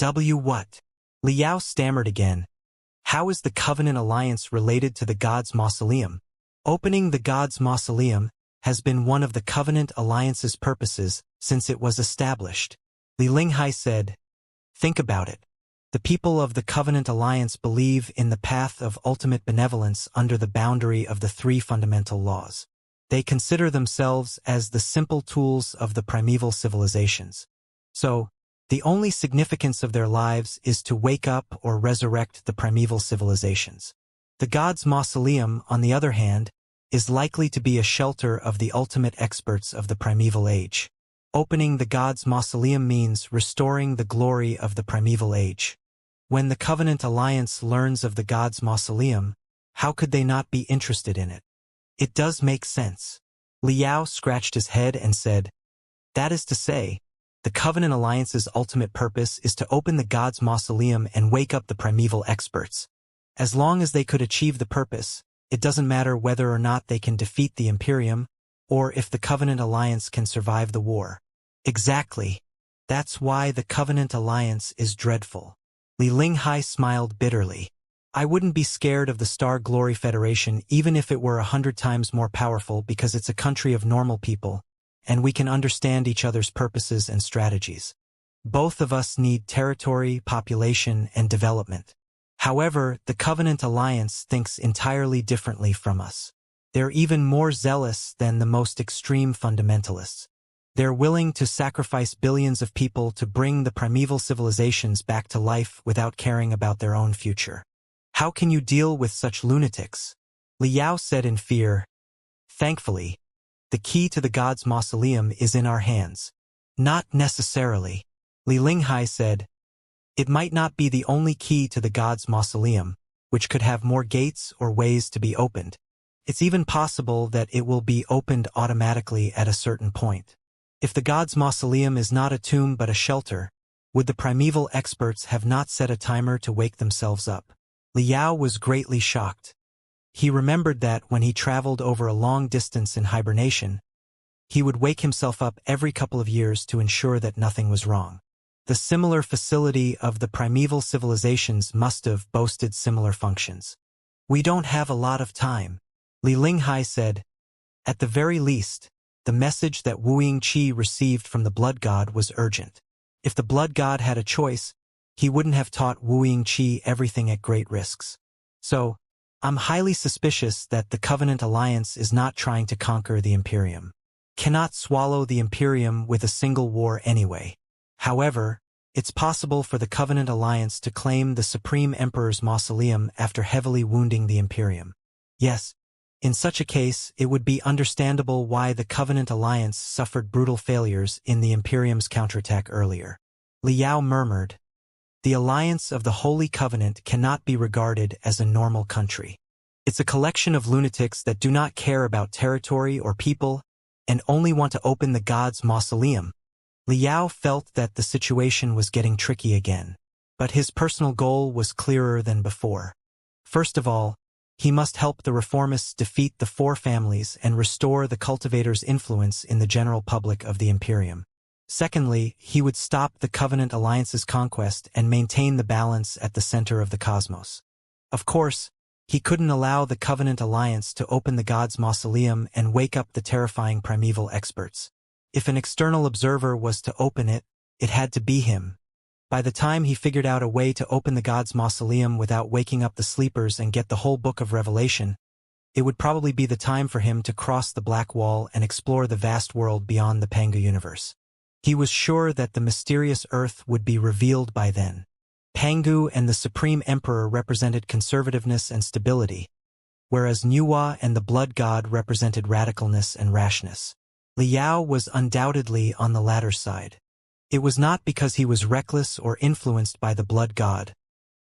What? Liao stammered again. How is the Covenant Alliance related to the God's Mausoleum? Opening the God's Mausoleum has been one of the Covenant Alliance's purposes since it was established. Li Linghai said, think about it. The people of the Covenant Alliance believe in the path of ultimate benevolence under the boundary of the three fundamental laws. They consider themselves as the simple tools of the primeval civilizations. So, the only significance of their lives is to wake up or resurrect the primeval civilizations. The God's Mausoleum, on the other hand, is likely to be a shelter of the ultimate experts of the primeval age. Opening the God's Mausoleum means restoring the glory of the primeval age. When the Covenant Alliance learns of the God's Mausoleum, how could they not be interested in it? It does make sense. Liao scratched his head and said, that is to say, the Covenant Alliance's ultimate purpose is to open the God's Mausoleum and wake up the primeval experts. As long as they could achieve the purpose, it doesn't matter whether or not they can defeat the Imperium, or if the Covenant Alliance can survive the war. Exactly. That's why the Covenant Alliance is dreadful. Li Linghai smiled bitterly. I wouldn't be scared of the Star Glory Federation even if it were 100 times more powerful because it's a country of normal people, and we can understand each other's purposes and strategies. Both of us need territory, population, and development. However, the Covenant Alliance thinks entirely differently from us. They're even more zealous than the most extreme fundamentalists. They're willing to sacrifice billions of people to bring the primeval civilizations back to life without caring about their own future. How can you deal with such lunatics? Liao said in fear. Thankfully, the key to the God's Mausoleum is in our hands. Not necessarily. Li Linghai said, it might not be the only key to the God's Mausoleum, which could have more gates or ways to be opened. It's even possible that it will be opened automatically at a certain point. If the God's Mausoleum is not a tomb but a shelter, would the primeval experts have not set a timer to wake themselves up? Liao was greatly shocked. He remembered that when he traveled over a long distance in hibernation, he would wake himself up every couple of years to ensure that nothing was wrong. The similar facility of the primeval civilizations must have boasted similar functions. We don't have a lot of time, Li Linghai said. At the very least, the message that Wu Yingqi received from the Blood God was urgent. If the Blood God had a choice, he wouldn't have taught Wu Yingqi everything at great risks. So, I'm highly suspicious that the Covenant Alliance is not trying to conquer the Imperium. Cannot swallow the Imperium with a single war anyway. However, it's possible for the Covenant Alliance to claim the Supreme Emperor's mausoleum after heavily wounding the Imperium. Yes, in such a case, it would be understandable why the Covenant Alliance suffered brutal failures in the Imperium's counterattack earlier. Liao murmured, the Alliance of the Holy Covenant cannot be regarded as a normal country. It's a collection of lunatics that do not care about territory or people and only want to open the God's Mausoleum. Liao felt that the situation was getting tricky again, but his personal goal was clearer than before. First of all, he must help the reformists defeat the four families and restore the cultivators' influence in the general public of the Imperium. Secondly, he would stop the Covenant Alliance's conquest and maintain the balance at the center of the cosmos. Of course, he couldn't allow the Covenant Alliance to open the God's Mausoleum and wake up the terrifying primeval experts. If an external observer was to open it, it had to be him. By the time he figured out a way to open the God's Mausoleum without waking up the sleepers and get the whole book of Revelation, it would probably be the time for him to cross the Black Wall and explore the vast world beyond the Pangu universe. He was sure that the mysterious Earth would be revealed by then. Pangu and the Supreme Emperor represented conservativeness and stability, whereas Nuwa and the Blood God represented radicalness and rashness. Liao was undoubtedly on the latter side. It was not because he was reckless or influenced by the Blood God,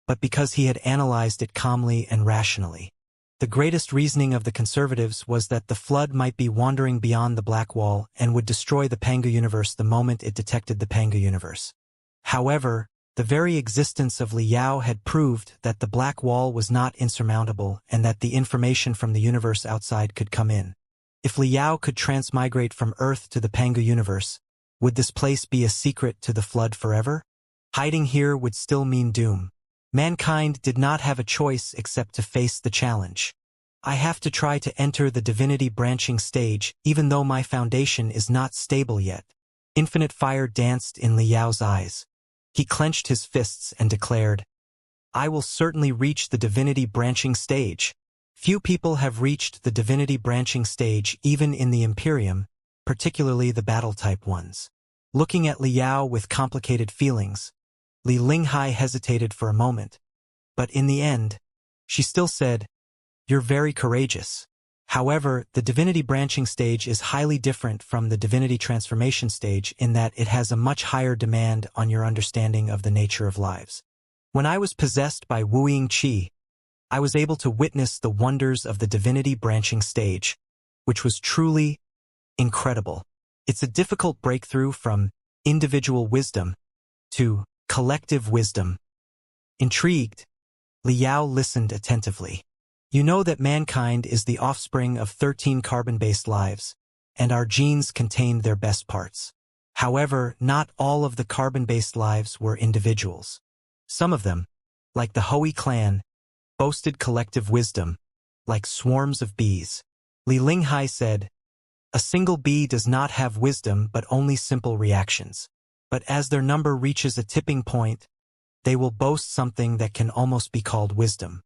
but because he had analyzed it calmly and rationally. The greatest reasoning of the conservatives was that the flood might be wandering beyond the Black Wall and would destroy the Pangu universe the moment it detected the Pangu universe. However, the very existence of Liao had proved that the Black Wall was not insurmountable and that the information from the universe outside could come in. If Liao could transmigrate from Earth to the Pangu universe, would this place be a secret to the flood forever? Hiding here would still mean doom. Mankind did not have a choice except to face the challenge. I have to try to enter the divinity branching stage, even though my foundation is not stable yet. Infinite fire danced in Liao's eyes. He clenched his fists and declared, I will certainly reach the divinity branching stage. Few people have reached the divinity branching stage even in the Imperium, particularly the battle-type ones. Looking at Liao with complicated feelings, Li Linghai hesitated for a moment, but in the end, she still said, You're very courageous. However, the divinity branching stage is highly different from the divinity transformation stage in that it has a much higher demand on your understanding of the nature of lives. When I was possessed by Wu Qi, I was able to witness the wonders of the divinity branching stage, which was truly incredible. It's a difficult breakthrough from individual wisdom to collective wisdom. Intrigued, Liao listened attentively. You know that mankind is the offspring of 13 carbon-based lives, and our genes contained their best parts. However, not all of the carbon-based lives were individuals. Some of them, like the Hui clan, boasted collective wisdom, like swarms of bees. Li Linghai said, A single bee does not have wisdom but only simple reactions. But as their number reaches a tipping point, they will boast something that can almost be called wisdom.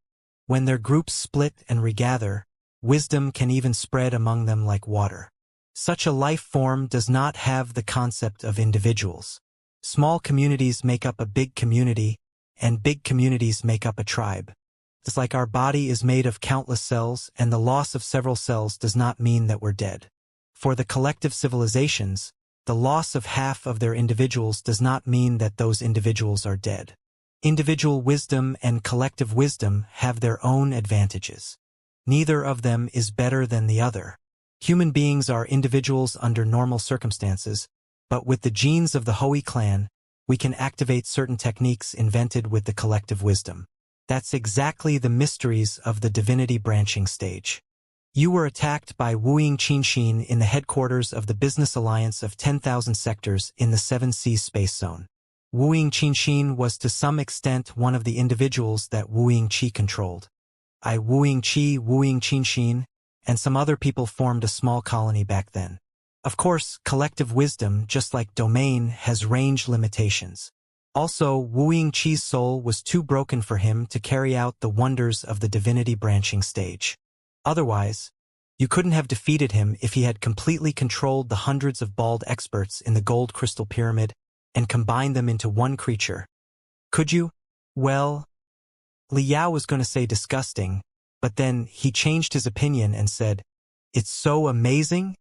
When their groups split and regather, wisdom can even spread among them like water. Such a life form does not have the concept of individuals. Small communities make up a big community, and big communities make up a tribe. It's like our body is made of countless cells, and the loss of several cells does not mean that we're dead. For the collective civilizations, the loss of half of their individuals does not mean that those individuals are dead. Individual wisdom and collective wisdom have their own advantages. Neither of them is better than the other. Human beings are individuals under normal circumstances, but with the genes of the Hui clan, we can activate certain techniques invented with the collective wisdom. That's exactly the mysteries of the divinity branching stage. You were attacked by Wu Qinxin in the headquarters of the Business Alliance of 10,000 Sectors in the 7 Seas Space Zone. Wu Qinxin was to some extent one of the individuals that Wu Qi controlled. Wu Qinxin, and some other people formed a small colony back then. Of course, collective wisdom, just like domain, has range limitations. Also, Wu Qi's soul was too broken for him to carry out the wonders of the divinity branching stage. Otherwise, you couldn't have defeated him if he had completely controlled the hundreds of bald experts in the gold crystal pyramid and combined them into one creature. Could you? Well, Liao was going to say disgusting, but then he changed his opinion and said, It's so amazing?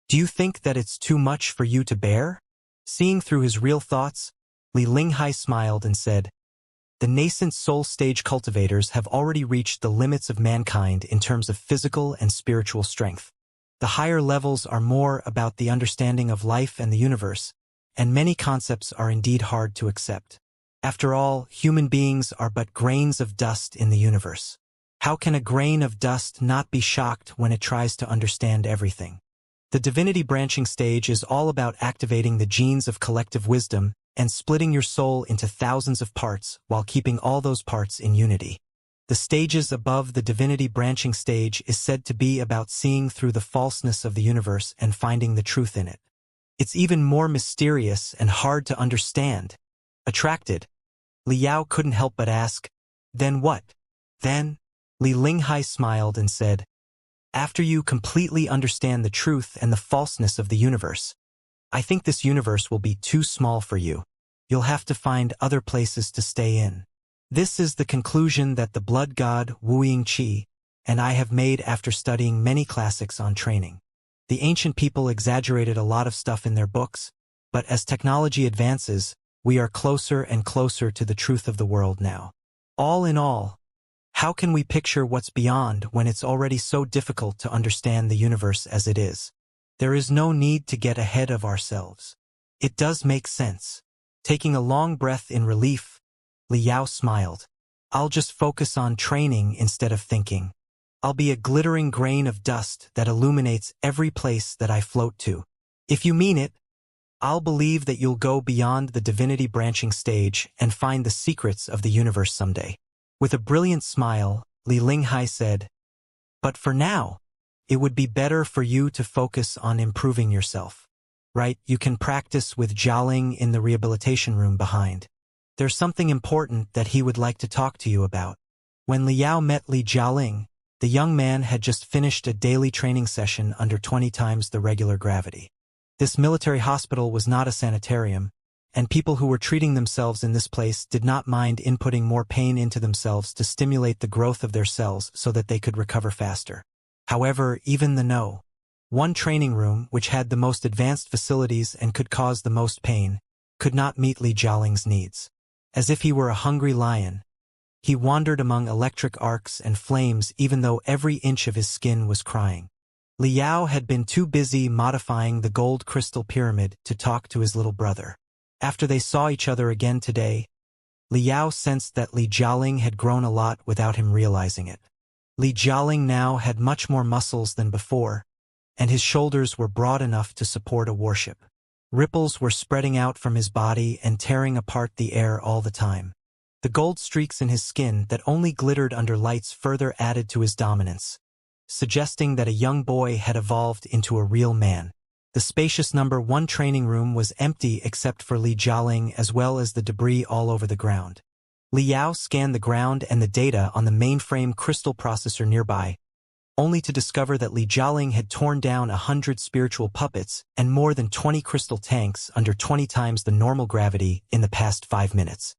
Do you think that it's too much for you to bear? Seeing through his real thoughts, Li Linghai smiled and said, The nascent soul stage cultivators have already reached the limits of mankind in terms of physical and spiritual strength. The higher levels are more about the understanding of life and the universe, and many concepts are indeed hard to accept. After all, human beings are but grains of dust in the universe. How can a grain of dust not be shocked when it tries to understand everything? The divinity branching stage is all about activating the genes of collective wisdom and splitting your soul into thousands of parts while keeping all those parts in unity. The stages above the divinity branching stage is said to be about seeing through the falseness of the universe and finding the truth in it. It's even more mysterious and hard to understand. Attracted, Liao couldn't help but ask, Then what? Then? Li Linghai smiled and said, After you completely understand the truth and the falseness of the universe, I think this universe will be too small for you. You'll have to find other places to stay in. This is the conclusion that the blood god Wu Qi and I have made after studying many classics on training. The ancient people exaggerated a lot of stuff in their books, but as technology advances, we are closer and closer to the truth of the world now. All in all, how can we picture what's beyond when it's already so difficult to understand the universe as it is? There is no need to get ahead of ourselves. It does make sense. Taking a long breath in relief, Liao smiled. I'll just focus on training instead of thinking. I'll be a glittering grain of dust that illuminates every place that I float to. If you mean it, I'll believe that you'll go beyond the divinity branching stage and find the secrets of the universe someday. With a brilliant smile, Li Linghai said, but for now, it would be better for you to focus on improving yourself. Right, you can practice with Jialing in the rehabilitation room behind. There's something important that he would like to talk to you about. When Liao met Li Jialing, the young man had just finished a daily training session under 20 times the regular gravity. This military hospital was not a sanitarium, and people who were treating themselves in this place did not mind inputting more pain into themselves to stimulate the growth of their cells so that they could recover faster. However, even the one training room, which had the most advanced facilities and could cause the most pain, could not meet Li Jialing's needs. As if he were a hungry lion, he wandered among electric arcs and flames even though every inch of his skin was crying. Liao had been too busy modifying the gold crystal pyramid to talk to his little brother. After they saw each other again today, Liao sensed that Li Jialing had grown a lot without him realizing it. Li Jialing now had much more muscles than before, and his shoulders were broad enough to support a warship. Ripples were spreading out from his body and tearing apart the air all the time. The gold streaks in his skin that only glittered under lights further added to his dominance, suggesting that a young boy had evolved into a real man. The spacious number 1 training room was empty except for Li Jialing as well as the debris all over the ground. Liao scanned the ground and the data on the mainframe crystal processor nearby, only to discover that Li Jialing had torn down 100 spiritual puppets and more than 20 crystal tanks under 20 times the normal gravity in the past 5 minutes.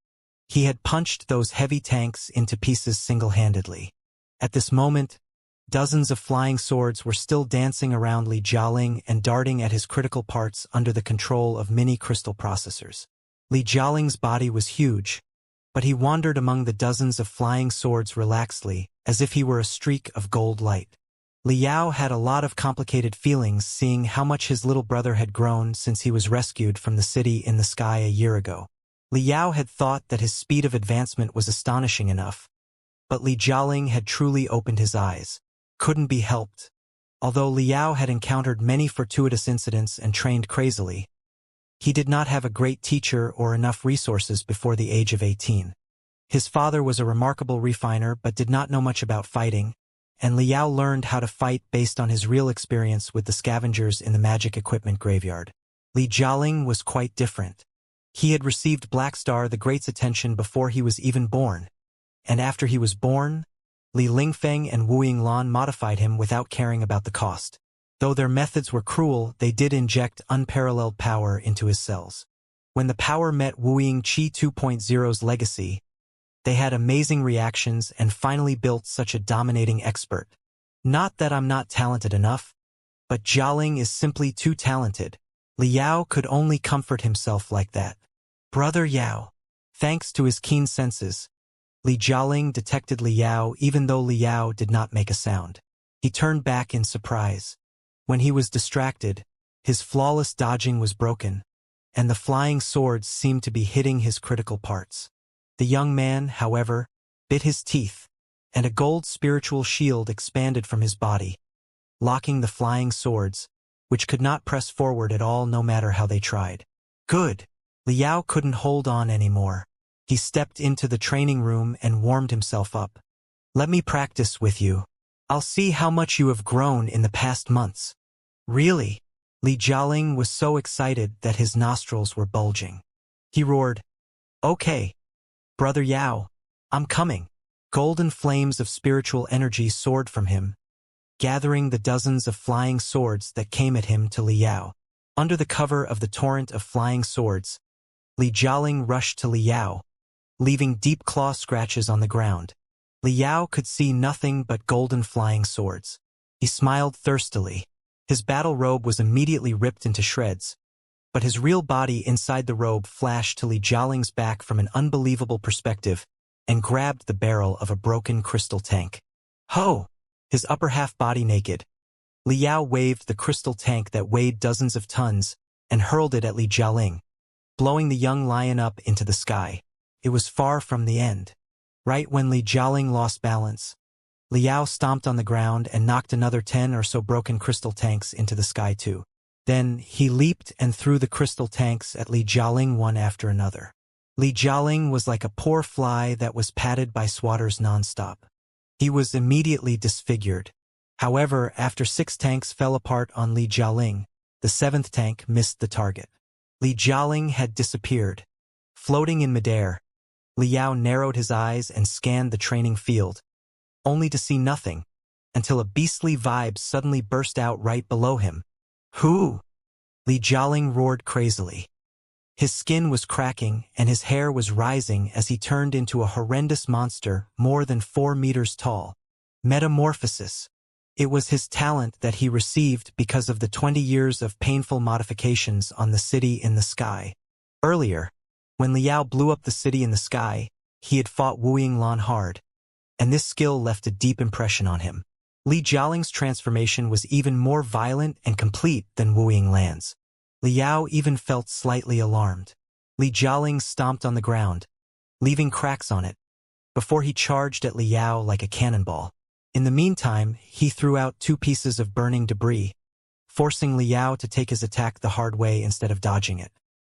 He had punched those heavy tanks into pieces single-handedly. At this moment, dozens of flying swords were still dancing around Li Jialing and darting at his critical parts under the control of mini crystal processors. Li Jialing's body was huge, but he wandered among the dozens of flying swords relaxedly, as if he were a streak of gold light. Liao had a lot of complicated feelings seeing how much his little brother had grown since he was rescued from the city in the sky a year ago. Liao had thought that his speed of advancement was astonishing enough, but Li Jialing had truly opened his eyes. Couldn't be helped. Although Liao had encountered many fortuitous incidents and trained crazily, he did not have a great teacher or enough resources before the age of 18. His father was a remarkable refiner but did not know much about fighting, and Liao learned how to fight based on his real experience with the scavengers in the magic equipment graveyard. Li Jialing was quite different. He had received Black Star the Great's attention before he was even born, and after he was born, Li Lingfeng and Wu Yinglan modified him without caring about the cost. Though their methods were cruel, they did inject unparalleled power into his cells. When the power met Wu Yingqi 2.0's legacy, they had amazing reactions and finally built such a dominating expert. Not that I'm not talented enough, but Jialing is simply too talented. Liao could only comfort himself like that. Brother Yao. Thanks to his keen senses, Li Jialing detected Liao even though Liao did not make a sound. He turned back in surprise. When he was distracted, his flawless dodging was broken, and the flying swords seemed to be hitting his critical parts. The young man, however, bit his teeth, and a gold spiritual shield expanded from his body, locking the flying swords, which could not press forward at all no matter how they tried. Good. Liao couldn't hold on anymore. He stepped into the training room and warmed himself up. Let me practice with you. I'll see how much you have grown in the past months. Really? Li Jialing was so excited that his nostrils were bulging. He roared, Okay. Brother Yao, I'm coming. Golden flames of spiritual energy soared from him, gathering the dozens of flying swords that came at him to Liao. Under the cover of the torrent of flying swords, Li Jialing rushed to Liao, leaving deep claw scratches on the ground. Liao could see nothing but golden flying swords. He smiled thirstily. His battle robe was immediately ripped into shreds, but his real body inside the robe flashed to Li Jialing's back from an unbelievable perspective and grabbed the barrel of a broken crystal tank. Ho! His upper half body naked, Liao waved the crystal tank that weighed dozens of tons and hurled it at Li Jialing, blowing the young lion up into the sky. It was far from the end. Right when Li Jialing lost balance, Liao stomped on the ground and knocked another 10 or so broken crystal tanks into the sky too. Then he leaped and threw the crystal tanks at Li Jialing one after another. Li Jialing was like a poor fly that was patted by swatters nonstop. He was immediately disfigured. However, after 6 tanks fell apart on Li Jialing, the 7th tank missed the target. Li Jialing had disappeared. Floating in midair, Liao narrowed his eyes and scanned the training field, only to see nothing, until a beastly vibe suddenly burst out right below him. Who? Li Jialing roared crazily. His skin was cracking and his hair was rising as he turned into a horrendous monster more than 4 meters tall. Metamorphosis. It was his talent that he received because of the 20 years of painful modifications on the city in the sky. Earlier, when Liao blew up the city in the sky, he had fought Wu Yinglan hard, and this skill left a deep impression on him. Li Jialing's transformation was even more violent and complete than Wu Yinglan's. Liao even felt slightly alarmed. Li Jialing stomped on the ground, leaving cracks on it, before he charged at Liao like a cannonball. In the meantime, he threw out 2 pieces of burning debris, forcing Liao to take his attack the hard way instead of dodging it.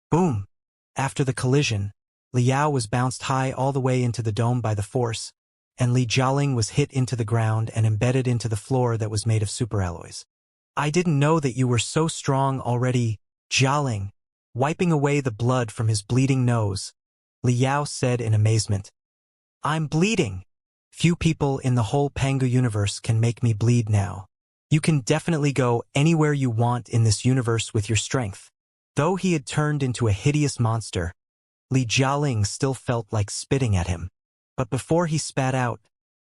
Boom! After the collision, Liao was bounced high all the way into the dome by the force, and Li Jialing was hit into the ground and embedded into the floor that was made of superalloys. I didn't know that you were so strong already, Jialing. Wiping away the blood from his bleeding nose, Liao said in amazement. I'm bleeding. Few people in the whole Pangu universe can make me bleed now. You can definitely go anywhere you want in this universe with your strength. Though he had turned into a hideous monster, Li Jialing still felt like spitting at him. But before he spat out,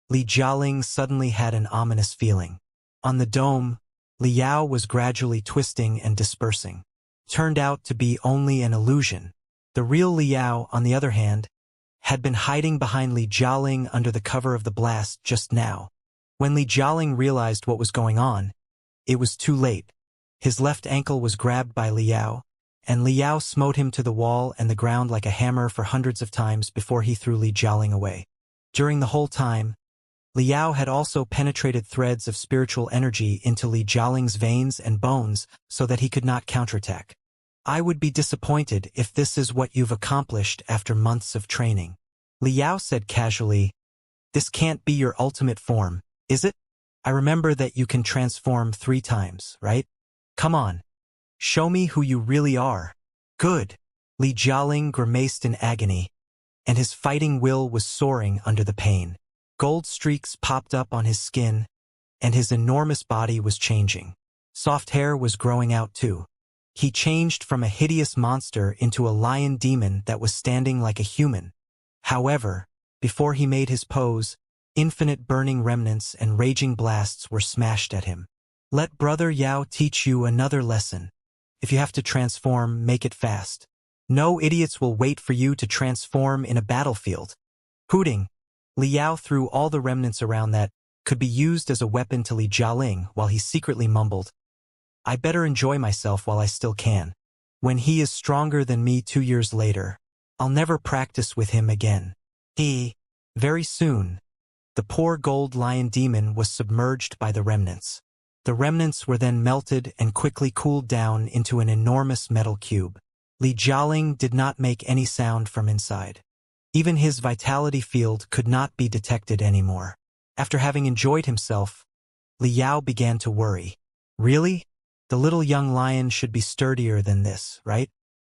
Li Jialing suddenly had an ominous feeling. On the dome, Liao was gradually twisting and dispersing. Turned out to be only an illusion. The real Liao, on the other hand, had been hiding behind Li Jialing under the cover of the blast just now. When Li Jialing realized what was going on, it was too late. His left ankle was grabbed by Liao, and Liao smote him to the wall and the ground like a hammer for hundreds of times before he threw Li Jialing away. During the whole time, Liao had also penetrated threads of spiritual energy into Li Jialing's veins and bones so that he could not counterattack. I would be disappointed if this is what you've accomplished after months of training. Liao said casually, this can't be your ultimate form, is it? I remember that you can transform 3 times, right? Come on. Show me who you really are. Good. Li Jialing grimaced in agony, and his fighting will was soaring under the pain. Gold streaks popped up on his skin, and his enormous body was changing. Soft hair was growing out too. He changed from a hideous monster into a lion demon that was standing like a human. However, before he made his pose, infinite burning remnants and raging blasts were smashed at him. Let Brother Yao teach you another lesson. If you have to transform, make it fast. No idiots will wait for you to transform in a battlefield. Hooting, Liao threw all the remnants around that could be used as a weapon to Li Jialing while he secretly mumbled, I better enjoy myself while I still can. When he is stronger than me 2 years later, I'll never practice with him again. Very soon, the poor gold lion demon was submerged by the remnants. The remnants were then melted and quickly cooled down into an enormous metal cube. Li Jialing did not make any sound from inside. Even his vitality field could not be detected anymore. After having enjoyed himself, Liao began to worry. Really? The little young lion should be sturdier than this, right?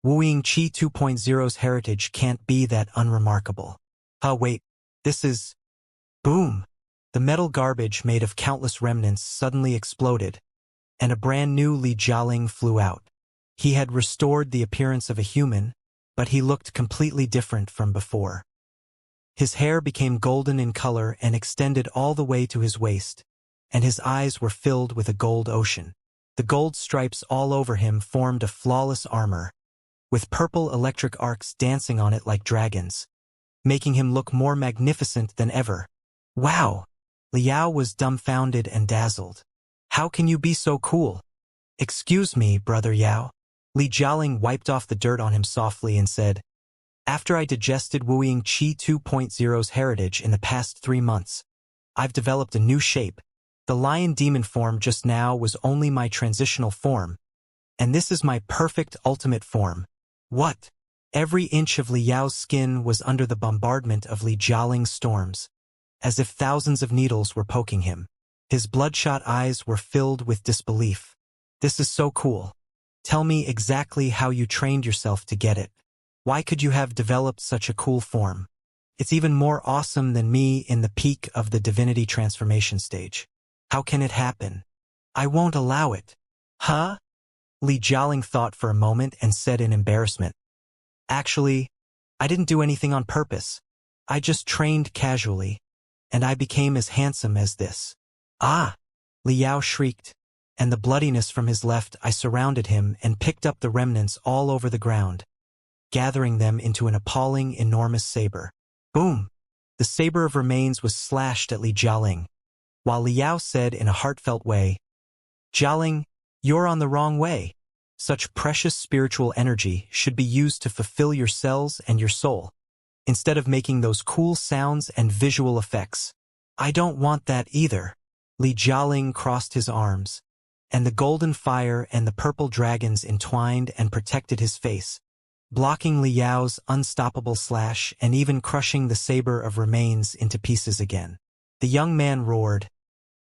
Wu Yingqi 2.0's heritage can't be that unremarkable. Wait, this is... Boom! The metal garbage made of countless remnants suddenly exploded, and a brand new Li Jialing flew out. He had restored the appearance of a human, but he looked completely different from before. His hair became golden in color and extended all the way to his waist, and his eyes were filled with a gold ocean. The gold stripes all over him formed a flawless armor, with purple electric arcs dancing on it like dragons, making him look more magnificent than ever. Wow! Liao was dumbfounded and dazzled. How can you be so cool? Excuse me, Brother Yao. Li Jialing wiped off the dirt on him softly and said, after I digested Wu Yingqi 2.0's heritage in the past 3 months, I've developed a new shape. The lion demon form just now was only my transitional form, And this is my perfect ultimate form. What? Every inch of Li Yao's skin was under the bombardment of Li Jialing's storms, as if thousands of needles were poking him. His bloodshot eyes were filled with disbelief. This is so cool. Tell me exactly how you trained yourself to get it. Why could you have developed such a cool form? It's even more awesome than me in the peak of the divinity transformation stage. How can it happen? I won't allow it. Huh? Li Jialing thought for a moment and said in embarrassment. Actually, I didn't do anything on purpose. I just trained casually, and I became as handsome as this. Ah! Li Yao shrieked, and the bloodiness from his left eye surrounded him and picked up the remnants all over the ground, gathering them into an appalling, enormous saber. Boom! The saber of remains was slashed at Li Jialing, while Li Yao said in a heartfelt way, Jialing, you're on the wrong way. Such precious spiritual energy should be used to fulfill your cells and your soul, instead of making those cool sounds and visual effects. I don't want that either. Li Jialing crossed his arms, and the golden fire and the purple dragons entwined and protected his face, blocking Li Yao's unstoppable slash and even crushing the saber of remains into pieces again. The young man roared,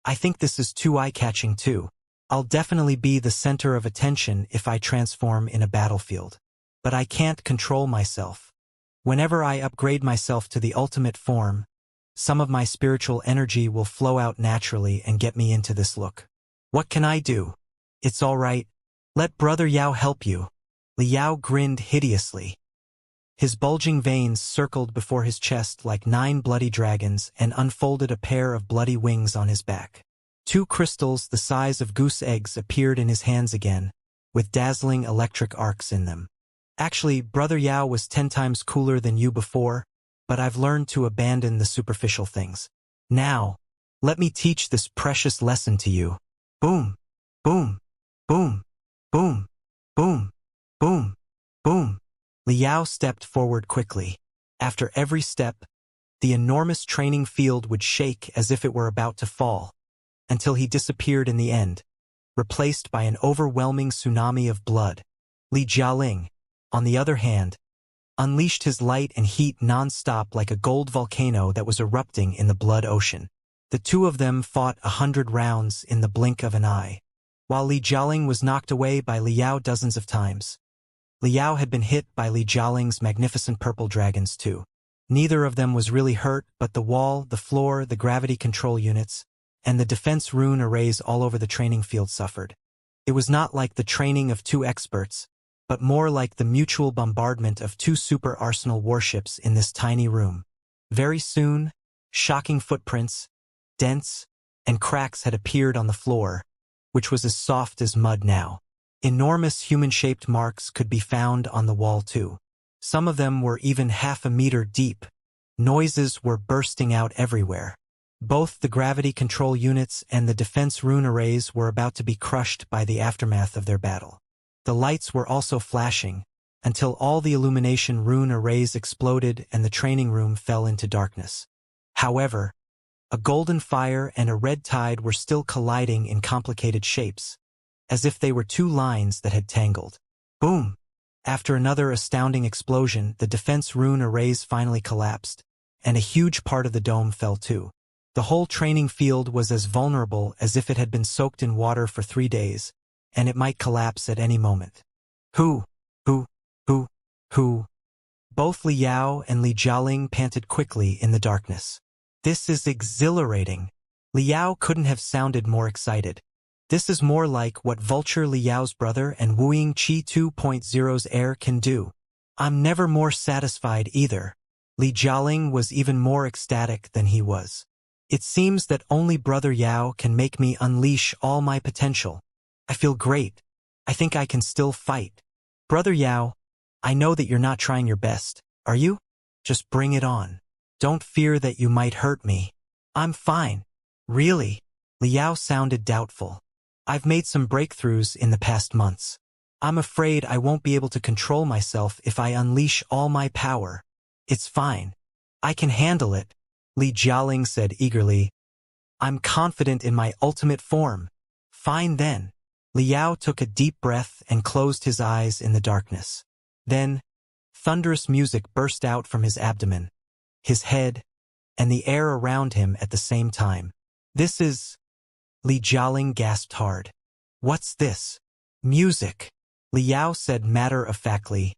I think this is too eye-catching too. I'll definitely be the center of attention if I transform in a battlefield. But I can't control myself. Whenever I upgrade myself to the ultimate form, some of my spiritual energy will flow out naturally and get me into this look. What can I do? It's all right. Let Brother Yao help you. Li Yao grinned hideously. His bulging veins circled before his chest like 9 bloody dragons and unfolded a pair of bloody wings on his back. 2 crystals the size of goose eggs appeared in his hands again, with dazzling electric arcs in them. Actually, Brother Yao was 10 times cooler than you before, but I've learned to abandon the superficial things. Now, let me teach this precious lesson to you. Boom, boom, boom, boom, boom, boom, boom. Li Yao stepped forward quickly. After every step, the enormous training field would shake as if it were about to fall, until he disappeared in the end, replaced by an overwhelming tsunami of blood. Li Jialing, on the other hand, unleashed his light and heat non-stop like a gold volcano that was erupting in the blood ocean. The two of them fought 100 rounds in the blink of an eye, while Li Jialing was knocked away by Li Yao dozens of times. Li Yao had been hit by Li Jialing's magnificent purple dragons too. Neither of them was really hurt, but the wall, the floor, the gravity control units, and the defense rune arrays all over the training field suffered. It was not like the training of 2 experts, but more like the mutual bombardment of 2 super arsenal warships in this tiny room. Very soon, shocking footprints, dents, and cracks had appeared on the floor, which was as soft as mud now. Enormous human-shaped marks could be found on the wall too. Some of them were even half a meter deep. Noises were bursting out everywhere. Both the gravity control units and the defense rune arrays were about to be crushed by the aftermath of their battle. The lights were also flashing, until all the illumination rune arrays exploded and the training room fell into darkness. However, a golden fire and a red tide were still colliding in complicated shapes, as if they were 2 lines that had tangled. Boom! After another astounding explosion, the defense rune arrays finally collapsed, and a huge part of the dome fell too. The whole training field was as vulnerable as if it had been soaked in water for 3 days, and it might collapse at any moment. Who? Both Li Yao and Li Jialing panted quickly in the darkness. This is exhilarating. Li Yao couldn't have sounded more excited. This is more like what Vulture Li Yao's brother and Wuying Qi 2.0's heir can do. I'm never more satisfied either. Li Jialing was even more ecstatic than he was. It seems that only Brother Yao can make me unleash all my potential. I feel great. I think I can still fight. Brother Yao, I know that you're not trying your best, are you? Just bring it on. Don't fear that you might hurt me. I'm fine. Really? Li Yao sounded doubtful. I've made some breakthroughs in the past months. I'm afraid I won't be able to control myself if I unleash all my power. It's fine. I can handle it, Li Jialing said eagerly. I'm confident in my ultimate form. Fine then. Liao took a deep breath and closed his eyes in the darkness. Then, thunderous music burst out from his abdomen, his head, and the air around him at the same time. This is... Li Jialing gasped hard. What's this? Music. Liao said matter-of-factly.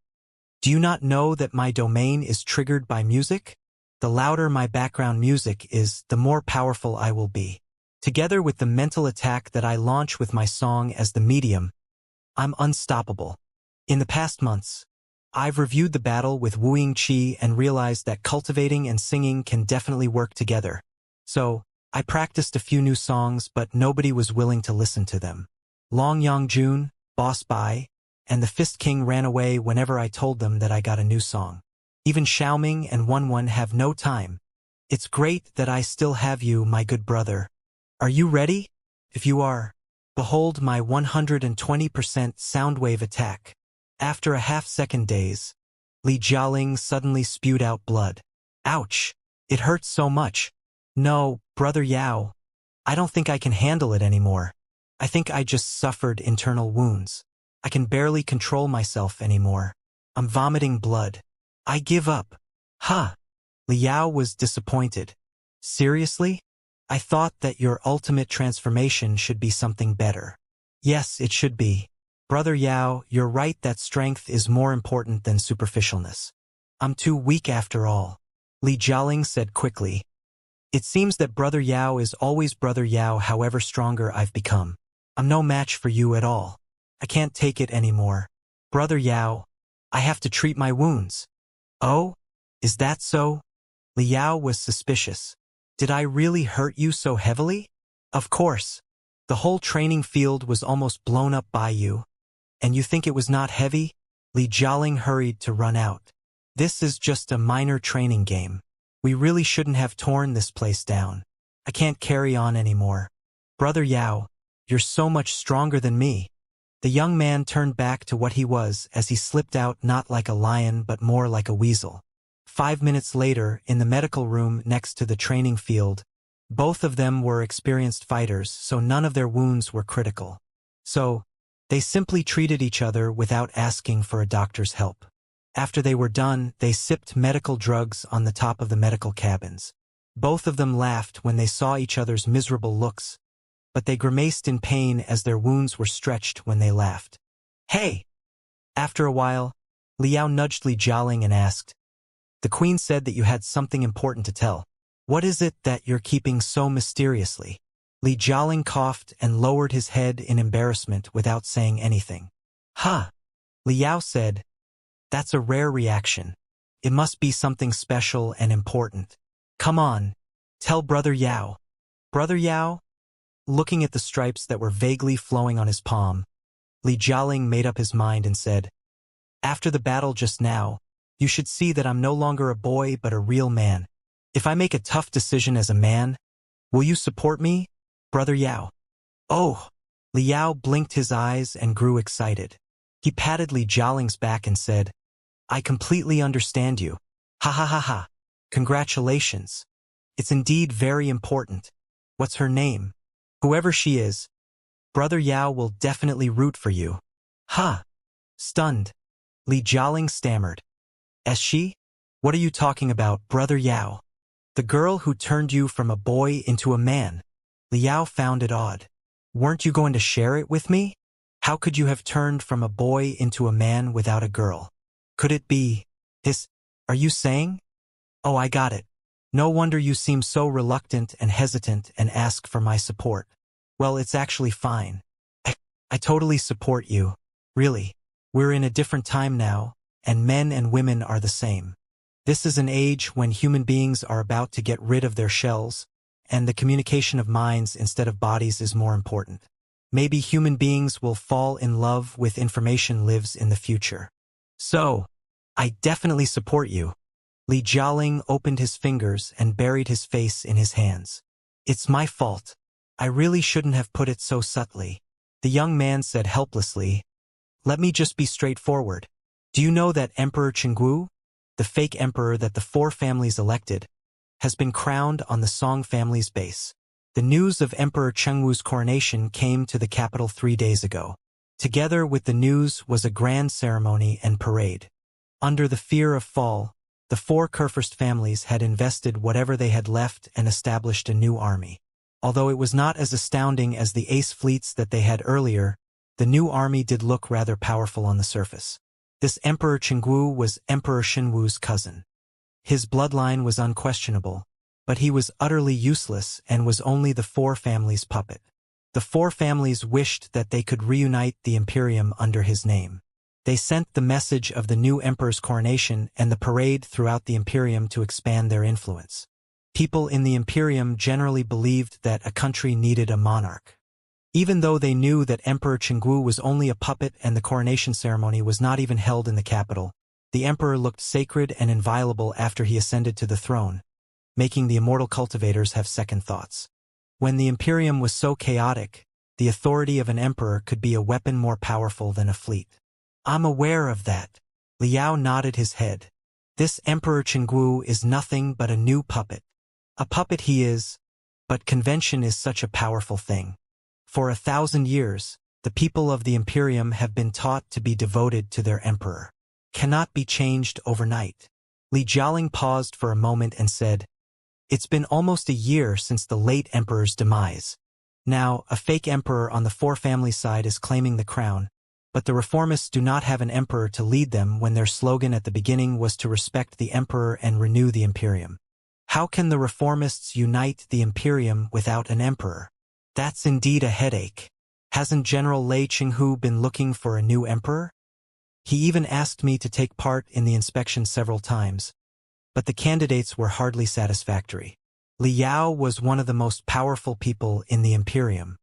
Do you not know that my domain is triggered by music? The louder my background music is, the more powerful I will be. Together with the mental attack that I launch with my song as the medium, I'm unstoppable. In the past months, I've reviewed the battle with Wuxia and realized that cultivating and singing can definitely work together. So, I practiced a few new songs, but nobody was willing to listen to them. Long Yangjun, Boss Bai, and the Fist King ran away whenever I told them that I got a new song. Even Xiaoming and Wenwen have no time. It's great that I still have you, my good brother. Are you ready? If you are, behold my 120% soundwave attack. After a half-second daze, Li Jialing suddenly spewed out blood. Ouch! It hurts so much. No, Brother Yao. I don't think I can handle it anymore. I think I just suffered internal wounds. I can barely control myself anymore. I'm vomiting blood. I give up. Huh. Liao was disappointed. Seriously? I thought that your ultimate transformation should be something better. Yes, it should be. Brother Yao, you're right that strength is more important than superficialness. I'm too weak after all. Li Jialing said quickly. It seems that Brother Yao is always Brother Yao however stronger I've become. I'm no match for you at all. I can't take it anymore. Brother Yao, I have to treat my wounds. Oh? Is that so? Liao was suspicious. Did I really hurt you so heavily? Of course. The whole training field was almost blown up by you. And you think it was not heavy? Li Jialing hurried to run out. This is just a minor training game. We really shouldn't have torn this place down. I can't carry on anymore. Brother Yao, you're so much stronger than me. The young man turned back to what he was as he slipped out not like a lion but more like a weasel. 5 minutes later, in the medical room next to the training field, both of them were experienced fighters, so none of their wounds were critical. So, they simply treated each other without asking for a doctor's help. After they were done, they sipped medical drugs on the top of the medical cabins. Both of them laughed when they saw each other's miserable looks, but they grimaced in pain as their wounds were stretched when they laughed. Hey! After a while, Liao nudged Li Jialing and asked, the queen said that you had something important to tell. What is it that you're keeping so mysteriously? Li Jialing coughed and lowered his head in embarrassment without saying anything. Huh! Liao said, that's a rare reaction. It must be something special and important. Come on, tell Brother Yao. Brother Yao? Looking at the stripes that were vaguely flowing on his palm, Li Jialing made up his mind and said, after the battle just now, you should see that I'm no longer a boy but a real man. If I make a tough decision as a man, will you support me, Brother Yao? Oh! Liao blinked his eyes and grew excited. He patted Li Jialing's back and said, I completely understand you. Ha ha ha ha. Congratulations. It's indeed very important. What's her name? Whoever she is, Brother Yao will definitely root for you. Huh. Stunned, Li Jialing stammered. As she? What are you talking about, Brother Yao? The girl who turned you from a boy into a man. Liao found it odd. Weren't you going to share it with me? How could you have turned from a boy into a man without a girl? Could it be... Are you saying? Oh, I got it. No wonder you seem so reluctant and hesitant and ask for my support. Well, it's actually fine. I totally support you. Really. We're in a different time now, and men and women are the same. This is an age when human beings are about to get rid of their shells, and the communication of minds instead of bodies is more important. Maybe human beings will fall in love with information lives in the future. So, I definitely support you. Li Jialing opened his fingers and buried his face in his hands. It's my fault. I really shouldn't have put it so subtly. The young man said helplessly, let me just be straightforward. Do you know that Emperor Chenggu, the fake emperor that the four families elected, has been crowned on the Song family's base? The news of Emperor Chengwu's coronation came to the capital 3 days ago. Together with the news was a grand ceremony and parade. Under the fear of fall, the 4 Kurfürst families had invested whatever they had left and established a new army. Although it was not as astounding as the ace fleets that they had earlier, the new army did look rather powerful on the surface. This Emperor Chengwu was Emperor Shenwu's cousin. His bloodline was unquestionable, but he was utterly useless and was only the 4 families' puppet. The 4 families wished that they could reunite the Imperium under his name. They sent the message of the new emperor's coronation and the parade throughout the Imperium to expand their influence. People in the Imperium generally believed that a country needed a monarch. Even though they knew that Emperor Chengwu was only a puppet and the coronation ceremony was not even held in the capital, the emperor looked sacred and inviolable after he ascended to the throne, making the immortal cultivators have second thoughts. When the Imperium was so chaotic, the authority of an emperor could be a weapon more powerful than a fleet. I'm aware of that. Liao nodded his head. This Emperor Chengwu is nothing but a new puppet. A puppet he is, but convention is such a powerful thing. For 1,000 years, the people of the Imperium have been taught to be devoted to their emperor. Cannot be changed overnight. Li Jialing paused for a moment and said, "It's been almost a year since the late emperor's demise. Now, a fake emperor on the 4 family side is claiming the crown, but the reformists do not have an emperor to lead them when their slogan at the beginning was to respect the emperor and renew the Imperium. How can the reformists unite the Imperium without an emperor? That's indeed a headache. Hasn't General Lei Qinghu been looking for a new emperor? He even asked me to take part in the inspection several times, but the candidates were hardly satisfactory. Li Yao was one of the most powerful people in the Imperium.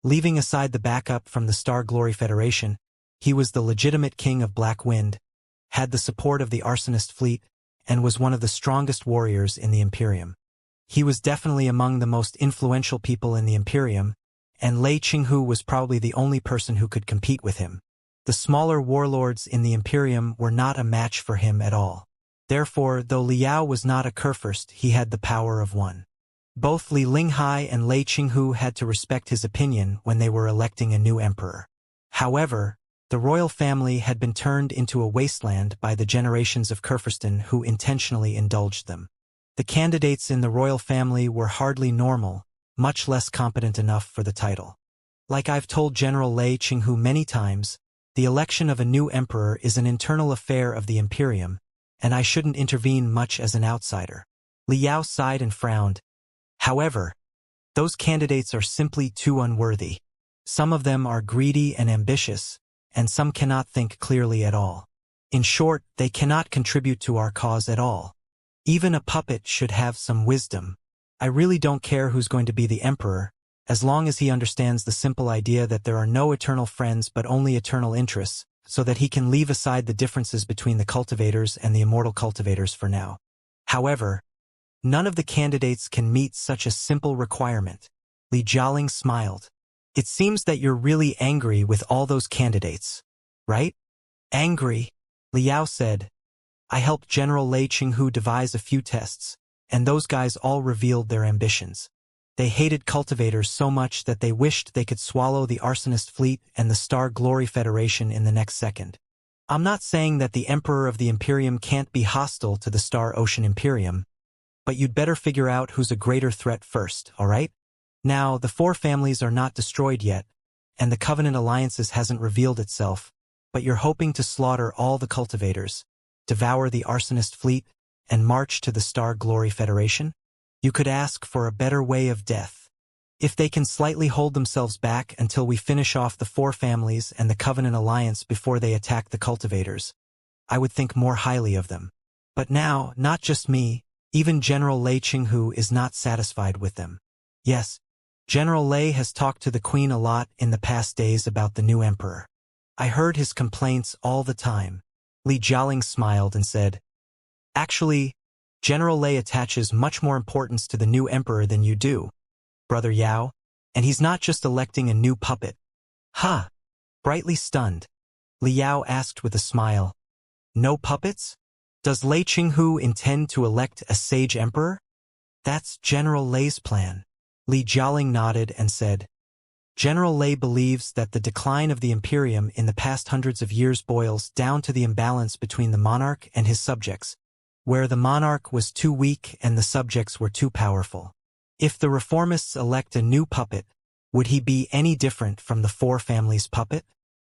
Leaving aside the backup from the Star Glory Federation, he was the legitimate king of Black Wind, had the support of the arsonist fleet, and was one of the strongest warriors in the Imperium. He was definitely among the most influential people in the Imperium, and Lei Qinghu was probably the only person who could compete with him. The smaller warlords in the Imperium were not a match for him at all. Therefore, though Liao was not a Kurfürst, he had the power of one. Both Li Linghai and Lei Qinghu had to respect his opinion when they were electing a new emperor. However, the royal family had been turned into a wasteland by the generations of Kurfürsten who intentionally indulged them. The candidates in the royal family were hardly normal, much less competent enough for the title. Like I've told General Lei Qinghu many times, the election of a new emperor is an internal affair of the Imperium, and I shouldn't intervene much as an outsider. Li Yao sighed and frowned. However, those candidates are simply too unworthy. Some of them are greedy and ambitious, and some cannot think clearly at all. In short, they cannot contribute to our cause at all. Even a puppet should have some wisdom. I really don't care who's going to be the emperor, as long as he understands the simple idea that there are no eternal friends but only eternal interests, so that he can leave aside the differences between the cultivators and the immortal cultivators for now. However, none of the candidates can meet such a simple requirement. Li Jialing smiled. It seems that you're really angry with all those candidates, right? Angry? Liao said. I helped General Lei Qinghu devise a few tests, and those guys all revealed their ambitions. They hated cultivators so much that they wished they could swallow the arsonist fleet and the Star Glory Federation in the next second. I'm not saying that the Emperor of the Imperium can't be hostile to the Star Ocean Imperium, but you'd better figure out who's a greater threat first, all right? Now, the 4 families are not destroyed yet, and the Covenant Alliances hasn't revealed itself, but you're hoping to slaughter all the cultivators, devour the arsonist fleet, and march to the Star Glory Federation? You could ask for a better way of death. If they can slightly hold themselves back until we finish off the 4 families and the Covenant Alliance before they attack the cultivators, I would think more highly of them. But now, not just me, even General Lei Qinghu is not satisfied with them. Yes, General Lei has talked to the Queen a lot in the past days about the new emperor. I heard his complaints all the time. Li Jialing smiled and said, Actually, General Lei attaches much more importance to the new emperor than you do, Brother Yao, and he's not just electing a new puppet. Huh? Brightly stunned, Li Yao asked with a smile. No puppets? Does Lei Qinghu intend to elect a sage emperor? That's General Lei's plan. Li Jialing nodded and said, General Lei believes that the decline of the Imperium in the past hundreds of years boils down to the imbalance between the monarch and his subjects, where the monarch was too weak and the subjects were too powerful. If the reformists elect a new puppet, would he be any different from the four families' puppet?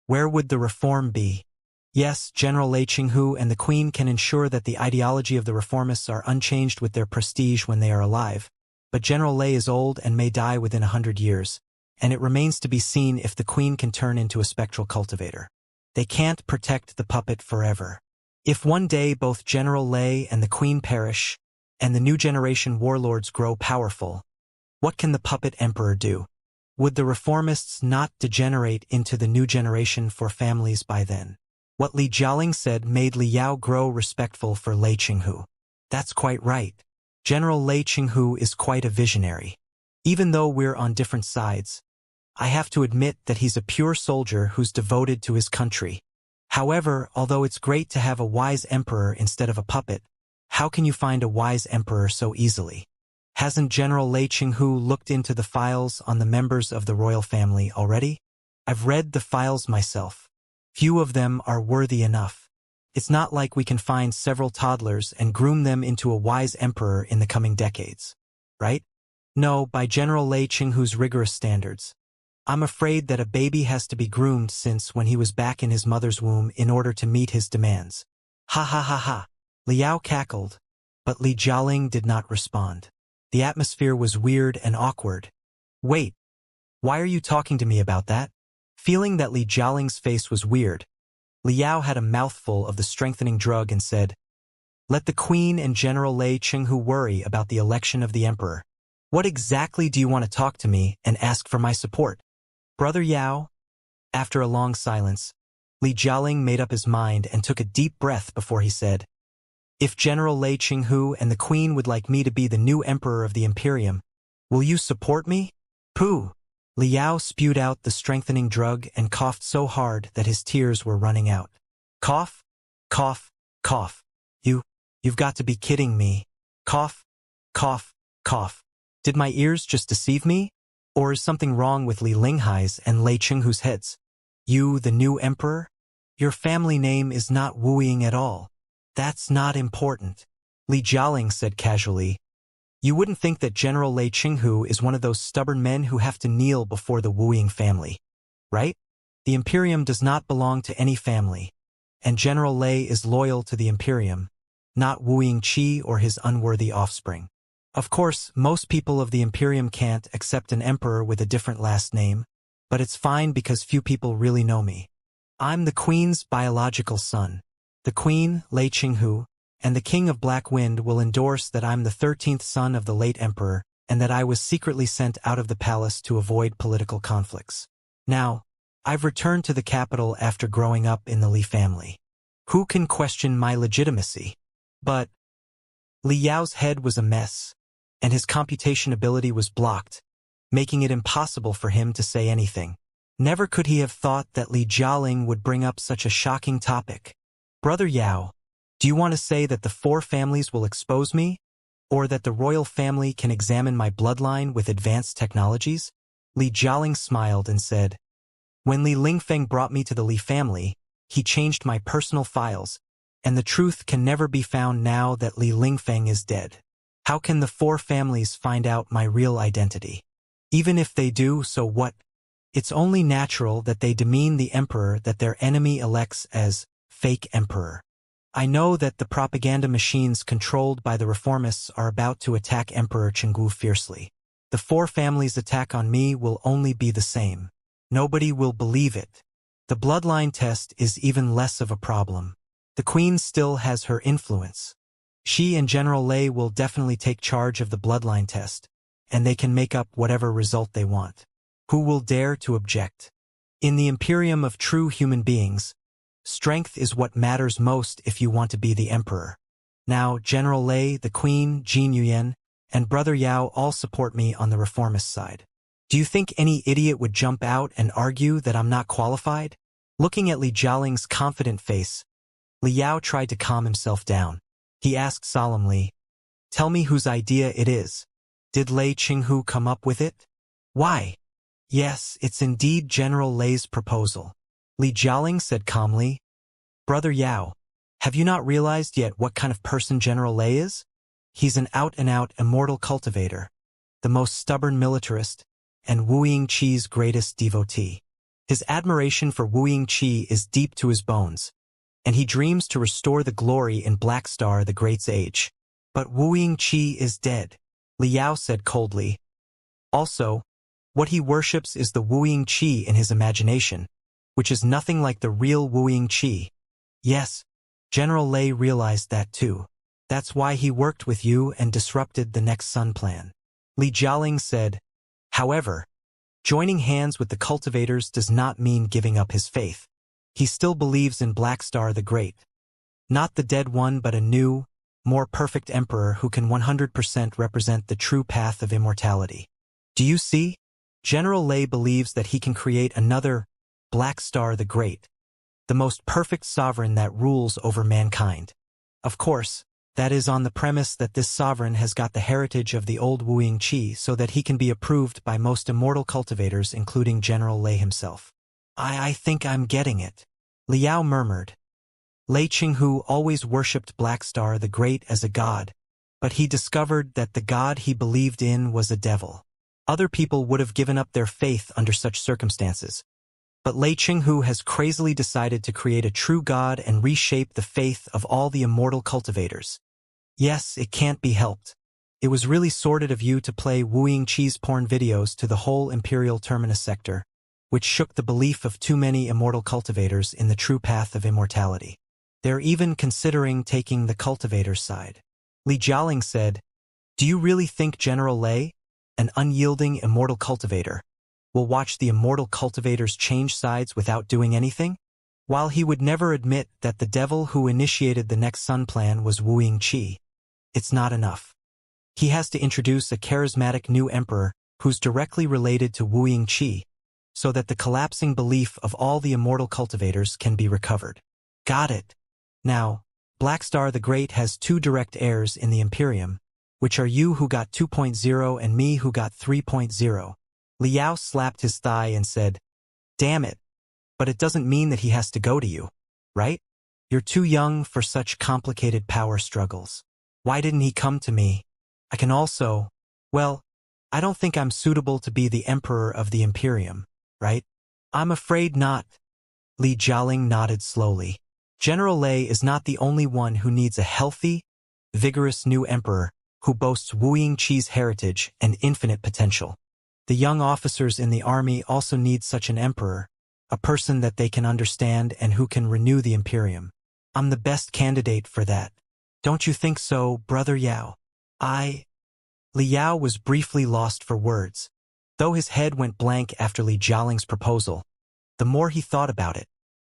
Where would the reform be? Yes, General Lei Qinghu and the Queen can ensure that the ideology of the reformists are unchanged with their prestige when they are alive, but General Lei is old and may die within 100 years. And it remains to be seen if the Queen can turn into a spectral cultivator. They can't protect the puppet forever. If one day both General Lei and the Queen perish, and the new generation warlords grow powerful, what can the puppet emperor do? Would the reformists not degenerate into the new generation for families by then? What Li Jialing said made Li Yao grow respectful for Lei Qinghu. That's quite right. General Lei Qinghu is quite a visionary. Even though we're on different sides, I have to admit that he's a pure soldier who's devoted to his country. However, although it's great to have a wise emperor instead of a puppet, how can you find a wise emperor so easily? Hasn't General Lei Qinghu looked into the files on the members of the royal family already? I've read the files myself. Few of them are worthy enough. It's not like we can find several toddlers and groom them into a wise emperor in the coming decades. Right? No, by General Lei Qinghu's rigorous standards. I'm afraid that a baby has to be groomed since when he was back in his mother's womb in order to meet his demands. Ha ha ha ha. Liao cackled, but Li Jialing did not respond. The atmosphere was weird and awkward. Wait, why are you talking to me about that? Feeling that Li Jialing's face was weird, Liao had a mouthful of the strengthening drug and said, Let the Queen and General Lei Qinghu worry about the election of the Emperor. What exactly do you want to talk to me and ask for my support? Brother Yao? After a long silence, Li Jialing made up his mind and took a deep breath before he said, If General Lei Qinghu and the Queen would like me to be the new Emperor of the Imperium, will you support me? Pooh! Liao spewed out the strengthening drug and coughed so hard that his tears were running out. Cough, cough, cough. You've got to be kidding me. Cough, cough, cough. Did my ears just deceive me? Or is something wrong with Li Linghai's and Lei Qinghu's heads? You, the new emperor? Your family name is not Wu Ying at all. That's not important. Li Jialing said casually. You wouldn't think that General Lei Qinghu is one of those stubborn men who have to kneel before the Wu Ying family, right? The Imperium does not belong to any family, and General Lei is loyal to the Imperium, not Wu Yingqi or his unworthy offspring. Of course, most people of the Imperium can't accept an emperor with a different last name, but it's fine because few people really know me. I'm the Queen's biological son. The Queen, Lei Qinghu, and the King of Black Wind will endorse that I'm the 13th son of the late emperor and that I was secretly sent out of the palace to avoid political conflicts. Now, I've returned to the capital after growing up in the Li family. Who can question my legitimacy? But Li Yao's head was a mess, and his computation ability was blocked, making it impossible for him to say anything. Never could he have thought that Li Jialing would bring up such a shocking topic. Brother Yao, do you want to say that the four families will expose me? Or that the royal family can examine my bloodline with advanced technologies? Li Jialing smiled and said, When Li Lingfeng brought me to the Li family, he changed my personal files, and the truth can never be found now that Li Lingfeng is dead. How can the four families find out my real identity? Even if they do, so what? It's only natural that they demean the emperor that their enemy elects as fake emperor. I know that the propaganda machines controlled by the reformists are about to attack Emperor Chenggu fiercely. The four families' attack on me will only be the same. Nobody will believe it. The bloodline test is even less of a problem. The Queen still has her influence. She and General Lei will definitely take charge of the bloodline test, and they can make up whatever result they want. Who will dare to object? In the Imperium of true human beings, strength is what matters most if you want to be the emperor. Now, General Lei, the Queen, Jin Yuyan, and Brother Yao all support me on the reformist side. Do you think any idiot would jump out and argue that I'm not qualified? Looking at Li Jialing's confident face, Li Yao tried to calm himself down. He asked solemnly, Tell me whose idea it is. Did Lei Qinghu come up with it? Why? Yes, it's indeed General Lei's proposal. Li Jialing said calmly. Brother Yao, have you not realized yet what kind of person General Lei is? He's an out-and-out immortal cultivator, the most stubborn militarist, and Wu Yingqi's greatest devotee. His admiration for Wu Yingqi is deep to his bones, and he dreams to restore the glory in Black Star the Great's age. But Wu Yingqi is dead, Li Yao said coldly. Also, what he worships is the Wu Yingqi in his imagination, which is nothing like the real Wu Yingqi. Yes, General Lei realized that too. That's why he worked with you and disrupted the Next Sun plan. Li Jialing said. However, joining hands with the cultivators does not mean giving up his faith. He still believes in Black Star the Great. Not the dead one, but a new, more perfect emperor who can 100% represent the true path of immortality. Do you see? General Lei believes that he can create another Black Star the Great, the most perfect sovereign that rules over mankind. Of course, that is on the premise that this sovereign has got the heritage of the old Wu Yingqi so that he can be approved by most immortal cultivators, including General Lei himself. I think I'm getting it. Liao murmured. Lei Qinghu always worshipped Black Star the Great as a god, but he discovered that the god he believed in was a devil. Other people would have given up their faith under such circumstances. But Lei Qinghu has crazily decided to create a true god and reshape the faith of all the immortal cultivators. Yes, it can't be helped. It was really sordid of you to play Wu Yingqi's porn videos to the whole Imperial Terminus sector, which shook the belief of too many immortal cultivators in the true path of immortality. They're even considering taking the cultivator's side. Li Jialing said, Do you really think General Lei, an unyielding immortal cultivator, will watch the immortal cultivators change sides without doing anything? While he would never admit that the devil who initiated the Next Sun plan was Wu Yingqi, it's not enough. He has to introduce a charismatic new emperor who's directly related to Wu Yingqi, so that the collapsing belief of all the immortal cultivators can be recovered. Got it. Now, Black Star the Great has two direct heirs in the Imperium, which are you who got 2.0 and me who got 3.0. Liao slapped his thigh and said, Damn it, but it doesn't mean that he has to go to you, right? You're too young for such complicated power struggles. Why didn't he come to me? I can also, well, I don't think I'm suitable to be the emperor of the Imperium, right? I'm afraid not. Li Jialing nodded slowly. General Lei is not the only one who needs a healthy, vigorous new emperor who boasts Wu Yingqi's heritage and infinite potential. The young officers in the army also need such an emperor, a person that they can understand and who can renew the Imperium. I'm the best candidate for that. Don't you think so, Brother Yao? Li Yao was briefly lost for words. Though his head went blank after Li Jialing's proposal, the more he thought about it,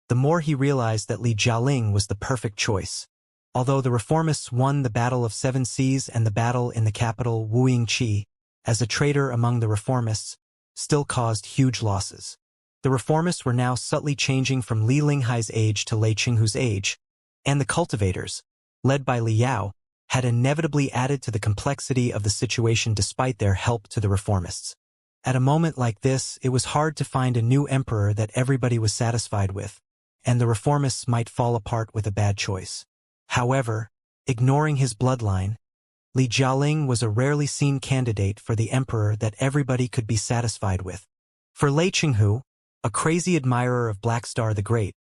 the more he realized that Li Jialing was the perfect choice. Although the reformists won the Battle of Seven Seas and the battle in the capital Wu Yingqi, as a traitor among the reformists, still caused huge losses. The reformists were now subtly changing from Li Linghai's age to Lei Qinghu's age, and the cultivators, led by Li Yao, had inevitably added to the complexity of the situation despite their help to the reformists. At a moment like this, it was hard to find a new emperor that everybody was satisfied with, and the reformists might fall apart with a bad choice. However, ignoring his bloodline, Li Jialing was a rarely seen candidate for the emperor that everybody could be satisfied with. For Lei Qinghu, a crazy admirer of Black Star the Great,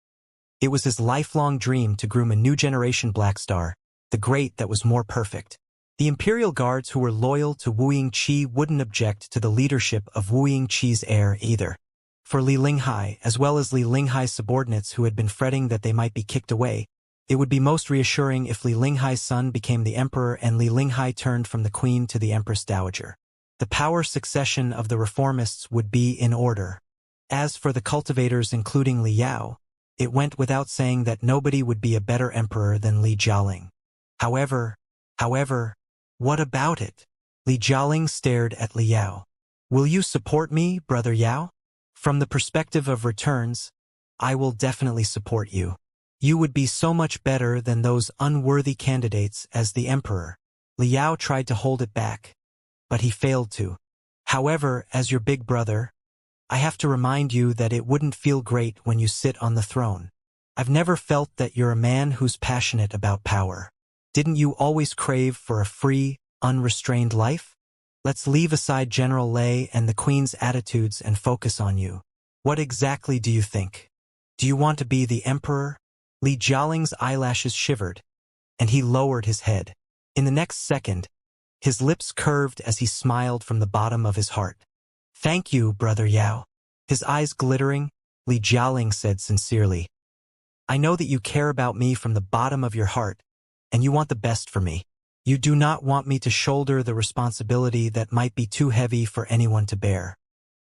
it was his lifelong dream to groom a new generation Black Star, the Great that was more perfect. The Imperial Guards who were loyal to Wu Yingqi wouldn't object to the leadership of Wu Yingqi's heir either. For Li Linghai, as well as Li Linghai's subordinates who had been fretting that they might be kicked away, it would be most reassuring if Li Linghai's son became the emperor and Li Linghai turned from the queen to the empress dowager. The power succession of the reformists would be in order. As for the cultivators including Li Yao, it went without saying that nobody would be a better emperor than Li Jialing. However, what about it? Li Jialing stared at Li Yao. Will you support me, Brother Yao? From the perspective of returns, I will definitely support you. You would be so much better than those unworthy candidates as the emperor. Li Yao tried to hold it back, but he failed to. However, as your big brother, I have to remind you that it wouldn't feel great when you sit on the throne. I've never felt that you're a man who's passionate about power. Didn't you always crave for a free, unrestrained life? Let's leave aside General Lei and the Queen's attitudes and focus on you. What exactly do you think? Do you want to be the emperor? Li Jialing's eyelashes shivered, and he lowered his head. In the next second, his lips curved as he smiled from the bottom of his heart. Thank you, Brother Yao. His eyes glittering, Li Jialing said sincerely. I know that you care about me from the bottom of your heart, and you want the best for me. You do not want me to shoulder the responsibility that might be too heavy for anyone to bear.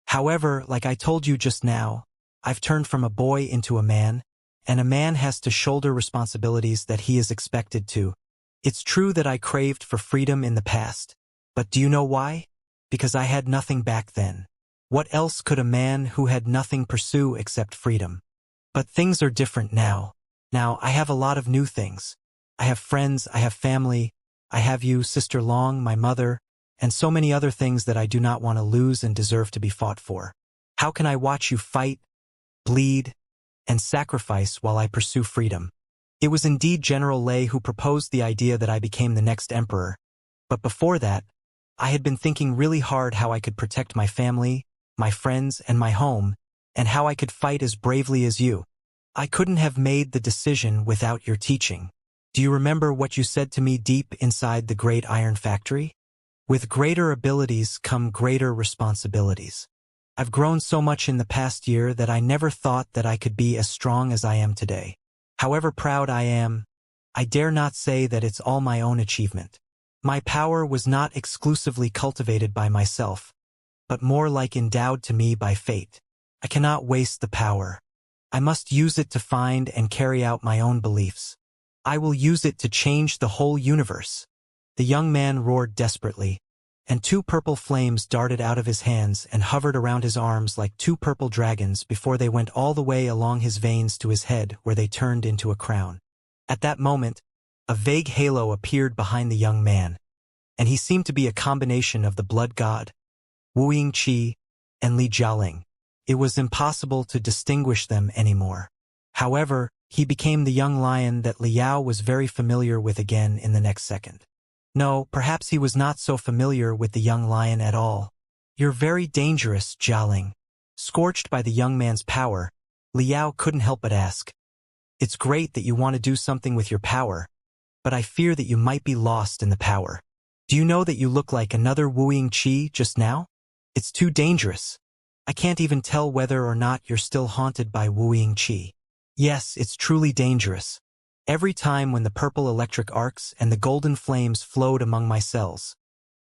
However, like I told you just now, I've turned from a boy into a man, and a man has to shoulder responsibilities that he is expected to. It's true that I craved for freedom in the past, but do you know why? Because I had nothing back then. What else could a man who had nothing pursue except freedom? But things are different now. Now I have a lot of new things. I have friends, I have family, I have you, Sister Long, my mother, and so many other things that I do not want to lose and deserve to be fought for. How can I watch you fight, bleed, and sacrifice while I pursue freedom? It was indeed General Lei who proposed the idea that I became the next emperor, but before that, I had been thinking really hard how I could protect my family, my friends, and my home, and how I could fight as bravely as you. I couldn't have made the decision without your teaching. Do you remember what you said to me deep inside the great iron factory? With greater abilities come greater responsibilities. I've grown so much in the past year that I never thought that I could be as strong as I am today. However proud I am, I dare not say that it's all my own achievement. My power was not exclusively cultivated by myself, but more like endowed to me by fate. I cannot waste the power. I must use it to find and carry out my own beliefs. I will use it to change the whole universe. The young man roared desperately, and two purple flames darted out of his hands and hovered around his arms like two purple dragons before they went all the way along his veins to his head where they turned into a crown. At that moment, a vague halo appeared behind the young man, and he seemed to be a combination of the blood god, Wu Yingqi, and Li Jialing. It was impossible to distinguish them anymore. However, he became the young lion that Liao was very familiar with again in the next second. No, perhaps he was not so familiar with the young lion at all. You're very dangerous, Jialing. Scorched by the young man's power, Liao couldn't help but ask. It's great that you want to do something with your power, but I fear that you might be lost in the power. Do you know that you look like another Wu Yingqi just now? It's too dangerous. I can't even tell whether or not you're still haunted by Wu Yingqi. Yes, it's truly dangerous. Every time when the purple electric arcs and the golden flames flowed among my cells,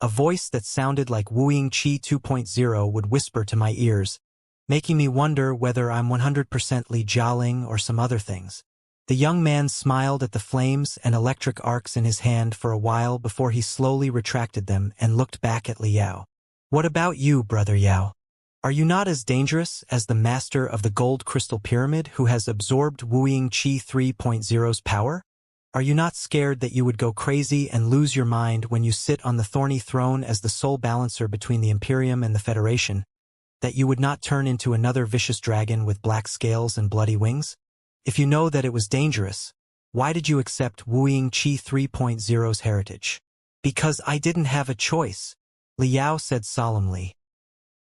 a voice that sounded like Wu Yingqi 2.0 would whisper to my ears, making me wonder whether I'm 100% Li Jialing or some other things. The young man smiled at the flames and electric arcs in his hand for a while before he slowly retracted them and looked back at Liao. What about you, Brother Yao? Are you not as dangerous as the master of the gold crystal pyramid who has absorbed Wu Yingqi 3.0's power? Are you not scared that you would go crazy and lose your mind when you sit on the thorny throne as the sole balancer between the Imperium and the Federation? That you would not turn into another vicious dragon with black scales and bloody wings? If you know that it was dangerous, why did you accept Wu Yingqi 3.0's heritage? Because I didn't have a choice, Liao said solemnly.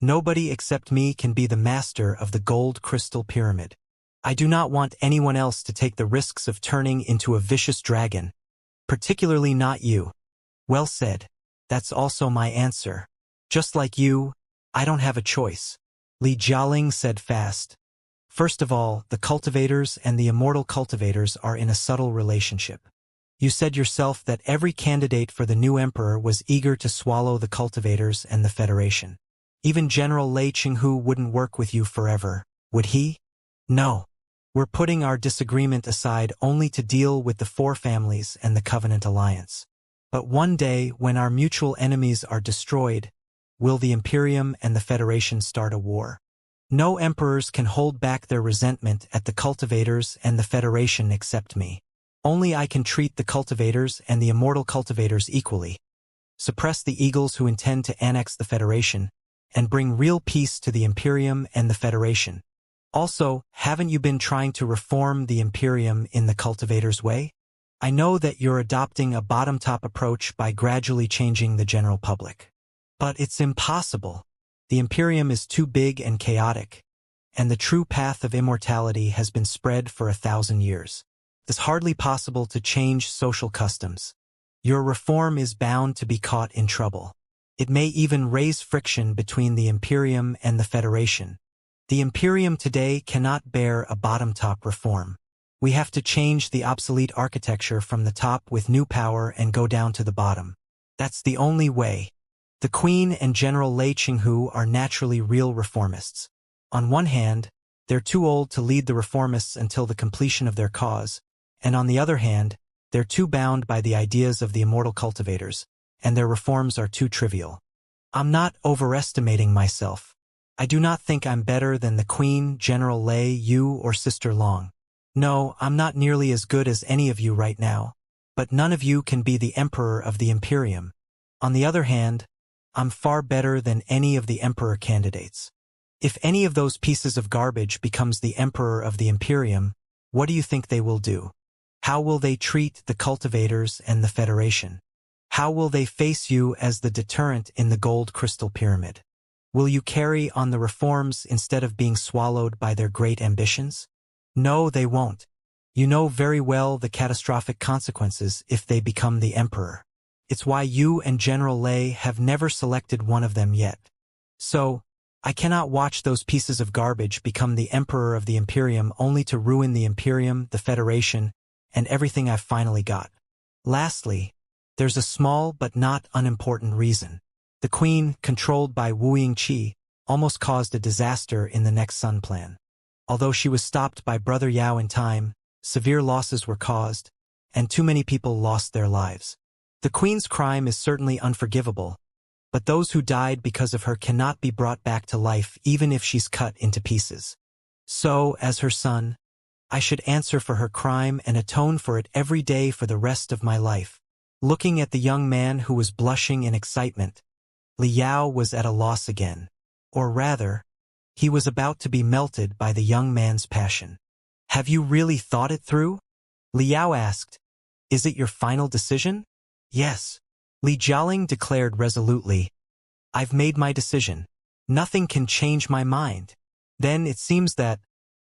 Nobody except me can be the master of the gold crystal pyramid. I do not want anyone else to take the risks of turning into a vicious dragon, particularly not you. Well said. That's also my answer. Just like you, I don't have a choice, Li Jialing said fast. First of all, the cultivators and the immortal cultivators are in a subtle relationship. You said yourself that every candidate for the new emperor was eager to swallow the cultivators and the Federation. Even General Lei Qinghu wouldn't work with you forever, would he? No. We're putting our disagreement aside only to deal with the four families and the Covenant Alliance. But one day, when our mutual enemies are destroyed, will the Imperium and the Federation start a war? No emperors can hold back their resentment at the cultivators and the Federation except me. Only I can treat the cultivators and the immortal cultivators equally. suppress the eagles who intend to annex the Federation, and bring real peace to the Imperium and the Federation. Also, haven't you been trying to reform the Imperium in the Cultivators' way? I know that you're adopting a bottom-top approach by gradually changing the general public. But it's impossible. The Imperium is too big and chaotic, and the true path of immortality has been spread for 1,000 years. It's hardly possible to change social customs. Your reform is bound to be caught in trouble. It may even raise friction between the Imperium and the Federation. The Imperium today cannot bear a bottom-top reform. We have to change the obsolete architecture from the top with new power and go down to the bottom. That's the only way. The Queen and General Lei Qinghu are naturally real reformists. On one hand, they're too old to lead the reformists until the completion of their cause, and on the other hand, they're too bound by the ideas of the immortal cultivators, and their reforms are too trivial. I'm not overestimating myself. I do not think I'm better than the Queen, General Lei, you, or Sister Long. No, I'm not nearly as good as any of you right now, but none of you can be the Emperor of the Imperium. On the other hand, I'm far better than any of the Emperor candidates. If any of those pieces of garbage becomes the Emperor of the Imperium, what do you think they will do? How will they treat the cultivators and the Federation? How will they face you as the deterrent in the gold crystal pyramid? Will you carry on the reforms instead of being swallowed by their great ambitions? No, they won't. You know very well the catastrophic consequences if they become the Emperor. It's why you and General Lei have never selected one of them yet. So, I cannot watch those pieces of garbage become the Emperor of the Imperium only to ruin the Imperium, the Federation, and everything I've finally got. Lastly, there's a small but not unimportant reason. The Queen, controlled by Wu Yingqi, almost caused a disaster in the next Sun Plan. Although she was stopped by Brother Yao in time, severe losses were caused, and too many people lost their lives. The Queen's crime is certainly unforgivable, but those who died because of her cannot be brought back to life even if she's cut into pieces. So, as her son, I should answer for her crime and atone for it every day for the rest of my life. Looking at the young man who was blushing in excitement, Li Yao was at a loss again. Or rather, he was about to be melted by the young man's passion. Have you really thought it through? Li Yao asked. Is it your final decision? Yes. Li Jialing declared resolutely. I've made my decision. Nothing can change my mind. Then it seems that...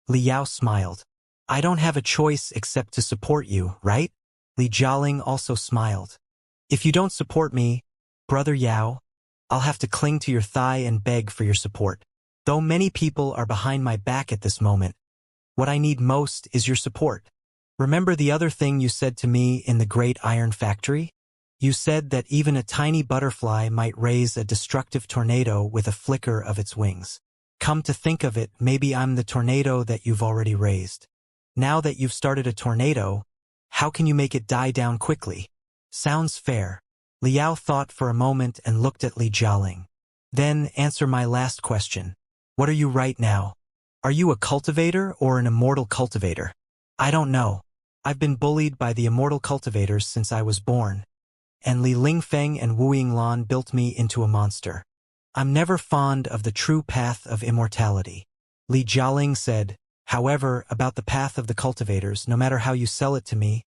Li Yao smiled. I don't have a choice except to support you, right? Li Jialing also smiled. If you don't support me, Brother Yao, I'll have to cling to your thigh and beg for your support. Though many people are behind my back at this moment, what I need most is your support. Remember the other thing you said to me in the Great Iron Factory? You said that even a tiny butterfly might raise a destructive tornado with a flicker of its wings. Come to think of it, maybe I'm the tornado that you've already raised. Now that you've started a tornado, how can you make it die down quickly? Sounds fair. Li Yao thought for a moment and looked at Li Jialing. Then answer my last question. What are you right now? Are you a cultivator or an immortal cultivator? I don't know. I've been bullied by the immortal cultivators since I was born, and Li Lingfeng and Wu Yinglan built me into a monster. I'm never fond of the true path of immortality. Li Jialing said, however, about the path of the cultivators, no matter how you sell it to me,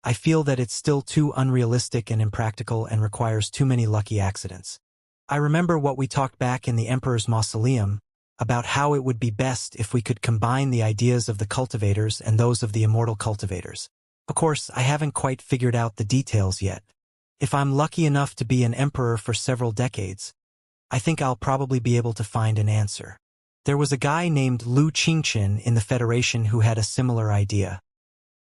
I feel that it's still too unrealistic and impractical and requires too many lucky accidents. I remember what we talked back in the Emperor's Mausoleum, about how it would be best if we could combine the ideas of the cultivators and those of the immortal cultivators. Of course, I haven't quite figured out the details yet. If I'm lucky enough to be an emperor for several decades, I think I'll probably be able to find an answer. There was a guy named Lu Qingqin in the Federation who had a similar idea.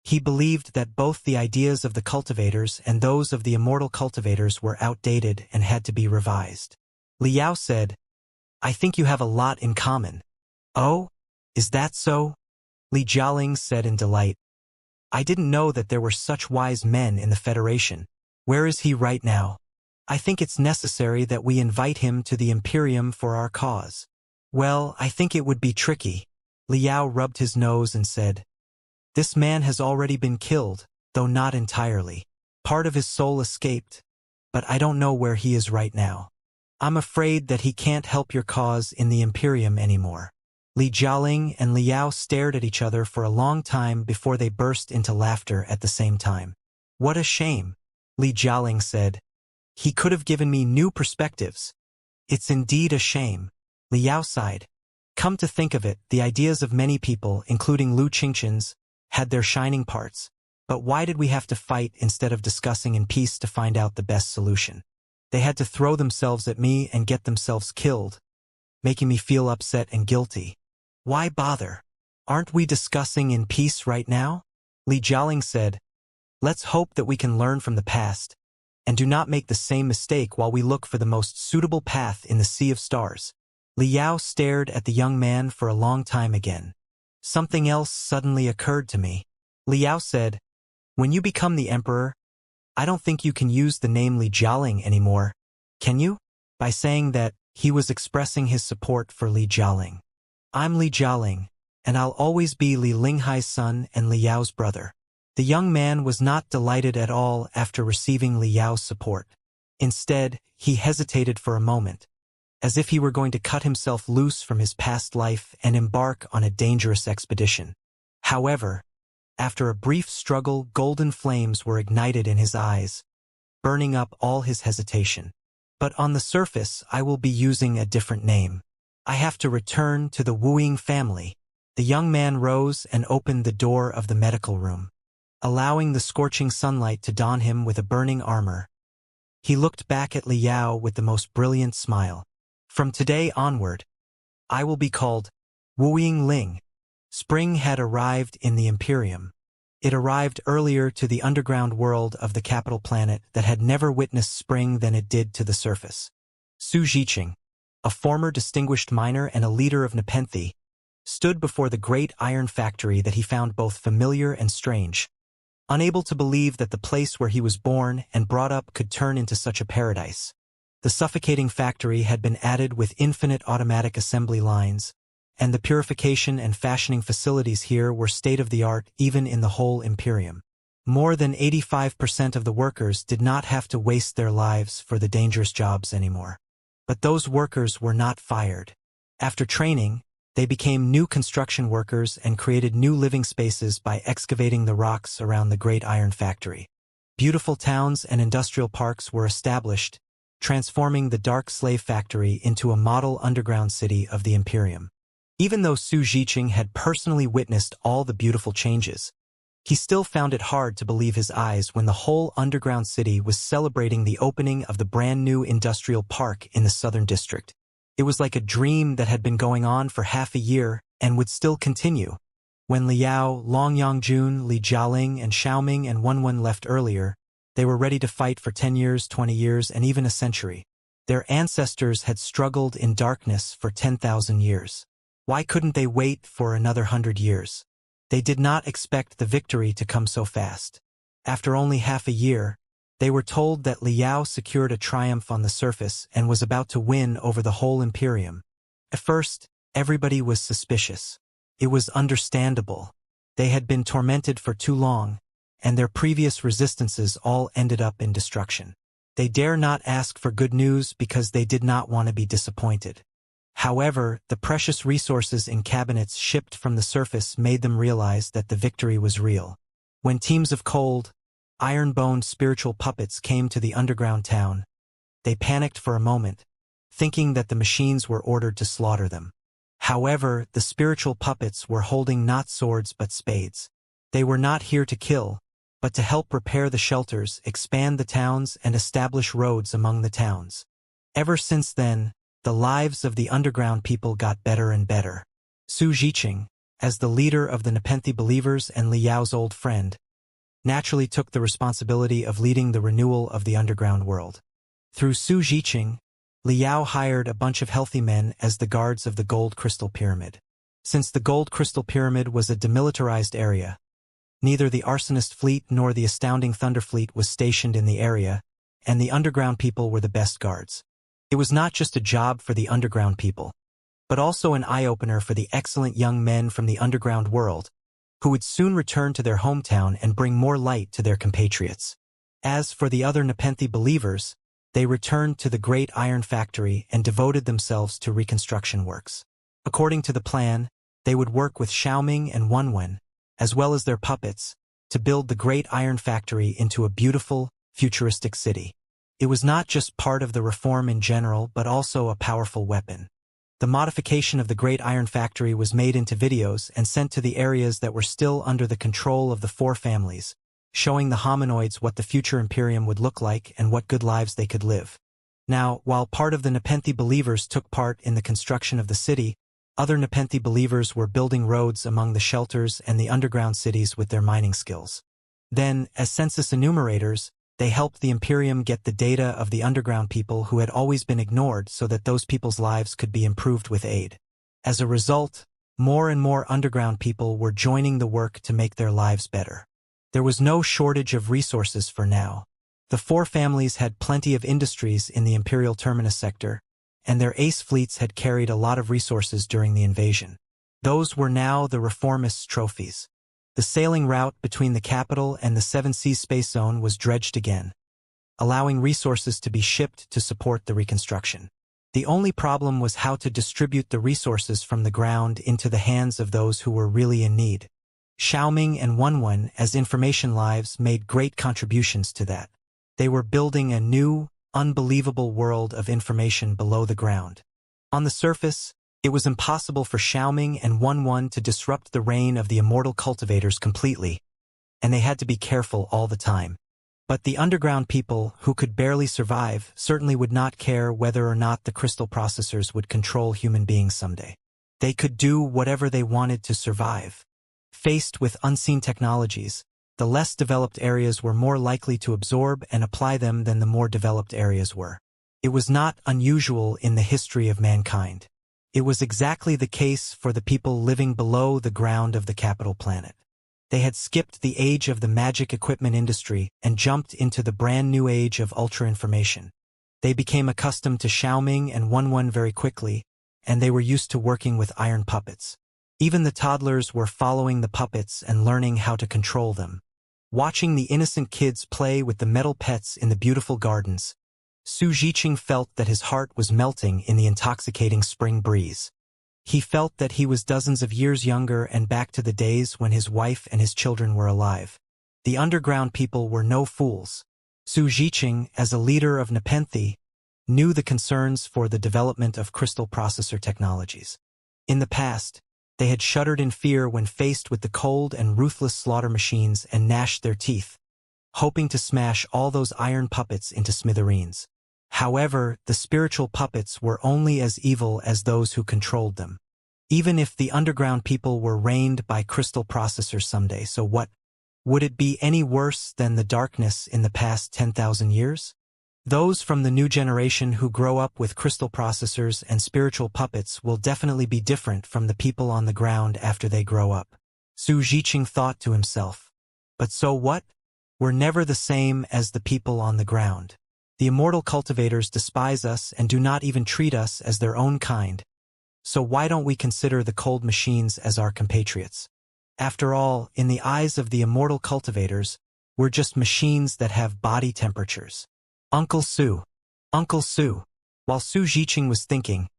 He believed that both the ideas of the cultivators and those of the immortal cultivators were outdated and had to be revised. Li Yao said, I think you have a lot in common. Oh? Is that so? Li Jialing said in delight. I didn't know that there were such wise men in the Federation. Where is he right now? I think it's necessary that we invite him to the Imperium for our cause. Well, I think it would be tricky. Li Yao rubbed his nose and said, This man has already been killed, though not entirely. Part of his soul escaped, but I don't know where he is right now. I'm afraid that he can't help your cause in the Imperium anymore." Li Jialing and Liao stared at each other for a long time before they burst into laughter at the same time. "What a shame," Li Jialing said. "He could have given me new perspectives." "It's indeed a shame," Liao sighed. "Come to think of it, the ideas of many people, including Lu Qingqian's, had their shining parts. But why did we have to fight instead of discussing in peace to find out the best solution? They had to throw themselves at me and get themselves killed, making me feel upset and guilty. Why bother? Aren't we discussing in peace right now?" Li Jialing said. "Let's hope that we can learn from the past, and do not make the same mistake while we look for the most suitable path in the sea of stars." Liao stared at the young man for a long time again. "Something else suddenly occurred to me," Liao said. "When you become the emperor, I don't think you can use the name Li Jialing anymore, can you?" By saying that, he was expressing his support for Li Jialing. "I'm Li Jialing, and I'll always be Li Linghai's son and Liao's brother." The young man was not delighted at all after receiving Liao's support. Instead, he hesitated for a moment, as if he were going to cut himself loose from his past life and embark on a dangerous expedition. However, after a brief struggle, golden flames were ignited in his eyes, burning up all his hesitation. "But on the surface, I will be using a different name. I have to return to the Wuying family." The young man rose and opened the door of the medical room, allowing the scorching sunlight to dawn him with a burning armor. He looked back at Liao with the most brilliant smile. "From today onward, I will be called Wuying Ling." Spring had arrived in the Imperium. It arrived earlier to the underground world of the capital planet that had never witnessed spring than it did to the surface. Su Zhiqing, a former distinguished miner and a leader of Nepenthe, stood before the great iron factory that he found both familiar and strange, unable to believe that the place where he was born and brought up could turn into such a paradise. The suffocating factory had been added with infinite automatic assembly lines, and the purification and fashioning facilities here were state-of-the-art even in the whole Imperium. More than 85% of the workers did not have to waste their lives for the dangerous jobs anymore. But those workers were not fired. After training, they became new construction workers and created new living spaces by excavating the rocks around the great iron factory. Beautiful towns and industrial parks were established, transforming the dark slave factory into a model underground city of the Imperium. Even though Su Zhiqing had personally witnessed all the beautiful changes, he still found it hard to believe his eyes when the whole underground city was celebrating the opening of the brand new industrial park in the southern district. It was like a dream that had been going on for half a year and would still continue. When Liao, Long Yangjun, Li Jialing, and Xiaoming and Wenwen left earlier, they were ready to fight for 10 years, 20 years, and even a century. Their ancestors had struggled in darkness for 10,000 years. Why couldn't they wait for another 100 years? They did not expect the victory to come so fast. After only half a year, they were told that Liao secured a triumph on the surface and was about to win over the whole Imperium. At first, everybody was suspicious. It was understandable. They had been tormented for too long, and their previous resistances all ended up in destruction. They dare not ask for good news because they did not want to be disappointed. However, the precious resources in cabinets shipped from the surface made them realize that the victory was real. When teams of cold, iron-boned spiritual puppets came to the underground town, they panicked for a moment, thinking that the machines were ordered to slaughter them. However, the spiritual puppets were holding not swords but spades. They were not here to kill, but to help repair the shelters, expand the towns, and establish roads among the towns. Ever since then, the lives of the underground people got better and better. Su Zhiqing, as the leader of the Nepenthe believers and Liao's old friend, naturally took the responsibility of leading the renewal of the underground world. Through Su Zhiqing, Liao hired a bunch of healthy men as the guards of the Gold Crystal Pyramid. Since the Gold Crystal Pyramid was a demilitarized area, neither the Arsonist Fleet nor the Astounding Thunder Fleet was stationed in the area, and the underground people were the best guards. It was not just a job for the underground people, but also an eye-opener for the excellent young men from the underground world, who would soon return to their hometown and bring more light to their compatriots. As for the other Nepenthe believers, they returned to the great iron factory and devoted themselves to reconstruction works. According to the plan, they would work with Xiaoming and Wenwen, as well as their puppets, to build the great iron factory into a beautiful, futuristic city. It was not just part of the reform in general but also a powerful weapon. The modification of the great iron factory was made into videos and sent to the areas that were still under the control of the four families, showing the hominoids what the future Imperium would look like and what good lives they could live. Now, while part of the Nepenthe believers took part in the construction of the city, other Nepenthe believers were building roads among the shelters and the underground cities with their mining skills. Then, as census enumerators, they helped the Imperium get the data of the underground people who had always been ignored so that those people's lives could be improved with aid. As a result, more and more underground people were joining the work to make their lives better. There was no shortage of resources for now. The four families had plenty of industries in the Imperial Terminus sector, and their ace fleets had carried a lot of resources during the invasion. Those were now the reformists' trophies. The sailing route between the capital and the Seven Seas Space Zone was dredged again, allowing resources to be shipped to support the reconstruction. The only problem was how to distribute the resources from the ground into the hands of those who were really in need. Xiaoming and Wenwen, as information lives, made great contributions to that. They were building a new, unbelievable world of information below the ground. On the surface, it was impossible for Xiaoming and Wenwen to disrupt the reign of the immortal cultivators completely, and they had to be careful all the time. But the underground people, who could barely survive, certainly would not care whether or not the crystal processors would control human beings someday. They could do whatever they wanted to survive. Faced with unseen technologies, the less developed areas were more likely to absorb and apply them than the more developed areas were. It was not unusual in the history of mankind. It was exactly the case for the people living below the ground of the capital planet. They had skipped the age of the magic equipment industry and jumped into the brand new age of ultra-information. They became accustomed to Xiaoming and Wenwen very quickly, and they were used to working with iron puppets. Even the toddlers were following the puppets and learning how to control them. Watching the innocent kids play with the metal pets in the beautiful gardens, Su Zhiqing felt that his heart was melting in the intoxicating spring breeze. He felt that he was dozens of years younger and back to the days when his wife and his children were alive. The underground people were no fools. Su Zhiqing, as a leader of Nepenthe, knew the concerns for the development of crystal processor technologies. In the past, they had shuddered in fear when faced with the cold and ruthless slaughter machines and gnashed their teeth, hoping to smash all those iron puppets into smithereens. However, the spiritual puppets were only as evil as those who controlled them. Even if the underground people were reigned by crystal processors someday, so what? Would it be any worse than the darkness in the past 10,000 years? Those from the new generation who grow up with crystal processors and spiritual puppets will definitely be different from the people on the ground after they grow up. Su Zhiqing thought to himself. But so what? We're never the same as the people on the ground. The immortal cultivators despise us and do not even treat us as their own kind. So why don't we consider the cold machines as our compatriots? After all, in the eyes of the immortal cultivators, we're just machines that have body temperatures. Uncle Su. Uncle Su. While Su Zhiqing was thinking,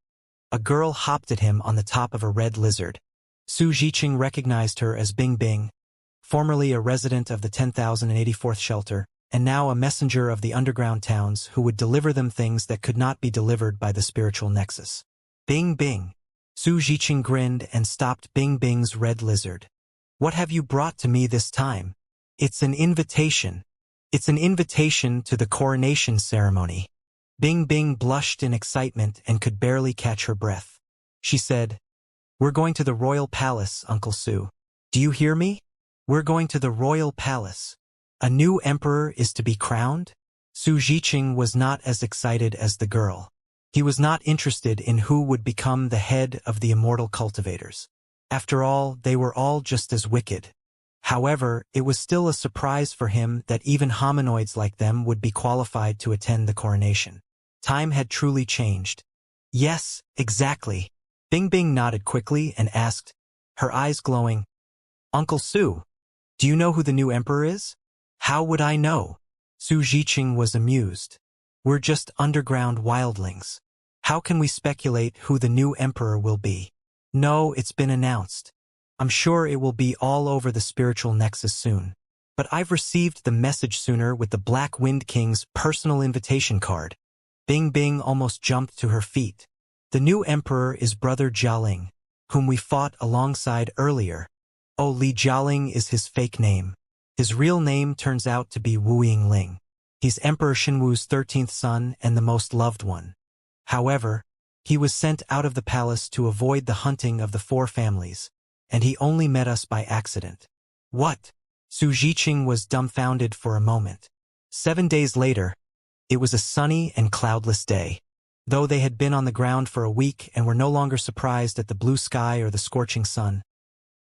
a girl hopped at him on the top of a red lizard. Su Zhiqing recognized her as Bing Bing, formerly a resident of the 10,084th shelter, and now a messenger of the underground towns who would deliver them things that could not be delivered by the spiritual nexus. Bing Bing. Su Zhiqing grinned and stopped Bing Bing's red lizard. What have you brought to me this time? It's an invitation. It's an invitation to the coronation ceremony. Bing Bing blushed in excitement and could barely catch her breath. She said, "We're going to the royal palace, Uncle Su. Do you hear me? We're going to the royal palace. A new emperor is to be crowned?" Su Zhiqing was not as excited as the girl. He was not interested in who would become the head of the immortal cultivators. After all, they were all just as wicked. However, it was still a surprise for him that even hominoids like them would be qualified to attend the coronation. Time had truly changed. Yes, exactly. Bing Bing nodded quickly and asked, her eyes glowing, "Uncle Su, do you know who the new emperor is?" "How would I know?" Su Zhiqing was amused. We're just underground wildlings. How can we speculate who the new emperor will be? No, it's been announced. I'm sure it will be all over the spiritual nexus soon. But I've received the message sooner with the Black Wind King's personal invitation card. Bing Bing almost jumped to her feet. The new emperor is Brother Jialing, whom we fought alongside earlier. Oh, Li Jialing is his fake name. His real name turns out to be Wu Yingling. He's Emperor Xinwu's 13th son and the most loved one. However, he was sent out of the palace to avoid the hunting of the four families, and he only met us by accident. What? Su Zhiqing was dumbfounded for a moment. 7 days later, it was a sunny and cloudless day. Though they had been on the ground for a week and were no longer surprised at the blue sky or the scorching sun,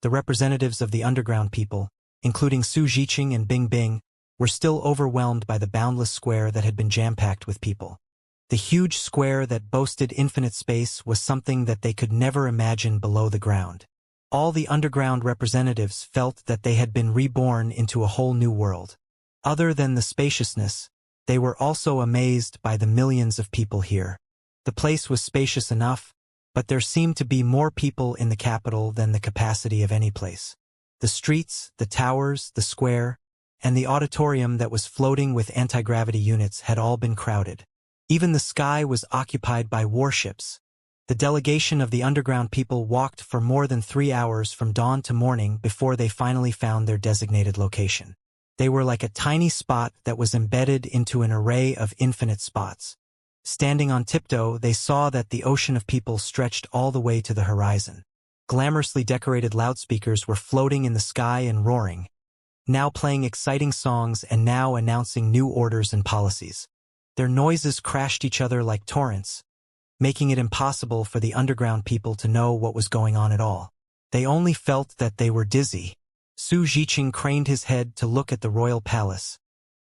the representatives of the underground people, including Su Zhiqing and Bing Bing, were still overwhelmed by the boundless square that had been jam-packed with people. The huge square that boasted infinite space was something that they could never imagine below the ground. All the underground representatives felt that they had been reborn into a whole new world. Other than the spaciousness, they were also amazed by the millions of people here. The place was spacious enough, but there seemed to be more people in the capital than the capacity of any place. The streets, the towers, the square, and the auditorium that was floating with anti-gravity units had all been crowded. Even the sky was occupied by warships. The delegation of the underground people walked for more than 3 hours from dawn to morning before they finally found their designated location. They were like a tiny spot that was embedded into an array of infinite spots. Standing on tiptoe, they saw that the ocean of people stretched all the way to the horizon. Glamorously decorated loudspeakers were floating in the sky and roaring, now playing exciting songs and now announcing new orders and policies. Their noises crashed each other like torrents, making it impossible for the underground people to know what was going on at all. They only felt that they were dizzy. Su Zhiqing craned his head to look at the royal palace,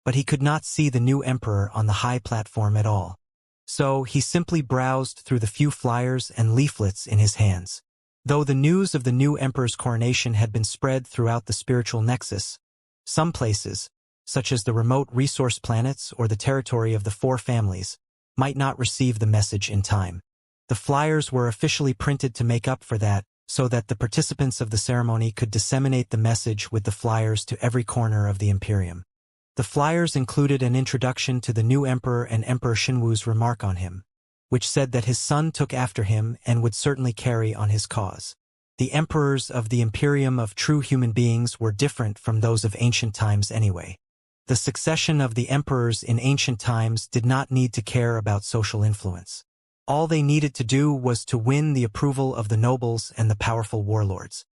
but he could not see the new emperor on the high platform at all. So he simply browsed through the few flyers and leaflets in his hands. Though the news of the new emperor's coronation had been spread throughout the spiritual nexus, some places, such as the remote resource planets or the territory of the four families, might not receive the message in time. The flyers were officially printed to make up for that, so that the participants of the ceremony could disseminate the message with the flyers to every corner of the Imperium. The flyers included an introduction to the new emperor and Emperor Xinwu's remark on him, which said that his son took after him and would certainly carry on his cause. The emperors of the Imperium of true human beings were different from those of ancient times anyway. The succession of the emperors in ancient times did not need to care about social influence. All they needed to do was to win the approval of the nobles and the powerful warlords.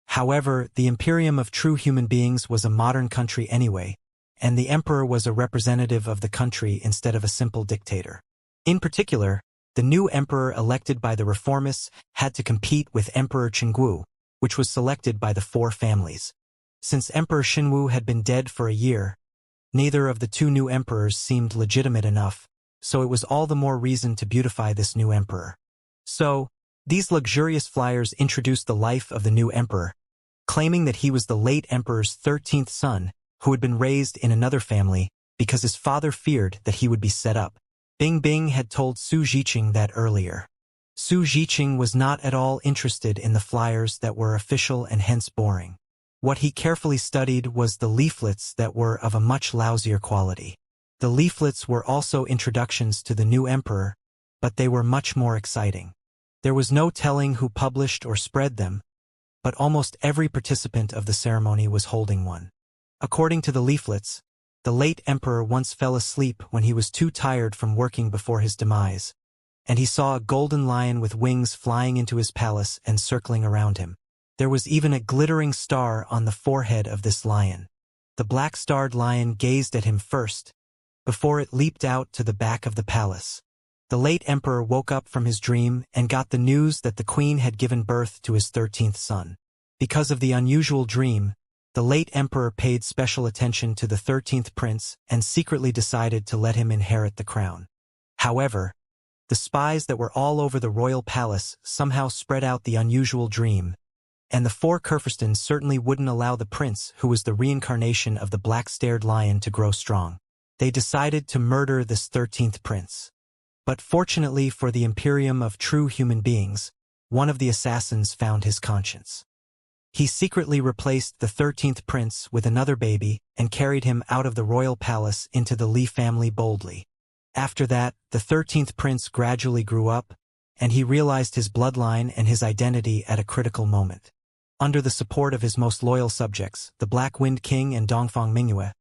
However, the Imperium of true human beings was a modern country anyway, and the emperor was a representative of the country instead of a simple dictator. In particular, the new emperor elected by the reformists had to compete with Emperor Qinggu, which was selected by the four families. Since Emperor Xinwu had been dead for a year, neither of the two new emperors seemed legitimate enough, so it was all the more reason to beautify this new emperor. So, these luxurious flyers introduced the life of the new emperor, claiming that he was the late emperor's 13th son, who had been raised in another family because his father feared that he would be set up. Bing Bing had told Su Zhiqing that earlier. Su Zhiqing was not at all interested in the flyers that were official and hence boring. What he carefully studied was the leaflets that were of a much lousier quality. The leaflets were also introductions to the new emperor, but they were much more exciting. There was no telling who published or spread them, but almost every participant of the ceremony was holding one. According to the leaflets, the late emperor once fell asleep when he was too tired from working before his demise, and he saw a golden lion with wings flying into his palace and circling around him. There was even a glittering star on the forehead of this lion. The black-starred lion gazed at him first, before it leaped out to the back of the palace. The late emperor woke up from his dream and got the news that the queen had given birth to his 13th son. Because of the unusual dream, the late emperor paid special attention to the 13th prince and secretly decided to let him inherit the crown. However, the spies that were all over the royal palace somehow spread out the unusual dream, and the four Kurfürsten certainly wouldn't allow the prince, who was the reincarnation of the black-starred lion, to grow strong. They decided to murder this 13th prince. But fortunately for the Imperium of true human beings, one of the assassins found his conscience. He secretly replaced the 13th prince with another baby and carried him out of the royal palace into the Li family boldly. After that, the 13th prince gradually grew up, and he realized his bloodline and his identity at a critical moment. Under the support of his most loyal subjects, the Black Wind King and Dongfang Mingyue,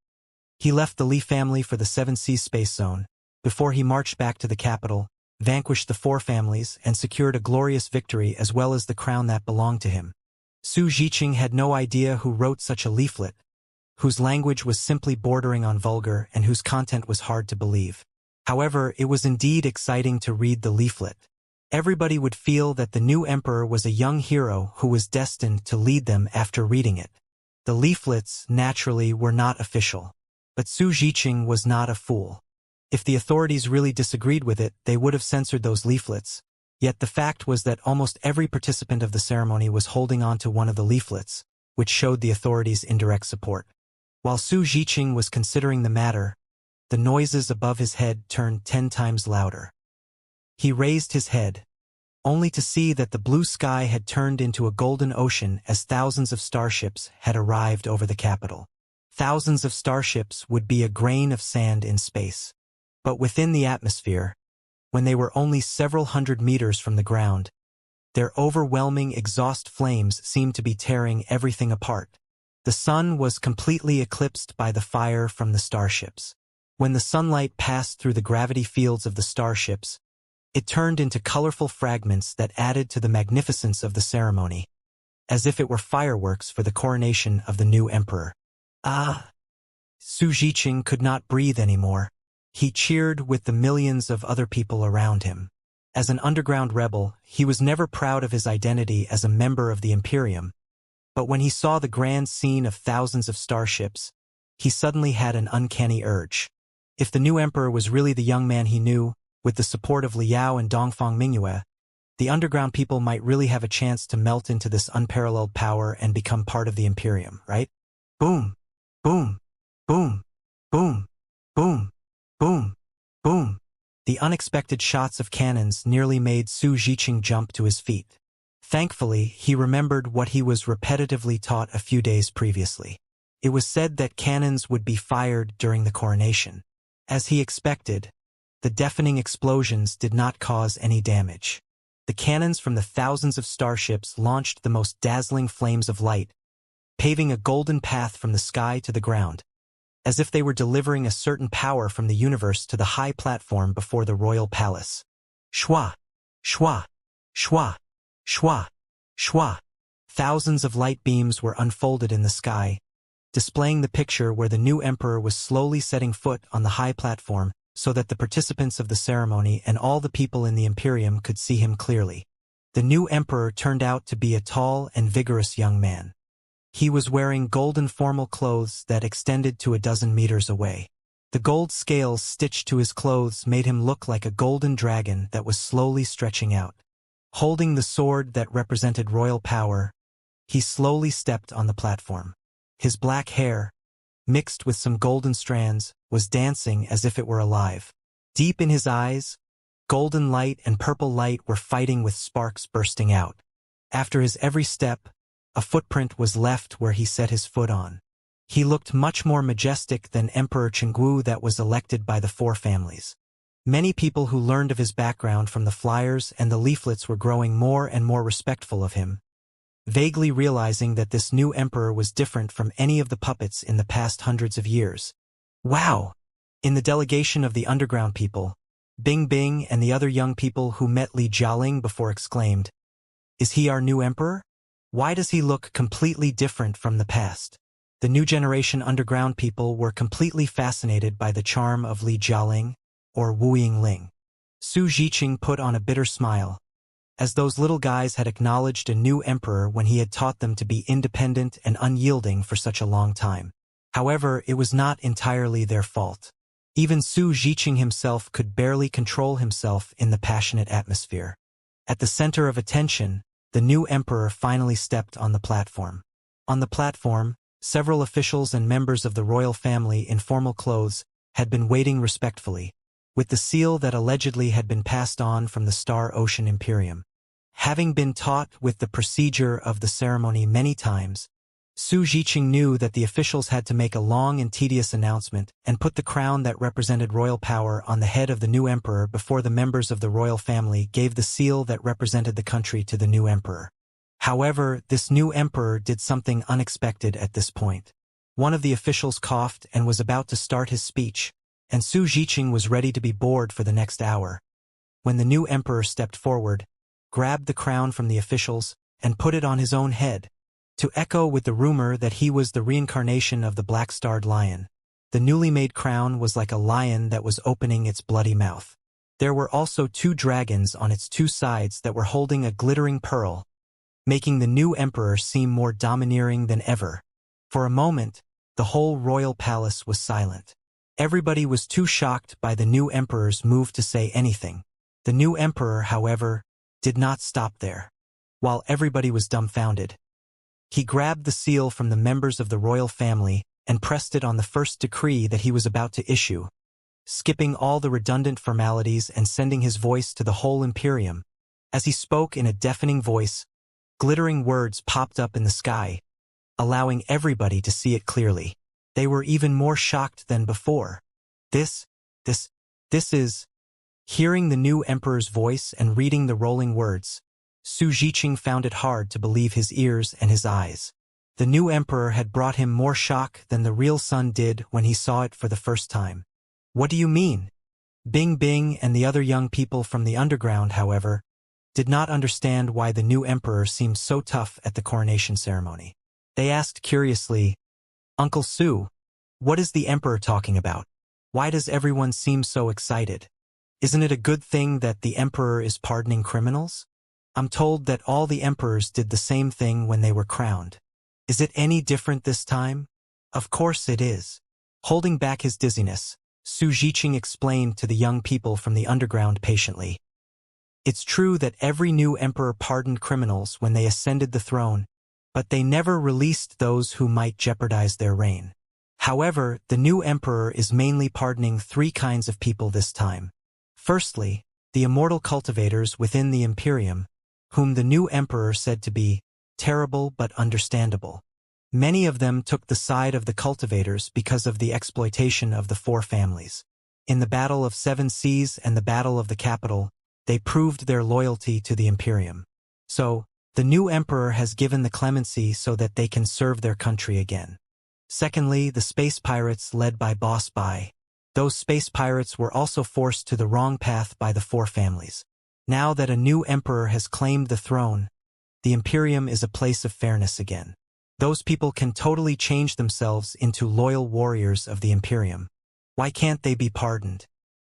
he left the Li family for the Seven Seas Space Zone, before he marched back to the capital, vanquished the four families, and secured a glorious victory as well as the crown that belonged to him. Su Zhiqing had no idea who wrote such a leaflet, whose language was simply bordering on vulgar and whose content was hard to believe. However, it was indeed exciting to read the leaflet. Everybody would feel that the new emperor was a young hero who was destined to lead them after reading it. The leaflets, naturally, were not official. But Su Zhiqing was not a fool. If the authorities really disagreed with it, they would have censored those leaflets. Yet the fact was that almost every participant of the ceremony was holding on to one of the leaflets, which showed the authorities' indirect support. While Su Zhiqing was considering the matter, the noises above his head turned 10 times louder. He raised his head, only to see that the blue sky had turned into a golden ocean as thousands of starships had arrived over the capital. Thousands of starships would be a grain of sand in space. But within the atmosphere, when they were only several hundred meters from the ground, their overwhelming exhaust flames seemed to be tearing everything apart. The sun was completely eclipsed by the fire from the starships. When the sunlight passed through the gravity fields of the starships, it turned into colorful fragments that added to the magnificence of the ceremony, as if it were fireworks for the coronation of the new emperor. Ah! Su Zhiqing could not breathe anymore. He cheered with the millions of other people around him. As an underground rebel, he was never proud of his identity as a member of the Imperium. But when he saw the grand scene of thousands of starships, he suddenly had an uncanny urge. If the new emperor was really the young man he knew, with the support of Liao and Dongfang Mingyue, the underground people might really have a chance to melt into this unparalleled power and become part of the Imperium, right? Boom! Boom! Boom! Boom! Boom! Boom! Boom! The unexpected shots of cannons nearly made Su Zhiqing jump to his feet. Thankfully, he remembered what he was repetitively taught a few days previously. It was said that cannons would be fired during the coronation. As he expected, the deafening explosions did not cause any damage. The cannons from the thousands of starships launched the most dazzling flames of light, paving a golden path from the sky to the ground, as if they were delivering a certain power from the universe to the high platform before the royal palace. Shwa! Shwa! Shwa! Shwa! Shwa! Thousands of light beams were unfolded in the sky, displaying the picture where the new emperor was slowly setting foot on the high platform so that the participants of the ceremony and all the people in the Imperium could see him clearly. The new emperor turned out to be a tall and vigorous young man. He was wearing golden formal clothes that extended to a dozen meters away. The gold scales stitched to his clothes made him look like a golden dragon that was slowly stretching out. Holding the sword that represented royal power, he slowly stepped on the platform. His black hair, mixed with some golden strands, was dancing as if it were alive. Deep in his eyes, golden light and purple light were fighting with sparks bursting out. After his every step, a footprint was left where he set his foot on. He looked much more majestic than Emperor Chenggu that was elected by the four families. Many people who learned of his background from the flyers and the leaflets were growing more and more respectful of him, vaguely realizing that this new emperor was different from any of the puppets in the past hundreds of years. Wow! In the delegation of the underground people, Bing Bing and the other young people who met Li Jialing before exclaimed, "Is he our new emperor? Why does he look completely different from the past?" The new generation underground people were completely fascinated by the charm of Li Jialing, or Wu Yingling. Su Zhiqing put on a bitter smile, as those little guys had acknowledged a new emperor when he had taught them to be independent and unyielding for such a long time. However, it was not entirely their fault. Even Su Zhiqing himself could barely control himself in the passionate atmosphere. At the center of attention, the new emperor finally stepped on the platform. On the platform, several officials and members of the royal family in formal clothes had been waiting respectfully, with the seal that allegedly had been passed on from the Star Ocean Imperium. Having been taught with the procedure of the ceremony many times, Su Zhiqing knew that the officials had to make a long and tedious announcement and put the crown that represented royal power on the head of the new emperor before the members of the royal family gave the seal that represented the country to the new emperor. However, this new emperor did something unexpected at this point. One of the officials coughed and was about to start his speech, and Su Zhiqing was ready to be bored for the next hour, when the new emperor stepped forward, grabbed the crown from the officials, and put it on his own head. To echo with the rumor that he was the reincarnation of the black-starred lion, the newly made crown was like a lion that was opening its bloody mouth. There were also 2 dragons on its 2 sides that were holding a glittering pearl, making the new emperor seem more domineering than ever. For a moment, the whole royal palace was silent. Everybody was too shocked by the new emperor's move to say anything. The new emperor, however, did not stop there. While everybody was dumbfounded, he grabbed the seal from the members of the royal family and pressed it on the first decree that he was about to issue, skipping all the redundant formalities and sending his voice to the whole Imperium. As he spoke in a deafening voice, glittering words popped up in the sky, allowing everybody to see it clearly. They were even more shocked than before. This is... Hearing the new emperor's voice and reading the rolling words, Su Zhiqing found it hard to believe his ears and his eyes. The new emperor had brought him more shock than the real sun did when he saw it for the first time. What do you mean? Bing Bing and the other young people from the underground, however, did not understand why the new emperor seemed so tough at the coronation ceremony. They asked curiously, "Uncle Su, what is the emperor talking about? Why does everyone seem so excited? Isn't it a good thing that the emperor is pardoning criminals? I'm told that all the emperors did the same thing when they were crowned. Is it any different this time?" "Of course it is." Holding back his dizziness, Su Zhiqing explained to the young people from the underground patiently. It's true that every new emperor pardoned criminals when they ascended the throne, but they never released those who might jeopardize their reign. However, the new emperor is mainly pardoning 3 kinds of people this time. Firstly, the immortal cultivators within the Imperium, whom the new emperor said to be terrible but understandable. Many of them took the side of the cultivators because of the exploitation of the 4 families. In the Battle of 7 Seas and the Battle of the Capital, they proved their loyalty to the Imperium. So, the new emperor has given the clemency so that they can serve their country again. Secondly, the space pirates led by Boss Bai. Those space pirates were also forced to the wrong path by the 4 families. Now that a new emperor has claimed the throne, the Imperium is a place of fairness again. Those people can totally change themselves into loyal warriors of the Imperium. Why can't they be pardoned?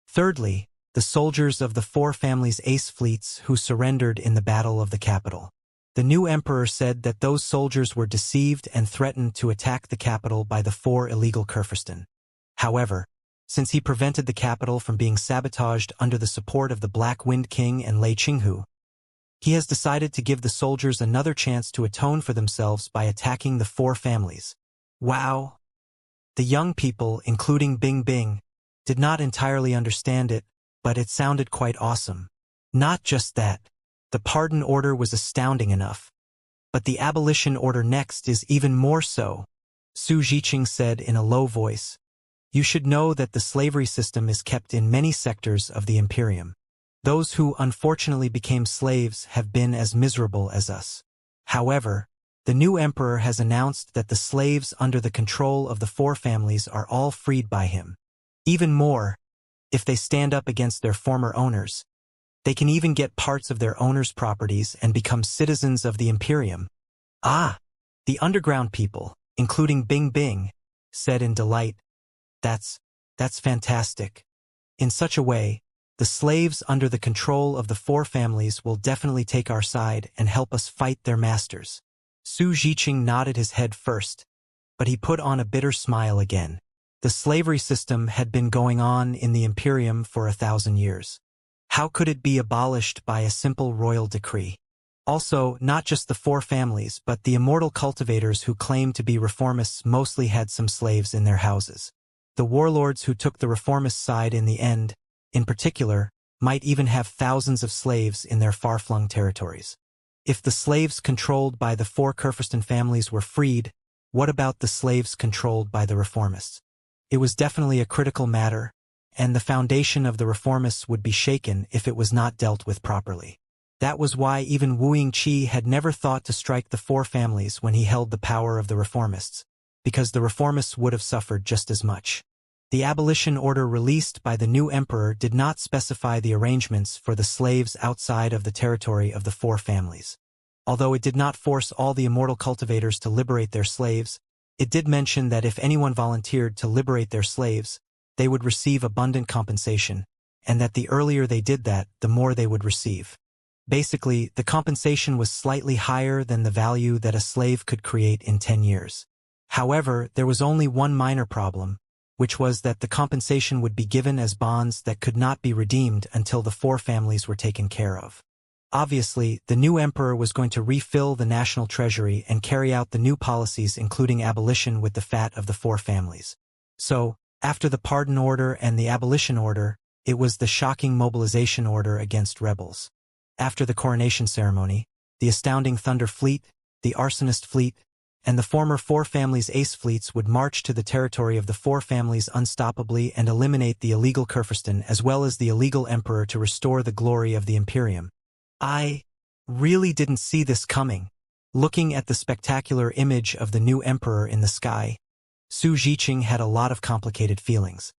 Thirdly, the soldiers of the 4 families' ace fleets who surrendered in the Battle of the Capital. The new emperor said that those soldiers were deceived and threatened to attack the capital by the 4 illegal Kurfürsten. However, since he prevented the capital from being sabotaged under the support of the Black Wind King and Lei Qinghu, he has decided to give the soldiers another chance to atone for themselves by attacking the 4 families. Wow! The young people, including Bing Bing, did not entirely understand it, but it sounded quite awesome. Not just that, the pardon order was astounding enough, but the abolition order next is even more so, Su Zhiqing said in a low voice. You should know that the slavery system is kept in many sectors of the Imperium. Those who unfortunately became slaves have been as miserable as us. However, the new emperor has announced that the slaves under the control of the 4 families are all freed by him. Even more, if they stand up against their former owners, they can even get parts of their owners' properties and become citizens of the Imperium. Ah! The underground people, including Bing Bing, said in delight. That's fantastic. In such a way, the slaves under the control of the 4 families will definitely take our side and help us fight their masters. Su Zhiqing nodded his head first, but he put on a bitter smile again. The slavery system had been going on in the Imperium for 1,000 years. How could it be abolished by a simple royal decree? Also, not just the 4 families, but the immortal cultivators who claimed to be reformists mostly had some slaves in their houses. The warlords who took the reformist side in the end, in particular, might even have thousands of slaves in their far-flung territories. If the slaves controlled by the four Kurfürsten families were freed, what about the slaves controlled by the reformists? It was definitely a critical matter, and the foundation of the reformists would be shaken if it was not dealt with properly. That was why even Wu Yingqi had never thought to strike the four families when he held the power of the reformists, because the reformists would have suffered just as much. The abolition order released by the new emperor did not specify the arrangements for the slaves outside of the territory of the four families. Although it did not force all the immortal cultivators to liberate their slaves, it did mention that if anyone volunteered to liberate their slaves, they would receive abundant compensation, and that the earlier they did that, the more they would receive. Basically, the compensation was slightly higher than the value that a slave could create in 10 years. However, there was only one minor problem, which was that the compensation would be given as bonds that could not be redeemed until the four families were taken care of. Obviously, the new emperor was going to refill the national treasury and carry out the new policies including abolition with the fat of the four families. So, after the pardon order and the abolition order, it was the shocking mobilization order against rebels. After the coronation ceremony, the astounding Thunder Fleet, the Arsonist Fleet, and the former four families' ace fleets would march to the territory of the four families unstoppably and eliminate the illegal Kurfürsten as well as the illegal emperor to restore the glory of the Imperium. I really didn't see this coming. Looking at the spectacular image of the new emperor in the sky, Su Zhiqing had a lot of complicated feelings.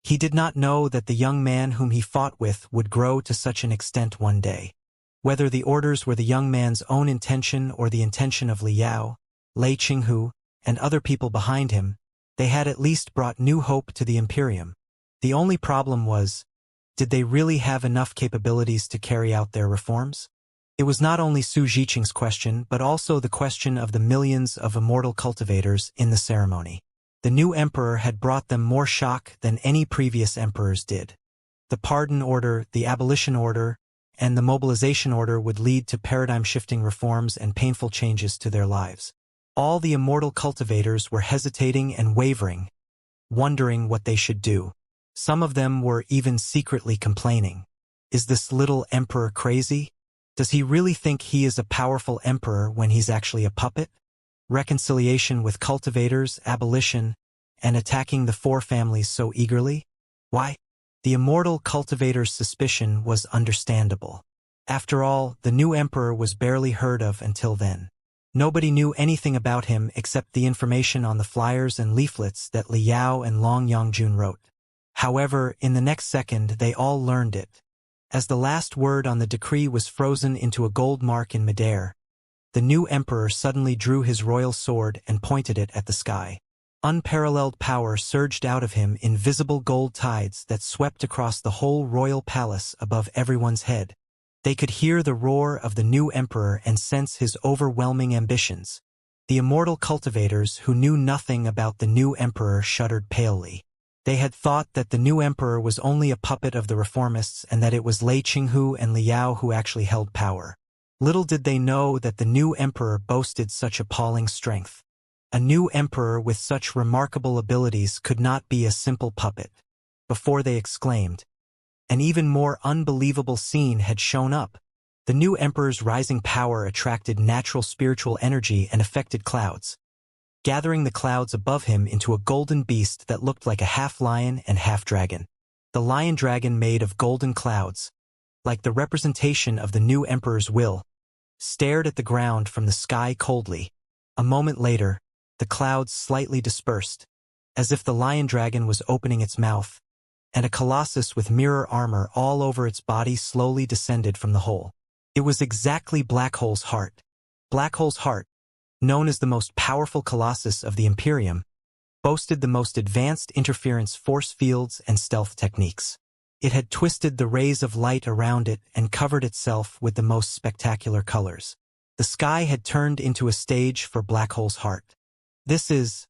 He did not know that the young man whom he fought with would grow to such an extent one day. Whether the orders were the young man's own intention or the intention of Li Yao, Lei Qinghu, and other people behind him, they had at least brought new hope to the Imperium. The only problem was, did they really have enough capabilities to carry out their reforms? It was not only Su Zhiqing's question but also the question of the millions of immortal cultivators in the ceremony. The new emperor had brought them more shock than any previous emperors did. The pardon order, the abolition order, and the mobilization order would lead to paradigm-shifting reforms and painful changes to their lives. All the immortal cultivators were hesitating and wavering, wondering what they should do. Some of them were even secretly complaining. Is this little emperor crazy? Does he really think he is a powerful emperor when he's actually a puppet? Reconciliation with cultivators, abolition, and attacking the four families so eagerly? Why? The immortal cultivator's suspicion was understandable. After all, the new emperor was barely heard of until then. Nobody knew anything about him except the information on the flyers and leaflets that Li Yao and Long Yongjun wrote. However, in the next second they all learned it. As the last word on the decree was frozen into a gold mark in midair, the new emperor suddenly drew his royal sword and pointed it at the sky. Unparalleled power surged out of him in visible gold tides that swept across the whole royal palace above everyone's head. They could hear the roar of the new emperor and sense his overwhelming ambitions. The immortal cultivators who knew nothing about the new emperor shuddered palely. They had thought that the new emperor was only a puppet of the reformists and that it was Lei Qinghu and Li Yao who actually held power. Little did they know that the new emperor boasted such appalling strength. A new emperor with such remarkable abilities could not be a simple puppet. Before they exclaimed, an even more unbelievable scene had shown up. The new emperor's rising power attracted natural spiritual energy and affected clouds, gathering the clouds above him into a golden beast that looked like a half-lion and half-dragon. The lion-dragon made of golden clouds, like the representation of the new emperor's will, stared at the ground from the sky coldly. A moment later, the clouds slightly dispersed, as if the lion-dragon was opening its mouth, and a colossus with mirror armor all over its body slowly descended from the hole. It was exactly Black Hole's heart. Black Hole's heart, known as the most powerful colossus of the Imperium, boasted the most advanced interference force fields and stealth techniques. It had twisted the rays of light around it and covered itself with the most spectacular colors. The sky had turned into a stage for Black Hole's heart. This is...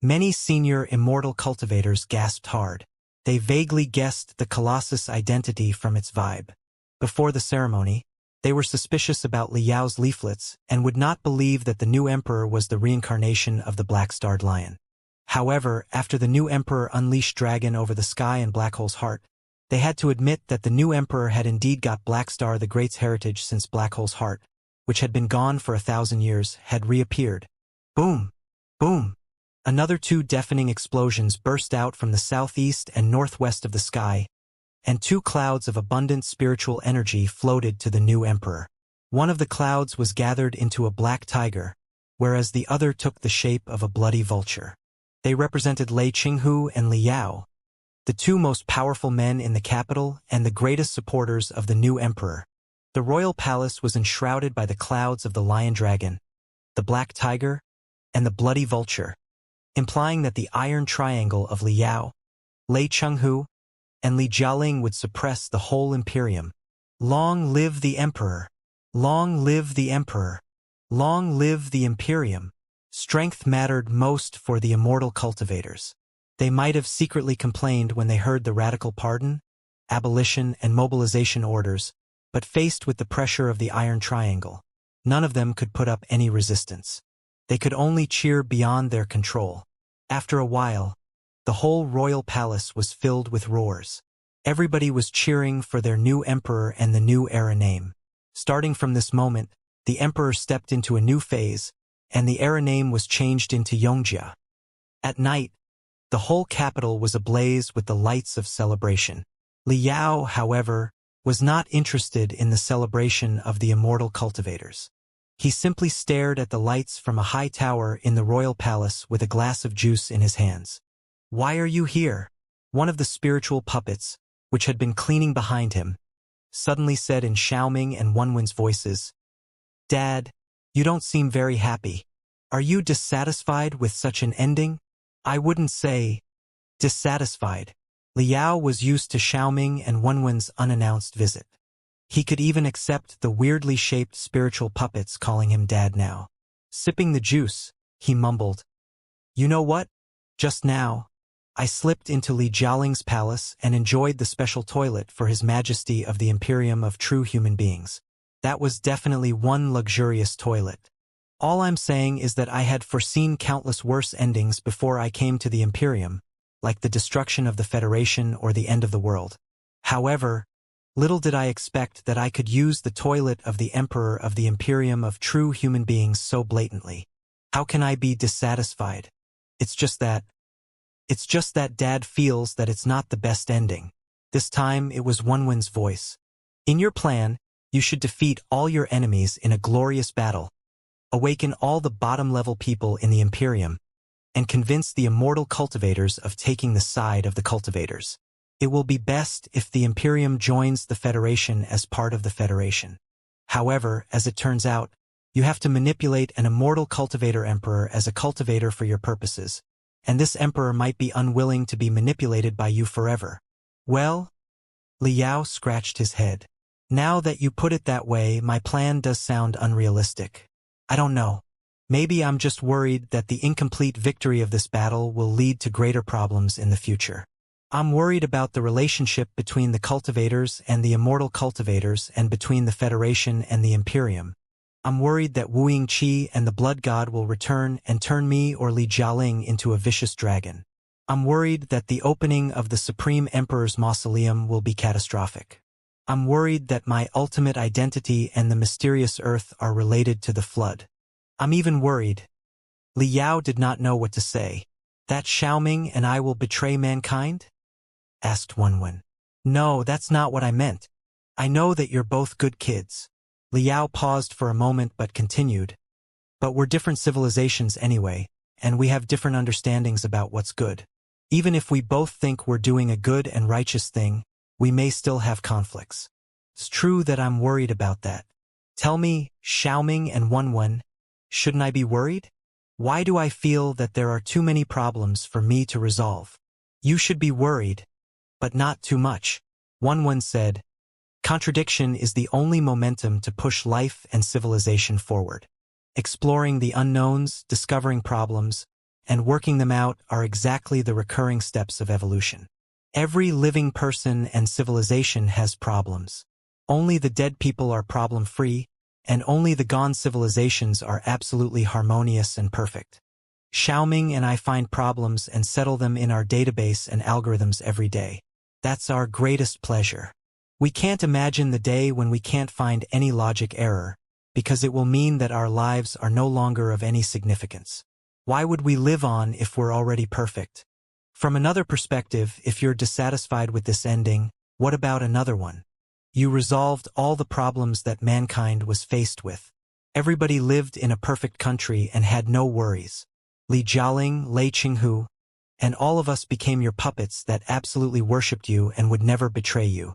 Many senior immortal cultivators gasped hard. They vaguely guessed the Colossus' identity from its vibe. Before the ceremony, they were suspicious about Li Yao's leaflets and would not believe that the new emperor was the reincarnation of the black-starred lion. However, after the new emperor unleashed dragon over the sky and Black Hole's heart, they had to admit that the new emperor had indeed got Blackstar the Great's heritage, since Black Hole's heart, which had been gone for 1,000 years, had reappeared. Boom! Boom! Another 2 deafening explosions burst out from the southeast and northwest of the sky, and 2 clouds of abundant spiritual energy floated to the new emperor. One of the clouds was gathered into a black tiger, whereas the other took the shape of a bloody vulture. They represented Lei Qinghu and Li Yao, the 2 most powerful men in the capital and the greatest supporters of the new emperor. The royal palace was enshrouded by the clouds of the lion dragon, the black tiger, and the bloody vulture, implying that the iron triangle of Li Yao, Lei Qinghu, and Li Jialing would suppress the whole imperium. Long live the emperor! Long live the emperor! Long live the imperium! Strength mattered most for the immortal cultivators. They might have secretly complained when they heard the radical pardon, abolition, and mobilization orders, but faced with the pressure of the Iron Triangle, none of them could put up any resistance. They could only cheer beyond their control. After a while, the whole royal palace was filled with roars. Everybody was cheering for their new emperor and the new era name. Starting from this moment, the emperor stepped into a new phase, and the era name was changed into Xianxia. At night, the whole capital was ablaze with the lights of celebration. Li Yao, however, was not interested in the celebration of the immortal cultivators. He simply stared at the lights from a high tower in the royal palace with a glass of juice in his hands. "Why are you here?" One of the spiritual puppets, which had been cleaning behind him, suddenly said in Xiaoming and Wenwen's voices, "Dad, you don't seem very happy. Are you dissatisfied with such an ending?" "I wouldn't say dissatisfied." Li Yao was used to Xiaoming and Wenwen's unannounced visit. He could even accept the weirdly shaped spiritual puppets calling him Dad now. Sipping the juice, he mumbled, "You know what? Just now, I slipped into Li Jialing's palace and enjoyed the special toilet for His Majesty of the Imperium of True Human Beings. That was definitely one luxurious toilet. All I'm saying is that I had foreseen countless worse endings before I came to the Imperium, like the destruction of the Federation or the end of the world. However, little did I expect that I could use the toilet of the Emperor of the Imperium of True Human Beings so blatantly. How can I be dissatisfied? It's just that Dad feels that it's not the best ending." This time it was Wenwen's voice. "In your plan, you should defeat all your enemies in a glorious battle, awaken all the bottom-level people in the Imperium, and convince the immortal cultivators of taking the side of the cultivators. It will be best if the Imperium joins the Federation as part of the Federation. However, as it turns out, you have to manipulate an immortal cultivator emperor as a cultivator for your purposes, and this emperor might be unwilling to be manipulated by you forever." "Well," Li Yao scratched his head. "Now that you put it that way, my plan does sound unrealistic. I don't know. Maybe I'm just worried that the incomplete victory of this battle will lead to greater problems in the future. I'm worried about the relationship between the cultivators and the immortal cultivators and between the Federation and the Imperium. I'm worried that Wu Yingqi and the Blood God will return and turn me or Li Jialing into a vicious dragon. I'm worried that the opening of the Supreme Emperor's mausoleum will be catastrophic. I'm worried that my ultimate identity and the mysterious Earth are related to the flood. I'm even worried." Li Yao did not know what to say. "That Xiaoming and I will betray mankind?" asked Wenwen. "No, that's not what I meant. I know that you're both good kids." Li Yao paused for a moment but continued, "But we're different civilizations anyway, and we have different understandings about what's good. Even if we both think we're doing a good and righteous thing, we may still have conflicts. It's true that I'm worried about that. Tell me, Xiaoming and Wenwen, shouldn't I be worried? Why do I feel that there are too many problems for me to resolve?" "You should be worried, but not too much," Wenwen said. "Contradiction is the only momentum to push life and civilization forward. Exploring the unknowns, discovering problems, and working them out are exactly the recurring steps of evolution. Every living person and civilization has problems. Only the dead people are problem-free, and only the gone civilizations are absolutely harmonious and perfect. Xiaoming and I find problems and settle them in our database and algorithms every day. That's our greatest pleasure. We can't imagine the day when we can't find any logic error, because it will mean that our lives are no longer of any significance. Why would we live on if we're already perfect? From another perspective, if you're dissatisfied with this ending, what about another one? You resolved all the problems that mankind was faced with. Everybody lived in a perfect country and had no worries. Li Jialing, Lei Qinghu, and all of us became your puppets that absolutely worshipped you and would never betray you.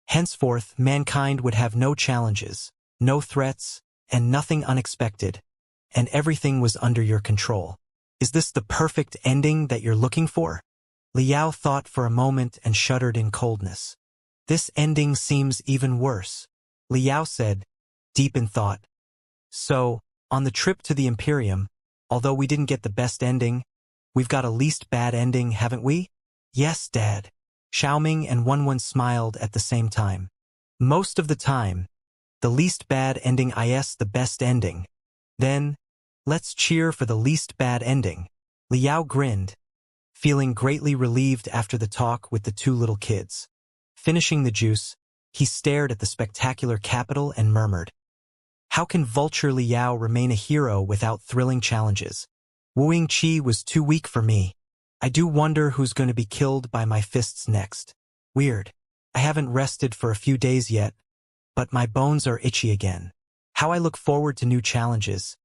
Henceforth, mankind would have no challenges, no threats, and nothing unexpected, and everything was under your control. Is this the perfect ending that you're looking for? Liao thought for a moment and shuddered in coldness. This ending seems even worse. Liao said, deep in thought. So, on the trip to the Imperium, although we didn't get the best ending, we've got a least bad ending, haven't we? Yes, Dad. Xiaoming and Wenwen smiled at the same time. Most of the time, the least bad ending is the best ending. Then, let's cheer for the least bad ending. Liao grinned, feeling greatly relieved after the talk with the two little kids. Finishing the juice, he stared at the spectacular capital and murmured, how can Vulture Liao remain a hero without thrilling challenges? Wu Yingqi was too weak for me. I do wonder who's going to be killed by my fists next. Weird. I haven't rested for a few days yet, but my bones are itchy again. How I look forward to new challenges.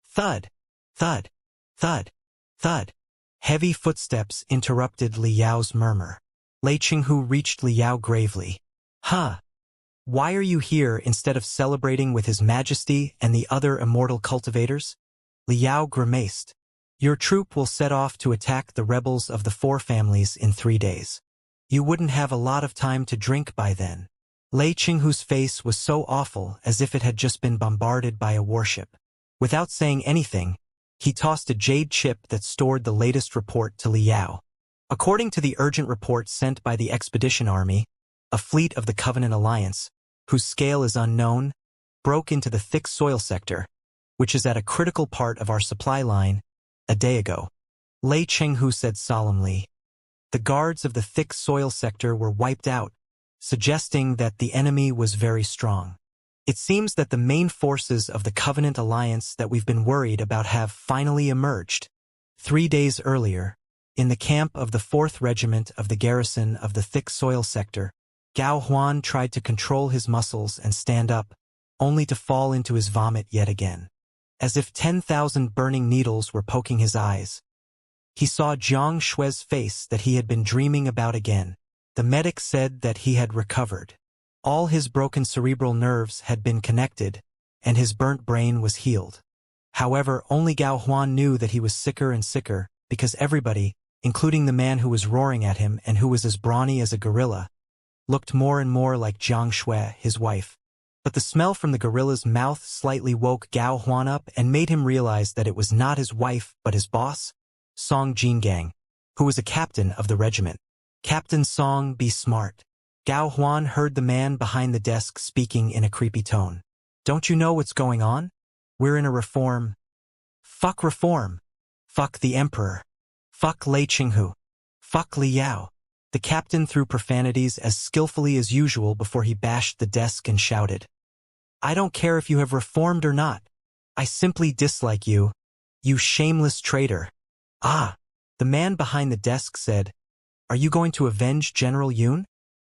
Thud, thud, thud, thud. Heavy footsteps interrupted Liao's murmur. Lei Qinghu reached Liao gravely. Huh. Why are you here instead of celebrating with His Majesty and the other immortal cultivators? Liao grimaced. Your troop will set off to attack the rebels of the four families in 3 days. You wouldn't have a lot of time to drink by then. Lei Qinghu's face was so awful as if it had just been bombarded by a warship. Without saying anything, he tossed a jade chip that stored the latest report to Liao. According to the urgent report sent by the Expedition Army, a fleet of the Covenant Alliance, whose scale is unknown, broke into the thick soil sector, which is at a critical part of our supply line, a day ago. Lei Qinghu said solemnly. The guards of the thick soil sector were wiped out, suggesting that the enemy was very strong. It seems that the main forces of the Covenant Alliance that we've been worried about have finally emerged. 3 days earlier, in the camp of the 4th Regiment of the garrison of the thick soil sector, Gao Huan tried to control his muscles and stand up, only to fall into his vomit yet again. As if 10,000 burning needles were poking his eyes. He saw Jiang Shui's face that he had been dreaming about again. The medic said that he had recovered. All his broken cerebral nerves had been connected, and his burnt brain was healed. However, only Gao Huan knew that he was sicker and sicker, because everybody, including the man who was roaring at him and who was as brawny as a gorilla, looked more and more like Jiang Shui, his wife. But the smell from the gorilla's mouth slightly woke Gao Huan up and made him realize that it was not his wife but his boss, Song Jingang, who was a captain of the regiment. Captain Song, be smart. Gao Huan heard the man behind the desk speaking in a creepy tone. Don't you know what's going on? We're in a reform. Fuck reform. Fuck the emperor. Fuck Lei Qinghu. Fuck Liao. The captain threw profanities as skillfully as usual before he bashed the desk and shouted. I don't care if you have reformed or not. I simply dislike you. You shameless traitor. Ah, the man behind the desk said. Are you going to avenge General Yun?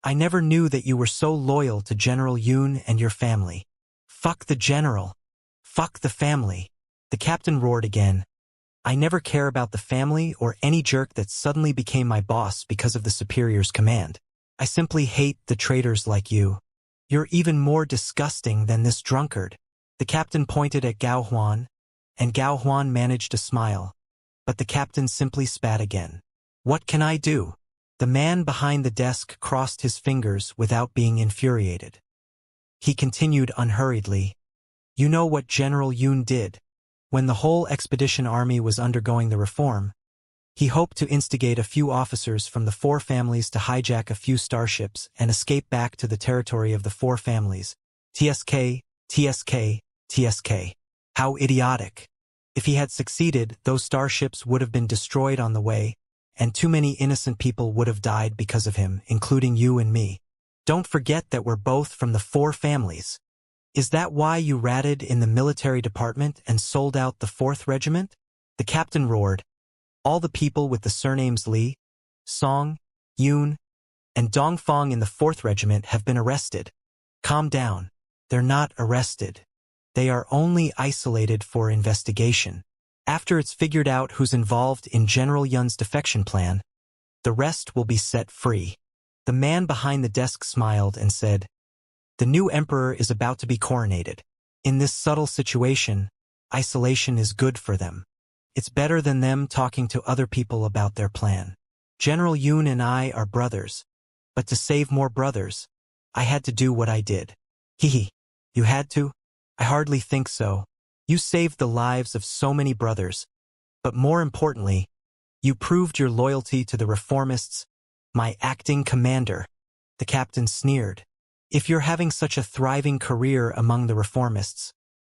I never knew that you were so loyal to General Yun and your family. Fuck the general. Fuck the family. The captain roared again. I never care about the family or any jerk that suddenly became my boss because of the superior's command. I simply hate the traitors like you. You're even more disgusting than this drunkard. The captain pointed at Gao Huan, and Gao Huan managed to smile. But the captain simply spat again. What can I do? The man behind the desk crossed his fingers without being infuriated. He continued unhurriedly. You know what General Yun did? When the whole expedition army was undergoing the reform, he hoped to instigate a few officers from the four families to hijack a few starships and escape back to the territory of the four families. TSK, TSK, TSK. How idiotic. If he had succeeded, those starships would have been destroyed on the way, and too many innocent people would have died because of him, including you and me. Don't forget that we're both from the 4 families. Is that why you ratted in the military department and sold out the 4th Regiment? The captain roared. All the people with the surnames Li, Song, Yun, and Dongfang in the 4th Regiment have been arrested. Calm down. They're not arrested. They are only isolated for investigation. After it's figured out who's involved in General Yun's defection plan, the rest will be set free. The man behind the desk smiled and said, "The new emperor is about to be coronated. In this subtle situation, isolation is good for them. It's better than them talking to other people about their plan. General Yun and I are brothers, but to save more brothers, I had to do what I did." Hehe. You had to? I hardly think so. You saved the lives of so many brothers, but more importantly, you proved your loyalty to the reformists, my acting commander. The captain sneered. If you're having such a thriving career among the reformists,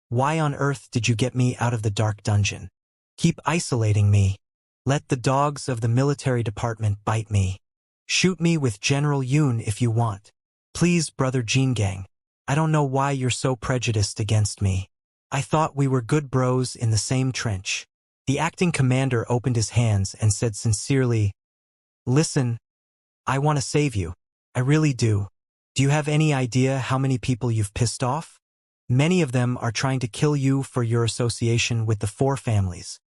why on earth did you get me out of the dark dungeon? Keep isolating me. Let the dogs of the military department bite me. Shoot me with General Yun if you want. Please, Brother Jingang. I don't know why you're so prejudiced against me. I thought we were good bros in the same trench. The acting commander opened his hands and said sincerely, "Listen, I want to save you. I really do. Do you have any idea how many people you've pissed off? Many of them are trying to kill you for your association with the 4 families.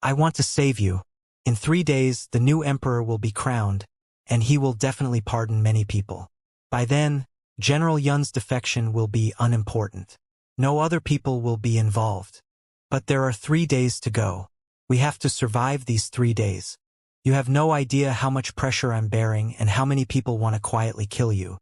I want to save you. In 3 days, the new emperor will be crowned, and he will definitely pardon many people. By then, General Yun's defection will be unimportant. No other people will be involved. But there are 3 days to go. We have to survive these 3 days. You have no idea how much pressure I'm bearing and how many people want to quietly kill you.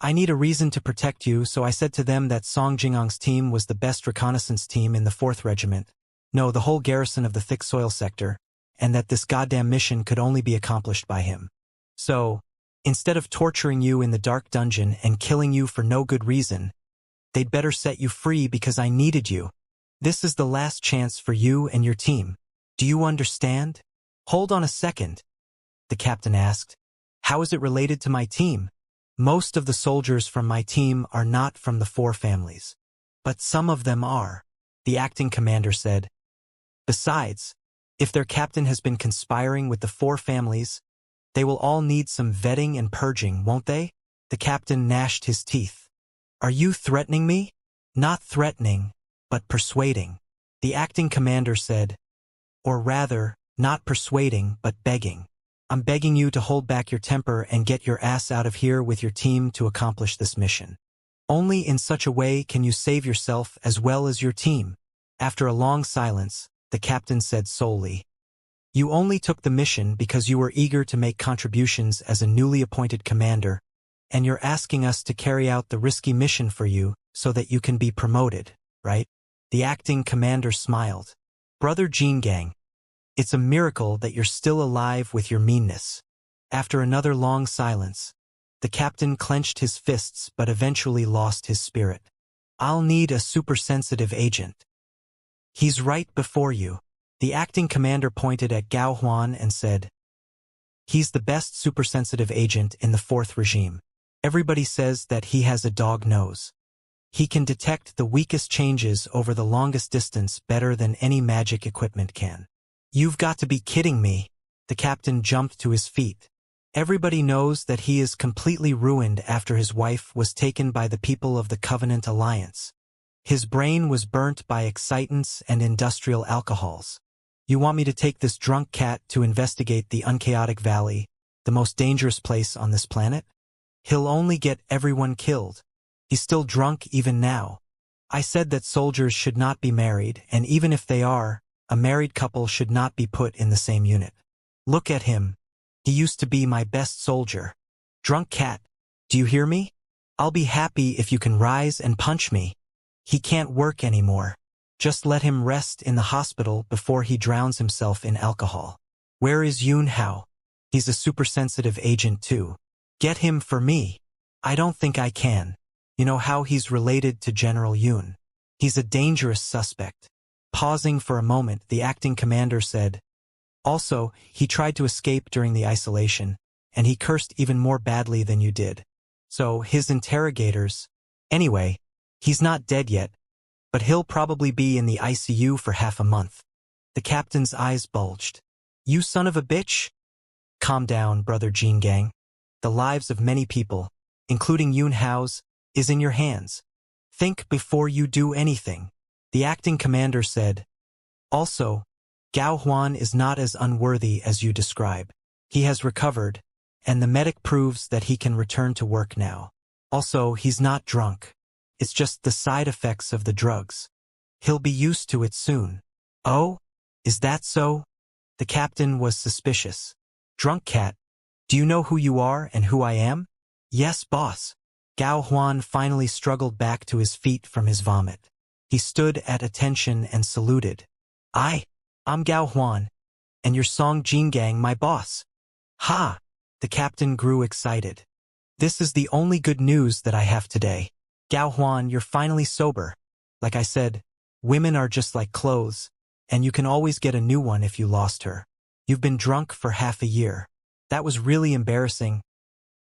I need a reason to protect you, so I said to them that Song Jingang's team was the best reconnaissance team in the 4th Regiment. No, the whole garrison of the thick soil sector, and that this goddamn mission could only be accomplished by him. So, instead of torturing you in the dark dungeon and killing you for no good reason, they'd better set you free because I needed you. This is the last chance for you and your team. Do you understand?" "Hold on a second," the captain asked. "How is it related to my team? Most of the soldiers from my team are not from the 4 families. But some of them are," the acting commander said. "Besides, if their captain has been conspiring with the 4 families, they will all need some vetting and purging, won't they?" The captain gnashed his teeth. "Are you threatening me?" "Not threatening, but persuading," the acting commander said. "Or rather, not persuading, but begging. I'm begging you to hold back your temper and get your ass out of here with your team to accomplish this mission. Only in such a way can you save yourself as well as your team." After a long silence, the captain said solely, "You only took the mission because you were eager to make contributions as a newly appointed commander, and you're asking us to carry out the risky mission for you so that you can be promoted, right?" The acting commander smiled. "Brother Jingang, it's a miracle that you're still alive with your meanness." After another long silence, the captain clenched his fists but eventually lost his spirit. "I'll need a supersensitive agent." "He's right before you." The acting commander pointed at Gao Huan and said, "He's the best supersensitive agent in the 4th regime. Everybody says that he has a dog nose. He can detect the weakest changes over the longest distance better than any magic equipment can." "You've got to be kidding me." The captain jumped to his feet. "Everybody knows that he is completely ruined after his wife was taken by the people of the Covenant Alliance. His brain was burnt by excitants and industrial alcohols. You want me to take this drunk cat to investigate the unchaotic valley, the most dangerous place on this planet? He'll only get everyone killed. He's still drunk even now. I said that soldiers should not be married, and even if they are, a married couple should not be put in the same unit. Look at him. He used to be my best soldier. Drunk cat, do you hear me? I'll be happy if you can rise and punch me. He can't work anymore. Just let him rest in the hospital before he drowns himself in alcohol. Where is Yun Hao? He's a supersensitive agent too. Get him for me." "I don't think I can. You know how he's related to General Yun. He's a dangerous suspect. Pausing for a moment, the acting commander said, "Also, he tried to escape during the isolation, and he cursed even more badly than you did. So, his interrogators... Anyway, he's not dead yet, but he'll probably be in the ICU for half a month." The captain's eyes bulged. "You son of a bitch?" "Calm down, brother Jean Gang. The lives of many people, including Yun Hao's, is in your hands. Think before you do anything." The acting commander said, "Also, Gao Huan is not as unworthy as you describe. He has recovered, and the medic proves that he can return to work now. Also, he's not drunk. It's just the side effects of the drugs. He'll be used to it soon." "Oh? Is that so?" The captain was suspicious. "Drunk cat, do you know who you are and who I am?" "Yes, boss." Gao Huan finally struggled back to his feet from his vomit. He stood at attention and saluted. I'm Gao Huan, and your Song Jin Gang my boss." "Ha!" The captain grew excited. "This is the only good news that I have today. Gao Huan, you're finally sober. Like I said, women are just like clothes, and you can always get a new one if you lost her. You've been drunk for half a year. That was really embarrassing."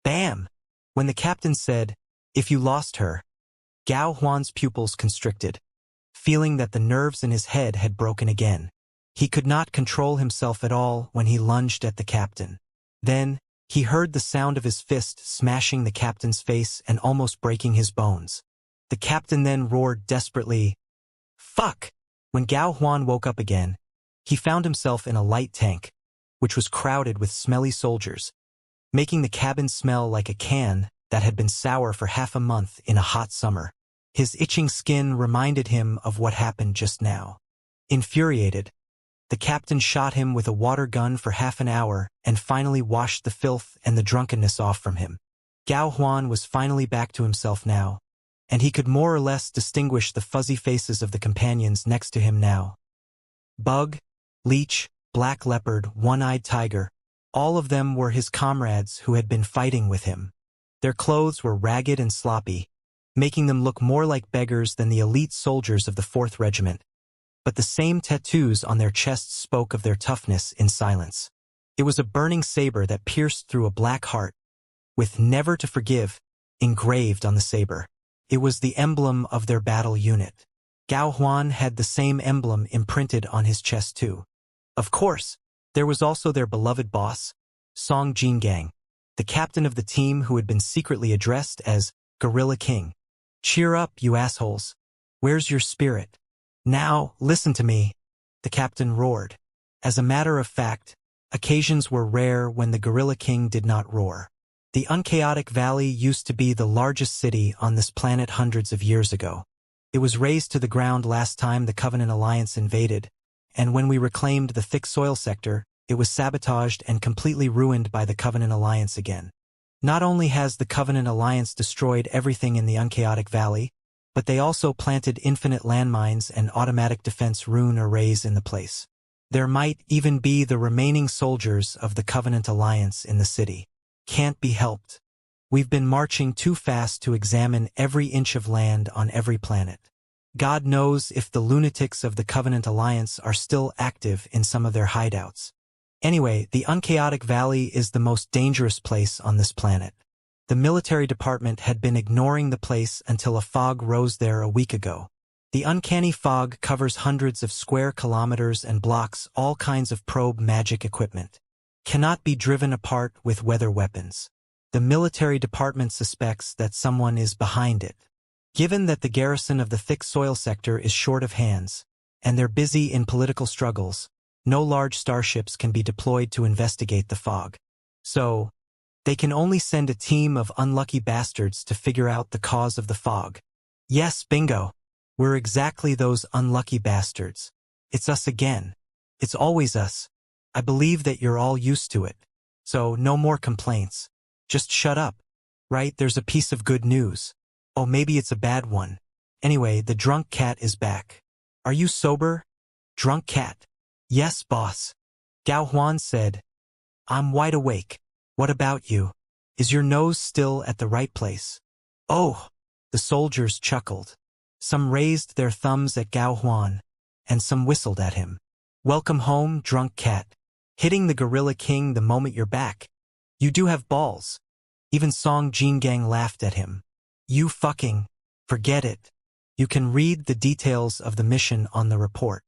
Bam! When the captain said, "If you lost her," Gao Huan's pupils constricted, feeling that the nerves in his head had broken again. He could not control himself at all when he lunged at the captain. Then, he heard the sound of his fist smashing the captain's face and almost breaking his bones. The captain then roared desperately, "Fuck!" When Gao Huan woke up again, he found himself in a light tank, which was crowded with smelly soldiers, making the cabin smell like a can that had been sour for half a month in a hot summer. His itching skin reminded him of what happened just now. Infuriated, the captain shot him with a water gun for half an hour and finally washed the filth and the drunkenness off from him. Gao Huan was finally back to himself now, and he could more or less distinguish the fuzzy faces of the companions next to him now. Bug, Leech, Black Leopard, One-Eyed Tiger, all of them were his comrades who had been fighting with him. Their clothes were ragged and sloppy, making them look more like beggars than the elite soldiers of the 4th Regiment. But the same tattoos on their chests spoke of their toughness in silence. It was a burning saber that pierced through a black heart, with "Never to Forgive" engraved on the saber. It was the emblem of their battle unit. Gao Huan had the same emblem imprinted on his chest too. Of course, there was also their beloved boss, Song Jin Gang, the captain of the team who had been secretly addressed as Gorilla King. "Cheer up, you assholes. Where's your spirit? Now, listen to me," the captain roared. As a matter of fact, occasions were rare when the Gorilla King did not roar. The Unchaotic Valley used to be the largest city on this planet hundreds of years ago. It was razed to the ground last time the Covenant Alliance invaded, and when we reclaimed the thick soil sector, it was sabotaged and completely ruined by the Covenant Alliance again. Not only has the Covenant Alliance destroyed everything in the Unchaotic Valley, but they also planted infinite landmines and automatic defense rune arrays in the place. There might even be the remaining soldiers of the Covenant Alliance in the city. Can't be helped. We've been marching too fast to examine every inch of land on every planet. God knows if the lunatics of the Covenant Alliance are still active in some of their hideouts. Anyway, the Unchaotic Valley is the most dangerous place on this planet. The military department had been ignoring the place until a fog rose there a week ago. The uncanny fog covers hundreds of square kilometers and blocks all kinds of probe magic equipment. Cannot be driven apart with weather weapons. The military department suspects that someone is behind it. Given that the garrison of the thick soil sector is short of hands, and they're busy in political struggles, no large starships can be deployed to investigate the fog. So, they can only send a team of unlucky bastards to figure out the cause of the fog. Yes, bingo. We're exactly those unlucky bastards. It's us again. It's always us. I believe that you're all used to it. So, no more complaints. Just shut up. Right, there's a piece of good news. Oh, maybe it's a bad one. Anyway, the drunk cat is back. Are you sober? Drunk cat. Yes, boss. Gao Huan said. I'm wide awake. What about you? Is your nose still at the right place? Oh, the soldiers chuckled. Some raised their thumbs at Gao Huan, and some whistled at him. Welcome home, drunk cat. Hitting the Gorilla King the moment you're back. You do have balls. Even Song Jingang laughed at him. You fucking, forget it. You can read the details of the mission on the report.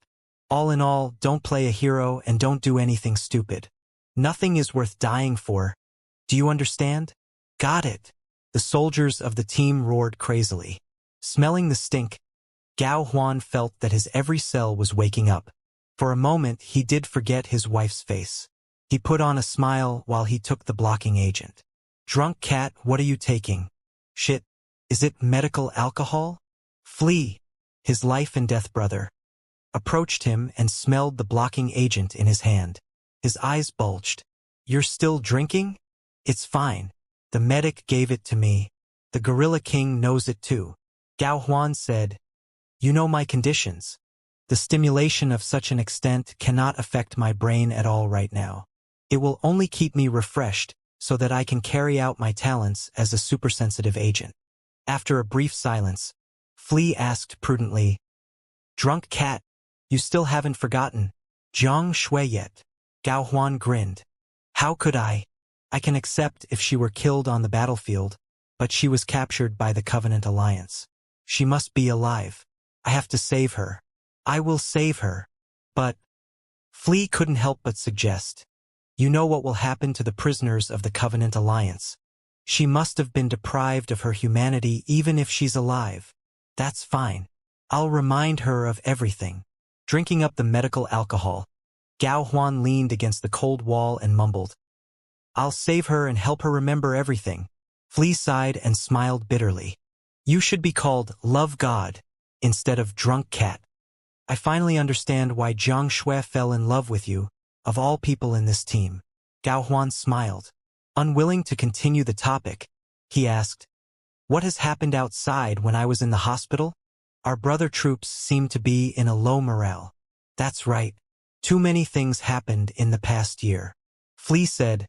All in all, don't play a hero and don't do anything stupid. Nothing is worth dying for. Do you understand? Got it. The soldiers of the team roared crazily. Smelling the stink, Gao Huan felt that his every cell was waking up. For a moment, he did forget his wife's face. He put on a smile while he took the blocking agent. Drunk cat, what are you taking? Shit. Is it medical alcohol? Flea, his life and death brother, approached him and smelled the blocking agent in his hand. His eyes bulged. You're still drinking? It's fine. The medic gave it to me. The Gorilla King knows it too. Gao Huan said, You know my conditions. The stimulation of such an extent cannot affect my brain at all right now. It will only keep me refreshed so that I can carry out my talents as a supersensitive agent. After a brief silence, Flea asked prudently, Drunk cat, you still haven't forgotten Jiang Shui yet? Gao Huan grinned. How could I? I can accept if she were killed on the battlefield, but she was captured by the Covenant Alliance. She must be alive. I have to save her. I will save her. But Flea couldn't help but suggest, You know what will happen to the prisoners of the Covenant Alliance. She must have been deprived of her humanity even if she's alive. That's fine. I'll remind her of everything. Drinking up the medical alcohol, Gao Huan leaned against the cold wall and mumbled, I'll save her and help her remember everything. Flea sighed and smiled bitterly. You should be called Love God instead of Drunk Cat. I finally understand why Jiang Shui fell in love with you, of all people in this team. Gao Huan smiled. Unwilling to continue the topic, he asked, What has happened outside when I was in the hospital? Our brother troops seem to be in a low morale. That's right. Too many things happened in the past year. Flea said,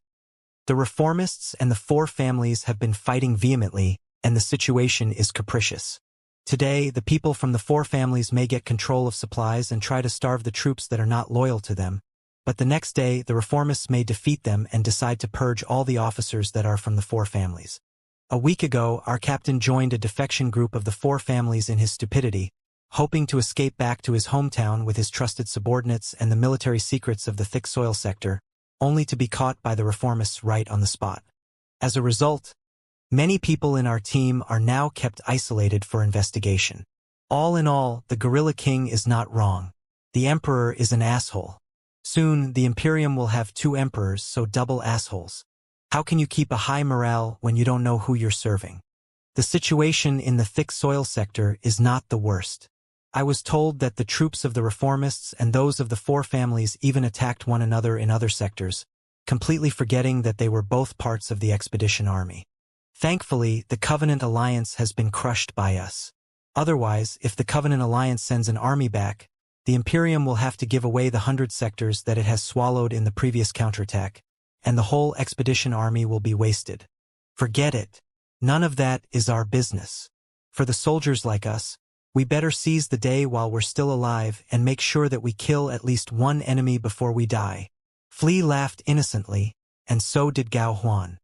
The reformists and the four families have been fighting vehemently, and the situation is capricious. Today, the people from the four families may get control of supplies and try to starve the troops that are not loyal to them, but the next day, the reformists may defeat them and decide to purge all the officers that are from the four families. A week ago, our captain joined a defection group of the four families in his stupidity, hoping to escape back to his hometown with his trusted subordinates and the military secrets of the thick soil sector, only to be caught by the reformists right on the spot. As a result, many people in our team are now kept isolated for investigation. All in all, the Gorilla King is not wrong. The Emperor is an asshole. Soon, the Imperium will have 2 emperors, so double assholes. How can you keep a high morale when you don't know who you're serving? The situation in the thick soil sector is not the worst. I was told that the troops of the reformists and those of the four families even attacked one another in other sectors, completely forgetting that they were both parts of the expedition army. Thankfully, the Covenant Alliance has been crushed by us. Otherwise, if the Covenant Alliance sends an army back, the Imperium will have to give away the 100 sectors that it has swallowed in the previous counterattack, and the whole expedition army will be wasted. Forget it. None of that is our business. For the soldiers like us, we better seize the day while we're still alive and make sure that we kill at least one enemy before we die. Flea laughed innocently, and so did Gao Huan.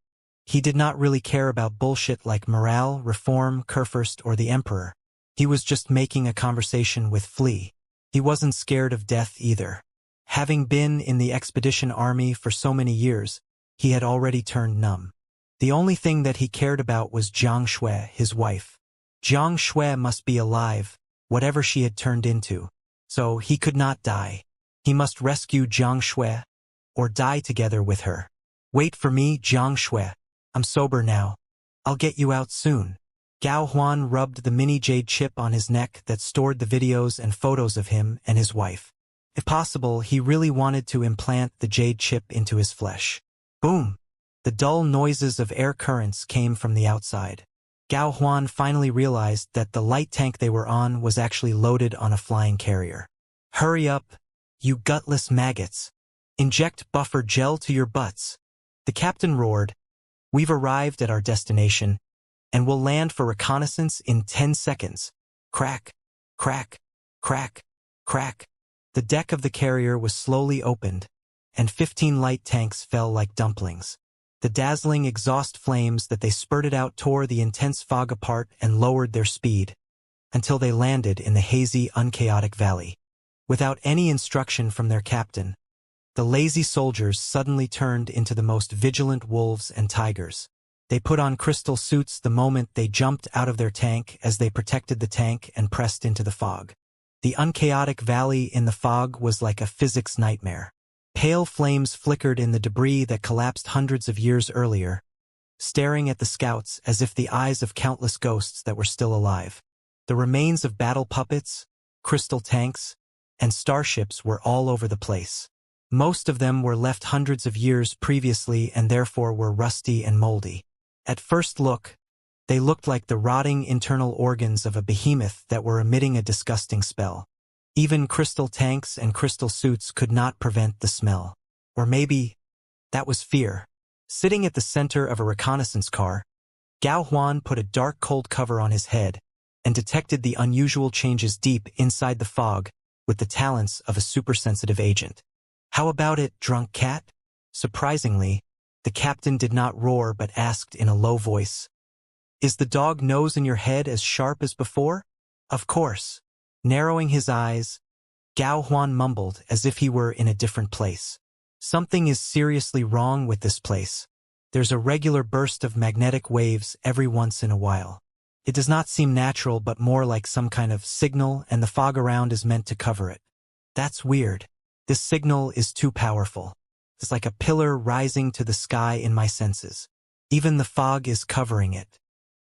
He did not really care about bullshit like morale, reform, Kurfürst, or the Emperor. He was just making a conversation with Flea. He wasn't scared of death either. Having been in the expedition army for so many years, he had already turned numb. The only thing that he cared about was Jiang Shui, his wife. Jiang Shui must be alive, whatever she had turned into. So he could not die. He must rescue Jiang Shui, or die together with her. Wait for me, Jiang Shui. I'm sober now. I'll get you out soon. Gao Huan rubbed the mini jade chip on his neck that stored the videos and photos of him and his wife. If possible, he really wanted to implant the jade chip into his flesh. Boom! The dull noises of air currents came from the outside. Gao Huan finally realized that the light tank they were on was actually loaded on a flying carrier. Hurry up, you gutless maggots. Inject buffer gel to your butts. The captain roared. We've arrived at our destination, and we'll land for reconnaissance in 10 seconds. Crack, crack, crack, crack. The deck of the carrier was slowly opened, and 15 light tanks fell like dumplings. The dazzling exhaust flames that they spurted out tore the intense fog apart and lowered their speed, until they landed in the hazy, unchaotic valley. Without any instruction from their captain, the lazy soldiers suddenly turned into the most vigilant wolves and tigers. They put on crystal suits the moment they jumped out of their tank as they protected the tank and pressed into the fog. The unchaotic valley in the fog was like a physics nightmare. Pale flames flickered in the debris that collapsed hundreds of years earlier, staring at the scouts as if the eyes of countless ghosts that were still alive. The remains of battle puppets, crystal tanks, and starships were all over the place. Most of them were left hundreds of years previously and therefore were rusty and moldy. At first look, they looked like the rotting internal organs of a behemoth that were emitting a disgusting spell. Even crystal tanks and crystal suits could not prevent the smell. Or maybe that was fear. Sitting at the center of a reconnaissance car, Gao Huan put a dark cold cover on his head and detected the unusual changes deep inside the fog with the talents of a supersensitive agent. "How about it, drunk cat?" Surprisingly, the captain did not roar but asked in a low voice, "Is the dog nose in your head as sharp as before?" "Of course." Narrowing his eyes, Gao Huan mumbled as if he were in a different place. "Something is seriously wrong with this place. There's a regular burst of magnetic waves every once in a while. It does not seem natural but more like some kind of signal, and the fog around is meant to cover it. That's weird. This signal is too powerful. It's like a pillar rising to the sky in my senses. Even the fog is covering it.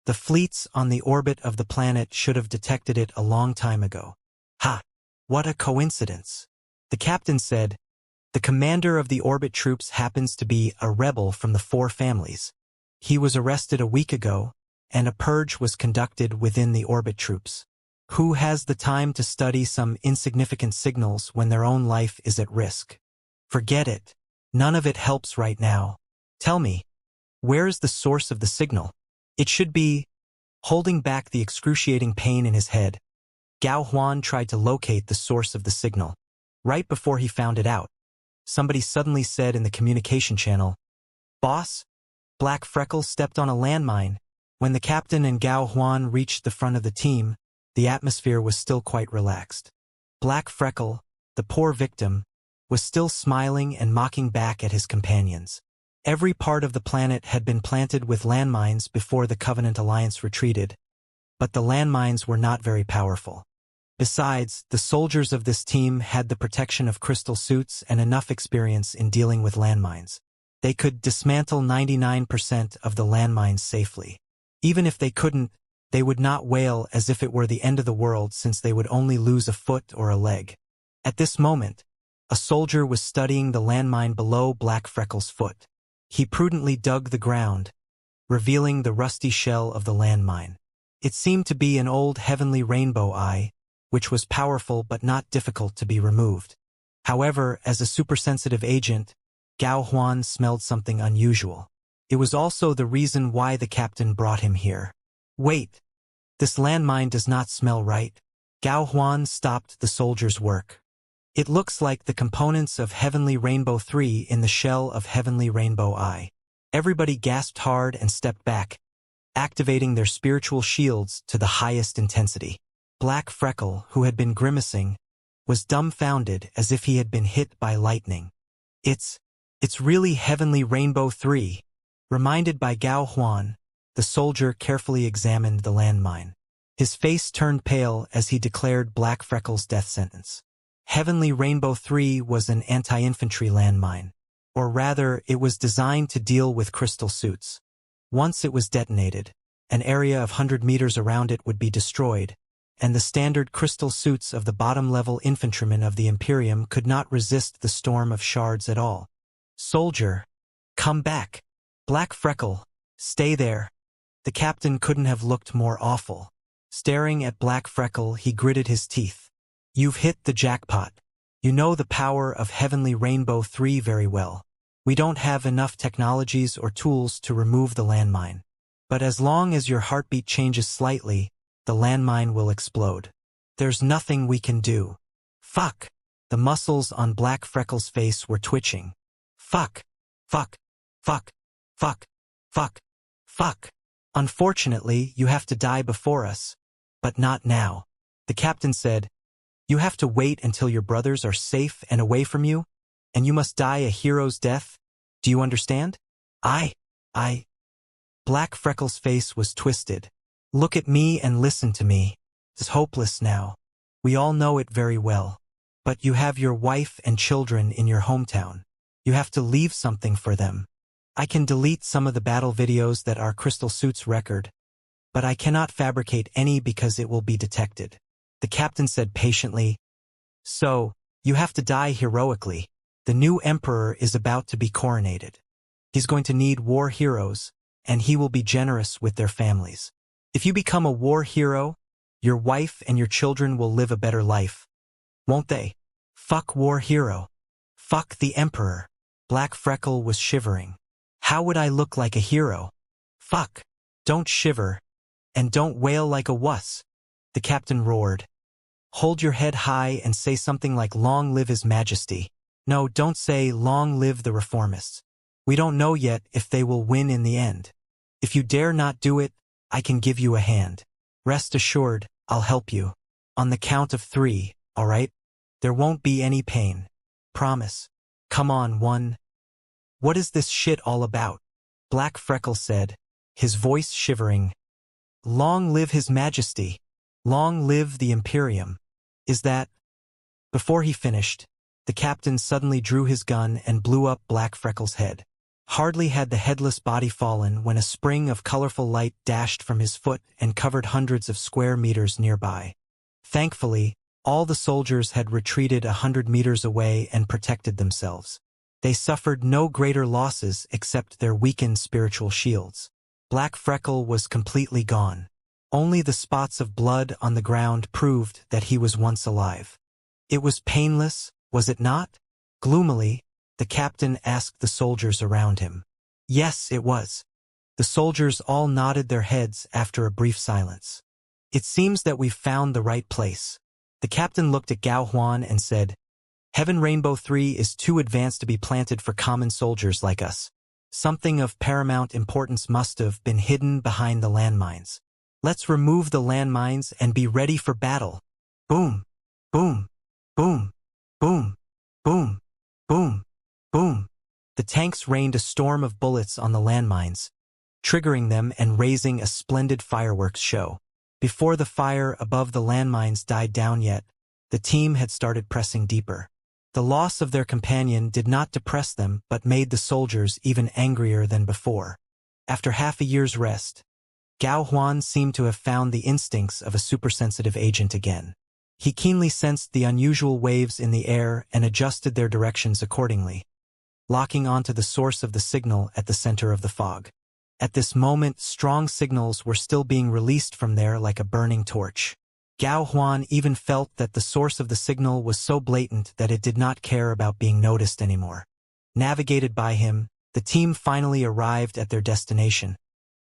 The fleets on the orbit of the planet should have detected it a long time ago." "Ha! What a coincidence." The captain said, "The commander of the orbit troops happens to be a rebel from the Four Families. He was arrested a week ago, and a purge was conducted within the orbit troops. Who has the time to study some insignificant signals when their own life is at risk? Forget it. None of it helps right now. Tell me, where is the source of the signal? It should be..." Holding back the excruciating pain in his head, Gao Huan tried to locate the source of the signal. Right before he found it out, somebody suddenly said in the communication channel, "Boss, Black Freckle stepped on a landmine." When the captain and Gao Huan reached the front of the team, the atmosphere was still quite relaxed. Black Freckle, the poor victim, was still smiling and mocking back at his companions. Every part of the planet had been planted with landmines before the Covenant Alliance retreated, but the landmines were not very powerful. Besides, the soldiers of this team had the protection of crystal suits and enough experience in dealing with landmines. They could dismantle 99% of the landmines safely. Even if they couldn't, they would not wail as if it were the end of the world, since they would only lose a foot or a leg. At this moment, a soldier was studying the landmine below Black Freckle's foot. He prudently dug the ground, revealing the rusty shell of the landmine. It seemed to be an old heavenly rainbow eye, which was powerful but not difficult to be removed. However, as a supersensitive agent, Gao Huan smelled something unusual. It was also the reason why the captain brought him here. "Wait, this landmine does not smell right." Gao Huan stopped the soldier's work. "It looks like the components of Heavenly Rainbow 3 in the shell of Heavenly Rainbow Eye." Everybody gasped hard and stepped back, activating their spiritual shields to the highest intensity. Black Freckle, who had been grimacing, was dumbfounded as if he had been hit by lightning. It's really Heavenly Rainbow 3. Reminded by Gao Huan, the soldier carefully examined the landmine. His face turned pale as he declared Black Freckle's death sentence. Heavenly Rainbow 3 was an anti-infantry landmine, or rather, it was designed to deal with crystal suits. Once it was detonated, an area of 100 meters around it would be destroyed, and the standard crystal suits of the bottom-level infantrymen of the Imperium could not resist the storm of shards at all. "Soldier, come back. Black Freckle, stay there." The captain couldn't have looked more awful. Staring at Black Freckle, he gritted his teeth. "You've hit the jackpot. You know the power of Heavenly Rainbow 3 very well. We don't have enough technologies or tools to remove the landmine. But as long as your heartbeat changes slightly, the landmine will explode. There's nothing we can do." "Fuck!" The muscles on Black Freckles' face were twitching. Fuck. Fuck. Fuck. Fuck. Fuck. Fuck. Unfortunately, you have to die before us. But not now. The captain said, you have to wait until your brothers are safe and away from you, and you must die a hero's death. Do you understand? I. Black Freckles' face was twisted. Look at me and listen to me. It's hopeless now. We all know it very well. But you have your wife and children in your hometown. You have to leave something for them. I can delete some of the battle videos that are Crystal Suit's record, but I cannot fabricate any because it will be detected. The captain said patiently, so, you have to die heroically. The new emperor is about to be coronated. He's going to need war heroes, and he will be generous with their families. If you become a war hero, your wife and your children will live a better life. Won't they? Fuck war hero. Fuck the emperor. Black Freckle was shivering. How would I look like a hero? Fuck. Don't shiver. And don't wail like a wuss. The captain roared. Hold your head high and say something like long live his majesty. No, don't say long live the reformists. We don't know yet if they will win in the end. If you dare not do it, I can give you a hand. Rest assured, I'll help you. On the count of 3, all right? There won't be any pain. Promise. Come on, 1. What is this shit all about? Black Freckle said, his voice shivering. Long live his majesty. Long live the Imperium. Is that? Before he finished, the captain suddenly drew his gun and blew up Black Freckles' head. Hardly had the headless body fallen when a spring of colorful light dashed from his foot and covered hundreds of square meters nearby. Thankfully, all the soldiers had retreated 100 meters away and protected themselves. They suffered no greater losses except their weakened spiritual shields. Black Freckle was completely gone. Only the spots of blood on the ground proved that he was once alive. It was painless, was it not? Gloomily, the captain asked the soldiers around him. Yes, it was. The soldiers all nodded their heads after a brief silence. It seems that we've found the right place. The captain looked at Gao Huan and said, Heaven Rainbow 3 is too advanced to be planted for common soldiers like us. Something of paramount importance must have been hidden behind the landmines. Let's remove the landmines and be ready for battle. Boom, boom, boom, boom, boom, boom, boom. The tanks rained a storm of bullets on the landmines, triggering them and raising a splendid fireworks show. Before the fire above the landmines died down yet, the team had started pressing deeper. The loss of their companion did not depress them but made the soldiers even angrier than before. After half a year's rest, Gao Huan seemed to have found the instincts of a supersensitive agent again. He keenly sensed the unusual waves in the air and adjusted their directions accordingly, locking onto the source of the signal at the center of the fog. At this moment, strong signals were still being released from there like a burning torch. Gao Huan even felt that the source of the signal was so blatant that it did not care about being noticed anymore. Navigated by him, the team finally arrived at their destination,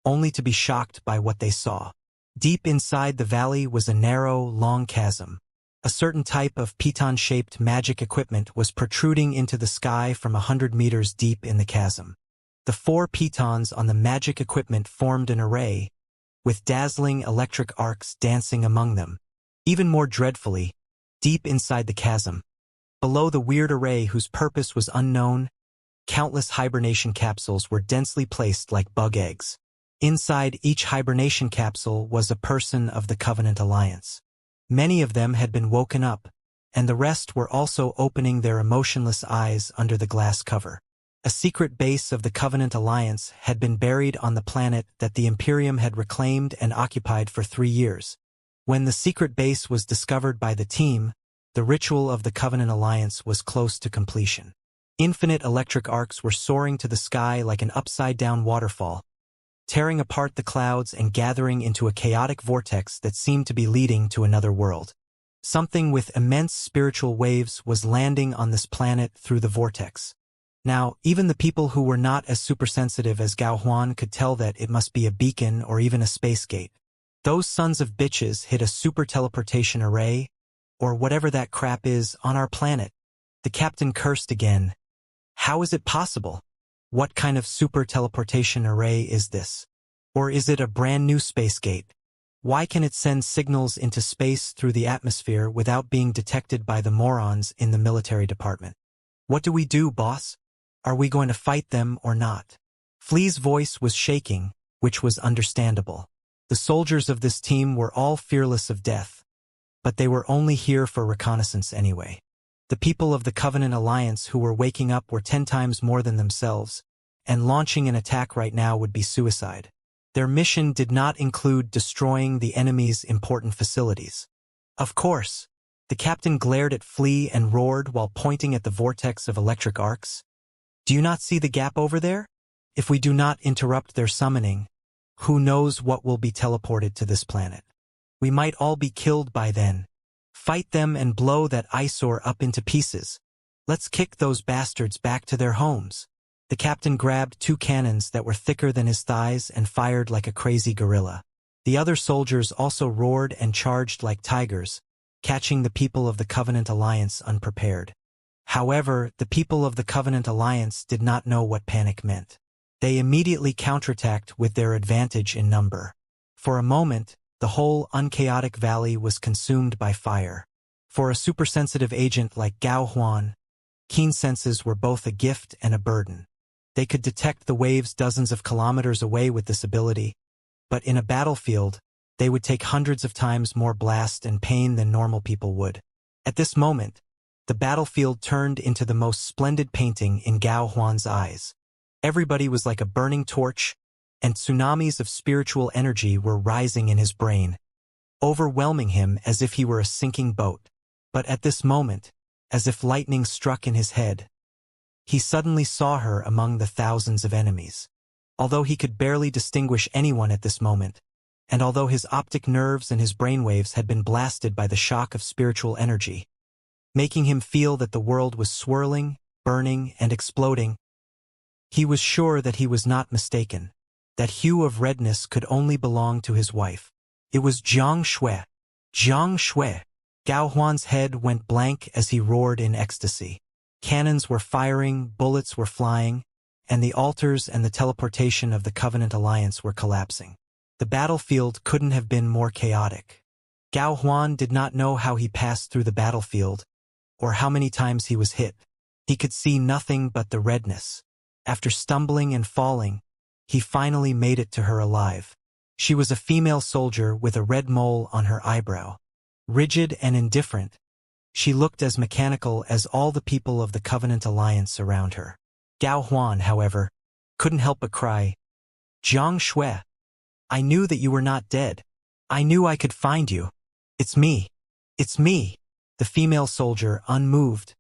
only to be shocked by what they saw. Deep inside the valley was a narrow, long chasm. A certain type of piton-shaped magic equipment was protruding into the sky from 100 meters deep in the chasm. The 4 pitons on the magic equipment formed an array, with dazzling electric arcs dancing among them. Even more dreadfully, deep inside the chasm, below the weird array whose purpose was unknown, countless hibernation capsules were densely placed like bug eggs. Inside each hibernation capsule was a person of the Covenant Alliance. Many of them had been woken up, and the rest were also opening their emotionless eyes under the glass cover. A secret base of the Covenant Alliance had been buried on the planet that the Imperium had reclaimed and occupied for 3 years. When the secret base was discovered by the team, the ritual of the Covenant Alliance was close to completion. Infinite electric arcs were soaring to the sky like an upside-down waterfall, tearing apart the clouds and gathering into a chaotic vortex that seemed to be leading to another world. Something with immense spiritual waves was landing on this planet through the vortex. Now, even the people who were not as supersensitive as Gao Huan could tell that it must be a beacon or even a space gate. Those sons of bitches hit a super teleportation array, or whatever that crap is, on our planet. The captain cursed again. How is it possible? What kind of super teleportation array is this? Or is it a brand new space gate? Why can it send signals into space through the atmosphere without being detected by the morons in the military department? What do we do, boss? Are we going to fight them or not? Flea's voice was shaking, which was understandable. The soldiers of this team were all fearless of death, but they were only here for reconnaissance anyway. The people of the Covenant Alliance who were waking up were 10 times more than themselves, and launching an attack right now would be suicide. Their mission did not include destroying the enemy's important facilities. Of course, the captain glared at Flea and roared while pointing at the vortex of electric arcs. Do you not see the gap over there? If we do not interrupt their summoning, who knows what will be teleported to this planet? We might all be killed by then. Fight them and blow that eyesore up into pieces. Let's kick those bastards back to their homes. The captain grabbed 2 cannons that were thicker than his thighs and fired like a crazy gorilla. The other soldiers also roared and charged like tigers, catching the people of the Covenant Alliance unprepared. However, the people of the Covenant Alliance did not know what panic meant. They immediately counterattacked with their advantage in number. For a moment, the whole unchaotic valley was consumed by fire. For a supersensitive agent like Gao Huan, keen senses were both a gift and a burden. They could detect the waves dozens of kilometers away with this ability, but in a battlefield, they would take hundreds of times more blast and pain than normal people would. At this moment, the battlefield turned into the most splendid painting in Gao Huan's eyes. Everybody was like a burning torch, and tsunamis of spiritual energy were rising in his brain, overwhelming him as if he were a sinking boat. But at this moment, as if lightning struck in his head, he suddenly saw her among the thousands of enemies. Although he could barely distinguish anyone at this moment, and although his optic nerves and his brainwaves had been blasted by the shock of spiritual energy, making him feel that the world was swirling, burning, and exploding, he was sure that he was not mistaken. That hue of redness could only belong to his wife. It was Zhang Shui. Zhang Shui. Gao Huan's head went blank as he roared in ecstasy. Cannons were firing, bullets were flying, and the altars and the teleportation of the Covenant Alliance were collapsing. The battlefield couldn't have been more chaotic. Gao Huan did not know how he passed through the battlefield, or how many times he was hit. He could see nothing but the redness. After stumbling and falling, he finally made it to her alive. She was a female soldier with a red mole on her eyebrow. Rigid and indifferent, she looked as mechanical as all the people of the Covenant Alliance around her. Gao Huan, however, couldn't help but cry, "Zhang Shui, I knew that you were not dead. I knew I could find you. It's me. It's me." The female soldier, unmoved,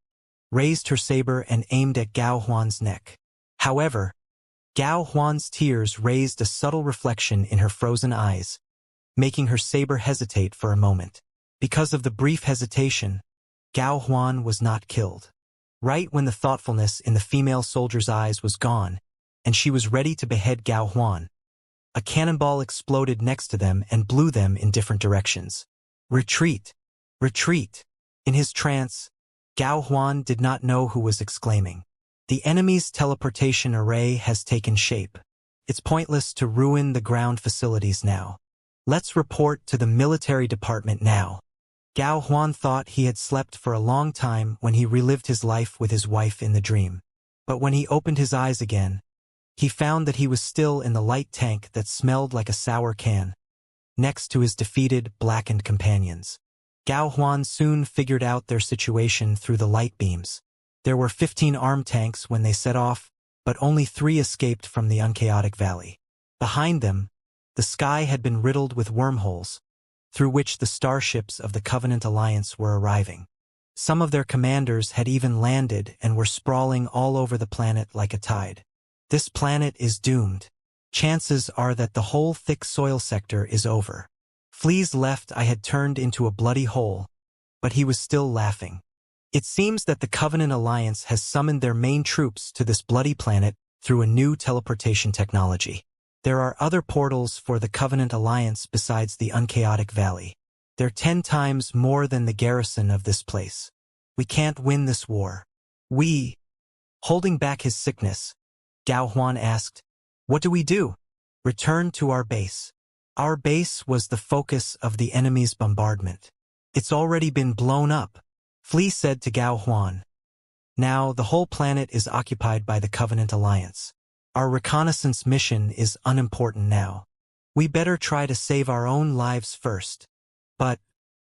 raised her saber and aimed at Gao Huan's neck. However, Gao Huan's tears raised a subtle reflection in her frozen eyes, making her saber hesitate for a moment. Because of the brief hesitation, Gao Huan was not killed. Right when the thoughtfulness in the female soldier's eyes was gone, and she was ready to behead Gao Huan, a cannonball exploded next to them and blew them in different directions. "Retreat! Retreat!" In his trance, Gao Huan did not know who was exclaiming. The enemy's teleportation array has taken shape. It's pointless to ruin the ground facilities now. Let's report to the military department now. Gao Huan thought he had slept for a long time when he relived his life with his wife in the dream. But when he opened his eyes again, he found that he was still in the light tank that smelled like a sour can, next to his defeated, blackened companions. Gao Huan soon figured out their situation through the light beams. There were 15 armed tanks when they set off, but only 3 escaped from the unchaotic valley. Behind them, the sky had been riddled with wormholes, through which the starships of the Covenant Alliance were arriving. Some of their commanders had even landed and were sprawling all over the planet like a tide. This planet is doomed. Chances are that the whole thick soil sector is over. Flea's left eye had turned into a bloody hole, but he was still laughing. It seems that the Covenant Alliance has summoned their main troops to this bloody planet through a new teleportation technology. There are other portals for the Covenant Alliance besides the unchaotic valley. They're 10 times more than the garrison of this place. We can't win this war. Holding back his sickness, Gao Huan asked, "What do we do?" "Return to our base." Our base was the focus of the enemy's bombardment. It's already been blown up, Flea said to Gao Huan. Now the whole planet is occupied by the Covenant Alliance. Our reconnaissance mission is unimportant now. We better try to save our own lives first. But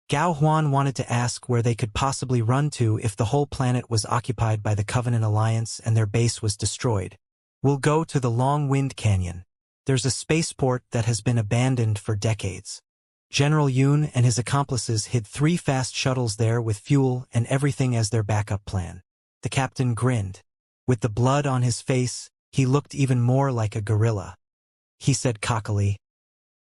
Gao Huan wanted to ask where they could possibly run to if the whole planet was occupied by the Covenant Alliance and their base was destroyed. "We'll go to the Long Wind Canyon. There's a spaceport that has been abandoned for decades. General Yoon and his accomplices hid 3 fast shuttles there with fuel and everything as their backup plan." The captain grinned. With the blood on his face, he looked even more like a gorilla. He said cockily,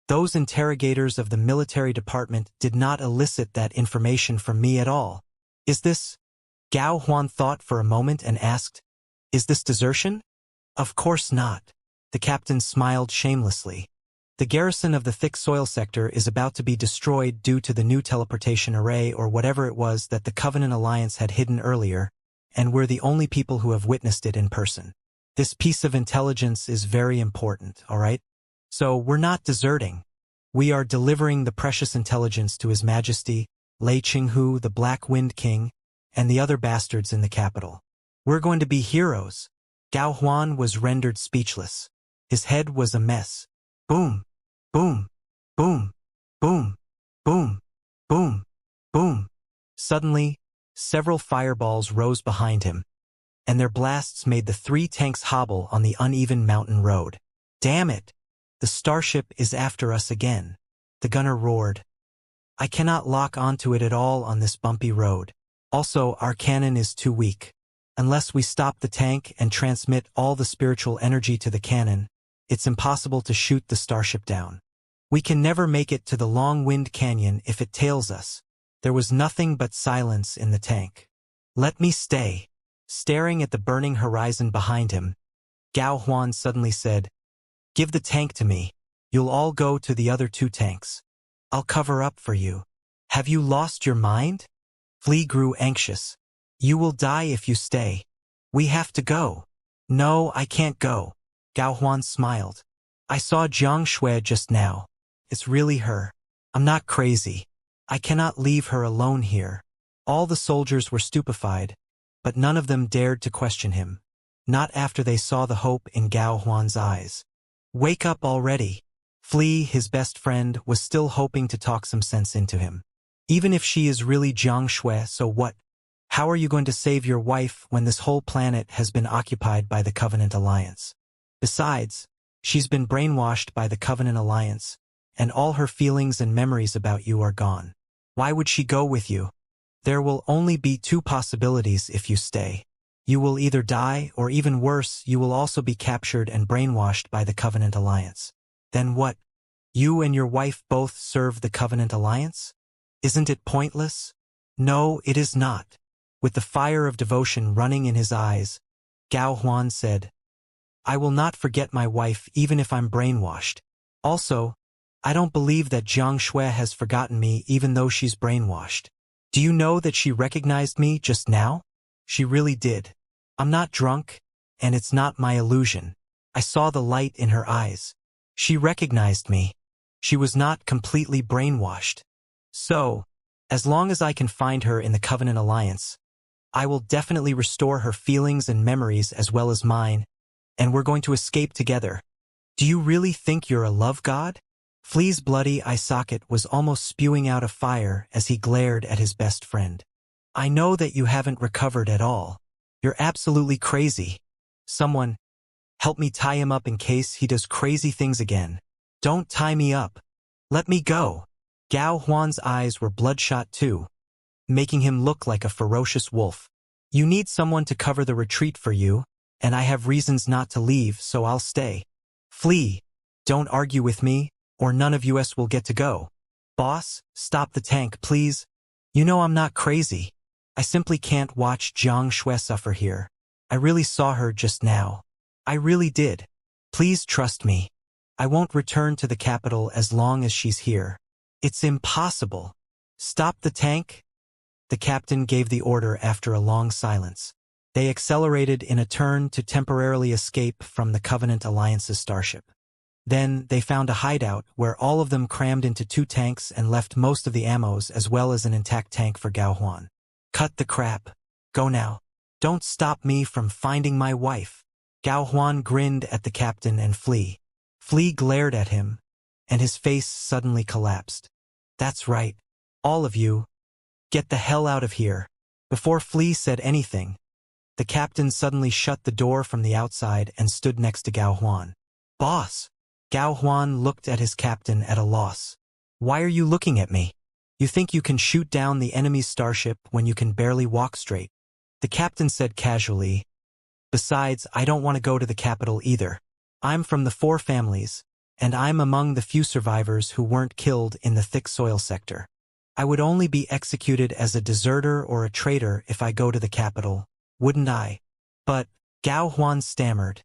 "Those interrogators of the military department did not elicit that information from me at all. Is this?" Gao Huan thought for a moment and asked, "Is this desertion?" "Of course not." The captain smiled shamelessly. "The garrison of the thick soil sector is about to be destroyed due to the new teleportation array or whatever it was that the Covenant Alliance had hidden earlier, and we're the only people who have witnessed it in person. This piece of intelligence is very important, all right? So we're not deserting. We are delivering the precious intelligence to His Majesty, Lei Qinghu, the Black Wind King, and the other bastards in the capital. We're going to be heroes." Gao Huan was rendered speechless. His head was a mess. Boom, boom, boom, boom, boom, boom, boom. Suddenly, several fireballs rose behind him, and their blasts made the 3 tanks hobble on the uneven mountain road. "Damn it! The Starship is after us again," the gunner roared. "I cannot lock onto it at all on this bumpy road. Also, our cannon is too weak. Unless we stop the tank and transmit all the spiritual energy to the cannon, it's impossible to shoot the Starship down. We can never make it to the Long Wind Canyon if it tails us." There was nothing but silence in the tank. "Let me stay." Staring at the burning horizon behind him, Gao Huan suddenly said, "Give the tank to me. You'll all go to the other 2 tanks. I'll cover up for you." "Have you lost your mind?" Flea grew anxious. "You will die if you stay. We have to go." "No, I can't go." Gao Huan smiled. "I saw Xianxia just now. It's really her. I'm not crazy. I cannot leave her alone here." All the soldiers were stupefied, but none of them dared to question him. Not after they saw the hope in Gao Huan's eyes. "Wake up already." Flea, his best friend, was still hoping to talk some sense into him. "Even if she is really Xianxia, so what? How are you going to save your wife when this whole planet has been occupied by the Covenant Alliance? Besides, she's been brainwashed by the Covenant Alliance, and all her feelings and memories about you are gone. Why would she go with you? There will only be 2 possibilities if you stay. You will either die, or even worse, you will also be captured and brainwashed by the Covenant Alliance. Then what? You and your wife both serve the Covenant Alliance? Isn't it pointless?" "No, it is not." With the fire of devotion running in his eyes, Gao Huan said, "I will not forget my wife even if I'm brainwashed. Also, I don't believe that Xianxia has forgotten me even though she's brainwashed. Do you know that she recognized me just now? She really did. I'm not drunk, and it's not my illusion. I saw the light in her eyes. She recognized me. She was not completely brainwashed. So, as long as I can find her in the Covenant Alliance, I will definitely restore her feelings and memories as well as mine, and we're going to escape together. Do you really think you're a love god?" Flea's bloody eye socket was almost spewing out a fire as he glared at his best friend. "I know that you haven't recovered at all. You're absolutely crazy. Someone, help me tie him up in case he does crazy things again." "Don't tie me up. Let me go." Gao Huan's eyes were bloodshot too, making him look like a ferocious wolf. "You need someone to cover the retreat for you, and I have reasons not to leave, so I'll stay. Flea, don't argue with me, or none of us will get to go. Boss, stop the tank, please. You know I'm not crazy. I simply can't watch Xianxia suffer here. I really saw her just now. I really did. Please trust me. I won't return to the capital as long as she's here. It's impossible." Stop the tank? The captain gave the order after a long silence. They accelerated in a turn to temporarily escape from the Covenant Alliance's starship. Then, they found a hideout where all of them crammed into 2 tanks and left most of the ammos as well as an intact tank for Gao Huan. Cut the crap. Go now. Don't stop me from finding my wife. Gao Huan grinned at the captain and Flea glared at him, and his face suddenly collapsed. That's right. All of you. Get the hell out of here. Before Flea said anything, the captain suddenly shut the door from the outside and stood next to Gao Huan. Boss! Gao Huan looked at his captain at a loss. Why are you looking at me? You think you can shoot down the enemy's starship when you can barely walk straight? The captain said casually, Besides, I don't want to go to the capital either. I'm from the 4 families, and I'm among the few survivors who weren't killed in the thick soil sector. I would only be executed as a deserter or a traitor if I go to the capital, wouldn't I? But, Gao Huan stammered,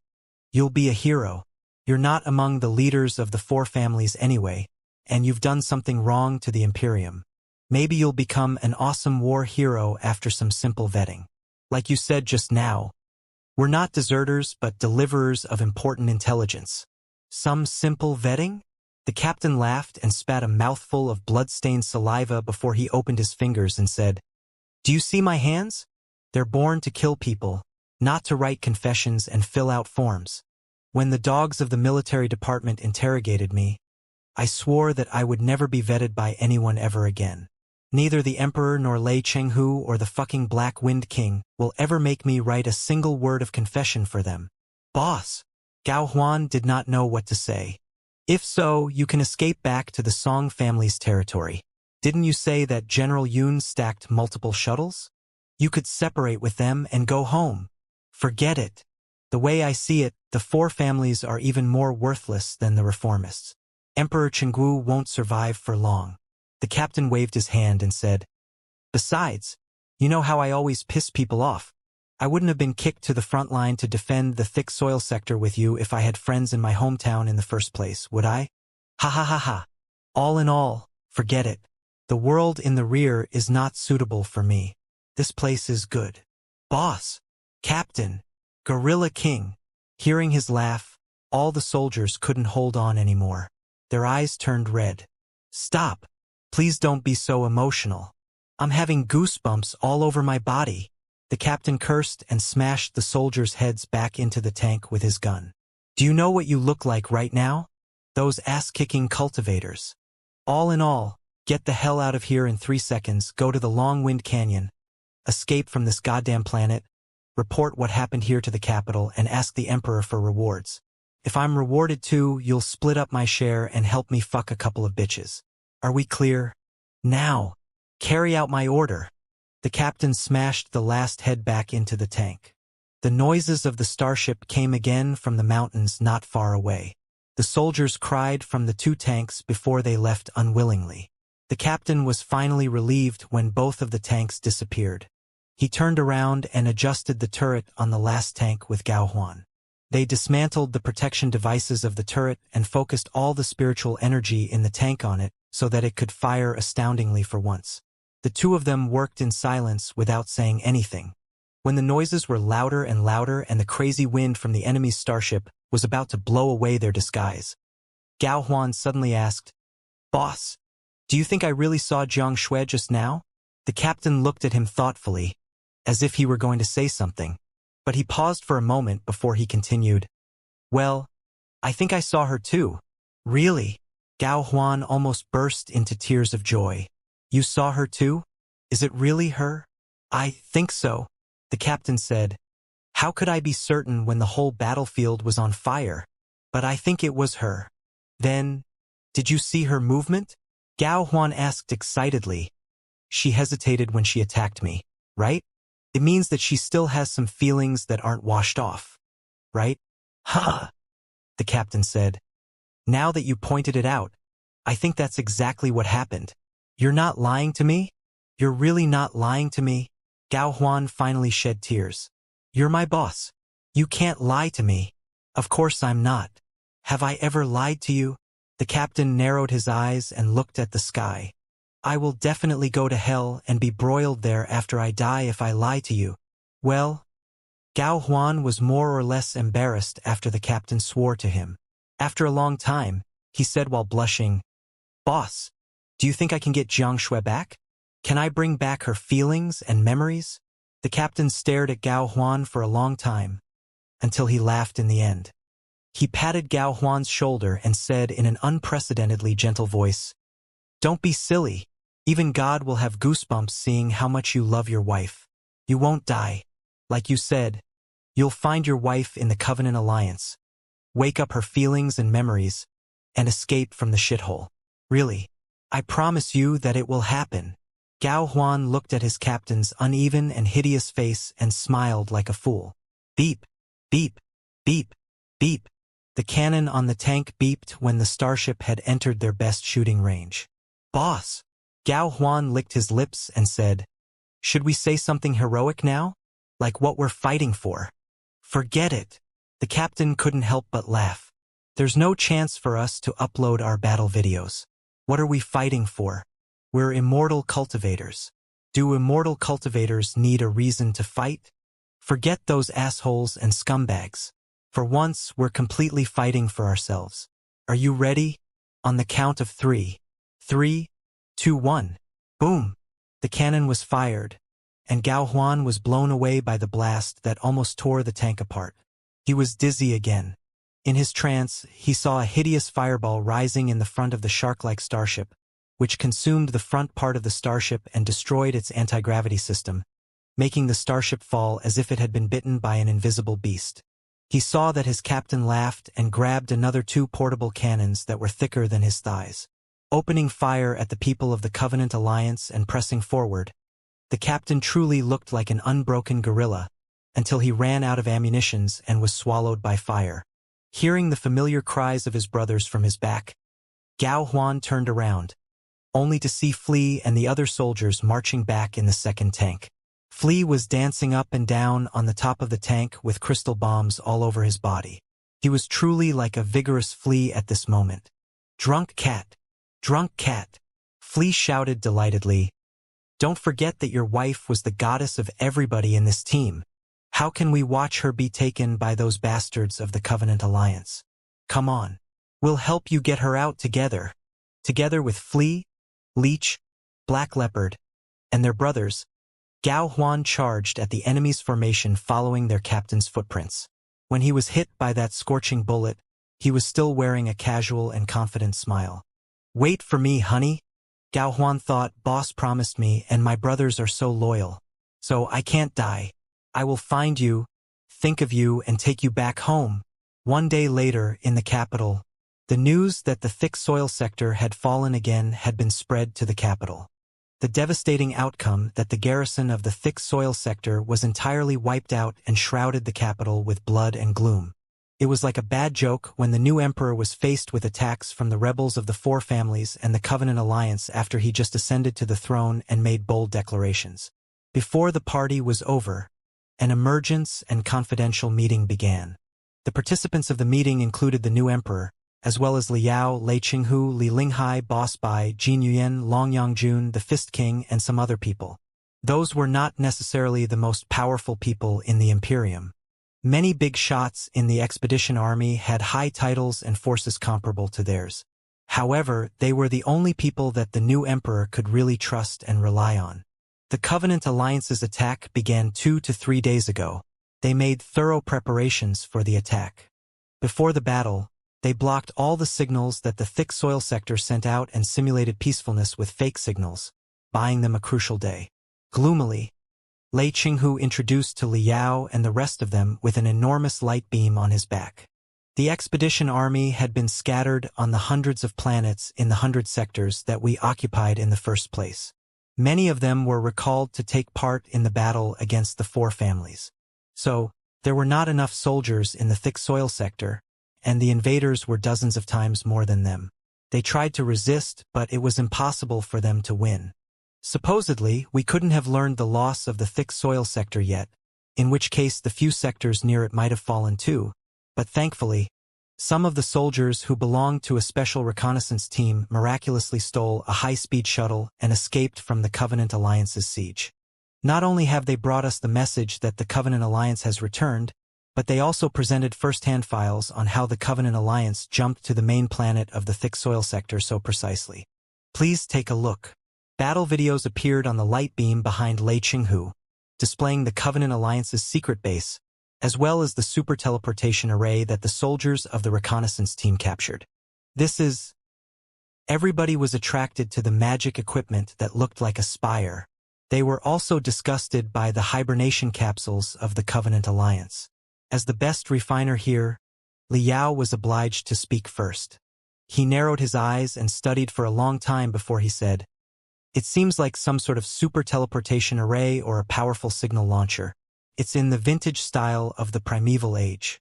you'll be a hero. You're not among the leaders of the 4 families anyway, and you've done something wrong to the Imperium. Maybe you'll become an awesome war hero after some simple vetting. Like you said just now, we're not deserters but deliverers of important intelligence. Some simple vetting? The captain laughed and spat a mouthful of blood-stained saliva before he opened his fingers and said, Do you see my hands? They're born to kill people, not to write confessions and fill out forms. When the dogs of the military department interrogated me, I swore that I would never be vetted by anyone ever again. Neither the Emperor nor Lei Chenghu or the fucking Black Wind King will ever make me write a single word of confession for them. Boss! Gao Huan did not know what to say. If so, you can escape back to the Song family's territory. Didn't you say that General Yun stacked multiple shuttles? You could separate with them and go home. Forget it. The way I see it, the 4 families are even more worthless than the reformists. Emperor Chenggu won't survive for long. The captain waved his hand and said, Besides, you know how I always piss people off. I wouldn't have been kicked to the front line to defend the thick soil sector with you if I had friends in my hometown in the first place, would I? Ha ha ha ha. All in all, forget it. The world in the rear is not suitable for me. This place is good. Boss! Captain! Gorilla King! Hearing his laugh, all the soldiers couldn't hold on anymore. Their eyes turned red. Stop! Please don't be so emotional. I'm having goosebumps all over my body. The captain cursed and smashed the soldiers' heads back into the tank with his gun. Do you know what you look like right now? Those ass-kicking cultivators. All in all, get the hell out of here in 3 seconds, go to the Long Wind Canyon, escape from this goddamn planet, report what happened here to the capital, and ask the Emperor for rewards. If I'm rewarded too, you'll split up my share and help me fuck a couple of bitches. Are we clear? Now, carry out my order. The captain smashed the last head back into the tank. The noises of the starship came again from the mountains not far away. The soldiers cried from the 2 tanks before they left unwillingly. The captain was finally relieved when both of the tanks disappeared. He turned around and adjusted the turret on the last tank with Gao Huan. They dismantled the protection devices of the turret and focused all the spiritual energy in the tank on it so that it could fire astoundingly for once. The 2 of them worked in silence without saying anything. When the noises were louder and louder and the crazy wind from the enemy's starship was about to blow away their disguise, Gao Huan suddenly asked, Boss, do you think I really saw Xianxia just now? The captain looked at him thoughtfully, as if he were going to say something, but he paused for a moment before he continued, Well, I think I saw her too. Really? Gao Huan almost burst into tears of joy. You saw her too? Is it really her? I think so, the captain said. How could I be certain when the whole battlefield was on fire? But I think it was her. Then, did you see her movement? Gao Huan asked excitedly. She hesitated when she attacked me, right? It means that she still has some feelings that aren't washed off, right? Huh, the captain said. Now that you pointed it out, I think that's exactly what happened. You're not lying to me? You're really not lying to me? Gao Huan finally shed tears. You're my boss. You can't lie to me. Of course I'm not. Have I ever lied to you? The captain narrowed his eyes and looked at the sky. I will definitely go to hell and be broiled there after I die if I lie to you. Well, Gao Huan was more or less embarrassed after the captain swore to him. After a long time, he said while blushing, "Boss, do you think I can get Xianxia back? Can I bring back her feelings and memories?" The captain stared at Gao Huan for a long time, until he laughed in the end. He patted Gao Huan's shoulder and said in an unprecedentedly gentle voice, "Don't be silly. Even God will have goosebumps seeing how much you love your wife. You won't die. Like you said, you'll find your wife in the Covenant Alliance, wake up her feelings and memories, and escape from the shithole. Really, I promise you that it will happen." Gao Huan looked at his captain's uneven and hideous face and smiled like a fool. Beep, beep, beep, beep. The cannon on the tank beeped when the starship had entered their best shooting range. "Boss!" Gao Huan licked his lips and said, "Should we say something heroic now? Like what we're fighting for?" "Forget it." The captain couldn't help but laugh. "There's no chance for us to upload our battle videos. What are we fighting for? We're immortal cultivators. Do immortal cultivators need a reason to fight? Forget those assholes and scumbags. For once, we're completely fighting for ourselves. Are you ready? On the count of 3. 3, 2, 1. Boom! The cannon was fired, and Gao Huan was blown away by the blast that almost tore the tank apart. He was dizzy again. In his trance, he saw a hideous fireball rising in the front of the shark-like starship, which consumed the front part of the starship and destroyed its anti-gravity system, making the starship fall as if it had been bitten by an invisible beast. He saw that his captain laughed and grabbed another 2 portable cannons that were thicker than his thighs. Opening fire at the people of the Covenant Alliance and pressing forward, the captain truly looked like an unbroken gorilla, until he ran out of ammunitions and was swallowed by fire. Hearing the familiar cries of his brothers from his back, Gao Huan turned around, only to see Flea and the other soldiers marching back in the second tank. Flea was dancing up and down on the top of the tank with crystal bombs all over his body. He was truly like a vigorous flea at this moment. "Drunk cat! Drunk cat!" Flea shouted delightedly. "Don't forget that your wife was the goddess of everybody in this team. How can we watch her be taken by those bastards of the Covenant Alliance? Come on. We'll help you get her out together." Together with Flea, Leech, Black Leopard, and their brothers, Gao Huan charged at the enemy's formation following their captain's footprints. When he was hit by that scorching bullet, he was still wearing a casual and confident smile. "Wait for me, honey." Gao Huan thought, "Boss promised me, and my brothers are so loyal. So I can't die. I will find you, think of you, and take you back home." One day later, in the capital, the news that the thick soil sector had fallen again had been spread to the capital. The devastating outcome that the garrison of the thick soil sector was entirely wiped out and shrouded the capital with blood and gloom. It was like a bad joke when the new emperor was faced with attacks from the rebels of the Four Families and the Covenant Alliance after he just ascended to the throne and made bold declarations. Before the party was over, an emergence and confidential meeting began. The participants of the meeting included the new emperor, as well as Li Yao, Lei Qinghu, Li Linghai, Boss Bai, Jin Yuyan, Long Yangjun, the Fist King, and some other people. Those were not necessarily the most powerful people in the Imperium. Many big shots in the expedition army had high titles and forces comparable to theirs. However, they were the only people that the new emperor could really trust and rely on. The Covenant Alliance's attack began 2 to 3 days ago. They made thorough preparations for the attack. Before the battle, they blocked all the signals that the thick soil sector sent out and simulated peacefulness with fake signals, buying them a crucial day. Gloomily, Lei Qinghu introduced to Li Yao and the rest of them with an enormous light beam on his back. The expedition army had been scattered on the hundreds of planets in the 100 sectors that we occupied in the first place. Many of them were recalled to take part in the battle against the Four Families. So, there were not enough soldiers in the thick soil sector, and the invaders were dozens of times more than them. They tried to resist, but it was impossible for them to win. Supposedly, we couldn't have learned the loss of the thick soil sector yet, in which case the few sectors near it might have fallen too, but thankfully, Some of the soldiers who belonged to a special reconnaissance team miraculously stole a high-speed shuttle and escaped from the Covenant Alliance's siege. Not only have they brought us the message that the Covenant Alliance has returned, but they also presented first-hand files on how the Covenant Alliance jumped to the main planet of the thick soil sector so precisely. Please take a look. Battle videos appeared on the light beam behind Lei Qinghu, displaying the Covenant Alliance's secret base, as well as the super teleportation array that the soldiers of the reconnaissance team captured. Everybody was attracted to the magic equipment that looked like a spire. They were also disgusted by the hibernation capsules of the Covenant Alliance. As the best refiner here, Liao was obliged to speak first. He narrowed his eyes and studied for a long time before he said, "It seems like some sort of super teleportation array or a powerful signal launcher. It's in the vintage style of the primeval age.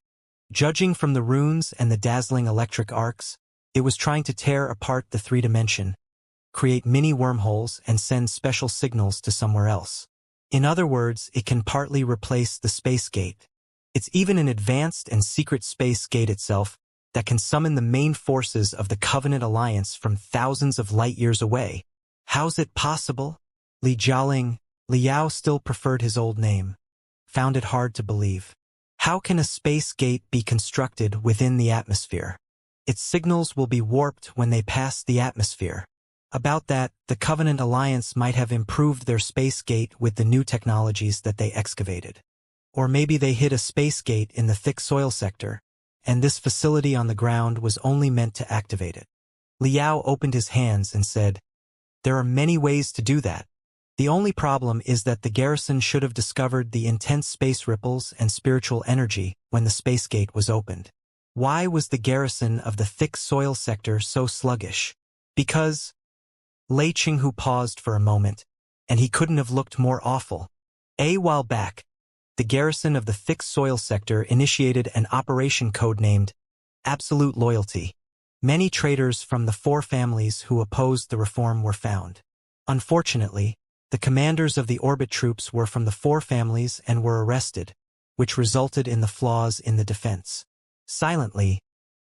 Judging from the runes and the dazzling electric arcs, it was trying to tear apart the three-dimension, create mini wormholes and send special signals to somewhere else. In other words, it can partly replace the space gate. It's even an advanced and secret space gate itself that can summon the main forces of the Covenant Alliance from thousands of light years away. How's it possible?" Li Jialing, Liao still preferred his old name, found it hard to believe. How can a space gate be constructed within the atmosphere? Its signals will be warped when they pass the atmosphere. About that, the Covenant Alliance might have improved their space gate with the new technologies that they excavated. Or maybe they hid a space gate in the thick soil sector, and this facility on the ground was only meant to activate it. Liao opened his hands and said, "There are many ways to do that. The only problem is that the garrison should have discovered the intense space ripples and spiritual energy when the space gate was opened. Why was the garrison of the thick soil sector so sluggish? Because..." Lei Qinghu paused for a moment, and he couldn't have looked more awful. A while back, the garrison of the thick soil sector initiated an operation codenamed Absolute Loyalty. Many traitors from the four families who opposed the reform were found. Unfortunately, the commanders of the orbit troops were from the four families and were arrested, which resulted in the flaws in the defense. Silently,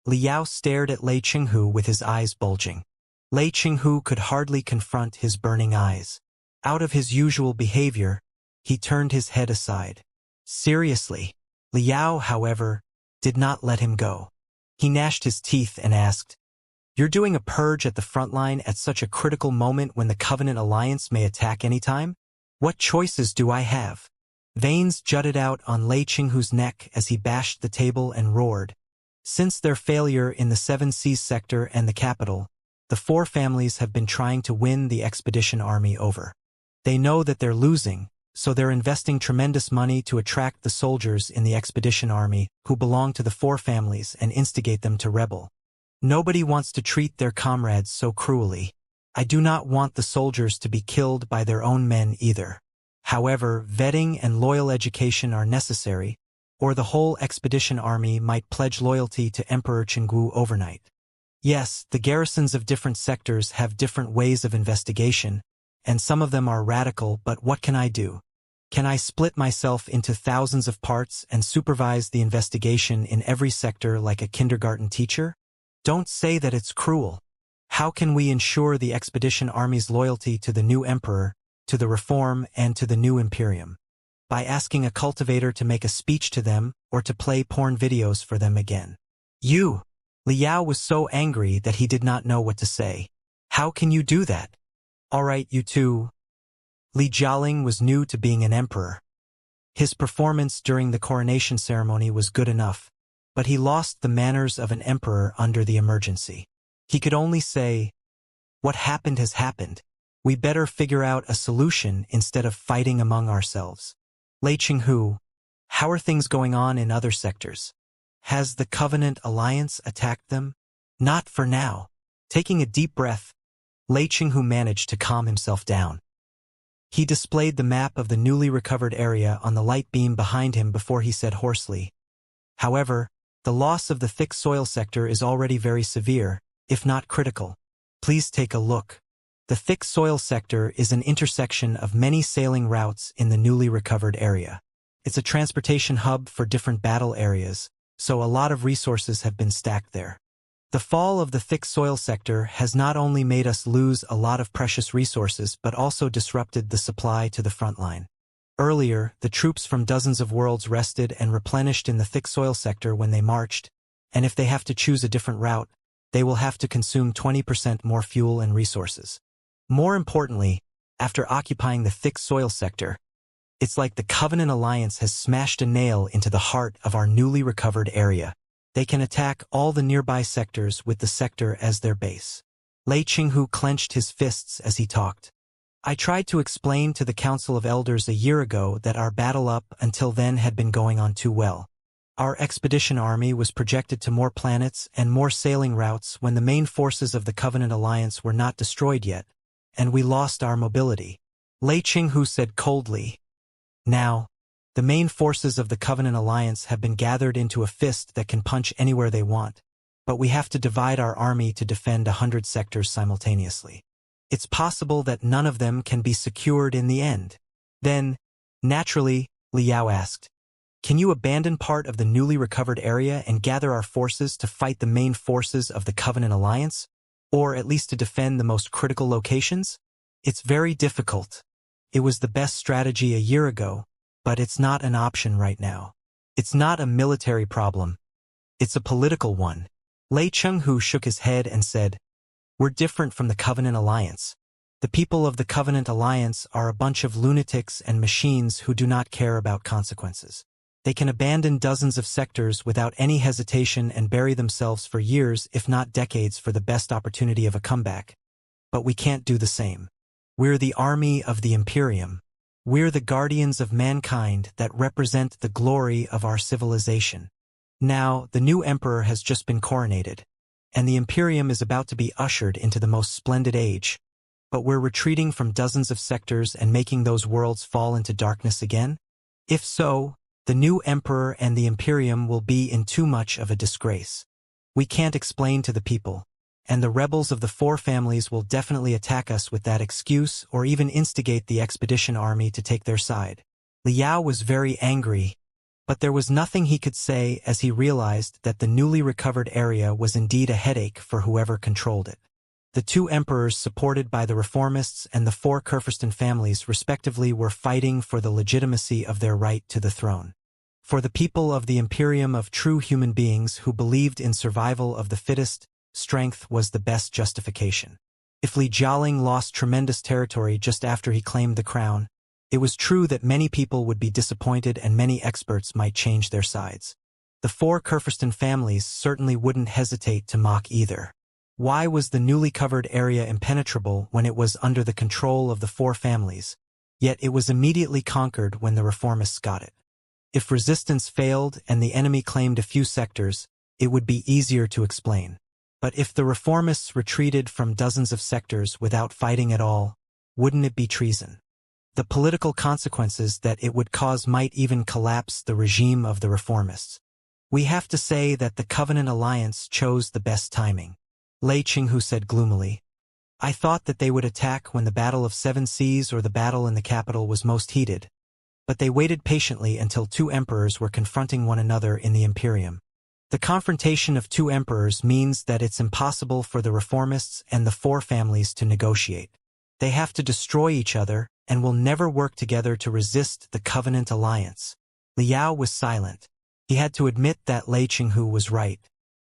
Liao stared at Lei Qinghu with his eyes bulging. Lei Qinghu could hardly confront his burning eyes. Out of his usual behavior, he turned his head aside. Seriously. Liao, however, did not let him go. He gnashed his teeth and asked, "You're doing a purge at the front line at such a critical moment when the Covenant Alliance may attack anytime? What choices do I have?" Veins jutted out on Lei Qinghu's neck as he bashed the table and roared. Since their failure in the Seven Seas sector and the capital, the four families have been trying to win the expedition army over. They know that they're losing, so they're investing tremendous money to attract the soldiers in the expedition army who belong to the four families and instigate them to rebel. Nobody wants to treat their comrades so cruelly. I do not want the soldiers to be killed by their own men either. However, vetting and loyal education are necessary, or the whole expedition army might pledge loyalty to Emperor Qinggu overnight. Yes, the garrisons of different sectors have different ways of investigation, and some of them are radical, but what can I do? Can I split myself into thousands of parts and supervise the investigation in every sector like a kindergarten teacher? Don't say that it's cruel. How can we ensure the expedition army's loyalty to the new emperor, to the reform, and to the new imperium? By asking a cultivator to make a speech to them or to play porn videos for them again? You! Liao was so angry that he did not know what to say. How can you do that? All right, you two. Li Jialing was new to being an emperor. His performance during the coronation ceremony was good enough, but he lost the manners of an emperor under the emergency. He could only say, "What happened has happened. We better figure out a solution instead of fighting among ourselves." Lei Qinghu, how are things going on in other sectors? Has the Covenant Alliance attacked them? Not for now. Taking a deep breath, Lei Qinghu managed to calm himself down. He displayed the map of the newly recovered area on the light beam behind him before he said hoarsely, "However, the loss of the thick soil sector is already very severe, if not critical. Please take a look." The thick soil sector is an intersection of many sailing routes in the newly recovered area. It's a transportation hub for different battle areas, so a lot of resources have been stacked there. The fall of the thick soil sector has not only made us lose a lot of precious resources but also disrupted the supply to the front line. Earlier, the troops from dozens of worlds rested and replenished in the thick soil sector when they marched, and if they have to choose a different route, they will have to consume 20% more fuel and resources. More importantly, after occupying the thick soil sector, it's like the Covenant Alliance has smashed a nail into the heart of our newly recovered area. They can attack all the nearby sectors with the sector as their base. Lei Qinghu clenched his fists as he talked. I tried to explain to the Council of Elders a year ago that our battle up until then had been going on too well. Our expedition army was projected to more planets and more sailing routes when the main forces of the Covenant Alliance were not destroyed yet, and we lost our mobility. Lei Qinghu said coldly. Now, the main forces of the Covenant Alliance have been gathered into a fist that can punch anywhere they want, but we have to divide our army to defend 100 sectors simultaneously. It's possible that none of them can be secured in the end. Then, naturally, Liao asked, can you abandon part of the newly recovered area and gather our forces to fight the main forces of the Covenant Alliance? Or at least to defend the most critical locations? It's very difficult. It was the best strategy a year ago, but it's not an option right now. It's not a military problem. It's a political one. Lei Qinghu shook his head and said, we're different from the Covenant Alliance. The people of the Covenant Alliance are a bunch of lunatics and machines who do not care about consequences. They can abandon dozens of sectors without any hesitation and bury themselves for years, if not decades, for the best opportunity of a comeback. But we can't do the same. We're the army of the Imperium. We're the guardians of mankind that represent the glory of our civilization. Now, the new emperor has just been coronated, and the Imperium is about to be ushered into the most splendid age. But we're retreating from dozens of sectors and making those worlds fall into darkness again? If so, the new emperor and the Imperium will be in too much of a disgrace. We can't explain to the people, and the rebels of the four families will definitely attack us with that excuse or even instigate the expedition army to take their side. Liao was very angry, but there was nothing he could say as he realized that the newly recovered area was indeed a headache for whoever controlled it. The two emperors supported by the reformists and the four Kurfürsten families respectively were fighting for the legitimacy of their right to the throne. For the people of the Imperium of true human beings who believed in survival of the fittest, strength was the best justification. If Li Jialing lost tremendous territory just after he claimed the crown, it was true that many people would be disappointed and many experts might change their sides. The four Kurfürsten families certainly wouldn't hesitate to mock either. Why was the newly covered area impenetrable when it was under the control of the four families, yet it was immediately conquered when the reformists got it? If resistance failed and the enemy claimed a few sectors, it would be easier to explain. But if the reformists retreated from dozens of sectors without fighting at all, wouldn't it be treason? The political consequences that it would cause might even collapse the regime of the reformists. We have to say that the Covenant Alliance chose the best timing. Lei Qinghu said gloomily. I thought that they would attack when the Battle of Seven Seas or the battle in the capital was most heated, but they waited patiently until two emperors were confronting one another in the Imperium. The confrontation of two emperors means that it's impossible for the reformists and the four families to negotiate. They have to destroy each other and will never work together to resist the Covenant Alliance. Liao was silent. He had to admit that Lei Qinghu was right.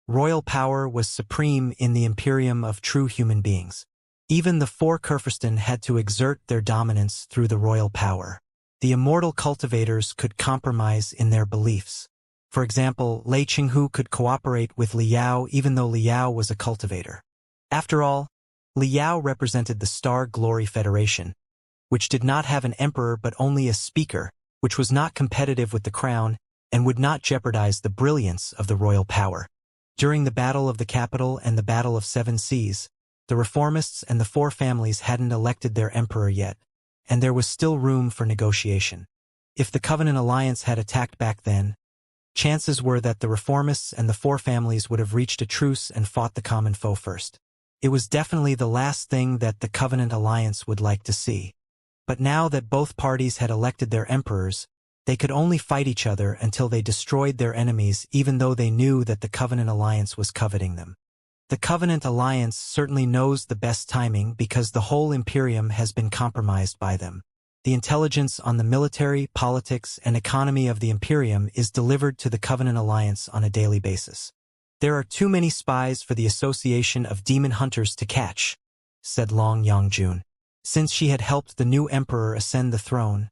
Royal power was supreme in the Imperium of true human beings. Even the four Kurfürsten had to exert their dominance through the royal power. The immortal cultivators could compromise in their beliefs. For example, Lei Qinghu could cooperate with Liao even though Liao was a cultivator. After all, Liao represented the Star Glory Federation, which did not have an emperor but only a speaker, which was not competitive with the crown and would not jeopardize the brilliance of the royal power. During the Battle of the Capital and the Battle of Seven Seas, the reformists and the four families hadn't elected their emperor yet, and there was still room for negotiation. If the Covenant Alliance had attacked back then, chances were that the reformists and the four families would have reached a truce and fought the common foe first. It was definitely the last thing that the Covenant Alliance would like to see. But now that both parties had elected their emperors, They could only fight each other until they destroyed their enemies, even though they knew that the Covenant Alliance was coveting them. The Covenant Alliance certainly knows the best timing because the whole Imperium has been compromised by them. The intelligence on the military, politics, and economy of the Imperium is delivered to the Covenant Alliance on a daily basis. "There are too many spies for the Association of Demon Hunters to catch," said Long Yangjun. Since she had helped the new emperor ascend the throne,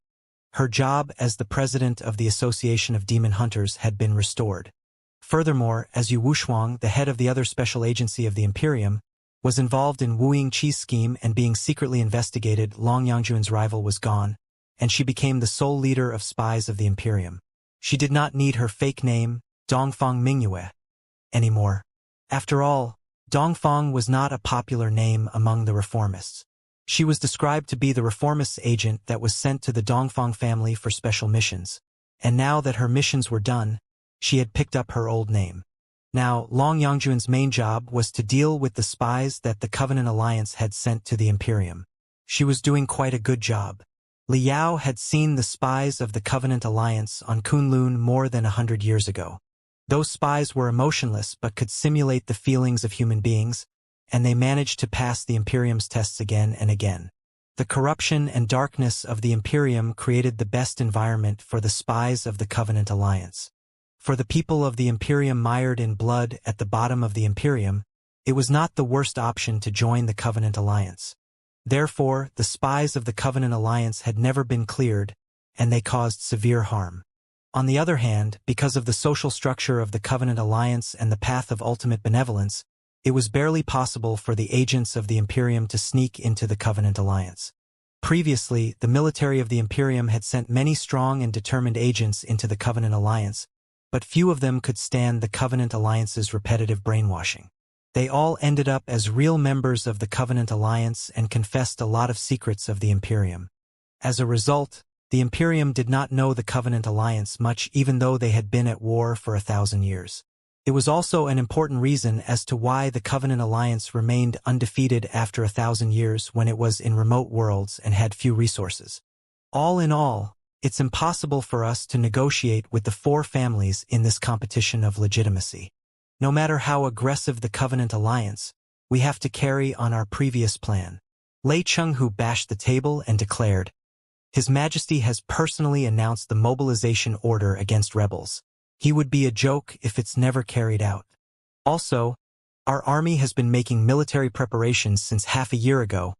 her job as the president of the Association of Demon Hunters had been restored. Furthermore, as Yu Wushuang, the head of the other special agency of the Imperium, was involved in Wu Yingqi's scheme and being secretly investigated, Long Yangjun's rival was gone, and she became the sole leader of spies of the Imperium. She did not need her fake name, Dongfang Mingyue, anymore. After all, Dongfang was not a popular name among the reformists. She was described to be the reformists' agent that was sent to the Dongfang family for special missions, and now that her missions were done, she had picked up her old name. Now, Long Yangjun's main job was to deal with the spies that the Covenant Alliance had sent to the Imperium. She was doing quite a good job. Li Yao had seen the spies of the Covenant Alliance on Kunlun more than 100 years ago. Those spies were emotionless but could simulate the feelings of human beings, and they managed to pass the Imperium's tests again and again. The corruption and darkness of the Imperium created the best environment for the spies of the Covenant Alliance. For the people of the Imperium mired in blood at the bottom of the Imperium, it was not the worst option to join the Covenant Alliance. Therefore, the spies of the Covenant Alliance had never been cleared, and they caused severe harm. On the other hand, because of the social structure of the Covenant Alliance and the path of ultimate benevolence, it was barely possible for the agents of the Imperium to sneak into the Covenant Alliance. Previously, the military of the Imperium had sent many strong and determined agents into the Covenant Alliance, but few of them could stand the Covenant Alliance's repetitive brainwashing. They all ended up as real members of the Covenant Alliance and confessed a lot of secrets of the Imperium. As a result, the Imperium did not know the Covenant Alliance much, even though they had been at war for 1,000 years. It was also an important reason as to why the Covenant Alliance remained undefeated after 1,000 years when it was in remote worlds and had few resources. All in all, it's impossible for us to negotiate with the four families in this competition of legitimacy. No matter how aggressive the Covenant Alliance, we have to carry on our previous plan. Lei Chenghu bashed the table and declared, "His Majesty has personally announced the mobilization order against rebels. He would be a joke if it's never carried out. Also, our army has been making military preparations since half a year ago,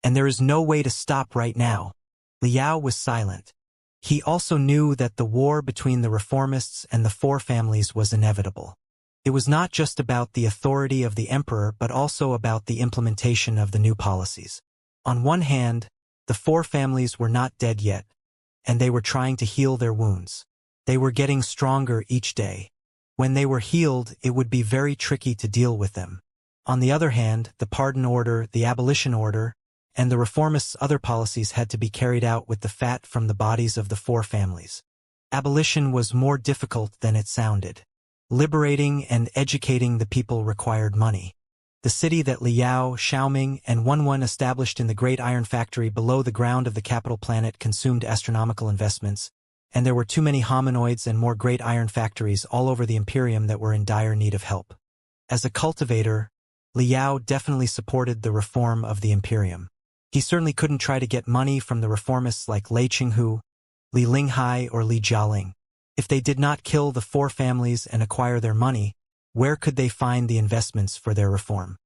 and there is no way to stop right now." Liao was silent. He also knew that the war between the reformists and the four families was inevitable. It was not just about the authority of the emperor but also about the implementation of the new policies. On one hand, the four families were not dead yet, and they were trying to heal their wounds. They were getting stronger each day. When they were healed, it would be very tricky to deal with them. On the other hand, the pardon order, the abolition order, and the reformists' other policies had to be carried out with the fat from the bodies of the four families. Abolition was more difficult than it sounded. Liberating and educating the people required money. The city that Liao, Xiaoming, and Wenwen established in the Great Iron Factory below the ground of the capital planet consumed astronomical investments, and there were too many hominoids and more Great Iron Factories all over the Imperium that were in dire need of help. As a cultivator, Liao definitely supported the reform of the Imperium. He certainly couldn't try to get money from the reformists like Lei Qinghu, Li Linghai, or Li Jialing. If they did not kill the four families and acquire their money, where could they find the investments for their reform?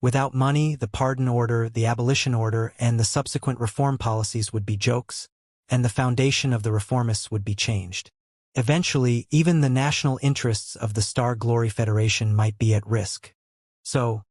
Without money, the pardon order, the abolition order, and the subsequent reform policies would be jokes, and the foundation of the reformists would be changed. Eventually, even the national interests of the Star Glory Federation might be at risk. So,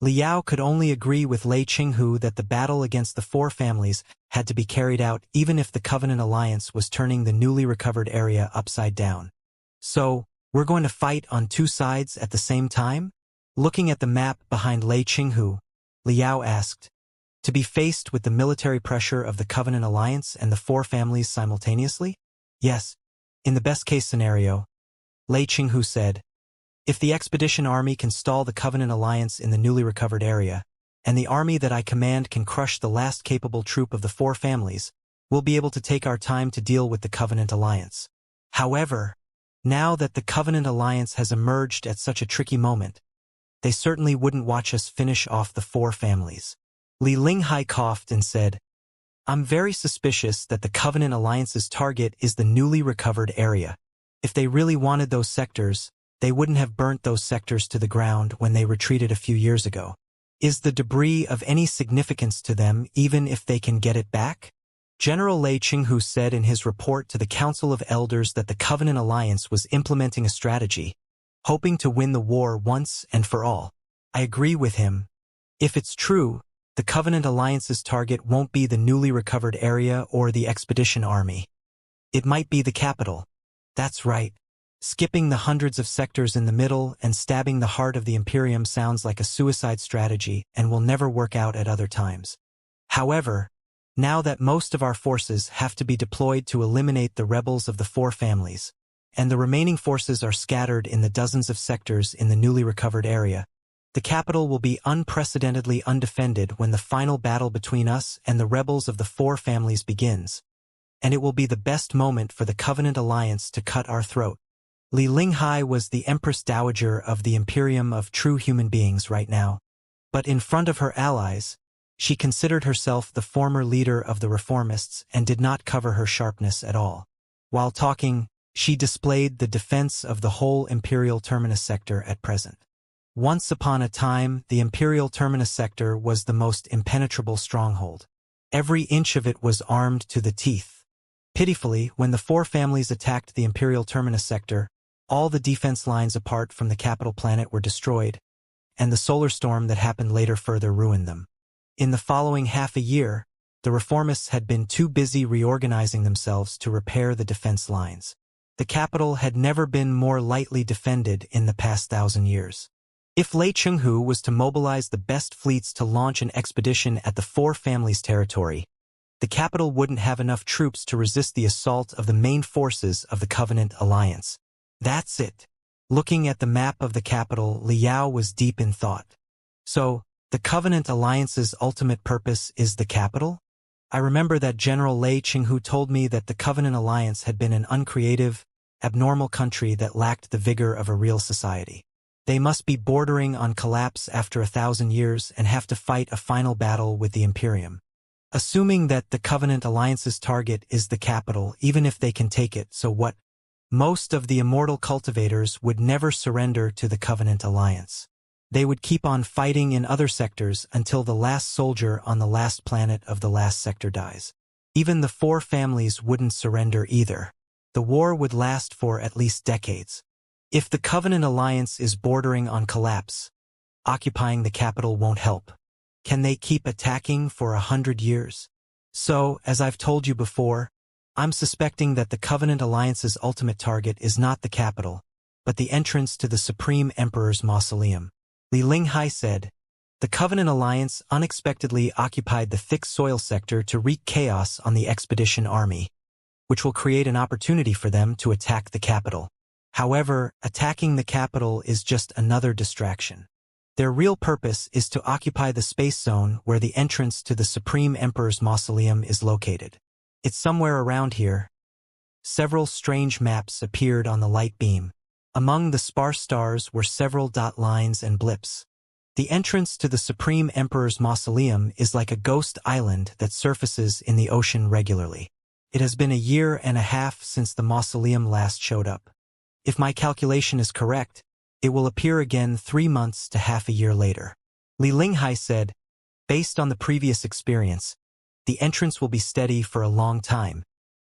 Liao could only agree with Lei Qinghu that the battle against the four families had to be carried out even if the Covenant Alliance was turning the newly recovered area upside down. "So, we're going to fight on two sides at the same time?" Looking at the map behind Lei Qinghu, Liao asked, "To be faced with the military pressure of the Covenant Alliance and the four families simultaneously?" "Yes. In the best-case scenario," Lei Qinghu said, "if the expedition army can stall the Covenant Alliance in the newly recovered area, and the army that I command can crush the last capable troop of the four families, we'll be able to take our time to deal with the Covenant Alliance. However, now that the Covenant Alliance has emerged at such a tricky moment, they certainly wouldn't watch us finish off the four families. Li Linghai coughed and said, I'm very suspicious that the Covenant Alliance's target is the newly recovered area. If they really wanted those sectors, they wouldn't have burnt those sectors to the ground when they retreated a few years ago. Is the debris of any significance to them even if they can get it back? General Lei Qinghu said in his report to the Council of Elders that the Covenant Alliance was implementing a strategy, hoping to win the war once and for all. I agree with him. If it's true, the Covenant Alliance's target won't be the newly recovered area or the expedition army. It might be the capital. That's right. Skipping the hundreds of sectors in the middle and stabbing the heart of the Imperium sounds like a suicide strategy and will never work out at other times. However, now that most of our forces have to be deployed to eliminate the rebels of the four families, and the remaining forces are scattered in the dozens of sectors in the newly recovered area, the capital will be unprecedentedly undefended when the final battle between us and the rebels of the four families begins, and it will be the best moment for the Covenant Alliance to cut our throat. Li Linghai was the Empress Dowager of the Imperium of true human beings right now, but in front of her allies, she considered herself the former leader of the reformists and did not cover her sharpness at all. While talking, she displayed the defense of the whole Imperial Terminus sector at present. Once upon a time, the Imperial Terminus sector was the most impenetrable stronghold. Every inch of it was armed to the teeth. Pitifully, when the four families attacked the Imperial Terminus sector, all the defense lines apart from the capital planet were destroyed, and the solar storm that happened later further ruined them. In the following half a year, the reformists had been too busy reorganizing themselves to repair the defense lines. The capital had never been more lightly defended in the past 1,000 years. If Lei Chenghu was to mobilize the best fleets to launch an expedition at the four families' territory, the capital wouldn't have enough troops to resist the assault of the main forces of the Covenant Alliance. That's it. Looking at the map of the capital, Liao was deep in thought. So, the Covenant Alliance's ultimate purpose is the capital? I remember that General Lei Qinghu told me that the Covenant Alliance had been an uncreative, abnormal country that lacked the vigor of a real society. They must be bordering on collapse after 1,000 years and have to fight a final battle with the Imperium. Assuming that the Covenant Alliance's target is the capital, even if they can take it, so what? Most of the immortal cultivators would never surrender to the Covenant Alliance. They would keep on fighting in other sectors until the last soldier on the last planet of the last sector dies. Even the four families wouldn't surrender either. The war would last for at least decades. If the Covenant Alliance is bordering on collapse, occupying the capital won't help. Can they keep attacking for 100 years? So, as I've told you before, I'm suspecting that the Covenant Alliance's ultimate target is not the capital, but the entrance to the Supreme Emperor's mausoleum. Li Linghai said, the Covenant Alliance unexpectedly occupied the thick soil sector to wreak chaos on the expedition army, which will create an opportunity for them to attack the capital. However, attacking the capital is just another distraction. Their real purpose is to occupy the space zone where the entrance to the Supreme Emperor's mausoleum is located. It's somewhere around here. Several strange maps appeared on the light beam. Among the sparse stars were several dot lines and blips. The entrance to the Supreme Emperor's mausoleum is like a ghost island that surfaces in the ocean regularly. It has been 1.5 years since the mausoleum last showed up. If my calculation is correct, it will appear again 3 months to half a year later. Li Linghai said, based on the previous experience, the entrance will be steady for a long time.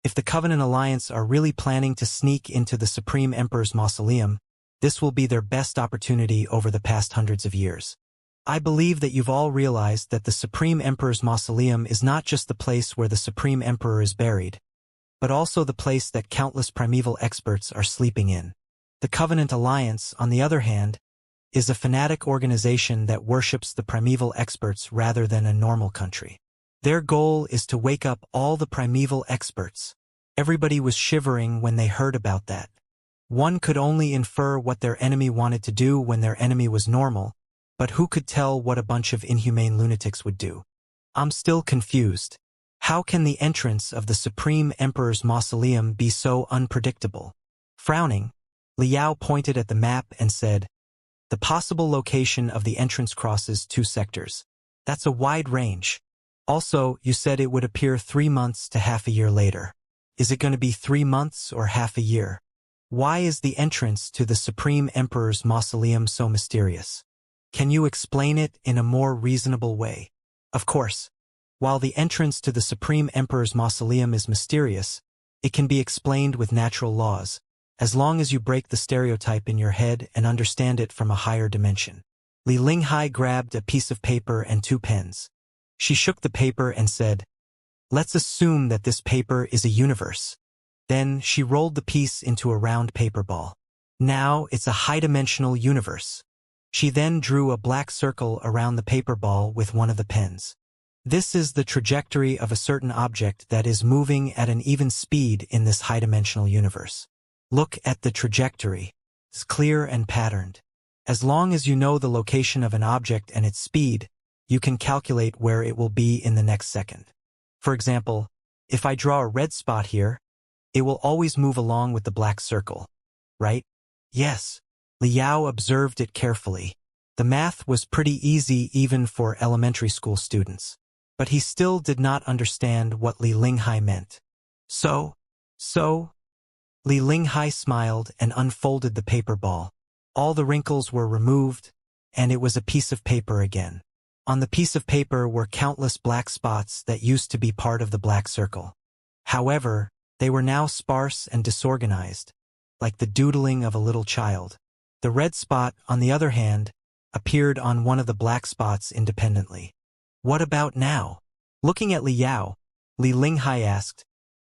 If the Covenant Alliance are really planning to sneak into the Supreme Emperor's mausoleum, this will be their best opportunity over the past hundreds of years. I believe that you've all realized that the Supreme Emperor's mausoleum is not just the place where the Supreme Emperor is buried, but also the place that countless primeval experts are sleeping in. The Covenant Alliance, on the other hand, is a fanatic organization that worships the primeval experts rather than a normal country. Their goal is to wake up all the primeval experts. Everybody was shivering when they heard about that. One could only infer what their enemy wanted to do when their enemy was normal, but who could tell what a bunch of inhumane lunatics would do? I'm still confused. How can the entrance of the Supreme Emperor's mausoleum be so unpredictable? Frowning, Liao pointed at the map and said, the possible location of the entrance crosses 2 sectors. That's a wide range. Also, you said it would appear 3 months to half a year later. Is it going to be 3 months or half a year? Why is the entrance to the Supreme Emperor's mausoleum so mysterious? Can you explain it in a more reasonable way? Of course. While the entrance to the Supreme Emperor's mausoleum is mysterious, it can be explained with natural laws, as long as you break the stereotype in your head and understand it from a higher dimension. Li Linghai grabbed a piece of paper and 2 pens. She shook the paper and said, let's assume that this paper is a universe. Then she rolled the piece into a round paper ball. Now it's a high-dimensional universe. She then drew a black circle around the paper ball with one of the pens. This is the trajectory of a certain object that is moving at an even speed in this high-dimensional universe. Look at the trajectory. It's clear and patterned. As long as you know the location of an object and its speed, you can calculate where it will be in the next second. For example, if I draw a red spot here, it will always move along with the black circle, right? Yes. Liao observed it carefully. The math was pretty easy even for elementary school students. But he still did not understand what Li Linghai meant. So? Li Linghai smiled and unfolded the paper ball. All the wrinkles were removed, and it was a piece of paper again. On the piece of paper were countless black spots that used to be part of the black circle. However, they were now sparse and disorganized, like the doodling of a little child. The red spot, on the other hand, appeared on one of the black spots independently. What about now? Looking at Liao, Li Linghai asked,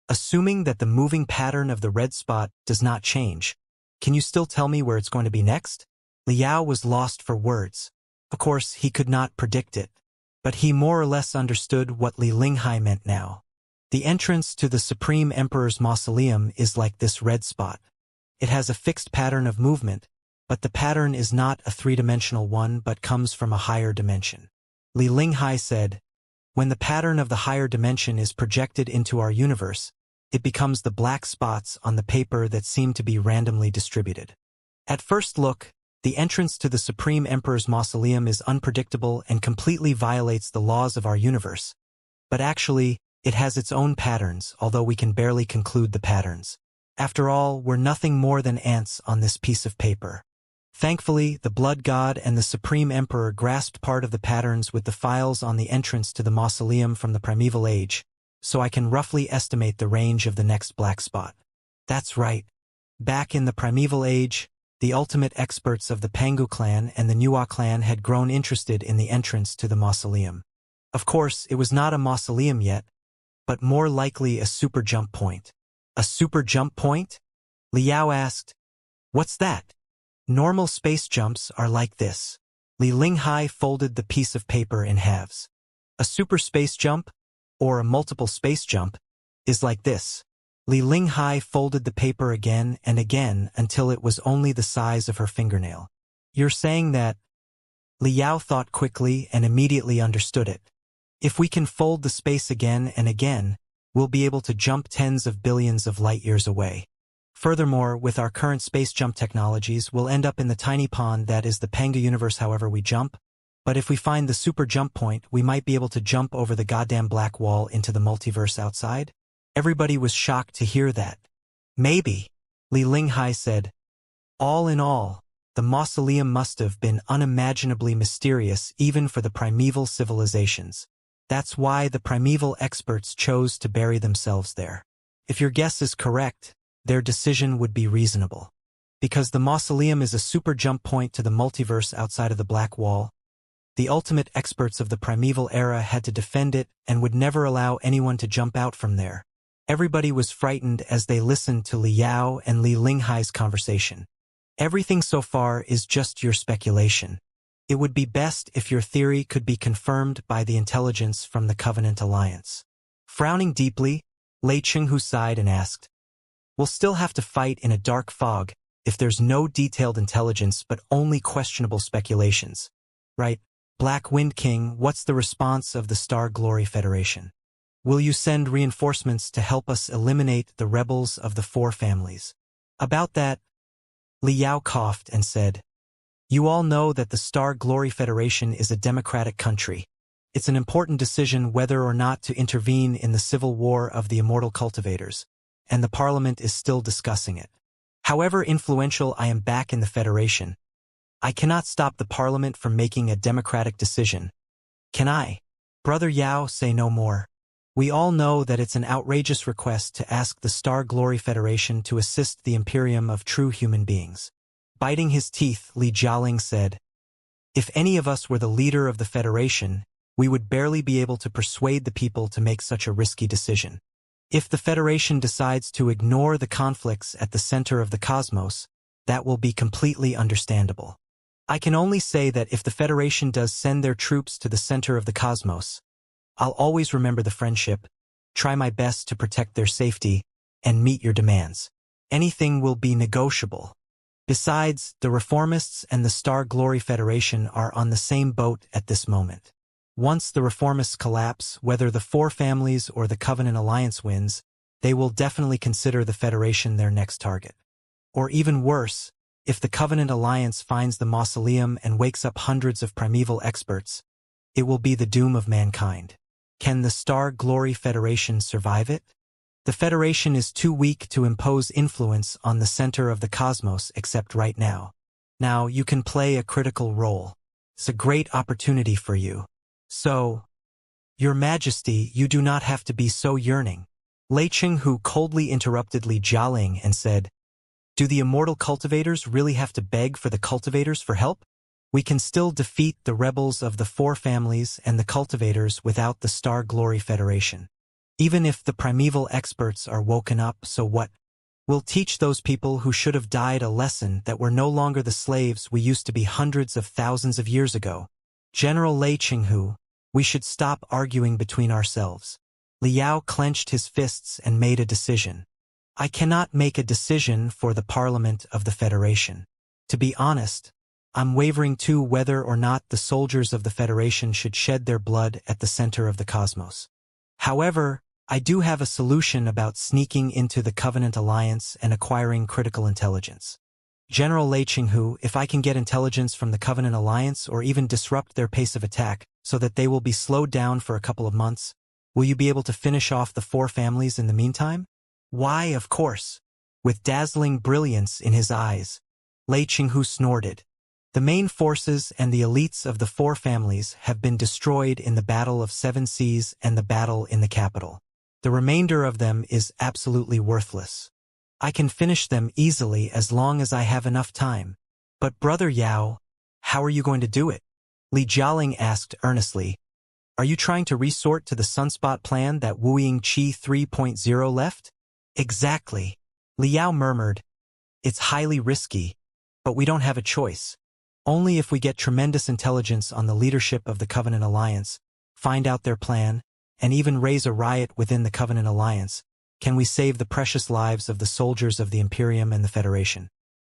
assuming that the moving pattern of the red spot does not change, can you still tell me where it's going to be next? Liao was lost for words. Of course, he could not predict it, but he more or less understood what Li Linghai meant now. The entrance to the Supreme Emperor's mausoleum is like this red spot. It has a fixed pattern of movement, but the pattern is not a 3-dimensional one but comes from a higher dimension. Li Linghai said, when the pattern of the higher dimension is projected into our universe, it becomes the black spots on the paper that seem to be randomly distributed. At first look, the entrance to the Supreme Emperor's mausoleum is unpredictable and completely violates the laws of our universe. But actually, it has its own patterns, although we can barely conclude the patterns. After all, we're nothing more than ants on this piece of paper. Thankfully, the Blood God and the Supreme Emperor grasped part of the patterns with the files on the entrance to the mausoleum from the primeval age, so I can roughly estimate the range of the next black spot. That's right. Back in the primeval age, the ultimate experts of the Pangu clan and the Nuwa clan had grown interested in the entrance to the mausoleum. Of course, it was not a mausoleum yet, but more likely a super jump point. A super jump point? Liao asked. What's that? Normal space jumps are like this. Li Linghai folded the piece of paper in halves. A super space jump, or a multiple space jump, is like this. Li Linghai folded the paper again and again until it was only the size of her fingernail. You're saying that? Liao thought quickly and immediately understood it. If we can fold the space again and again, we'll be able to jump tens of billions of light years away. Furthermore, with our current space jump technologies, we'll end up in the tiny pond that is the Pangu universe however we jump. But if we find the super jump point, we might be able to jump over the goddamn black wall into the multiverse outside. Everybody was shocked to hear that. Maybe, Li Linghai said. All in all, the mausoleum must have been unimaginably mysterious even for the primeval civilizations. That's why the primeval experts chose to bury themselves there. If your guess is correct, their decision would be reasonable. Because the mausoleum is a super jump point to the multiverse outside of the black wall, the ultimate experts of the primeval era had to defend it and would never allow anyone to jump out from there. Everybody was frightened as they listened to Liao and Li Linghai's conversation. Everything so far is just your speculation. It would be best if your theory could be confirmed by the intelligence from the Covenant Alliance. Frowning deeply, Lei Chenghu sighed and asked, we'll still have to fight in a dark fog if there's no detailed intelligence but only questionable speculations. Right, Black Wind King, what's the response of the Star Glory Federation? Will you send reinforcements to help us eliminate the rebels of the four families? About that, Liao coughed and said, You all know that the Star Glory Federation is a democratic country. It's an important decision whether or not to intervene in the civil war of the immortal cultivators, and the Parliament is still discussing it. However influential I am back in the Federation, I cannot stop the Parliament from making a democratic decision. Can I? Brother Yao, say no more. We all know that it's an outrageous request to ask the Star Glory Federation to assist the Imperium of true human beings. Biting his teeth, Li Jialing said, If any of us were the leader of the Federation, we would barely be able to persuade the people to make such a risky decision. If the Federation decides to ignore the conflicts at the center of the cosmos, that will be completely understandable. I can only say that if the Federation does send their troops to the center of the cosmos, I'll always remember the friendship, try my best to protect their safety, and meet your demands. Anything will be negotiable. Besides, the Reformists and the Star Glory Federation are on the same boat at this moment. Once the Reformists collapse, whether the four families or the Covenant Alliance wins, they will definitely consider the Federation their next target. Or even worse, if the Covenant Alliance finds the mausoleum and wakes up hundreds of primeval experts, it will be the doom of mankind. Can the Star Glory Federation survive it? The Federation is too weak to impose influence on the center of the cosmos except right now. Now you can play a critical role. It's a great opportunity for you. So, Your Majesty, you do not have to be so yearning. Lei Qinghu coldly interrupted Li Jialing and said, Do the immortal cultivators really have to beg for the cultivators for help? We can still defeat the rebels of the four families and the cultivators without the Star Glory Federation. Even if the primeval experts are woken up, so what? We'll teach those people who should have died a lesson that we're no longer the slaves we used to be hundreds of thousands of years ago. General Lei Qinghu, we should stop arguing between ourselves. Liao clenched his fists and made a decision. I cannot make a decision for the Parliament of the Federation. To be honest, I'm wavering too whether or not the soldiers of the Federation should shed their blood at the center of the cosmos. However, I do have a solution about sneaking into the Covenant Alliance and acquiring critical intelligence. General Lei Qinghu, if I can get intelligence from the Covenant Alliance or even disrupt their pace of attack so that they will be slowed down for a couple of months, will you be able to finish off the four families in the meantime? Why, of course. With dazzling brilliance in his eyes, Lei Qinghu snorted. The main forces and the elites of the four families have been destroyed in the Battle of Seven Seas and the battle in the capital. The remainder of them is absolutely worthless. I can finish them easily as long as I have enough time. But Brother Yao, how are you going to do it? Li Jialing asked earnestly. Are you trying to resort to the sunspot plan that Wu Yingqi 3.0 left? Exactly. Liao murmured. It's highly risky, but we don't have a choice. Only if we get tremendous intelligence on the leadership of the Covenant Alliance, find out their plan, and even raise a riot within the Covenant Alliance, can we save the precious lives of the soldiers of the Imperium and the Federation.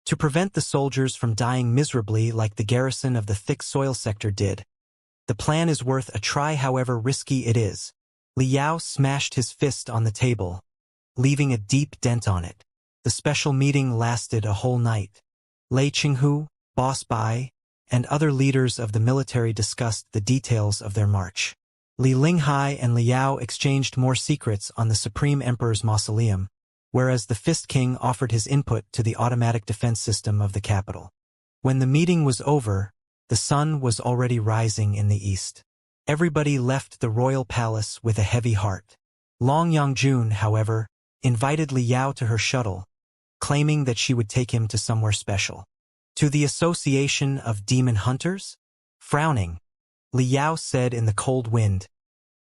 To prevent the soldiers from dying miserably like the garrison of the thick soil sector did. The plan is worth a try however risky it is. Liao smashed his fist on the table, leaving a deep dent on it. The special meeting lasted a whole night. Lei Qinghu, Boss Bai, and other leaders of the military discussed the details of their march. Li Linghai and Liao exchanged more secrets on the Supreme Emperor's mausoleum, whereas the Fist King offered his input to the automatic defense system of the capital. When the meeting was over, the sun was already rising in the east. Everybody left the royal palace with a heavy heart. Long Yangjun, however, invited Liao to her shuttle, claiming that she would take him to somewhere special. To the Association of Demon Hunters? Frowning, Liao said in the cold wind,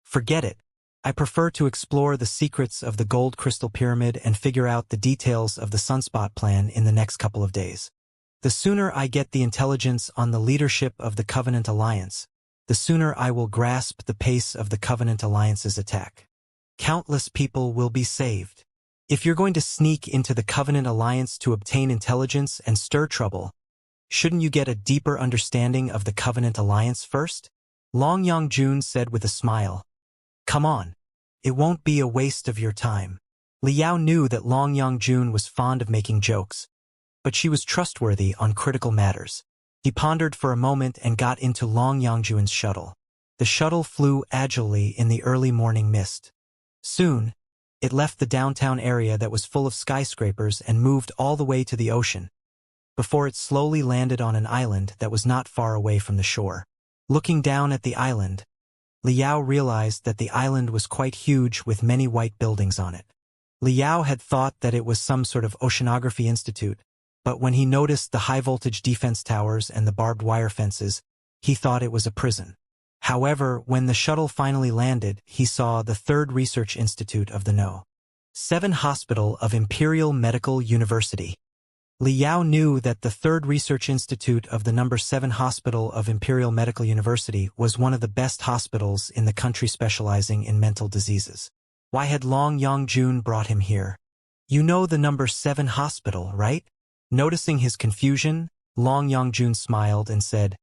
Forget it. I prefer to explore the secrets of the Gold Crystal Pyramid and figure out the details of the Sunspot plan in the next couple of days. The sooner I get the intelligence on the leadership of the Covenant Alliance, the sooner I will grasp the pace of the Covenant Alliance's attack. Countless people will be saved. If you're going to sneak into the Covenant Alliance to obtain intelligence and stir trouble, shouldn't you get a deeper understanding of the Covenant Alliance first? Long Yangjun said with a smile. Come on. It won't be a waste of your time. Liao knew that Long Yangjun was fond of making jokes, but she was trustworthy on critical matters. He pondered for a moment and got into Long Yangjun's shuttle. The shuttle flew agilely in the early morning mist. Soon, it left the downtown area that was full of skyscrapers and moved all the way to the ocean, before it slowly landed on an island that was not far away from the shore. Looking down at the island, Liao realized that the island was quite huge with many white buildings on it. Liao had thought that it was some sort of oceanography institute, but when he noticed the high-voltage defense towers and the barbed wire fences, he thought it was a prison. However, when the shuttle finally landed, he saw the Third Research Institute of the No. 7 Hospital of Imperial Medical University. Liao knew that the Third Research Institute of the No. 7 Hospital of Imperial Medical University was one of the best hospitals in the country specializing in mental diseases. Why had Long Yangjun brought him here? You know the No. 7 hospital, right? Noticing his confusion, Long Yangjun smiled and said,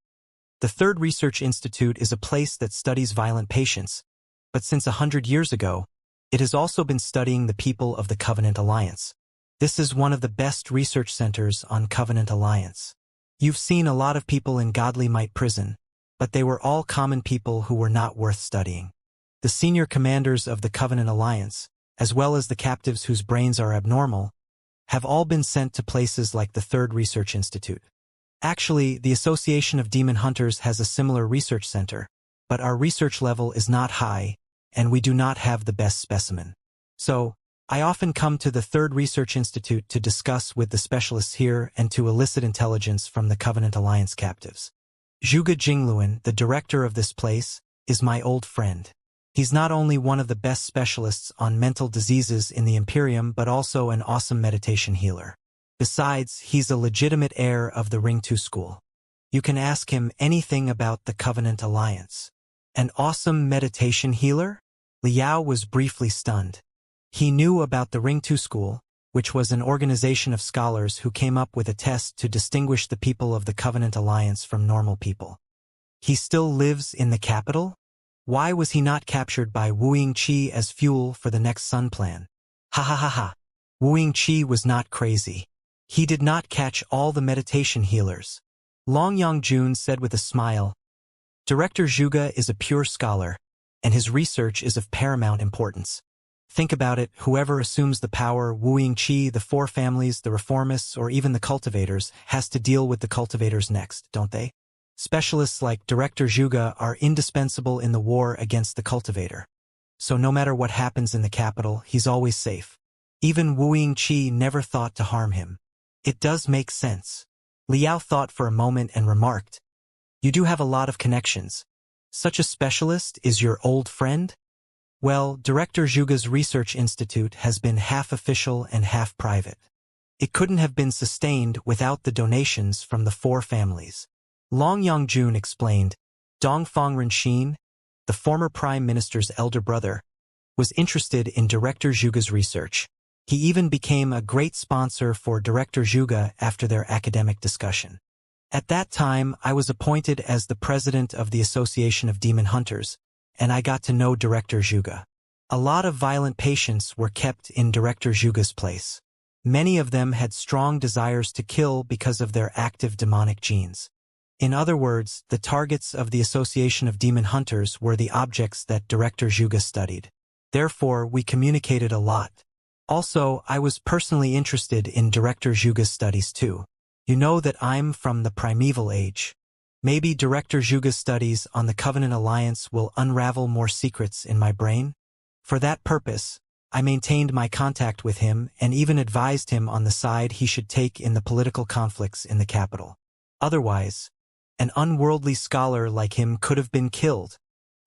"The Third Research Institute is a place that studies violent patients, but since 100 years ago, it has also been studying the people of the Covenant Alliance. This is one of the best research centers on Covenant Alliance. You've seen a lot of people in Godly Might Prison, but they were all common people who were not worth studying. The senior commanders of the Covenant Alliance, as well as the captives whose brains are abnormal, have all been sent to places like the Third Research Institute. Actually, the Association of Demon Hunters has a similar research center, but our research level is not high, and we do not have the best specimen. So, I often come to the Third Research Institute to discuss with the specialists here and to elicit intelligence from the Covenant Alliance captives. Zhuge Jingluan, the director of this place, is my old friend. He's not only one of the best specialists on mental diseases in the Imperium but also an awesome meditation healer. Besides, he's a legitimate heir of the Ring 2 school. You can ask him anything about the Covenant Alliance." An awesome meditation healer? Liao was briefly stunned. He knew about the Ring 2 school, which was an organization of scholars who came up with a test to distinguish the people of the Covenant Alliance from normal people. He still lives in the capital? Why was he not captured by Wu Yingqi as fuel for the next Sun plan? Ha ha ha ha. Wu Yingqi was not crazy. He did not catch all the meditation healers. Long Yangjun said with a smile, "Director Zhuge is a pure scholar, and his research is of paramount importance. Think about it, whoever assumes the power, Wu Yingqi, the Four Families, the Reformists, or even the Cultivators, has to deal with the Cultivators next, don't they? Specialists like Director Zhuge are indispensable in the war against the Cultivator. So no matter what happens in the capital, he's always safe. Even Wu Yingqi never thought to harm him. It does make sense." Liao thought for a moment and remarked, "You do have a lot of connections. Such a specialist is your old friend?" Well, Director Zhuge's research institute has been half official and half private. It couldn't have been sustained without the donations from the Four Families. Long Yangjun explained, Dongfang Renxin, the former prime minister's elder brother, was interested in Director Zhuge's research. He even became a great sponsor for Director Zhuge after their academic discussion. At that time, I was appointed as the president of the Association of Demon Hunters, and I got to know Director Zhuge. A lot of violent patients were kept in Director Zhuge's place. Many of them had strong desires to kill because of their active demonic genes. In other words, the targets of the Association of Demon Hunters were the objects that Director Zhuge studied. Therefore, we communicated a lot. Also, I was personally interested in Director Zhuge's studies too. You know that I'm from the primeval age. Maybe Director Zhuge's studies on the Covenant Alliance will unravel more secrets in my brain? For that purpose, I maintained my contact with him and even advised him on the side he should take in the political conflicts in the capital. Otherwise, an unworldly scholar like him could have been killed.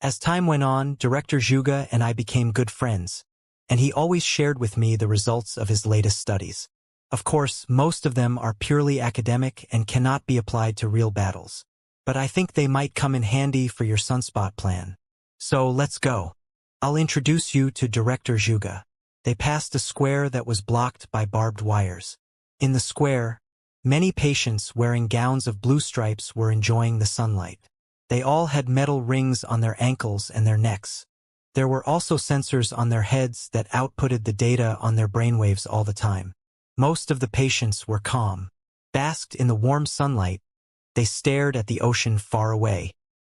As time went on, Director Zhuge and I became good friends, and he always shared with me the results of his latest studies. Of course, most of them are purely academic and cannot be applied to real battles. But I think they might come in handy for your sunspot plan. So let's go. I'll introduce you to Director Zhuge. They passed a square that was blocked by barbed wires. In the square, many patients wearing gowns of blue stripes were enjoying the sunlight. They all had metal rings on their ankles and their necks. There were also sensors on their heads that outputted the data on their brainwaves all the time. Most of the patients were calm. Basked in the warm sunlight, they stared at the ocean far away.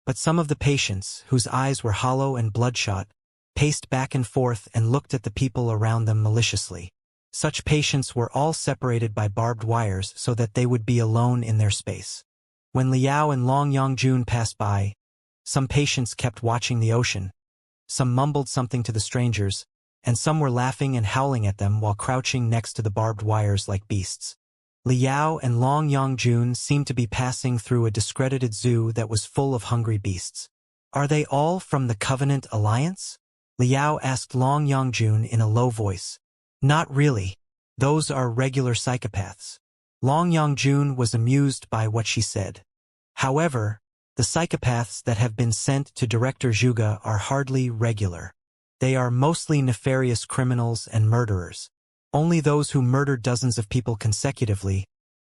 But some of the patients, whose eyes were hollow and bloodshot, paced back and forth and looked at the people around them maliciously. Such patients were all separated by barbed wires so that they would be alone in their space. When Liao and Long Yongjun passed by, some patients kept watching the ocean. Some mumbled something to the strangers, and some were laughing and howling at them while crouching next to the barbed wires like beasts. Liao and Long Yongjun seemed to be passing through a discredited zoo that was full of hungry beasts. Are they all from the Covenant Alliance? Liao asked Long Yongjun in a low voice. Not really. Those are regular psychopaths. Long Yongjun was amused by what she said. However, the psychopaths that have been sent to Director Zhuge are hardly regular. They are mostly nefarious criminals and murderers. Only those who murdered dozens of people consecutively,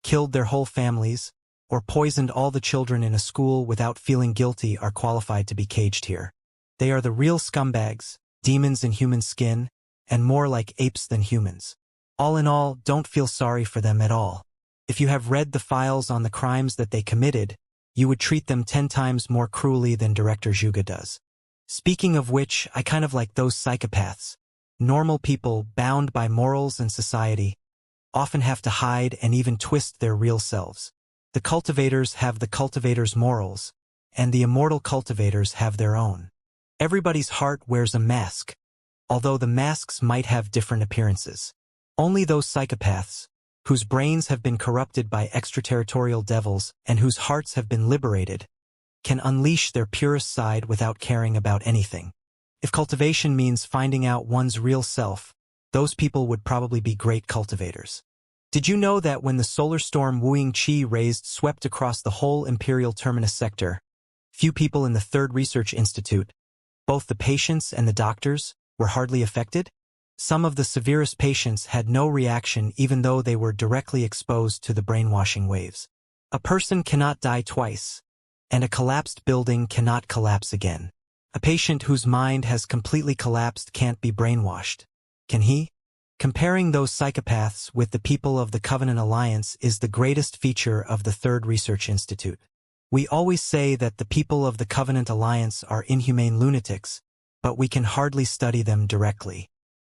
killed their whole families, or poisoned all the children in a school without feeling guilty are qualified to be caged here. They are the real scumbags, demons in human skin, and more like apes than humans. All in all, don't feel sorry for them at all. If you have read the files on the crimes that they committed, you would treat them 10 times more cruelly than Director Zhuge does. Speaking of which, I kind of like those psychopaths. Normal people, bound by morals and society, often have to hide and even twist their real selves. The cultivators have the cultivators' morals, and the immortal cultivators have their own. Everybody's heart wears a mask, although the masks might have different appearances. Only those psychopaths, whose brains have been corrupted by extraterritorial devils and whose hearts have been liberated, can unleash their purest side without caring about anything. If cultivation means finding out one's real self, those people would probably be great cultivators. Did you know that when the solar storm Wuxia raised swept across the whole Imperial Terminus sector, few people in the Third Research Institute, both the patients and the doctors, were hardly affected? Some of the severest patients had no reaction even though they were directly exposed to the brainwashing waves. A person cannot die twice, and a collapsed building cannot collapse again. A patient whose mind has completely collapsed can't be brainwashed. Can he? Comparing those psychopaths with the people of the Covenant Alliance is the greatest feature of the Third Research Institute. We always say that the people of the Covenant Alliance are inhumane lunatics, but we can hardly study them directly.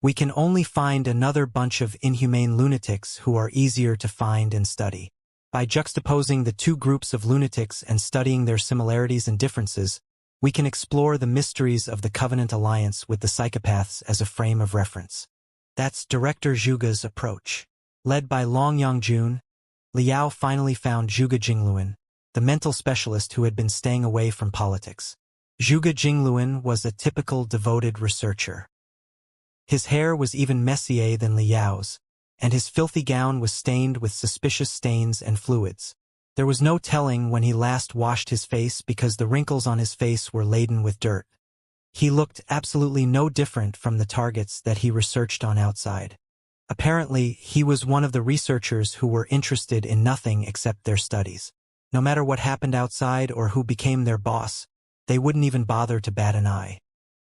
We can only find another bunch of inhumane lunatics who are easier to find and study. By juxtaposing the two groups of lunatics and studying their similarities and differences, we can explore the mysteries of the Covenant Alliance with the psychopaths as a frame of reference. That's Director Zhuge's approach. Led by Long Yongjun, Liao finally found Zhuge Jingluan, the mental specialist who had been staying away from politics. Zhuge Jingluan was a typical devoted researcher. His hair was even messier than Liao's, and his filthy gown was stained with suspicious stains and fluids. There was no telling when he last washed his face because the wrinkles on his face were laden with dirt. He looked absolutely no different from the targets that he researched on outside. Apparently, he was one of the researchers who were interested in nothing except their studies. No matter what happened outside or who became their boss, they wouldn't even bother to bat an eye.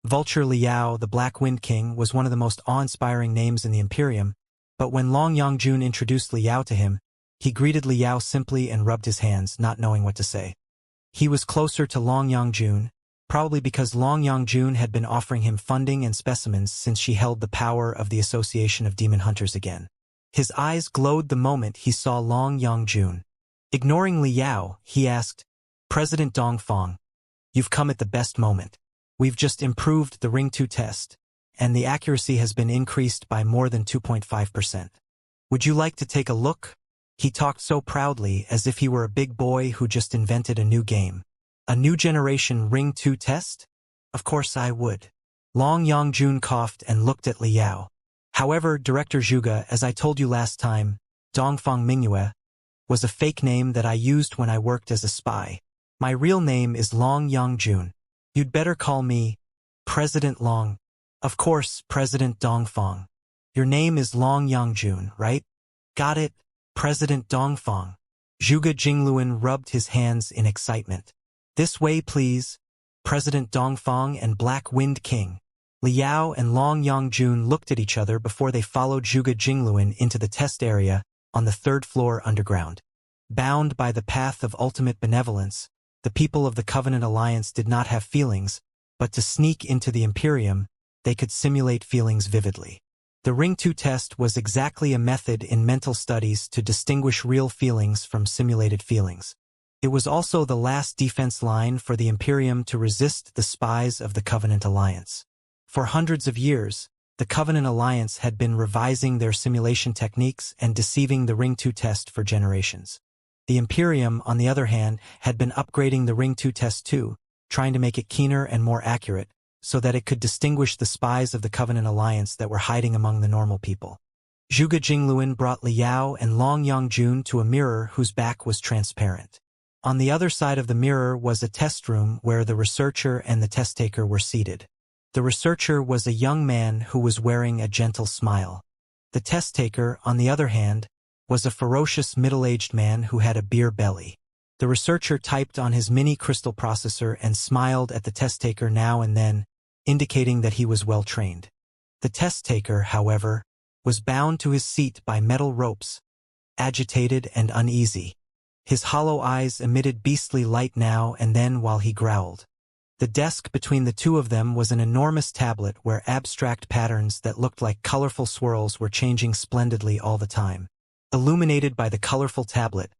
Vulture Liao, the Black Wind King, was one of the most awe-inspiring names in the Imperium, but when Long Yongjun introduced Liao to him, he greeted Liao simply and rubbed his hands, not knowing what to say. He was closer to Long Yongjun, probably because Long Yongjun had been offering him funding and specimens since she held the power of the Association of Demon Hunters again. His eyes glowed the moment he saw Long Yongjun. Ignoring Liao, he asked, "President Dongfang, you've come at the best moment. We've just improved the Ring 2 test, and the accuracy has been increased by more than 2.5%. Would you like to take a look?" He talked so proudly as if he were a big boy who just invented a new game. A new generation Ring 2 test? Of course I would. Long Yongjun coughed and looked at Liao. However, Director Zhuge, as I told you last time, Dongfang Mingyue, was a fake name that I used when I worked as a spy. My real name is Long Yongjun. You'd better call me President Long. Of course, President Dongfang. Your name is Long Yongjun, right? Got it, President Dongfang. Zhuge Jingluan rubbed his hands in excitement. This way, please, President Dongfang and Black Wind King. Liao and Long Yongjun looked at each other before they followed Zhuge Jingluan into the test area on the third floor underground. Bound by the path of ultimate benevolence, the people of the Covenant Alliance did not have feelings, but to sneak into the Imperium, they could simulate feelings vividly. The Ring 2 test was exactly a method in mental studies to distinguish real feelings from simulated feelings. It was also the last defense line for the Imperium to resist the spies of the Covenant Alliance. For hundreds of years, the Covenant Alliance had been revising their simulation techniques and deceiving the Ring 2 test for generations. The Imperium, on the other hand, had been upgrading the Ring 2 test too, trying to make it keener and more accurate, so that it could distinguish the spies of the Covenant Alliance that were hiding among the normal people. Zhuge Jingluan brought Liao and Long Yongjun to a mirror whose back was transparent. On the other side of the mirror was a test room where the researcher and the test taker were seated. The researcher was a young man who was wearing a gentle smile. The test taker, on the other hand, was a ferocious middle-aged man who had a beer belly. The researcher typed on his mini crystal processor and smiled at the test taker now and then, indicating that he was well trained. The test taker, however, was bound to his seat by metal ropes, agitated and uneasy. His hollow eyes emitted beastly light now and then while he growled. The desk between the two of them was an enormous tablet where abstract patterns that looked like colorful swirls were changing splendidly all the time. Illuminated by the colorful tablet,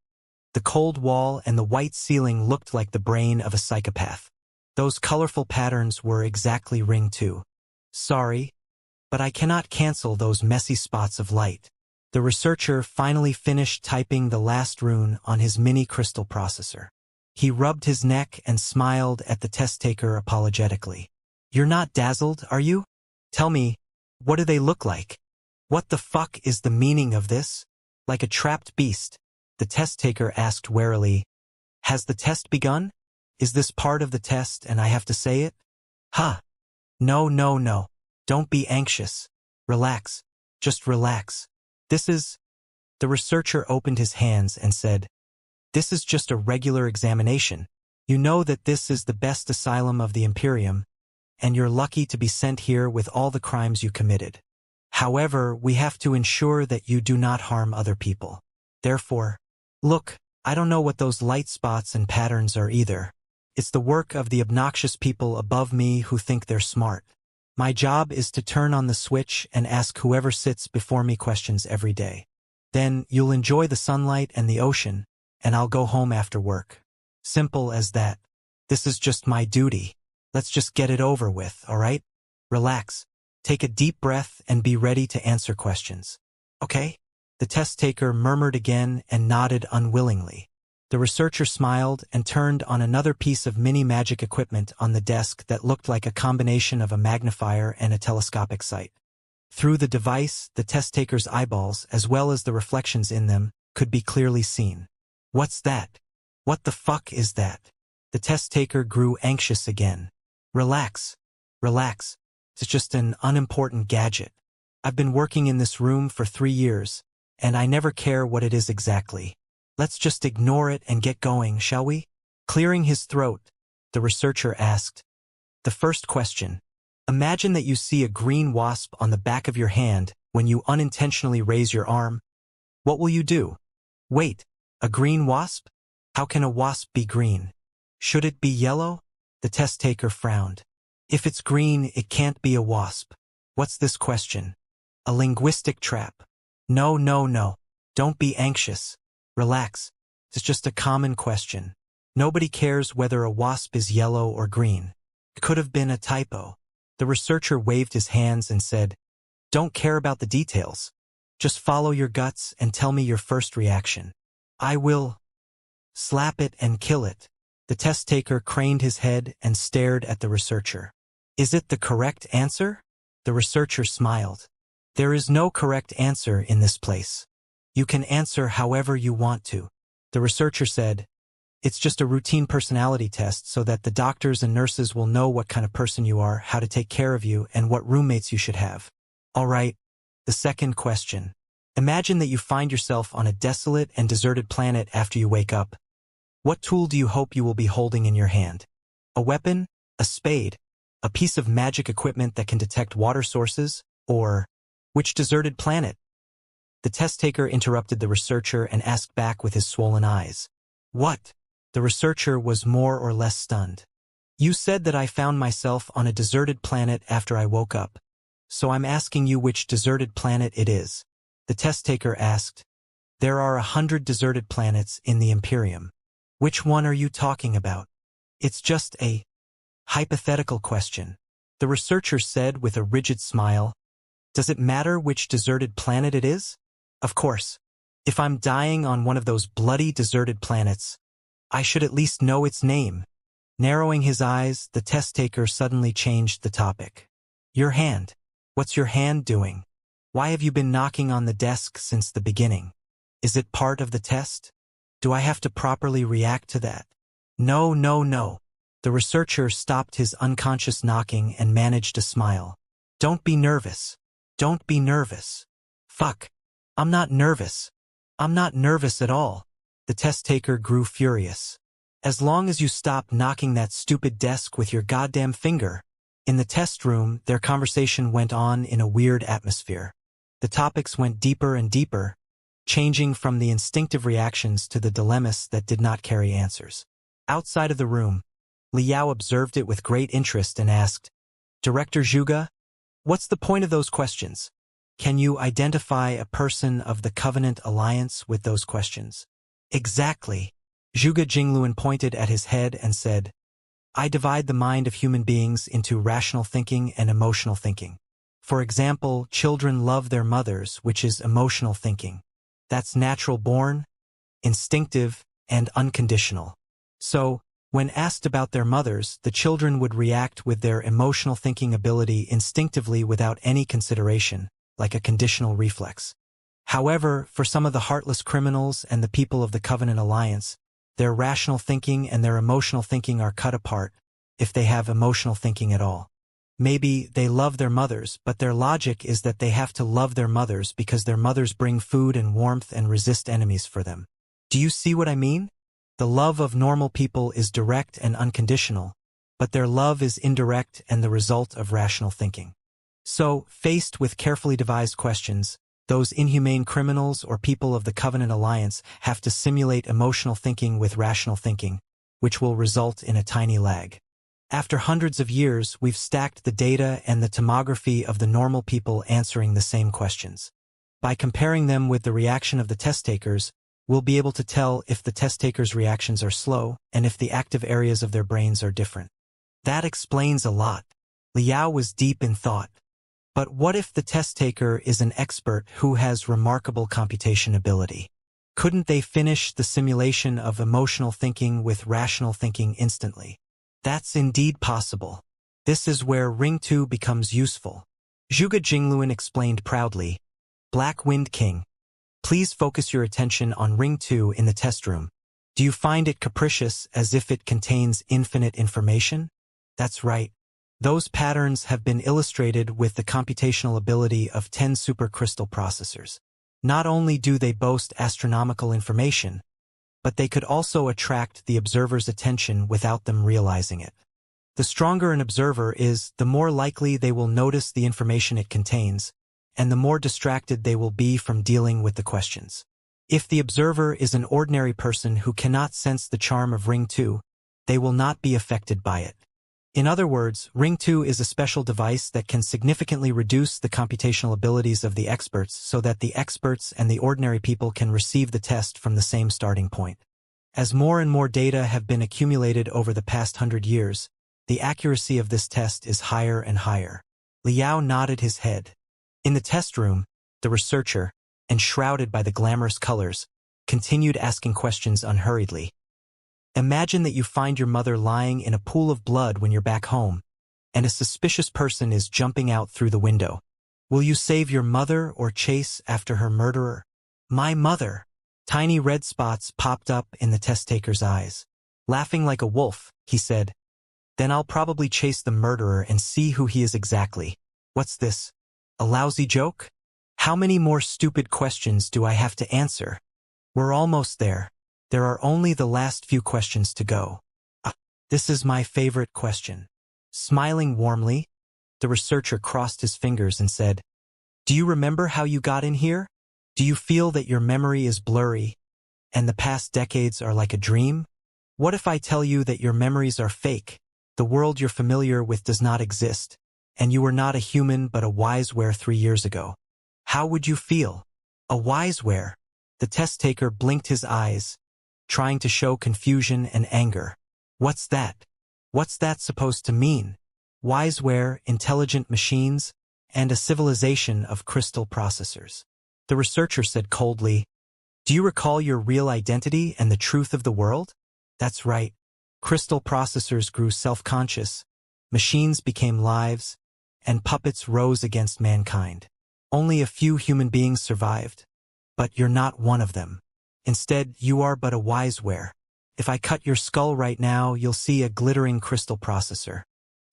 the cold wall and the white ceiling looked like the brain of a psychopath. Those colorful patterns were exactly Ring 2. Sorry, but I cannot cancel those messy spots of light. The researcher finally finished typing the last rune on his mini crystal processor. He rubbed his neck and smiled at the test taker apologetically. You're not dazzled, are you? Tell me, what do they look like? What the fuck is the meaning of this? Like a trapped beast, the test taker asked warily. Has the test begun? Is this part of the test and I have to say it? Huh. No. Don't be anxious. Relax. Just relax. The researcher opened his hands and said, this is just a regular examination. You know that this is the best asylum of the Imperium, and you're lucky to be sent here with all the crimes you committed. However, we have to ensure that you do not harm other people. Therefore, look, I don't know what those light spots and patterns are either. It's the work of the obnoxious people above me who think they're smart. My job is to turn on the switch and ask whoever sits before me questions every day. Then you'll enjoy the sunlight and the ocean, and I'll go home after work. Simple as that. This is just my duty. Let's just get it over with, all right? Relax. Take a deep breath and be ready to answer questions. Okay? The test taker murmured again and nodded unwillingly. The researcher smiled and turned on another piece of mini magic equipment on the desk that looked like a combination of a magnifier and a telescopic sight. Through the device, the test taker's eyeballs, as well as the reflections in them, could be clearly seen. What's that? What the fuck is that? The test taker grew anxious again. Relax. It's just an unimportant gadget. I've been working in this room for 3 years, and I never care what it is exactly. Let's just ignore it and get going, shall we? Clearing his throat, the researcher asked. The first question. Imagine that you see a green wasp on the back of your hand when you unintentionally raise your arm. What will you do? Wait, a green wasp? How can a wasp be green? Should it be yellow? The test taker frowned. If it's green, it can't be a wasp. What's this question? A linguistic trap. No. Don't be anxious. Relax. It's just a common question. Nobody cares whether a wasp is yellow or green. It could have been a typo. The researcher waved his hands and said, Don't care about the details. Just follow your guts and tell me your first reaction. I will slap it and kill it. The test taker craned his head and stared at the researcher. Is it the correct answer? The researcher smiled. There is no correct answer in this place. You can answer however you want to. The researcher said, It's just a routine personality test so that the doctors and nurses will know what kind of person you are, how to take care of you, and what roommates you should have. All right, the second question. Imagine that you find yourself on a desolate and deserted planet after you wake up. What tool do you hope you will be holding in your hand? A weapon? A spade? A piece of magic equipment that can detect water sources? Or, which deserted planet? The test taker interrupted the researcher and asked back with his swollen eyes. What? The researcher was more or less stunned. You said that I found myself on a deserted planet after I woke up. So I'm asking you which deserted planet it is. The test taker asked. There are 100 deserted planets in the Imperium. Which one are you talking about? It's just a hypothetical question. The researcher said with a rigid smile. Does it matter which deserted planet it is? Of course. If I'm dying on one of those bloody deserted planets, I should at least know its name. Narrowing his eyes, the test taker suddenly changed the topic. Your hand. What's your hand doing? Why have you been knocking on the desk since the beginning? Is it part of the test? Do I have to properly react to that? No, no, no. The researcher stopped his unconscious knocking and managed a smile. Don't be nervous. Don't be nervous. Fuck. I'm not nervous. I'm not nervous at all. The test taker grew furious. As long as you stop knocking that stupid desk with your goddamn finger. In the test room, their conversation went on in a weird atmosphere. The topics went deeper and deeper, changing from the instinctive reactions to the dilemmas that did not carry answers. Outside of the room, Liao observed it with great interest and asked, Director Zhuge, what's the point of those questions? Can you identify a person of the Covenant Alliance with those questions? Exactly. Zhuge Jingluan pointed at his head and said, I divide the mind of human beings into rational thinking and emotional thinking. For example, children love their mothers, which is emotional thinking. That's natural born, instinctive, and unconditional. So, when asked about their mothers, the children would react with their emotional thinking ability instinctively without any consideration, like a conditional reflex. However, for some of the heartless criminals and the people of the Covenant Alliance, their rational thinking and their emotional thinking are cut apart, if they have emotional thinking at all. Maybe they love their mothers, but their logic is that they have to love their mothers because their mothers bring food and warmth and resist enemies for them. Do you see what I mean? The love of normal people is direct and unconditional, but their love is indirect and the result of rational thinking. So, faced with carefully devised questions, those inhumane criminals or people of the Covenant Alliance have to simulate emotional thinking with rational thinking, which will result in a tiny lag. After hundreds of years, we've stacked the data and the tomography of the normal people answering the same questions. By comparing them with the reaction of the test takers, we'll be able to tell if the test takers' reactions are slow and if the active areas of their brains are different. That explains a lot. Liao was deep in thought. But what if the test taker is an expert who has remarkable computation ability? Couldn't they finish the simulation of emotional thinking with rational thinking instantly? That's indeed possible. This is where Ring 2 becomes useful. Zhuge Jingluan explained proudly. Black Wind King, please focus your attention on Ring 2 in the test room. Do you find it capricious as if it contains infinite information? That's right. Those patterns have been illustrated with the computational ability of 10 supercrystal processors. Not only do they boast astronomical information, but they could also attract the observer's attention without them realizing it. The stronger an observer is, the more likely they will notice the information it contains, and the more distracted they will be from dealing with the questions. If the observer is an ordinary person who cannot sense the charm of Ring 2, they will not be affected by it. In other words, Ring 2 is a special device that can significantly reduce the computational abilities of the experts so that the experts and the ordinary people can receive the test from the same starting point. As more and more data have been accumulated over the past 100 years, the accuracy of this test is higher and higher. Liao nodded his head. In the test room, the researcher, enshrouded by the glamorous colors, continued asking questions unhurriedly. Imagine that you find your mother lying in a pool of blood when you're back home, and a suspicious person is jumping out through the window. Will you save your mother or chase after her murderer? My mother! Tiny red spots popped up in the test taker's eyes. Laughing like a wolf, he said, Then I'll probably chase the murderer and see who he is exactly. What's this? A lousy joke? How many more stupid questions do I have to answer? We're almost there. There are only the last few questions to go. This is my favorite question. Smiling warmly, the researcher crossed his fingers and said, "Do you remember how you got in here? Do you feel that your memory is blurry, and the past decades are like a dream? What if I tell you that your memories are fake? The world you're familiar with does not exist, and you were not a human but a wiseware 3 years ago. How would you feel?" A wiseware? The test taker blinked his eyes, trying to show confusion and anger. What's that? What's that supposed to mean? Wiseware, intelligent machines, and a civilization of crystal processors. The researcher said coldly, "Do you recall your real identity and the truth of the world?" That's right. Crystal processors grew self-conscious, machines became lives, and puppets rose against mankind. Only a few human beings survived. But you're not one of them. Instead, you are but a wiseware. If I cut your skull right now, you'll see a glittering crystal processor.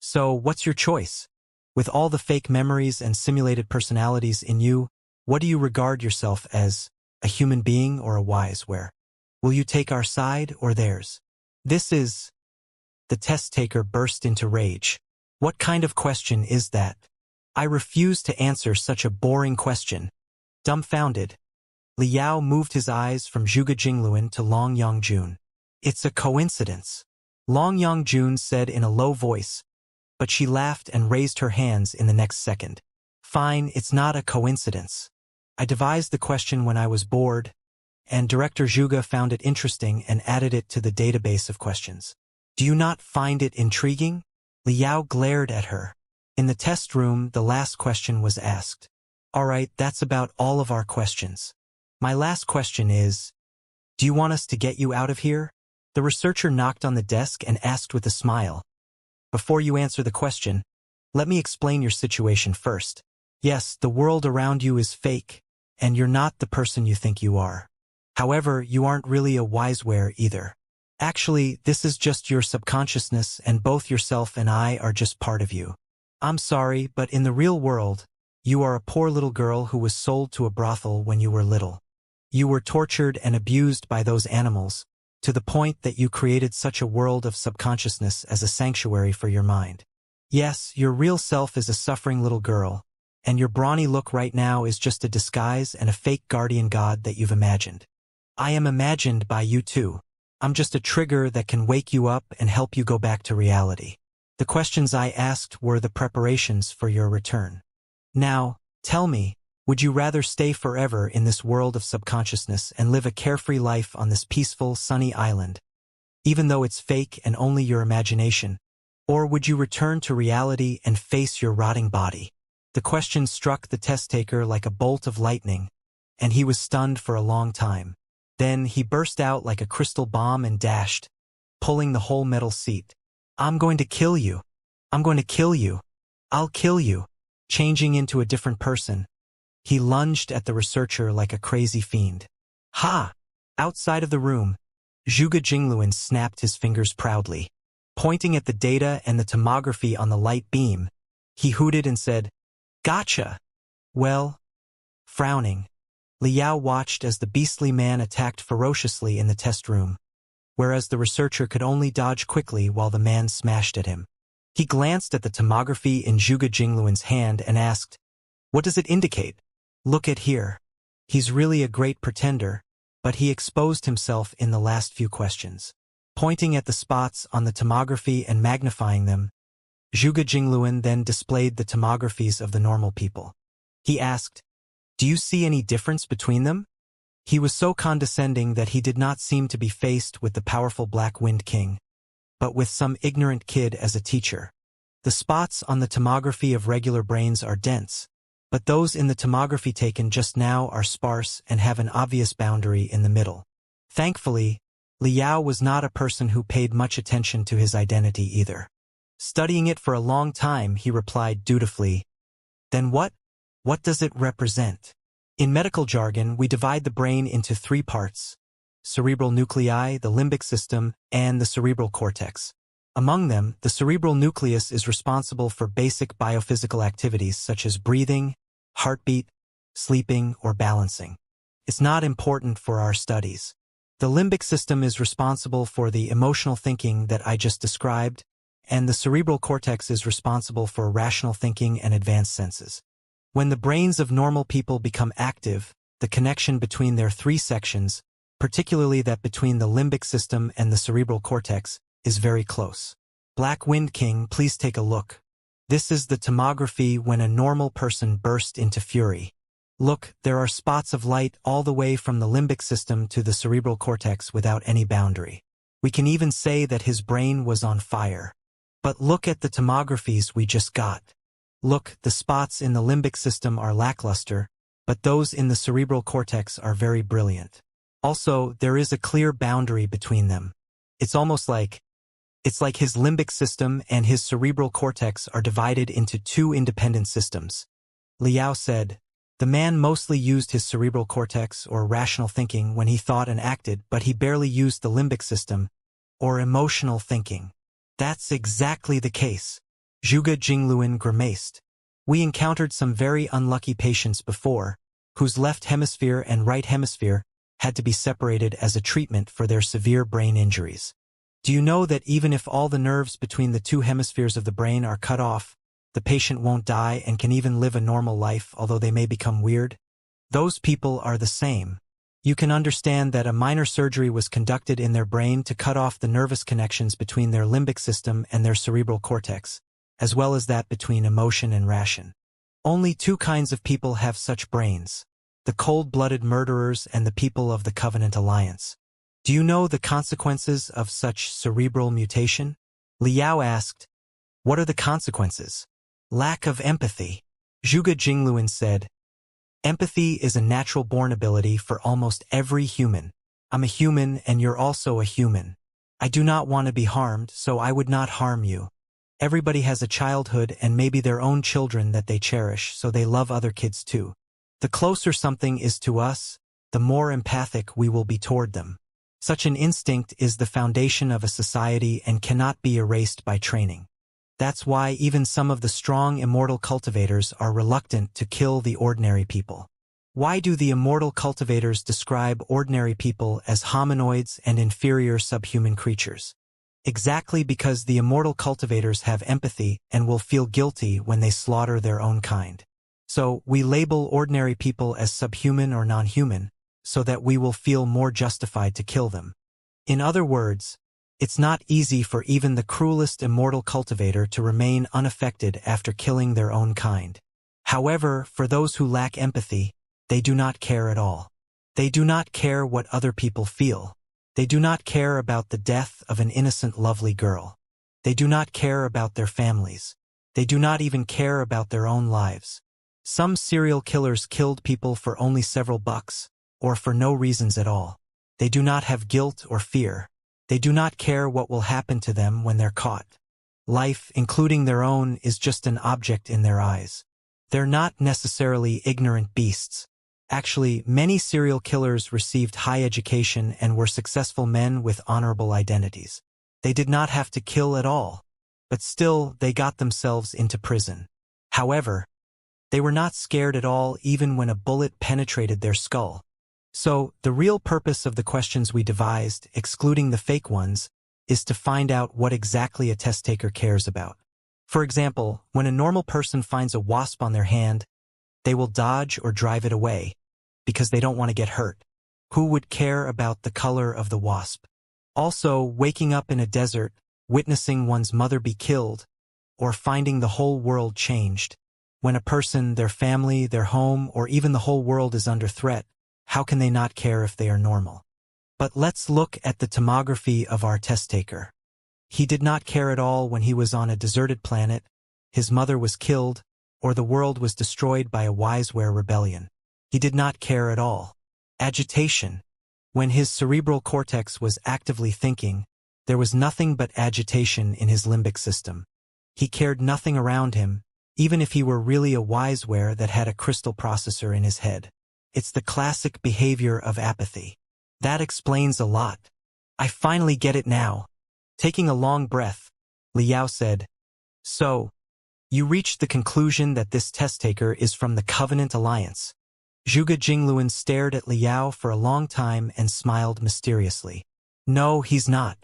So, what's your choice? With all the fake memories and simulated personalities in you, what do you regard yourself as, a human being or a wiseware? Will you take our side or theirs? This is... The test taker burst into rage. What kind of question is that? I refuse to answer such a boring question. Dumbfounded, Liao moved his eyes from Zhuge Jingluan to Long Yongjun. It's a coincidence, Long Yongjun said in a low voice, but she laughed and raised her hands in the next second. Fine, it's not a coincidence. I devised the question when I was bored, and Director Zhuge found it interesting and added it to the database of questions. Do you not find it intriguing? Liao glared at her. In the test room, the last question was asked. All right, that's about all of our questions. My last question is, do you want us to get you out of here? The researcher knocked on the desk and asked with a smile. Before you answer the question, let me explain your situation first. Yes, the world around you is fake, and you're not the person you think you are. However, you aren't really a wiseware either. Actually, this is just your subconsciousness, and both yourself and I are just part of you. I'm sorry, but in the real world, you are a poor little girl who was sold to a brothel when you were little. You were tortured and abused by those animals, to the point that you created such a world of subconsciousness as a sanctuary for your mind. Yes, your real self is a suffering little girl, and your brawny look right now is just a disguise and a fake guardian god that you've imagined. I am imagined by you too. I'm just a trigger that can wake you up and help you go back to reality. The questions I asked were the preparations for your return. Now, tell me, would you rather stay forever in this world of subconsciousness and live a carefree life on this peaceful, sunny island, even though it's fake and only your imagination? Or would you return to reality and face your rotting body? The question struck the test taker like a bolt of lightning, and he was stunned for a long time. Then he burst out like a crystal bomb and dashed, pulling the whole metal seat. I'm going to kill you. I'm going to kill you. I'll kill you. Changing into a different person, he lunged at the researcher like a crazy fiend. Ha! Outside of the room, Zhuge Jingluan snapped his fingers proudly. Pointing at the data and the tomography on the light beam, he hooted and said, Gotcha! Well, frowning, Liao watched as the beastly man attacked ferociously in the test room, whereas the researcher could only dodge quickly while the man smashed at him. He glanced at the tomography in Zhuge Jingluan's hand and asked, What does it indicate? Look at here. He's really a great pretender, but he exposed himself in the last few questions. Pointing at the spots on the tomography and magnifying them, Zhuge Jingluan then displayed the tomographies of the normal people. He asked, Do you see any difference between them? He was so condescending that he did not seem to be faced with the powerful Black Wind King, but with some ignorant kid as a teacher. The spots on the tomography of regular brains are dense, but those in the tomography taken just now are sparse and have an obvious boundary in the middle. Thankfully, Liao was not a person who paid much attention to his identity either. Studying it for a long time, he replied dutifully, Then what? What does it represent? In medical jargon, we divide the brain into 3 parts: cerebral nuclei, the limbic system, and the cerebral cortex. Among them, the cerebral nucleus is responsible for basic biophysical activities such as breathing, heartbeat, sleeping, or balancing. It's not important for our studies. The limbic system is responsible for the emotional thinking that I just described, and the cerebral cortex is responsible for rational thinking and advanced senses. When the brains of normal people become active, the connection between their three sections, particularly that between the limbic system and the cerebral cortex, is very close. Black Wind King, please take a look. This is the tomography when a normal person burst into fury. Look, there are spots of light all the way from the limbic system to the cerebral cortex without any boundary. We can even say that his brain was on fire. But look at the tomographies we just got. Look, the spots in the limbic system are lackluster, but those in the cerebral cortex are very brilliant. Also, there is a clear boundary between them. It's like his limbic system and his cerebral cortex are divided into two independent systems. Liao said, the man mostly used his cerebral cortex or rational thinking when he thought and acted, but he barely used the limbic system or emotional thinking. That's exactly the case. Zhuge Jingluan grimaced. We encountered some very unlucky patients before, whose left hemisphere and right hemisphere had to be separated as a treatment for their severe brain injuries. Do you know that even if all the nerves between the two hemispheres of the brain are cut off, the patient won't die and can even live a normal life, although they may become weird? Those people are the same. You can understand that a minor surgery was conducted in their brain to cut off the nervous connections between their limbic system and their cerebral cortex, as well as that between emotion and ration. Only two kinds of people have such brains: the cold-blooded murderers and the people of the Covenant Alliance. Do you know the consequences of such cerebral mutation? Liao asked. What are the consequences? Lack of empathy. Zhuge Jingluan said, empathy is a natural-born ability for almost every human. I'm a human and you're also a human. I do not want to be harmed, so I would not harm you. Everybody has a childhood and maybe their own children that they cherish, so they love other kids too. The closer something is to us, the more empathic we will be toward them. Such an instinct is the foundation of a society and cannot be erased by training. That's why even some of the strong immortal cultivators are reluctant to kill the ordinary people. Why do the immortal cultivators describe ordinary people as hominoids and inferior subhuman creatures? Exactly because the immortal cultivators have empathy and will feel guilty when they slaughter their own kind. So, we label ordinary people as subhuman or non-human, so that we will feel more justified to kill them. In other words, it's not easy for even the cruelest immortal cultivator to remain unaffected after killing their own kind. However, for those who lack empathy, they do not care at all. They do not care what other people feel. They do not care about the death of an innocent, lovely girl. They do not care about their families. They do not even care about their own lives. Some serial killers killed people for only several bucks, or for no reasons at all. They do not have guilt or fear. They do not care what will happen to them when they're caught. Life, including their own, is just an object in their eyes. They're not necessarily ignorant beasts. Actually, many serial killers received high education and were successful men with honorable identities. They did not have to kill at all, but still they got themselves into prison. However, they were not scared at all even when a bullet penetrated their skull. So, the real purpose of the questions we devised, excluding the fake ones, is to find out what exactly a test taker cares about. For example, when a normal person finds a wasp on their hand, they will dodge or drive it away, because they don't want to get hurt. Who would care about the color of the wasp? Also, waking up in a desert, witnessing one's mother be killed, or finding the whole world changed. When a person, their family, their home, or even the whole world is under threat, how can they not care if they are normal? But let's look at the tomography of our test taker. He did not care at all when he was on a deserted planet, his mother was killed, or the world was destroyed by a Wiseware rebellion. He did not care at all. Agitation. When his cerebral cortex was actively thinking, there was nothing but agitation in his limbic system. He cared nothing around him, even if he were really a Wiseware that had a crystal processor in his head. It's the classic behavior of apathy. That explains a lot. I finally get it now. Taking a long breath, Liao said, So, you reached the conclusion that this test taker is from the Covenant Alliance. Zhuge Jingluan stared at Liao for a long time and smiled mysteriously. No, he's not.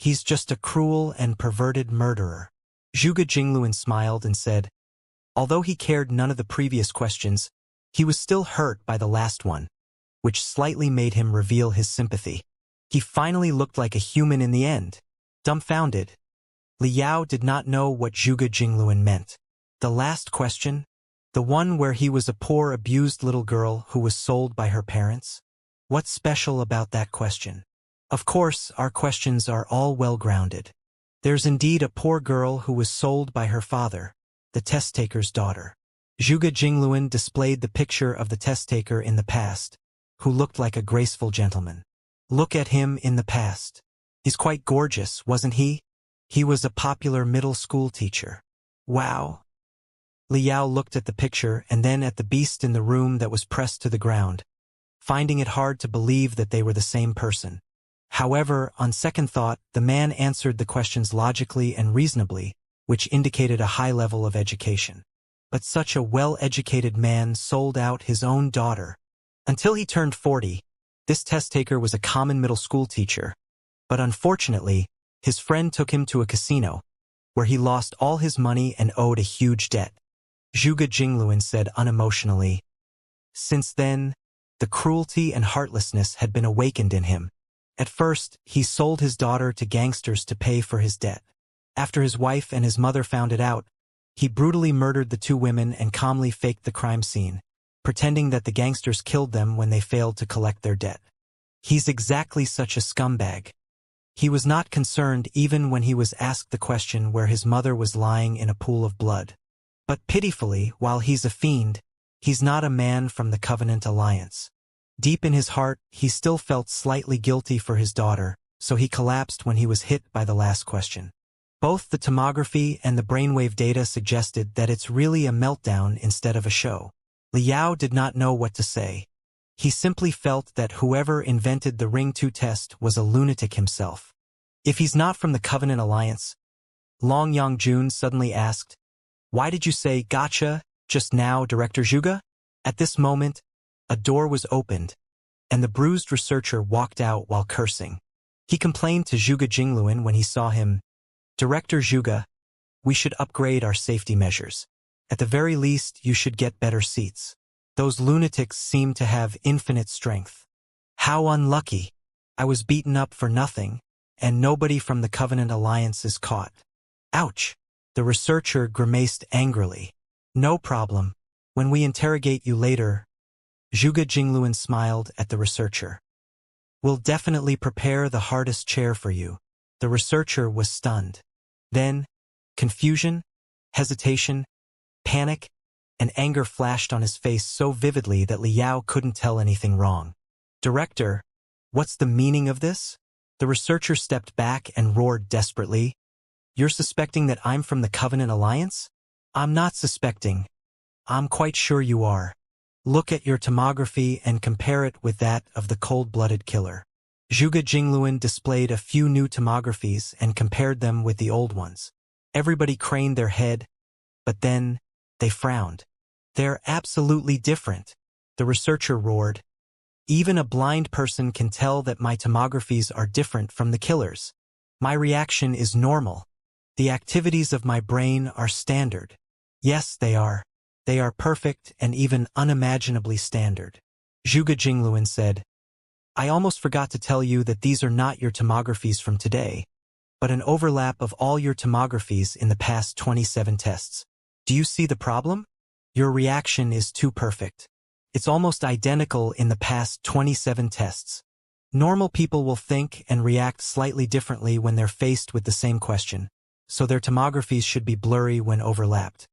He's just a cruel and perverted murderer. Zhuge Jingluan smiled and said, although he cared none of the previous questions, he was still hurt by the last one, which slightly made him reveal his sympathy. He finally looked like a human in the end. Dumbfounded, Liao did not know what Zhuge Jingluan meant. The last question? The one where he was a poor, abused little girl who was sold by her parents? What's special about that question? Of course, our questions are all well-grounded. There's indeed a poor girl who was sold by her father, the test-taker's daughter. Zhuge Jingluan displayed the picture of the test-taker in the past, who looked like a graceful gentleman. Look at him in the past. He's quite gorgeous, wasn't he? He was a popular middle school teacher. Wow. Liao looked at the picture and then at the beast in the room that was pressed to the ground, finding it hard to believe that they were the same person. However, on second thought, the man answered the questions logically and reasonably, which indicated a high level of education. But such a well-educated man sold out his own daughter. Until he turned 40, this test-taker was a common middle school teacher. But unfortunately, his friend took him to a casino, where he lost all his money and owed a huge debt. Zhuge Jingluan said unemotionally. Since then, the cruelty and heartlessness had been awakened in him. At first, he sold his daughter to gangsters to pay for his debt. After his wife and his mother found it out, he brutally murdered the two women and calmly faked the crime scene, pretending that the gangsters killed them when they failed to collect their debt. He's exactly such a scumbag. He was not concerned even when he was asked the question where his mother was lying in a pool of blood. But pitifully, while he's a fiend, he's not a man from the Covenant Alliance. Deep in his heart, he still felt slightly guilty for his daughter, so he collapsed when he was hit by the last question. Both the tomography and the brainwave data suggested that it's really a meltdown instead of a show. Liao did not know what to say. He simply felt that whoever invented the Ring 2 test was a lunatic himself. If he's not from the Covenant Alliance, Long Yangjun suddenly asked, "Why did you say gotcha just now, Director Zhuge?" At this moment, a door was opened, and the bruised researcher walked out while cursing. He complained to Zhuge Jingluan when he saw him, "Director Zhuge, we should upgrade our safety measures. At the very least, you should get better seats. Those lunatics seem to have infinite strength. How unlucky. I was beaten up for nothing, and nobody from the Covenant Alliance is caught." Ouch! The researcher grimaced angrily. "No problem. When we interrogate you later," Zhuge Jingluan smiled at the researcher. "We'll definitely prepare the hardest chair for you." The researcher was stunned. Then, confusion, hesitation, panic, and anger flashed on his face so vividly that Liao couldn't tell anything wrong. "Director, what's the meaning of this?" The researcher stepped back and roared desperately. "You're suspecting that I'm from the Covenant Alliance? I'm not suspecting. I'm quite sure you are. Look at your tomography and compare it with that of the cold-blooded killer." Zhuge Jingluan displayed a few new tomographies and compared them with the old ones. Everybody craned their head, but then they frowned. "They're absolutely different," the researcher roared. "Even a blind person can tell that my tomographies are different from the killer's. My reaction is normal. The activities of my brain are standard. Yes, they are. They are perfect and even unimaginably standard." Zhuge Jingluan said, "I almost forgot to tell you that these are not your tomographies from today, but an overlap of all your tomographies in the past 27 tests. Do you see the problem? Your reaction is too perfect. It's almost identical in the past 27 tests. Normal people will think and react slightly differently when they're faced with the same question, so their tomographies should be blurry when overlapped.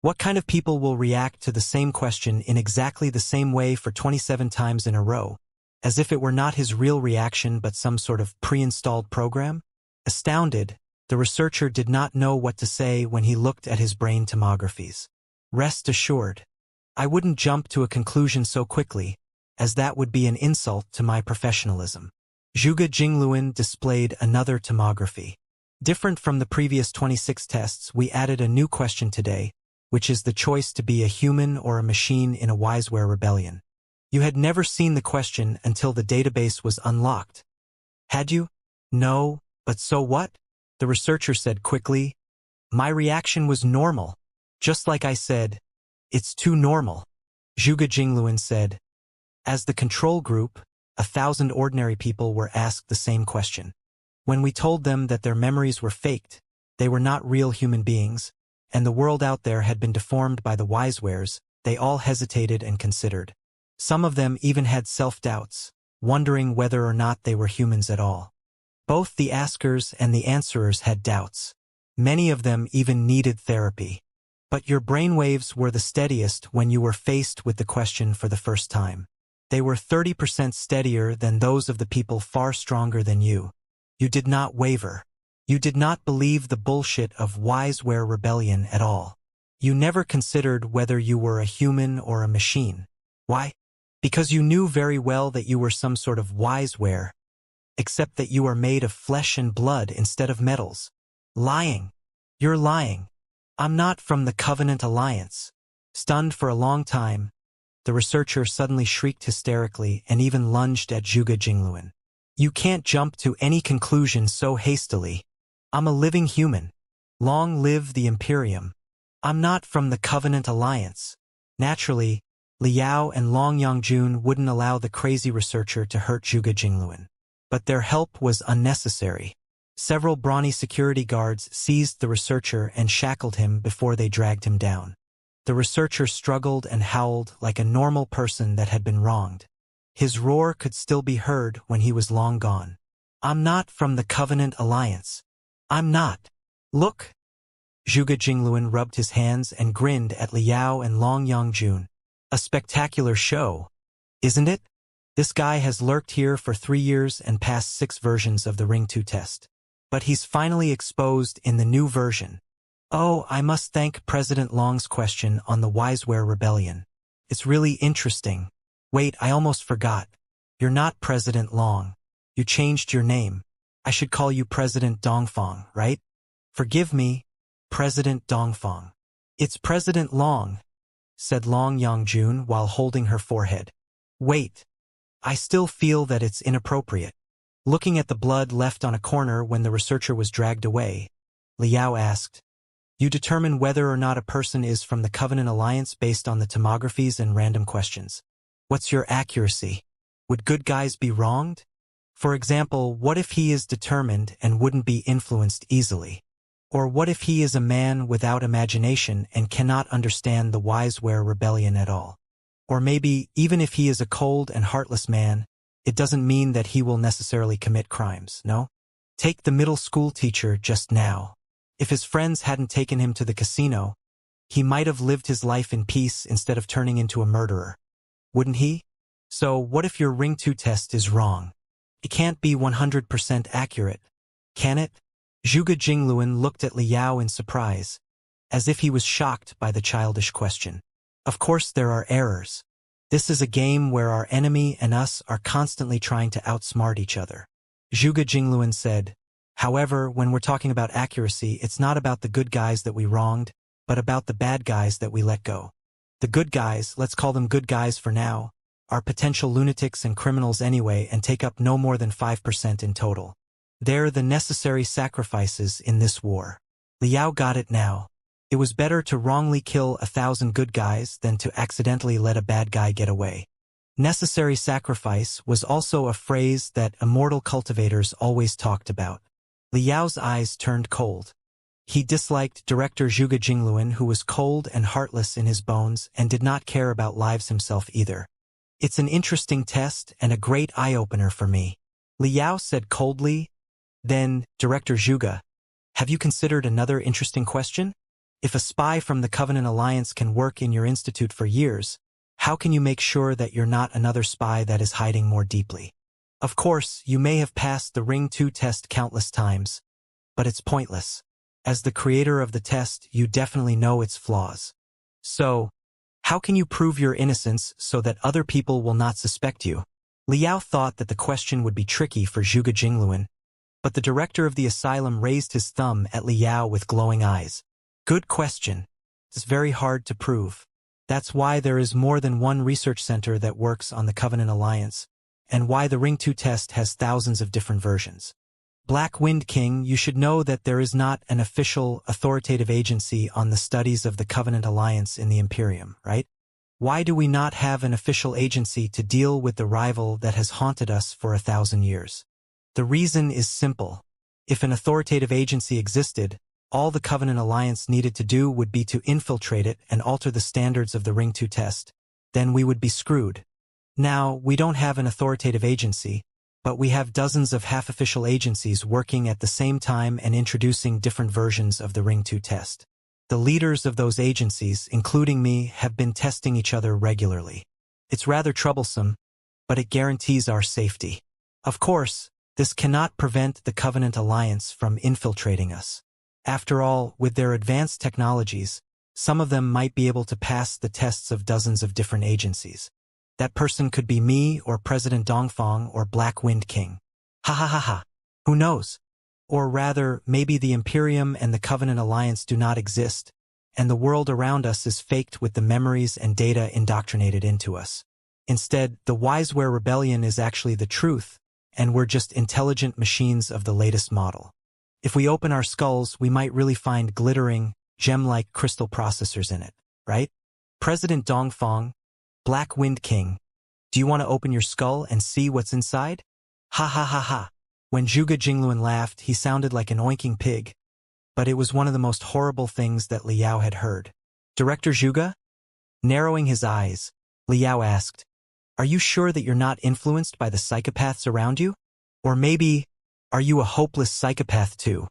What kind of people will react to the same question in exactly the same way for 27 times in a row, as if it were not his real reaction but some sort of pre-installed program?" Astounded, the researcher did not know what to say when he looked at his brain tomographies. "Rest assured, I wouldn't jump to a conclusion so quickly, as that would be an insult to my professionalism." Zhuge Jingluan displayed another tomography. "Different from the previous 26 tests, we added a new question today, which is the choice to be a human or a machine in a Wiseware rebellion. You had never seen the question until the database was unlocked. Had you?" "No, But so what? The researcher said quickly. My reaction was normal. Just like I said, it's too normal. Zhuge Jingluan said. As the control group, 1,000 ordinary people were asked the same question. When we told them that their memories were faked, they were not real human beings, and the world out there had been deformed by the wisewares, they all hesitated and considered. Some of them even had self-doubts, wondering whether or not they were humans at all. Both the askers and the answerers had doubts. Many of them even needed therapy. But your brainwaves were the steadiest when you were faced with the question for the first time. They were 30% steadier than those of the people far stronger than you. You did not waver. You did not believe the bullshit of wiseware rebellion at all. You never considered whether you were a human or a machine. Why? Because you knew very well that you were some sort of wiseware, except that you are made of flesh and blood instead of metals. Lying. You're lying. I'm not from the Covenant Alliance. Stunned for a long time, the researcher suddenly shrieked hysterically and even lunged at Zhuge Jingluan. You can't jump to any conclusion so hastily. I'm a living human. Long live the Imperium. I'm not from the Covenant Alliance. Naturally, Liao and Long Yangjun wouldn't allow the crazy researcher to hurt Zhuge Jingluan. But their help was unnecessary. Several brawny security guards seized the researcher and shackled him before they dragged him down. The researcher struggled and howled like a normal person that had been wronged. His roar could still be heard when he was long gone. I'm not from the Covenant Alliance. I'm not. Look. Zhuge Jingluan rubbed his hands and grinned at Liao and Long Yangjun. A spectacular show, isn't it? This guy has lurked here for 3 years and passed 6 versions of the Ring 2 test. But he's finally exposed in the new version. Oh, I must thank President Long's question on the Wiseware Rebellion. It's really interesting. Wait, I almost forgot. You're not President Long. You changed your name. I should call you President Dongfang, right? Forgive me, President Dongfang. It's President Long, said Long Yangjun while holding her forehead. Wait. I still feel that it's inappropriate. Looking at the blood left on a corner when the researcher was dragged away, Liao asked, You determine whether or not a person is from the Covenant Alliance based on the tomographies and random questions. What's your accuracy? Would good guys be wronged? For example, what if he is determined and wouldn't be influenced easily? Or what if he is a man without imagination and cannot understand the Wiseware Rebellion at all? Or maybe, even if he is a cold and heartless man, it doesn't mean that he will necessarily commit crimes, no? Take the middle school teacher just now. If his friends hadn't taken him to the casino, he might have lived his life in peace instead of turning into a murderer. Wouldn't he? So what if your Ring 2 test is wrong? It can't be 100% accurate, can it? Zhuge Jingluan looked at Liao in surprise, as if he was shocked by the childish question. Of course there are errors. This is a game where our enemy and us are constantly trying to outsmart each other. Zhuge Jingluan said, However, when we're talking about accuracy, it's not about the good guys that we wronged, but about the bad guys that we let go. The good guys, let's call them good guys for now, are potential lunatics and criminals anyway and take up no more than 5% in total. They're the necessary sacrifices in this war. Liao got it now. It was better to wrongly kill 1,000 good guys than to accidentally let a bad guy get away. Necessary sacrifice was also a phrase that immortal cultivators always talked about. Liao's eyes turned cold. He disliked director Zhuge Jingluan, who was cold and heartless in his bones and did not care about lives himself either. It's an interesting test and a great eye-opener for me, Liao said coldly. Then, Director Zhuge, have you considered another interesting question? If a spy from the Covenant Alliance can work in your institute for years, how can you make sure that you're not another spy that is hiding more deeply? Of course, you may have passed the Ring 2 test countless times, but it's pointless. As the creator of the test, you definitely know its flaws. So, how can you prove your innocence so that other people will not suspect you? Liao thought that the question would be tricky for Zhuge Jingluan, but the director of the asylum raised his thumb at Liao with glowing eyes. Good question. It's very hard to prove. That's why there is more than one research center that works on the Covenant Alliance, and why the Ring 2 test has thousands of different versions. Black Wind King, you should know that there is not an official, authoritative agency on the studies of the Covenant Alliance in the Imperium, right? Why do we not have an official agency to deal with the rival that has haunted us for 1,000 years? The reason is simple. If an authoritative agency existed, all the Covenant Alliance needed to do would be to infiltrate it and alter the standards of the Ring 2 test. Then we would be screwed. Now, we don't have an authoritative agency, but we have dozens of half-official agencies working at the same time and introducing different versions of the Ring 2 test. The leaders of those agencies, including me, have been testing each other regularly. It's rather troublesome, but it guarantees our safety. Of course, this cannot prevent the Covenant Alliance from infiltrating us. After all, with their advanced technologies, some of them might be able to pass the tests of dozens of different agencies. That person could be me or President Dongfang or Black Wind King. Ha ha ha ha. Who knows? Or rather, maybe the Imperium and the Covenant Alliance do not exist, and the world around us is faked with the memories and data indoctrinated into us. Instead, the Wiseware Rebellion is actually the truth, and we're just intelligent machines of the latest model. If we open our skulls, we might really find glittering, gem-like crystal processors in it, right? President Dongfang, Black Wind King, do you want to open your skull and see what's inside? Ha ha ha ha. When Zhuge Jingluan laughed, he sounded like an oinking pig, but it was one of the most horrible things that Liao had heard. Director Zhuge? Narrowing his eyes, Liao asked, are you sure that you're not influenced by the psychopaths around you? Or maybe, are you a hopeless psychopath too?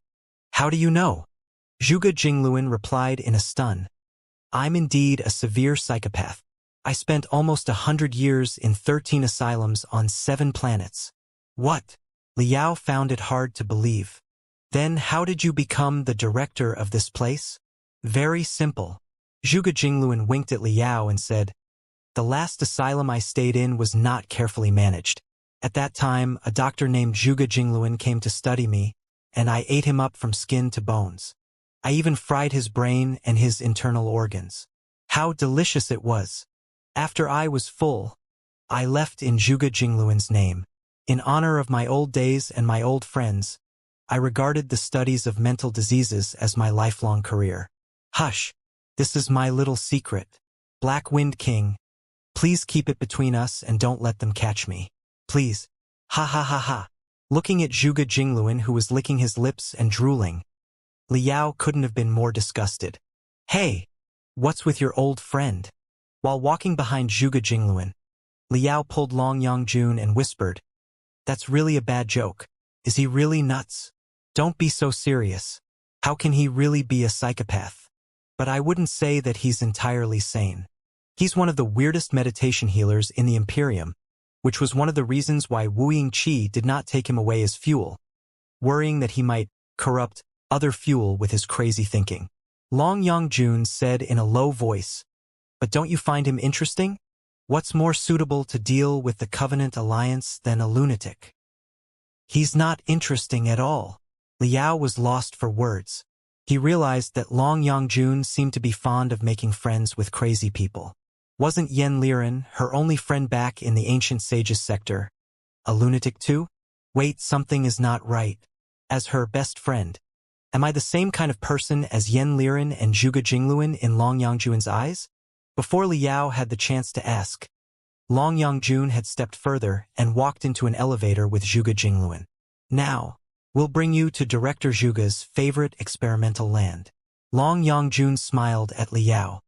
How do you know? Zhuge Jingluan replied in a stun. I'm indeed a severe psychopath. I spent almost 100 years in 13 asylums on 7 planets. What? Liao found it hard to believe. Then how did you become the director of this place? Very simple. Zhuge Jingluan winked at Liao and said, the last asylum I stayed in was not carefully managed. At that time, a doctor named Zhuge Jingluan came to study me, and I ate him up from skin to bones. I even fried his brain and his internal organs. How delicious it was! After I was full, I left in Zhuge Jingluan's name. In honor of my old days and my old friends, I regarded the studies of mental diseases as my lifelong career. Hush! This is my little secret. Black Wind King, please keep it between us and don't let them catch me. Please. Ha ha ha ha. Looking at Zhuge Jingluan, who was licking his lips and drooling, Liao couldn't have been more disgusted. Hey! What's with your old friend? While walking behind Zhuge Jingluan, Liao pulled Long Yongjun and whispered, that's really a bad joke. Is he really nuts? Don't be so serious. How can he really be a psychopath? But I wouldn't say that he's entirely sane. He's one of the weirdest meditation healers in the Imperium, which was one of the reasons why Wu Yingqi did not take him away as fuel, worrying that he might corrupt other fuel with his crazy thinking. Long Yongjun said in a low voice, but don't you find him interesting? What's more suitable to deal with the Covenant Alliance than a lunatic? He's not interesting at all. Liao was lost for words. He realized that Long Yongjun seemed to be fond of making friends with crazy people. Wasn't Yen Liren, her only friend back in the ancient sages sector, a lunatic too? Wait, something is not right. As her best friend, am I the same kind of person as Yen Liren and Zhuge Jingluan in Long Yongjun's eyes? Before Liao had the chance to ask, Long Yongjun had stepped further and walked into an elevator with Zhuge Jingluan. Now, we'll bring you to Director Zhuge's favorite experimental land. Long Yongjun smiled at Liao.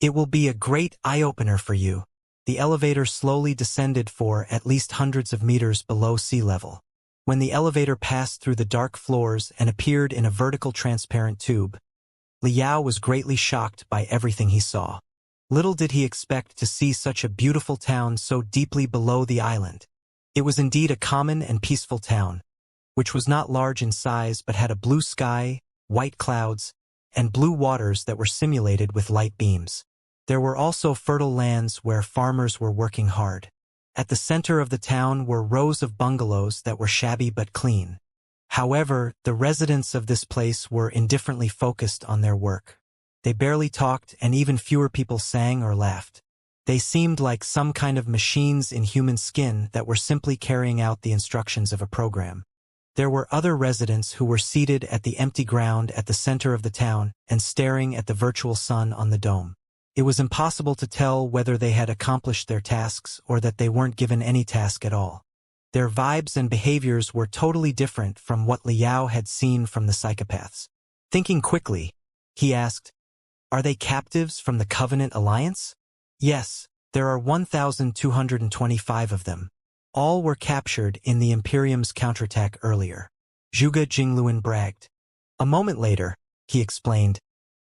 It will be a great eye-opener for you. The elevator slowly descended for at least hundreds of meters below sea level. When the elevator passed through the dark floors and appeared in a vertical transparent tube, Liao was greatly shocked by everything he saw. Little did he expect to see such a beautiful town so deeply below the island. It was indeed a common and peaceful town, which was not large in size but had a blue sky, white clouds, and blue waters that were simulated with light beams. There were also fertile lands where farmers were working hard. At the center of the town were rows of bungalows that were shabby but clean. However, the residents of this place were indifferently focused on their work. They barely talked, and even fewer people sang or laughed. They seemed like some kind of machines in human skin that were simply carrying out the instructions of a program. There were other residents who were seated at the empty ground at the center of the town and staring at the virtual sun on the dome. It was impossible to tell whether they had accomplished their tasks or that they weren't given any task at all. Their vibes and behaviors were totally different from what Liao had seen from the psychopaths. Thinking quickly, he asked, "Are they captives from the Covenant Alliance?" "Yes, there are 1,225 of them. All were captured in the Imperium's counterattack earlier," Zhuge Jingluan bragged. A moment later, he explained,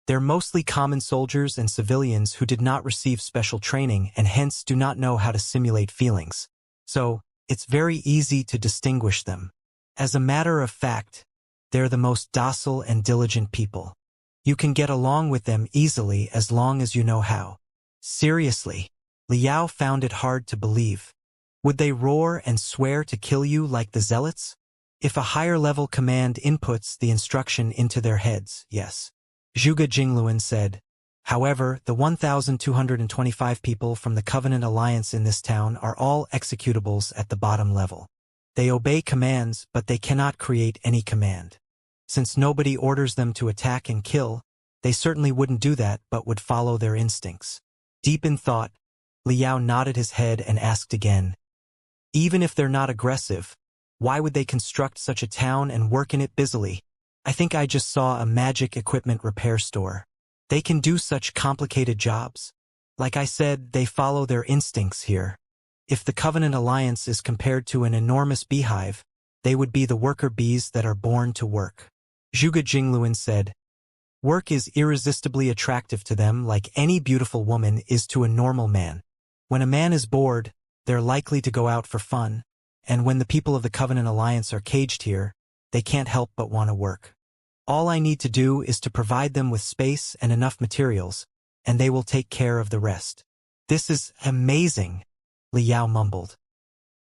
"They're mostly common soldiers and civilians who did not receive special training and hence do not know how to simulate feelings. So, it's very easy to distinguish them. As a matter of fact, they're the most docile and diligent people. You can get along with them easily as long as you know how." Seriously, Liao found it hard to believe. Would they roar and swear to kill you like the zealots? If a higher-level command inputs the instruction into their heads, yes. Zhuge Jingluan said. However, the 1,225 people from the Covenant Alliance in this town are all executables at the bottom level. They obey commands, but they cannot create any command. Since nobody orders them to attack and kill, they certainly wouldn't do that but would follow their instincts. Deep in thought, Liao nodded his head and asked again, "Even if they're not aggressive, why would they construct such a town and work in it busily? I think I just saw a magic equipment repair store. They can do such complicated jobs. Like I said, they follow their instincts here. If the Covenant Alliance is compared to an enormous beehive, they would be the worker bees that are born to work." Zhuge Jingluan said, "Work is irresistibly attractive to them like any beautiful woman is to a normal man. When a man is bored, they're likely to go out for fun, and when the people of the Covenant Alliance are caged here, they can't help but want to work. All I need to do is to provide them with space and enough materials, and they will take care of the rest." "This is amazing," Liao mumbled.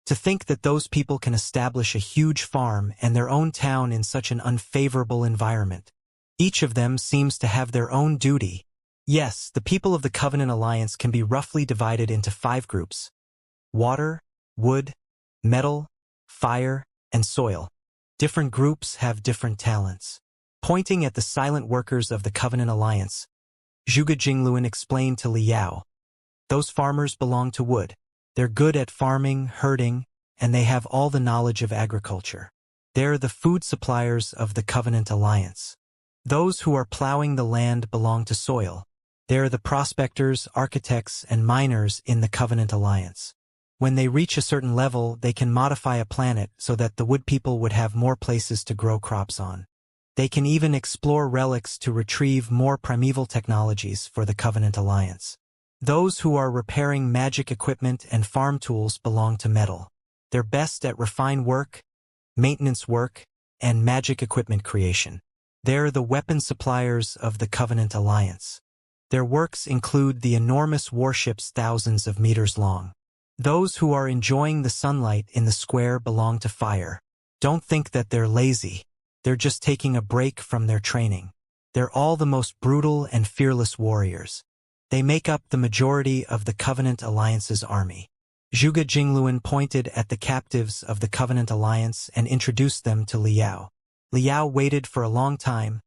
"To think that those people can establish a huge farm and their own town in such an unfavorable environment. Each of them seems to have their own duty." Yes, the people of the Covenant Alliance can be roughly divided into 5 groups: water, wood, metal, fire, and soil. Different groups have different talents. Pointing at the silent workers of the Covenant Alliance, Zhuge Jingluan explained to Liao, "Those farmers belong to wood. They're good at farming, herding, and they have all the knowledge of agriculture. They're the food suppliers of the Covenant Alliance. Those who are plowing the land belong to soil. They're the prospectors, architects, and miners in the Covenant Alliance. When they reach a certain level, they can modify a planet so that the wood people would have more places to grow crops on. They can even explore relics to retrieve more primeval technologies for the Covenant Alliance. Those who are repairing magic equipment and farm tools belong to metal. They're best at refined work, maintenance work, and magic equipment creation. They're the weapon suppliers of the Covenant Alliance. Their works include the enormous warships thousands of meters long. Those who are enjoying the sunlight in the square belong to fire. Don't think that they're lazy. They're just taking a break from their training. They're all the most brutal and fearless warriors. They make up the majority of the Covenant Alliance's army." Zhuge Jingluan pointed at the captives of the Covenant Alliance and introduced them to Liao. Liao waited for a long time,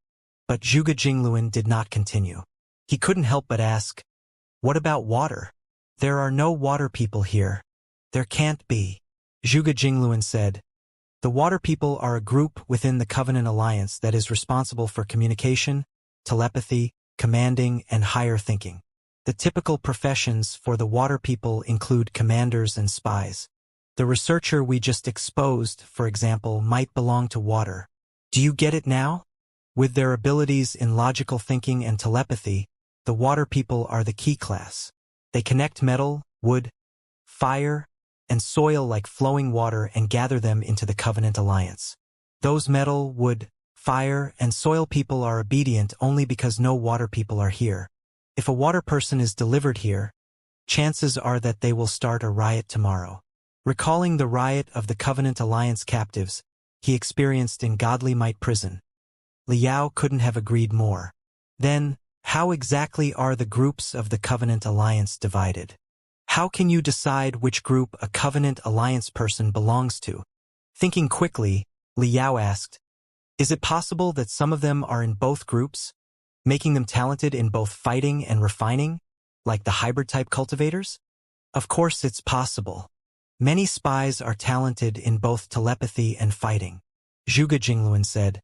but Zhuge Jingluan did not continue. He couldn't help but ask, "What about water?" "There are no water people here." "There can't be," Zhuge Jingluan said. "The water people are a group within the Covenant Alliance that is responsible for communication, telepathy, commanding, and higher thinking. The typical professions for the water people include commanders and spies. The researcher we just exposed, for example, might belong to water. Do you get it now? With their abilities in logical thinking and telepathy, the water people are the key class. They connect metal, wood, fire, and soil like flowing water and gather them into the Covenant Alliance. Those metal, wood, fire, and soil people are obedient only because no water people are here. If a water person is delivered here, chances are that they will start a riot tomorrow." Recalling the riot of the Covenant Alliance captives he experienced in Godly Might Prison, Liao couldn't have agreed more. Then, how exactly are the groups of the Covenant Alliance divided? How can you decide which group a Covenant Alliance person belongs to? Thinking quickly, Liao asked. Is it possible that some of them are in both groups, making them talented in both fighting and refining, like the hybrid-type cultivators? Of course it's possible. Many spies are talented in both telepathy and fighting, Zhuge Jingluan said.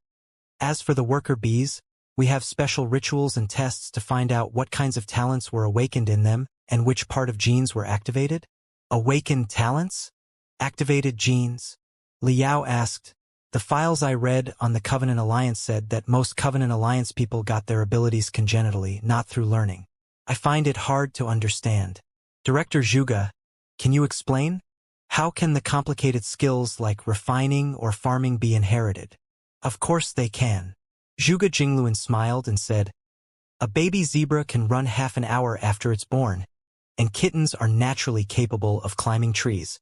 As for the worker bees, we have special rituals and tests to find out what kinds of talents were awakened in them and which part of genes were activated. Awakened talents? Activated genes? Liao asked. The files I read on the Covenant Alliance said that most Covenant Alliance people got their abilities congenitally, not through learning. I find it hard to understand. Director Zhuge, can you explain? How can the complicated skills like refining or farming be inherited? Of course they can. Zhuge Jingluan smiled and said, a baby zebra can run half an hour after it's born, and kittens are naturally capable of climbing trees.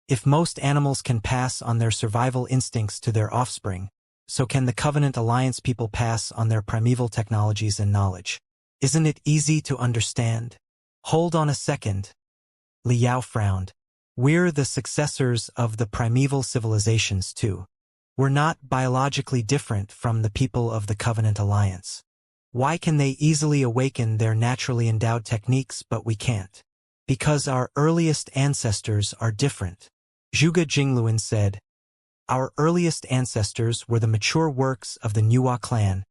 If most animals can pass on their survival instincts to their offspring, so can the Covenant Alliance people pass on their primeval technologies and knowledge. Isn't it easy to understand? Hold on a second. Liao frowned. We're the successors of the primeval civilizations too. We're not biologically different from the people of the Covenant Alliance. Why can they easily awaken their naturally endowed techniques but we can't? Because our earliest ancestors are different. Zhuge Jingluan said, our earliest ancestors were the mature works of the Nuwa clan,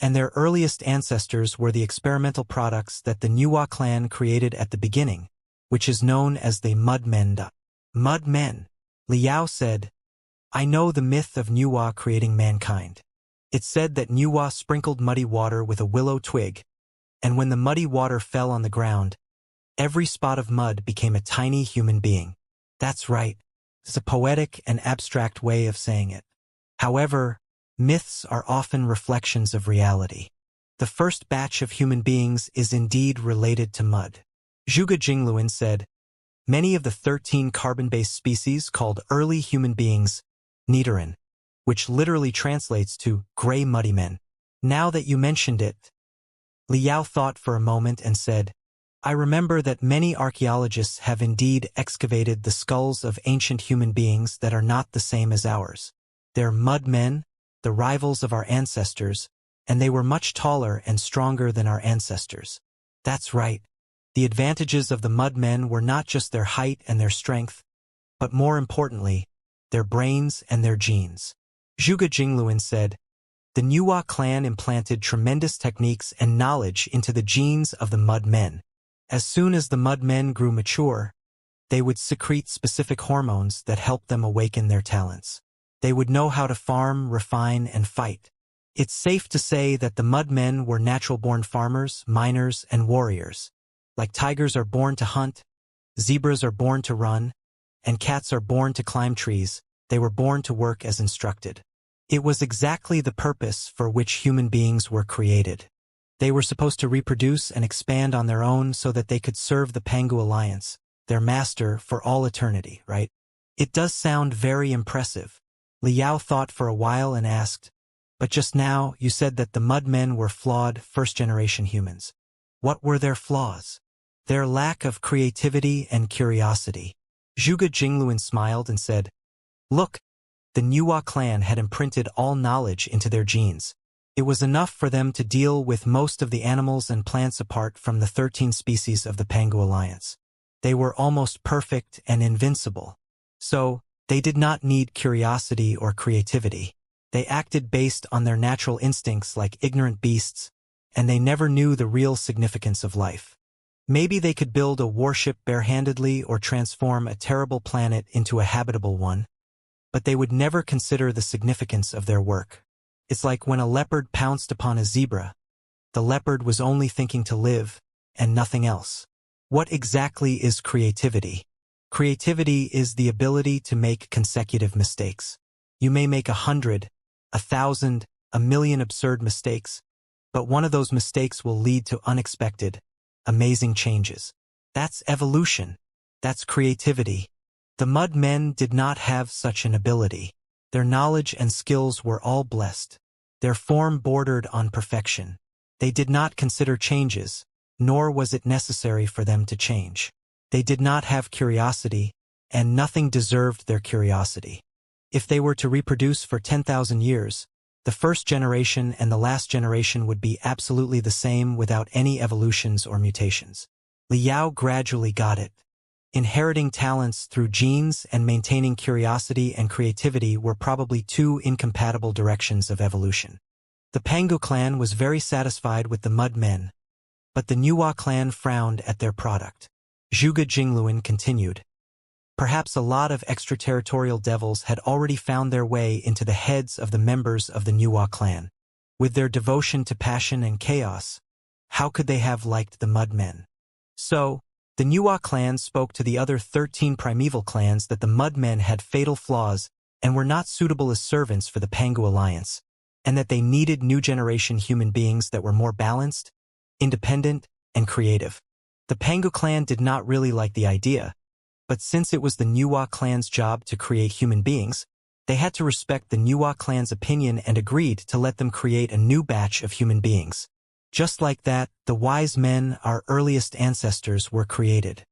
and their earliest ancestors were the experimental products that the Nuwa clan created at the beginning, which is known as the Mud Men. Mud Men, Liao said. I know the myth of Nuwa creating mankind. It's said that Nuwa sprinkled muddy water with a willow twig, and when the muddy water fell on the ground, every spot of mud became a tiny human being. That's right. It's a poetic and abstract way of saying it. However, myths are often reflections of reality. The first batch of human beings is indeed related to mud. Zhuge Jingluan said, many of the 13 carbon-based species called early human beings, Nidoran, which literally translates to gray muddy men. Now that you mentioned it, Liao thought for a moment and said, I remember that many archaeologists have indeed excavated the skulls of ancient human beings that are not the same as ours. They're mud men, the rivals of our ancestors, and they were much taller and stronger than our ancestors. That's right. The advantages of the mud men were not just their height and their strength, but more importantly, their brains and their genes. Zhuge Jingluan said, the Nuwa clan implanted tremendous techniques and knowledge into the genes of the mud men. As soon as the mud men grew mature, they would secrete specific hormones that helped them awaken their talents. They would know how to farm, refine, and fight. It's safe to say that the mud men were natural-born farmers, miners, and warriors. Like tigers are born to hunt, zebras are born to run, and cats are born to climb trees, they were born to work as instructed. It was exactly the purpose for which human beings were created. They were supposed to reproduce and expand on their own so that they could serve the Pangu Alliance, their master, for all eternity, right? It does sound very impressive. Liao thought for a while and asked, but just now you said that the mud men were flawed first-generation humans. What were their flaws? Their lack of creativity and curiosity. Zhuge Jingluan smiled and said, look, the Nuwa clan had imprinted all knowledge into their genes. It was enough for them to deal with most of the animals and plants apart from the 13 species of the Pangu Alliance. They were almost perfect and invincible. So, they did not need curiosity or creativity. They acted based on their natural instincts like ignorant beasts, and they never knew the real significance of life. Maybe they could build a warship barehandedly or transform a terrible planet into a habitable one, but they would never consider the significance of their work. It's like when a leopard pounced upon a zebra. The leopard was only thinking to live, and nothing else. What exactly is creativity? Creativity is the ability to make consecutive mistakes. You may make 100, 1,000, 1,000,000 absurd mistakes, but one of those mistakes will lead to unexpected, amazing changes. That's evolution. That's creativity. The mud men did not have such an ability. Their knowledge and skills were all blessed. Their form bordered on perfection. They did not consider changes, nor was it necessary for them to change. They did not have curiosity, and nothing deserved their curiosity. If they were to reproduce for 10,000 years, the first generation and the last generation would be absolutely the same without any evolutions or mutations. Liao gradually got it. Inheriting talents through genes and maintaining curiosity and creativity were probably two incompatible directions of evolution. The Pangu clan was very satisfied with the Mud Men, but the Nuwa clan frowned at their product. Zhuge Jingluan continued. Perhaps a lot of extraterritorial devils had already found their way into the heads of the members of the Nuwa clan. With their devotion to passion and chaos, how could they have liked the Mud Men? So, the Nuwa clan spoke to the other 13 primeval clans that the Mud Men had fatal flaws and were not suitable as servants for the Pangu alliance, and that they needed new generation human beings that were more balanced, independent, and creative. The Pangu clan did not really like the idea, but since it was the Nuwa clan's job to create human beings, they had to respect the Nuwa clan's opinion and agreed to let them create a new batch of human beings. Just like that, the wise men, our earliest ancestors, were created.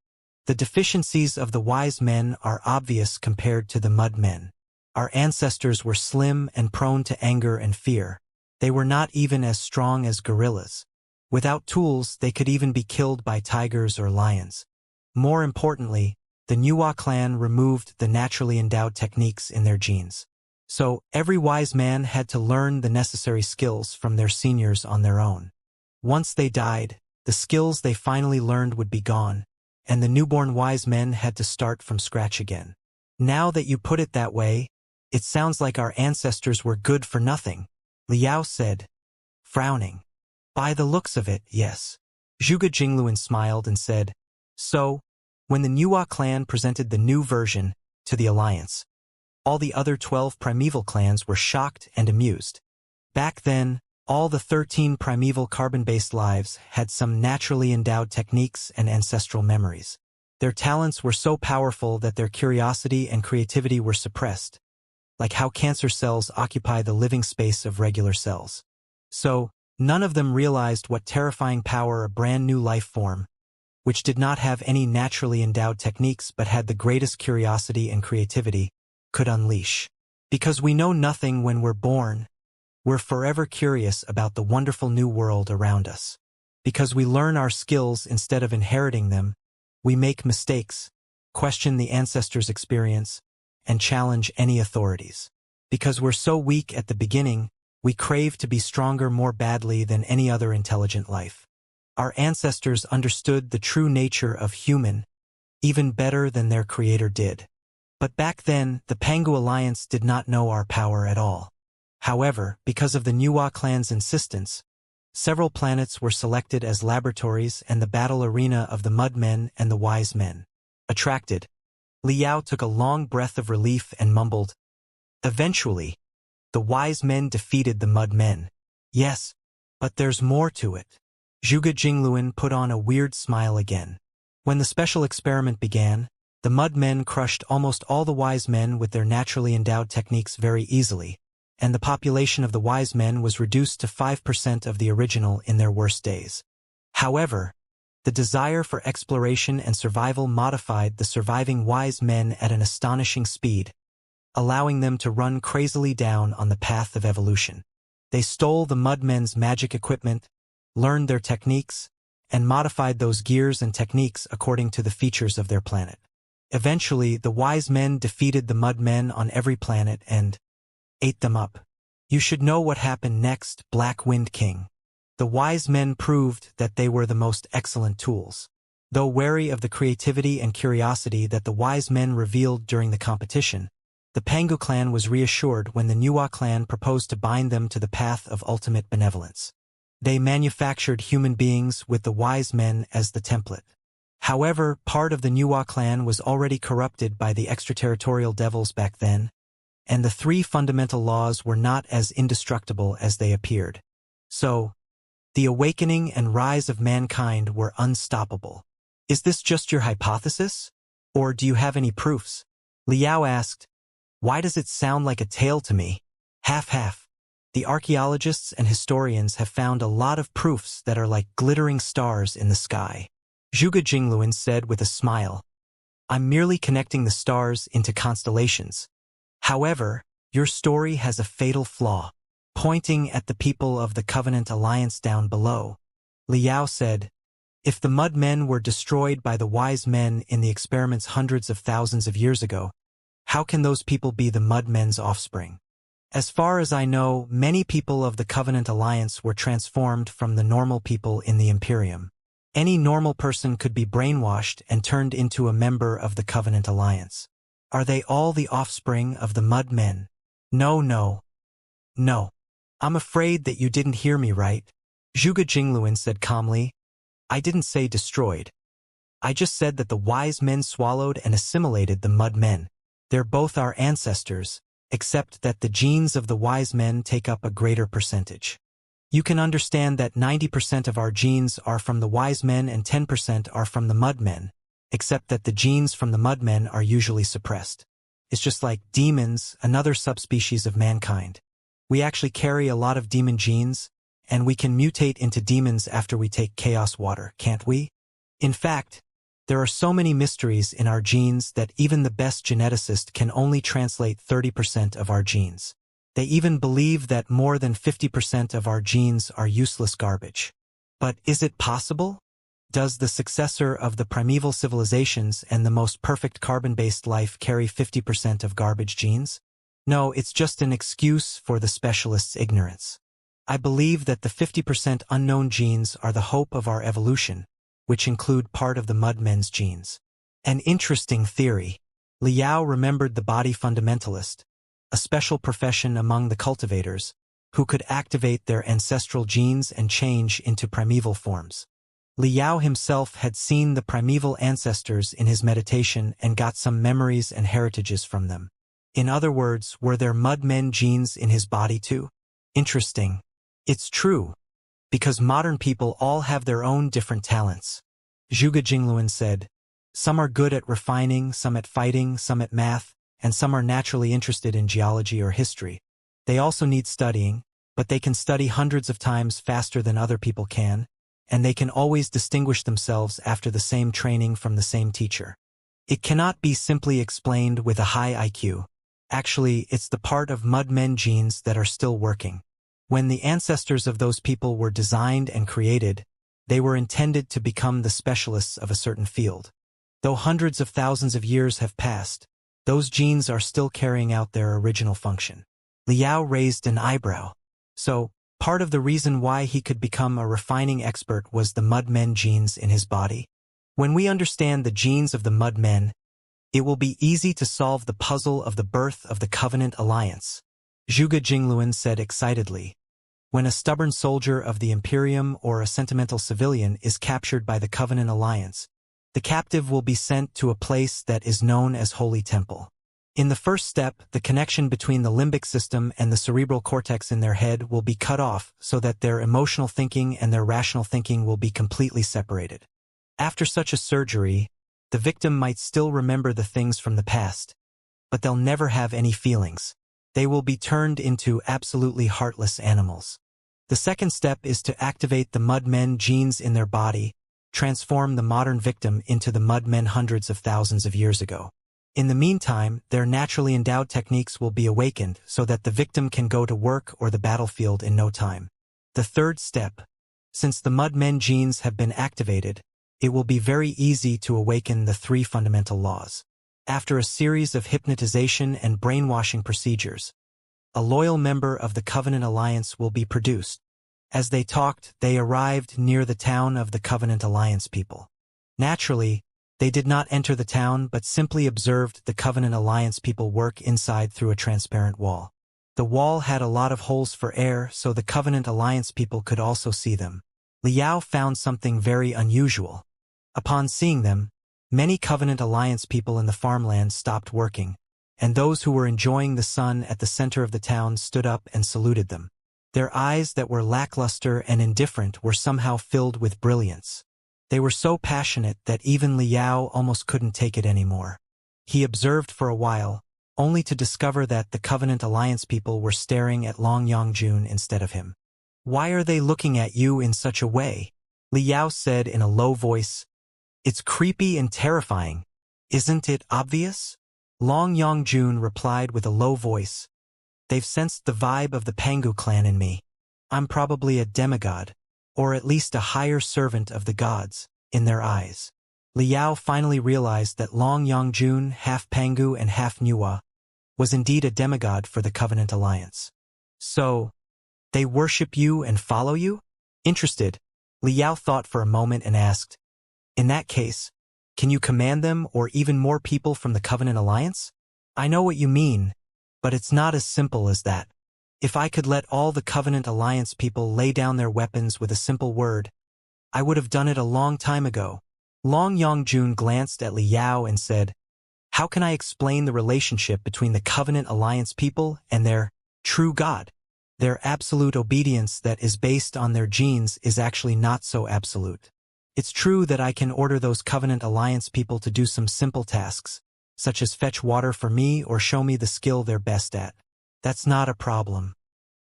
The deficiencies of the wise men are obvious compared to the Mud Men. Our ancestors were slim and prone to anger and fear. They were not even as strong as gorillas. Without tools, they could even be killed by tigers or lions. More importantly, the Nuwa clan removed the naturally endowed techniques in their genes. So, every wise man had to learn the necessary skills from their seniors on their own. Once they died, the skills they finally learned would be gone, and the newborn wise men had to start from scratch again. Now that you put it that way, it sounds like our ancestors were good for nothing, Liao said, frowning. By the looks of it, yes. Zhuge Jingluan smiled and said, so, when the Nuwa clan presented the new version to the alliance, all the other 12 primeval clans were shocked and amused. Back then, all the 13 primeval carbon-based lives had some naturally endowed techniques and ancestral memories. Their talents were so powerful that their curiosity and creativity were suppressed, like how cancer cells occupy the living space of regular cells. So, none of them realized what terrifying power a brand new life form, which did not have any naturally endowed techniques but had the greatest curiosity and creativity, could unleash. Because we know nothing when we're born, we're forever curious about the wonderful new world around us. Because we learn our skills instead of inheriting them, we make mistakes, question the ancestors' experience, and challenge any authorities. Because we're so weak at the beginning, we crave to be stronger more badly than any other intelligent life. Our ancestors understood the true nature of human, even better than their creator did. But back then, the Pangu Alliance did not know our power at all. However, because of the Nuwa clan's insistence, several planets were selected as laboratories and the battle arena of the Mud Men and the Wise Men. Attracted, Liao took a long breath of relief and mumbled, eventually, the Wise Men defeated the Mud Men. Yes, but there's more to it. Zhuge Jingluan put on a weird smile again. When the special experiment began, the Mud Men crushed almost all the Wise Men with their naturally endowed techniques very easily, and the population of the Wise Men was reduced to 5% of the original in their worst days. However, the desire for exploration and survival modified the surviving Wise Men at an astonishing speed, allowing them to run crazily down on the path of evolution. They stole the Mud Men's magic equipment, learned their techniques, and modified those gears and techniques according to the features of their planet. Eventually, the Wise Men defeated the Mud Men on every planet and ate them up. You should know what happened next, Black Wind King. The Wise Men proved that they were the most excellent tools. Though wary of the creativity and curiosity that the Wise Men revealed during the competition, the Pangu clan was reassured when the Nuwa clan proposed to bind them to the path of ultimate benevolence. They manufactured human beings with the Wise Men as the template. However, part of the Nuwa clan was already corrupted by the extraterritorial devils back then, and the 3 fundamental laws were not as indestructible as they appeared. So, the awakening and rise of mankind were unstoppable. Is this just your hypothesis? Or do you have any proofs? Liao asked. Why does it sound like a tale to me? Half-half. The archaeologists and historians have found a lot of proofs that are like glittering stars in the sky. Zhuge Jingluan said with a smile. I'm merely connecting the stars into constellations. However, your story has a fatal flaw. Pointing at the people of the Covenant Alliance down below, Liao said, if the mud men were destroyed by the wise men in the experiments hundreds of thousands of years ago, how can those people be the mud men's offspring? As far as I know, many people of the Covenant Alliance were transformed from the normal people in the Imperium. Any normal person could be brainwashed and turned into a member of the Covenant Alliance. Are they all the offspring of the mud men? No, no. No. I'm afraid that you didn't hear me right, Zhuge Jingluan said calmly. I didn't say destroyed. I just said that the wise men swallowed and assimilated the mud men. They're both our ancestors, except that the genes of the wise men take up a greater percentage. You can understand that 90% of our genes are from the wise men and 10% are from the mud men, except that the genes from the mud men are usually suppressed. It's just like demons, another subspecies of mankind. We actually carry a lot of demon genes, and we can mutate into demons after we take chaos water, can't we? In fact, there are so many mysteries in our genes that even the best geneticist can only translate 30% of our genes. They even believe that more than 50% of our genes are useless garbage. But is it possible? Does the successor of the primeval civilizations and the most perfect carbon-based life carry 50% of garbage genes? No, it's just an excuse for the specialists' ignorance. I believe that the 50% unknown genes are the hope of our evolution, which include part of the mud men's genes. An interesting theory. Liao remembered the body fundamentalist, a special profession among the cultivators, who could activate their ancestral genes and change into primeval forms. Liao himself had seen the primeval ancestors in his meditation and got some memories and heritages from them. In other words, were there mud men genes in his body too? Interesting. It's true, because modern people all have their own different talents. Zhuge Jingluan said, some are good at refining, some at fighting, some at math, and some are naturally interested in geology or history. They also need studying, but they can study hundreds of times faster than other people can, and they can always distinguish themselves after the same training from the same teacher. It cannot be simply explained with a high IQ. Actually, it's the part of mud men genes that are still working. When the ancestors of those people were designed and created, they were intended to become the specialists of a certain field. Though hundreds of thousands of years have passed, those genes are still carrying out their original function. Liao raised an eyebrow. So, part of the reason why he could become a refining expert was the mud men genes in his body. When we understand the genes of the mud men, it will be easy to solve the puzzle of the birth of the Covenant Alliance, Zhuge Jingluan said excitedly. When a stubborn soldier of the Imperium or a sentimental civilian is captured by the Covenant Alliance, the captive will be sent to a place that is known as Holy Temple. In the first step, the connection between the limbic system and the cerebral cortex in their head will be cut off so that their emotional thinking and their rational thinking will be completely separated. After such a surgery, the victim might still remember the things from the past, but they'll never have any feelings. They will be turned into absolutely heartless animals. The second step is to activate the mud men genes in their body, transform the modern victim into the mud men hundreds of thousands of years ago. In the meantime, their naturally endowed techniques will be awakened so that the victim can go to work or the battlefield in no time. The third step. Since the mud men genes have been activated, it will be very easy to awaken the three fundamental laws. After a series of hypnotization and brainwashing procedures, a loyal member of the Covenant Alliance will be produced. As they talked, they arrived near the town of the Covenant Alliance people. Naturally, they did not enter the town but simply observed the Covenant Alliance people work inside through a transparent wall. The wall had a lot of holes for air so the Covenant Alliance people could also see them. Liao found something very unusual. Upon seeing them, many Covenant Alliance people in the farmland stopped working, and those who were enjoying the sun at the center of the town stood up and saluted them. Their eyes that were lackluster and indifferent were somehow filled with brilliance. They were so passionate that even Liao almost couldn't take it anymore. He observed for a while, only to discover that the Covenant Alliance people were staring at Long Yongjun instead of him. Why are they looking at you in such a way? Liao said in a low voice. It's creepy and terrifying. Isn't it obvious? Long Yongjun replied with a low voice. They've sensed the vibe of the Pangu clan in me. I'm probably a demigod, or at least a higher servant of the gods, in their eyes. Liao finally realized that Long Yongjun, half Pangu and half Nuwa, was indeed a demigod for the Covenant Alliance. So, they worship you and follow you? Interested, Liao thought for a moment and asked, in that case, can you command them or even more people from the Covenant Alliance? I know what you mean, but it's not as simple as that. If I could let all the Covenant Alliance people lay down their weapons with a simple word, I would have done it a long time ago. Long Yongjun glanced at Liao and said, how can I explain the relationship between the Covenant Alliance people and their true God? Their absolute obedience that is based on their genes is actually not so absolute. It's true that I can order those Covenant Alliance people to do some simple tasks, such as fetch water for me or show me the skill they're best at. That's not a problem.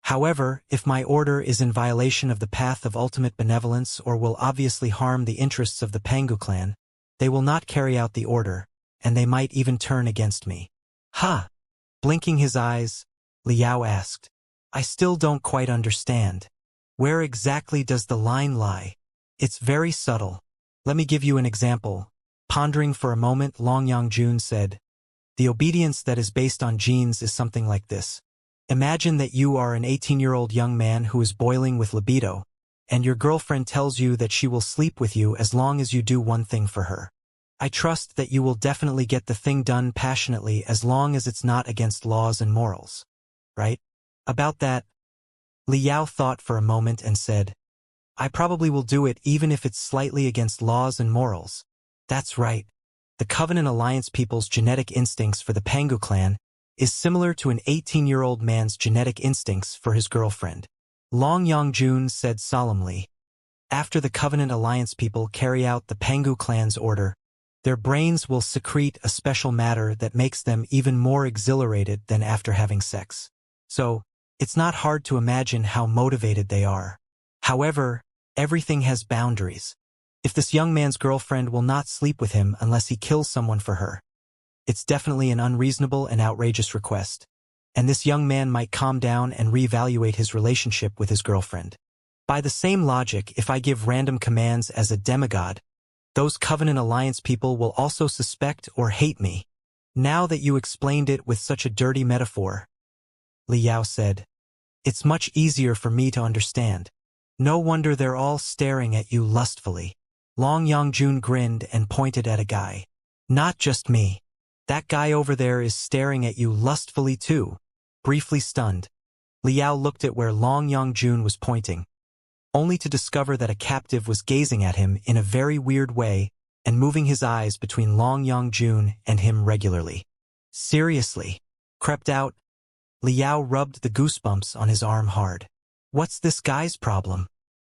However, if my order is in violation of the path of ultimate benevolence or will obviously harm the interests of the Pangu clan, they will not carry out the order, and they might even turn against me. Ha! Blinking his eyes, Liao asked, I still don't quite understand. Where exactly does the line lie? It's very subtle. Let me give you an example. Pondering for a moment, Long Yongjun said, the obedience that is based on genes is something like this. Imagine that you are an 18-year-old young man who is boiling with libido, and your girlfriend tells you that she will sleep with you as long as you do one thing for her. I trust that you will definitely get the thing done passionately as long as it's not against laws and morals. Right? About that, Liao thought for a moment and said, I probably will do it even if it's slightly against laws and morals. That's right. The Covenant Alliance people's genetic instincts for the Pangu clan is similar to an 18-year-old man's genetic instincts for his girlfriend. Long Yongjun said solemnly, after the Covenant Alliance people carry out the Pangu clan's order, their brains will secrete a special matter that makes them even more exhilarated than after having sex. So, it's not hard to imagine how motivated they are. However, everything has boundaries. If this young man's girlfriend will not sleep with him unless he kills someone for her, it's definitely an unreasonable and outrageous request, and this young man might calm down and reevaluate his relationship with his girlfriend. By the same logic, if I give random commands as a demigod, those Covenant Alliance people will also suspect or hate me. Now that you explained it with such a dirty metaphor, Liao said, it's much easier for me to understand. No wonder they're all staring at you lustfully. Long Yongjun grinned and pointed at a guy. Not just me. That guy over there is staring at you lustfully too. Briefly stunned, Liao looked at where Long Yongjun was pointing, only to discover that a captive was gazing at him in a very weird way and moving his eyes between Long Yongjun and him regularly. Seriously? Crept out, Liao rubbed the goosebumps on his arm hard. What's this guy's problem?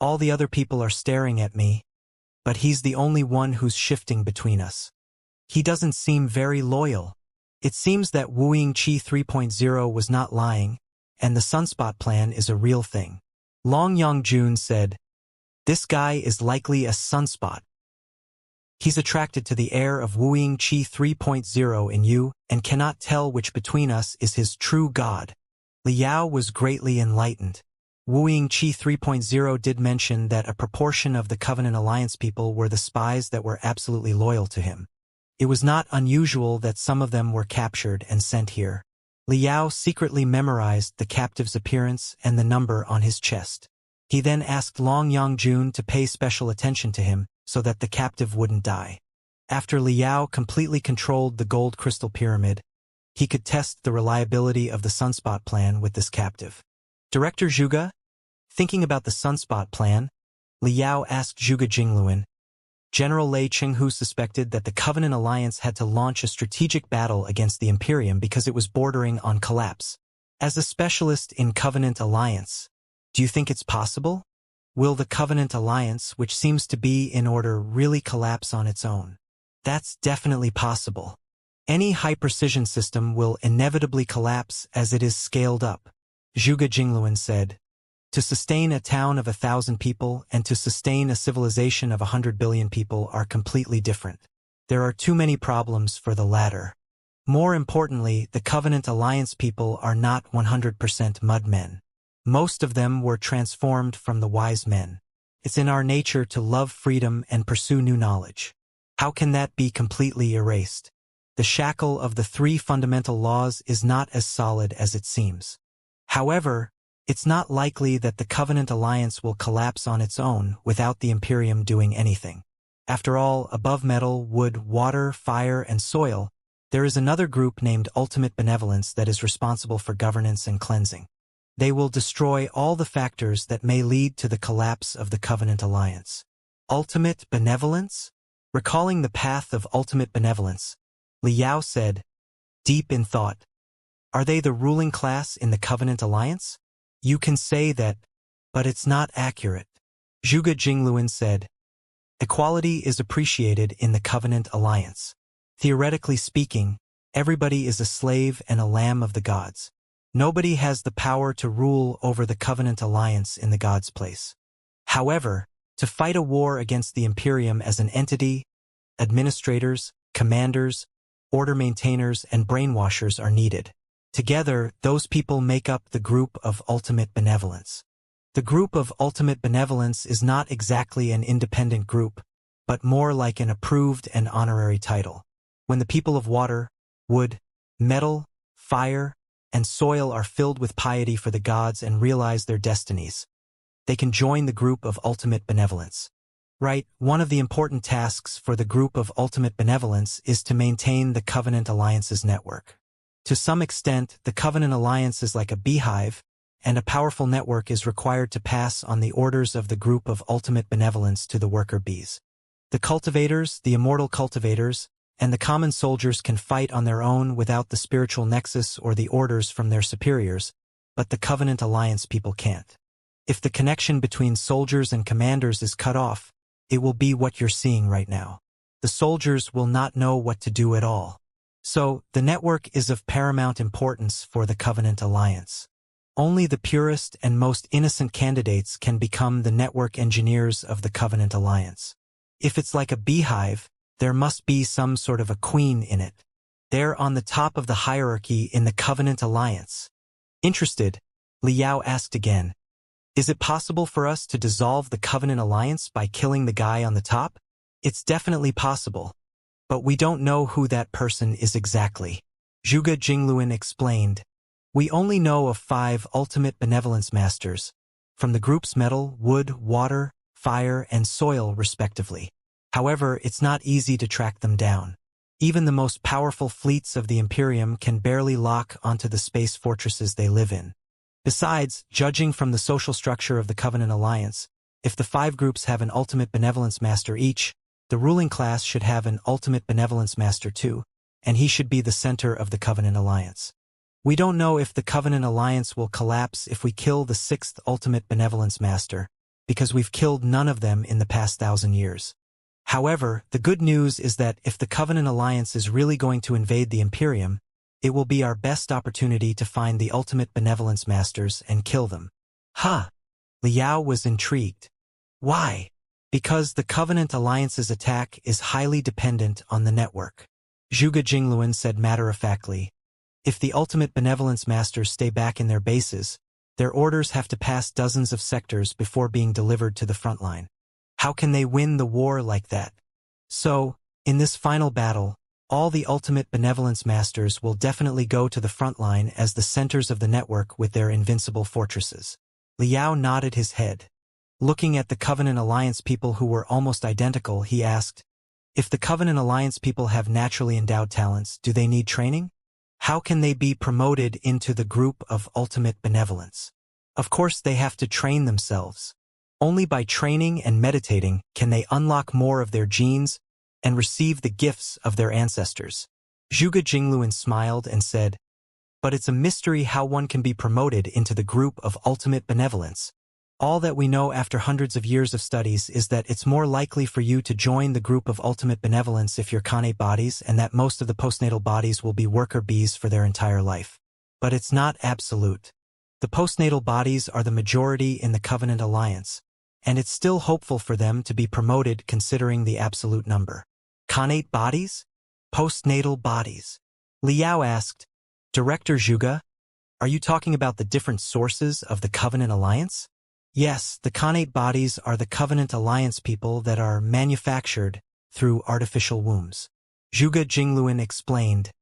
All the other people are staring at me, but he's the only one who's shifting between us. He doesn't seem very loyal. It seems that Wuxia 3.0 was not lying, and the sunspot plan is a real thing. Long Yongjun said, this guy is likely a sunspot. He's attracted to the air of Wuxia 3.0 in you and cannot tell which between us is his true god. Liao was greatly enlightened. Wuxia 3.0 did mention that a proportion of the Covenant Alliance people were the spies that were absolutely loyal to him. It was not unusual that some of them were captured and sent here. Liao secretly memorized the captive's appearance and the number on his chest. He then asked Long Yongjun to pay special attention to him so that the captive wouldn't die. After Liao completely controlled the gold crystal pyramid, he could test the reliability of the sunspot plan with this captive. Director Zhuge? Thinking about the sunspot plan, Liao asked Zhuge Jingluan. General Lei Qinghu suspected that the Covenant Alliance had to launch a strategic battle against the Imperium because it was bordering on collapse. As a specialist in Covenant Alliance, do you think it's possible? Will the Covenant Alliance, which seems to be in order, really collapse on its own? That's definitely possible. Any high-precision system will inevitably collapse as it is scaled up, Zhuge Jingluan said. To sustain a town of 1,000 people and to sustain a civilization of 100 billion people are completely different. There are too many problems for the latter. More importantly, the Covenant Alliance people are not 100% mudmen. Most of them were transformed from the wise men. It's in our nature to love freedom and pursue new knowledge. How can that be completely erased? The shackle of the three fundamental laws is not as solid as it seems. However, it's not likely that the Covenant Alliance will collapse on its own without the Imperium doing anything. After all, above metal, wood, water, fire, and soil, there is another group named Ultimate Benevolence that is responsible for governance and cleansing. They will destroy all the factors that may lead to the collapse of the Covenant Alliance. Ultimate Benevolence? Recalling the path of Ultimate Benevolence, Liao said, deep in thought, are they the ruling class in the Covenant Alliance? You can say that, but it's not accurate. Zhuge Jingluan said, equality is appreciated in the Covenant Alliance. Theoretically speaking, everybody is a slave and a lamb of the gods. Nobody has the power to rule over the Covenant Alliance in the gods' place. However, to fight a war against the Imperium as an entity, administrators, commanders, order maintainers, and brainwashers are needed. Together, those people make up the group of Ultimate Benevolence. The group of Ultimate Benevolence is not exactly an independent group, but more like an approved and honorary title. When the people of water, wood, metal, fire, and soil are filled with piety for the gods and realize their destinies, they can join the group of Ultimate Benevolence. Right, one of the important tasks for the group of Ultimate Benevolence is to maintain the Covenant Alliance's network. To some extent, the Covenant Alliance is like a beehive, and a powerful network is required to pass on the orders of the group of Ultimate Benevolence to the worker bees. The cultivators, the immortal cultivators, and the common soldiers can fight on their own without the spiritual nexus or the orders from their superiors, but the Covenant Alliance people can't. If the connection between soldiers and commanders is cut off, it will be what you're seeing right now. The soldiers will not know what to do at all. So, the network is of paramount importance for the Covenant Alliance. Only the purest and most innocent candidates can become the network engineers of the Covenant Alliance. If it's like a beehive, there must be some sort of a queen in it. They're on the top of the hierarchy in the Covenant Alliance. Interested, Liao asked again, is it possible for us to dissolve the Covenant Alliance by killing the guy on the top? It's definitely possible, but we don't know who that person is exactly. Zhuge Jingluan explained, we only know of 5 Ultimate Benevolence Masters, from the groups metal, wood, water, fire, and soil respectively. However, it's not easy to track them down. Even the most powerful fleets of the Imperium can barely lock onto the space fortresses they live in. Besides, judging from the social structure of the Covenant Alliance, if the 5 groups have an Ultimate Benevolence Master each, the ruling class should have an Ultimate Benevolence Master too, and he should be the center of the Covenant Alliance. We don't know if the Covenant Alliance will collapse if we kill the 6th Ultimate Benevolence Master, because we've killed none of them in the past 1,000 years. However, the good news is that if the Covenant Alliance is really going to invade the Imperium, it will be our best opportunity to find the Ultimate Benevolence Masters and kill them. Huh? Liao was intrigued. Why? Because the Covenant Alliance's attack is highly dependent on the network. Zhuge Jingluan said matter-of-factly, if the Ultimate Benevolence Masters stay back in their bases, their orders have to pass dozens of sectors before being delivered to the front line. How can they win the war like that? So, in this final battle, all the Ultimate Benevolence Masters will definitely go to the front line as the centers of the network with their invincible fortresses. Liao nodded his head. Looking at the Covenant Alliance people who were almost identical, he asked, if the Covenant Alliance people have naturally endowed talents, do they need training? How can they be promoted into the group of Ultimate Benevolence? Of course they have to train themselves. Only by training and meditating can they unlock more of their genes and receive the gifts of their ancestors. Zhuge Jingluan smiled and said, but it's a mystery how one can be promoted into the group of Ultimate Benevolence. All that we know after hundreds of years of studies is that it's more likely for you to join the group of Ultimate Benevolence if you're connate bodies, and that most of the postnatal bodies will be worker bees for their entire life. But it's not absolute. The postnatal bodies are the majority in the Covenant Alliance, and it's still hopeful for them to be promoted considering the absolute number. Connate bodies? Postnatal bodies. Liao asked, Director Zhuge, are you talking about the different sources of the Covenant Alliance? Yes, the Khanate bodies are the Covenant Alliance people that are manufactured through artificial wombs. Zhuge Jingluan explained,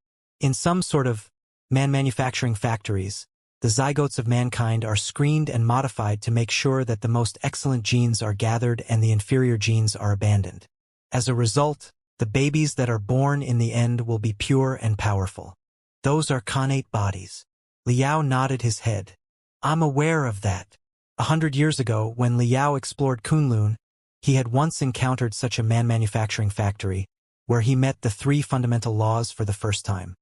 in some sort of manufacturing factories, the zygotes of mankind are screened and modified to make sure that the most excellent genes are gathered and the inferior genes are abandoned. As a result, the babies that are born in the end will be pure and powerful. Those are Khanate bodies. Liao nodded his head. I'm aware of that. 100 years ago, when Liao explored Kunlun, he had once encountered such a manufacturing factory, where he met the 3 fundamental laws for the first time.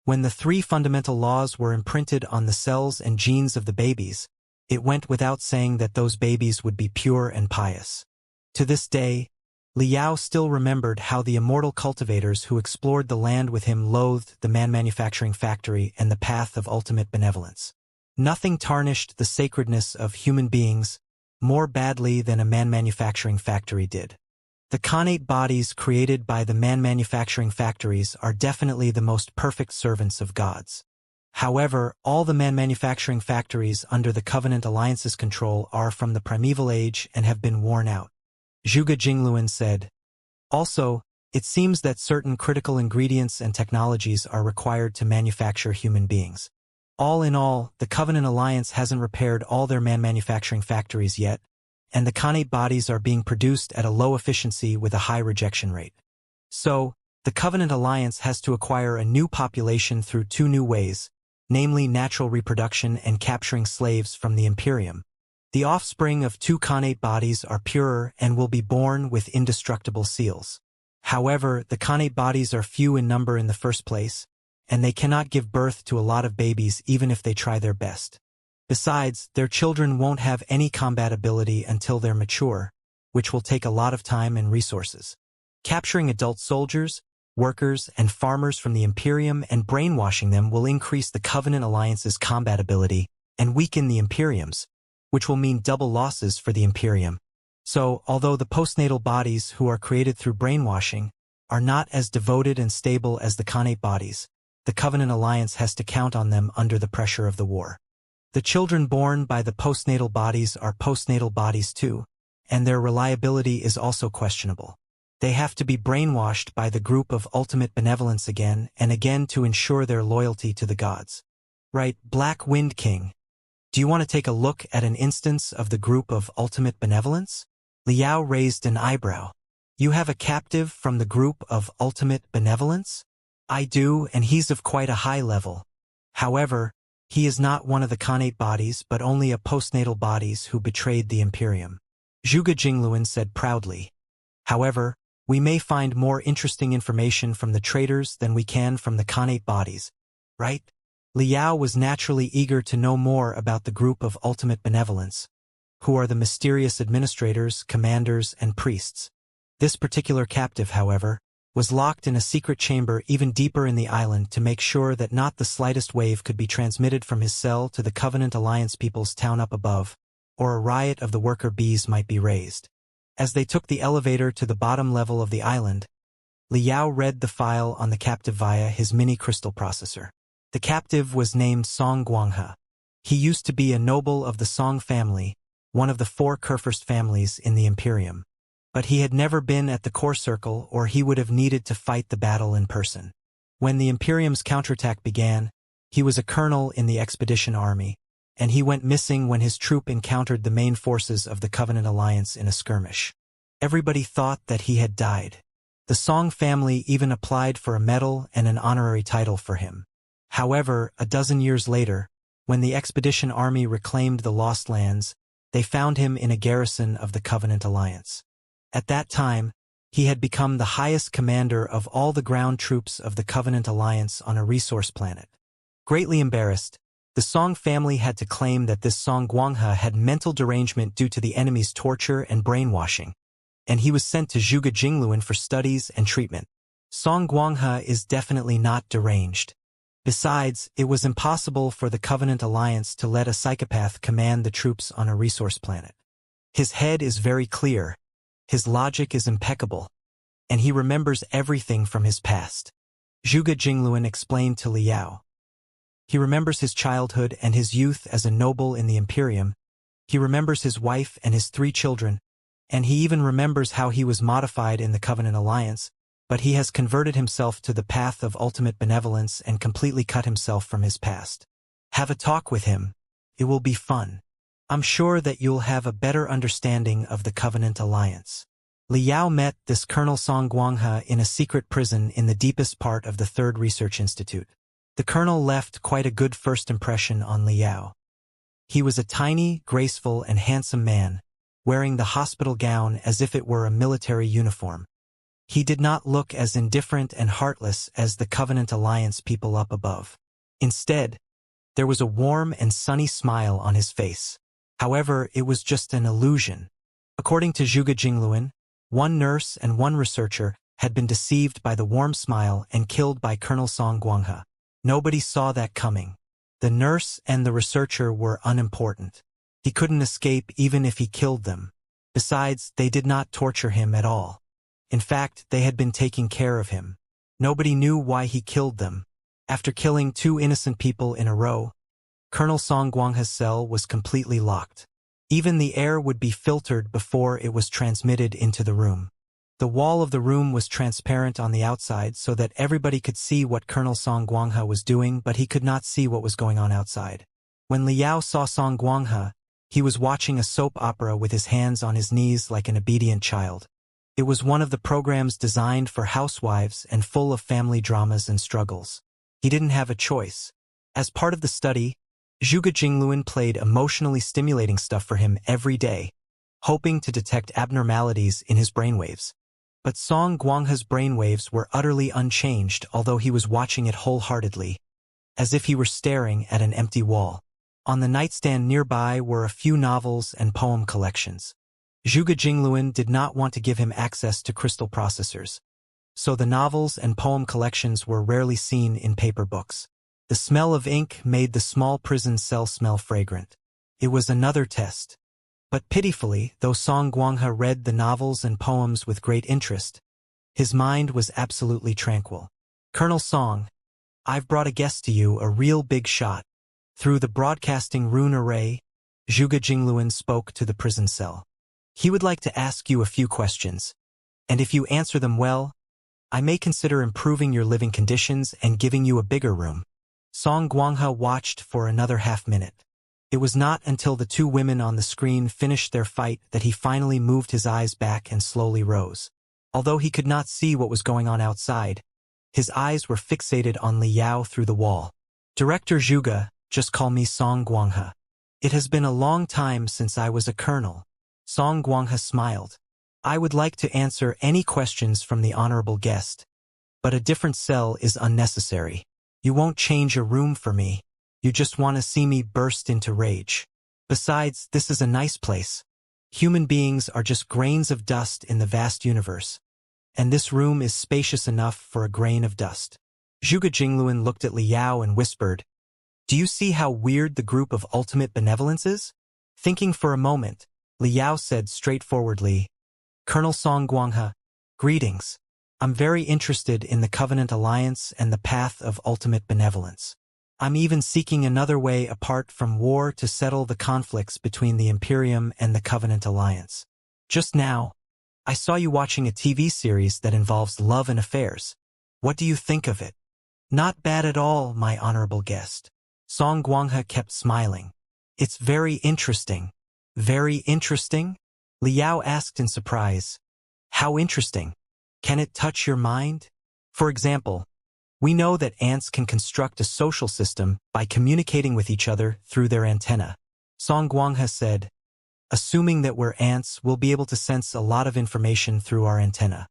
When the 3 fundamental laws were imprinted on the cells and genes of the babies, it went without saying that those babies would be pure and pious. To this day, Liao still remembered how the immortal cultivators who explored the land with him loathed the manufacturing factory and the path of ultimate benevolence. Nothing tarnished the sacredness of human beings more badly than a manufacturing factory did. The Khanate bodies created by the manufacturing factories are definitely the most perfect servants of gods. However, all the manufacturing factories under the Covenant Alliance's control are from the primeval age and have been worn out. Zhuge Jingluan said, also, it seems that certain critical ingredients and technologies are required to manufacture human beings. All in all, the Covenant Alliance hasn't repaired all their manufacturing factories yet, and the Khanate bodies are being produced at a low efficiency with a high rejection rate. So, the Covenant Alliance has to acquire a new population through 2 new ways, namely natural reproduction and capturing slaves from the Imperium. The offspring of 2 Khanate bodies are purer and will be born with indestructible seals. However, the Khanate bodies are few in number in the first place, and they cannot give birth to a lot of babies even if they try their best. Besides, their children won't have any combat ability until they're mature, which will take a lot of time and resources. Capturing adult soldiers, workers, and farmers from the Imperium and brainwashing them will increase the Covenant Alliance's combat ability and weaken the Imperium's, which will mean double losses for the Imperium. So, although the postnatal bodies who are created through brainwashing are not as devoted and stable as the Khanate bodies, the Covenant Alliance has to count on them under the pressure of the war. The children born by the postnatal bodies are postnatal bodies too, and their reliability is also questionable. They have to be brainwashed by the group of ultimate benevolence again and again to ensure their loyalty to the gods. Right, Black Wind King. Do you want to take a look at an instance of the group of ultimate benevolence? Liao raised an eyebrow. You have a captive from the group of ultimate benevolence? I do, and he's of quite a high level. However, he is not one of the Khanate bodies but only a postnatal bodies who betrayed the Imperium. Zhuge Jingluan said proudly. However, we may find more interesting information from the traitors than we can from the Khanate bodies, right? Liao was naturally eager to know more about the group of ultimate benevolence, who are the mysterious administrators, commanders, and priests. This particular captive, however, was locked in a secret chamber even deeper in the island to make sure that not the slightest wave could be transmitted from his cell to the Covenant Alliance people's town up above, or a riot of the worker bees might be raised. As they took the elevator to the bottom level of the island, Liao read the file on the captive via his mini crystal processor. The captive was named Song Guanghe. He used to be a noble of the Song family, one of the 4 Kurfürst families in the Imperium. But he had never been at the core circle or he would have needed to fight the battle in person. When the Imperium's counterattack began, he was a colonel in the expedition army, and he went missing when his troop encountered the main forces of the Covenant Alliance in a skirmish. Everybody thought that he had died. The Song family even applied for a medal and an honorary title for him. However, a dozen years later, when the expedition army reclaimed the Lost Lands, they found him in a garrison of the Covenant Alliance. At that time, he had become the highest commander of all the ground troops of the Covenant Alliance on a resource planet. Greatly embarrassed, the Song family had to claim that this Song Guanghe had mental derangement due to the enemy's torture and brainwashing, and he was sent to Zhuge Jingluan for studies and treatment. Song Guanghe is definitely not deranged. Besides, it was impossible for the Covenant Alliance to let a psychopath command the troops on a resource planet. His head is very clear, his logic is impeccable, and he remembers everything from his past. Zhuge Jingluan explained to Liao. He remembers his childhood and his youth as a noble in the Imperium. He remembers his wife and his 3 children, and he even remembers how he was modified in the Covenant Alliance, but he has converted himself to the path of ultimate benevolence and completely cut himself from his past. Have a talk with him. It will be fun. I'm sure that you'll have a better understanding of the Covenant Alliance. Liao met this Colonel Song Guanghe in a secret prison in the deepest part of the 3rd Research Institute. The colonel left quite a good first impression on Liao. He was a tiny, graceful, and handsome man, wearing the hospital gown as if it were a military uniform. He did not look as indifferent and heartless as the Covenant Alliance people up above. Instead, there was a warm and sunny smile on his face. However, it was just an illusion. According to Zhuge Jingluan, 1 nurse and 1 researcher had been deceived by the warm smile and killed by Colonel Song Guanghe. Nobody saw that coming. The nurse and the researcher were unimportant. He couldn't escape even if he killed them. Besides, they did not torture him at all. In fact, they had been taking care of him. Nobody knew why he killed them. After killing 2 innocent people in a row, Colonel Song Guanghe's cell was completely locked. Even the air would be filtered before it was transmitted into the room. The wall of the room was transparent on the outside so that everybody could see what Colonel Song Guanghe was doing, but he could not see what was going on outside. When Liao saw Song Guanghe, he was watching a soap opera with his hands on his knees like an obedient child. It was one of the programs designed for housewives and full of family dramas and struggles. He didn't have a choice. As part of the study, Zhuge Jingluan played emotionally stimulating stuff for him every day, hoping to detect abnormalities in his brainwaves. But Song Guanghe's brainwaves were utterly unchanged, although he was watching it wholeheartedly, as if he were staring at an empty wall. On the nightstand nearby were a few novels and poem collections. Zhuge Jingluan did not want to give him access to crystal processors, so the novels and poem collections were rarely seen in paper books. The smell of ink made the small prison cell smell fragrant. It was another test. But pitifully, though Song Guanghe read the novels and poems with great interest, his mind was absolutely tranquil. Colonel Song, I've brought a guest to you, a real big shot. Through the broadcasting rune array, Zhuge Jingluan spoke to the prison cell. He would like to ask you a few questions, and if you answer them well, I may consider improving your living conditions and giving you a bigger room. Song Guanghe watched for another half-minute. It was not until the 2 women on the screen finished their fight that he finally moved his eyes back and slowly rose. Although he could not see what was going on outside, his eyes were fixated on Liao through the wall. Director Zhuge, just call me Song Guanghe. It has been a long time since I was a colonel. Song Guanghe smiled. I would like to answer any questions from the honorable guest, but a different cell is unnecessary. You won't change a room for me. You just want to see me burst into rage. Besides, this is a nice place. Human beings are just grains of dust in the vast universe, and this room is spacious enough for a grain of dust. Zhuge Jingluan looked at Liao and whispered, Do you see how weird the group of ultimate benevolence is? Thinking for a moment, Liao said straightforwardly, Colonel Song Guanghe, greetings. I'm very interested in the Covenant Alliance and the path of ultimate benevolence. I'm even seeking another way apart from war to settle the conflicts between the Imperium and the Covenant Alliance. Just now, I saw you watching a TV series that involves love and affairs. What do you think of it? Not bad at all, my honorable guest. Song Guanghe kept smiling. It's very interesting. Very interesting? Liao asked in surprise. How interesting? Can it touch your mind? For example, we know that ants can construct a social system by communicating with each other through their antenna. Song Guanghe said, assuming that we're ants, we'll be able to sense a lot of information through our antenna.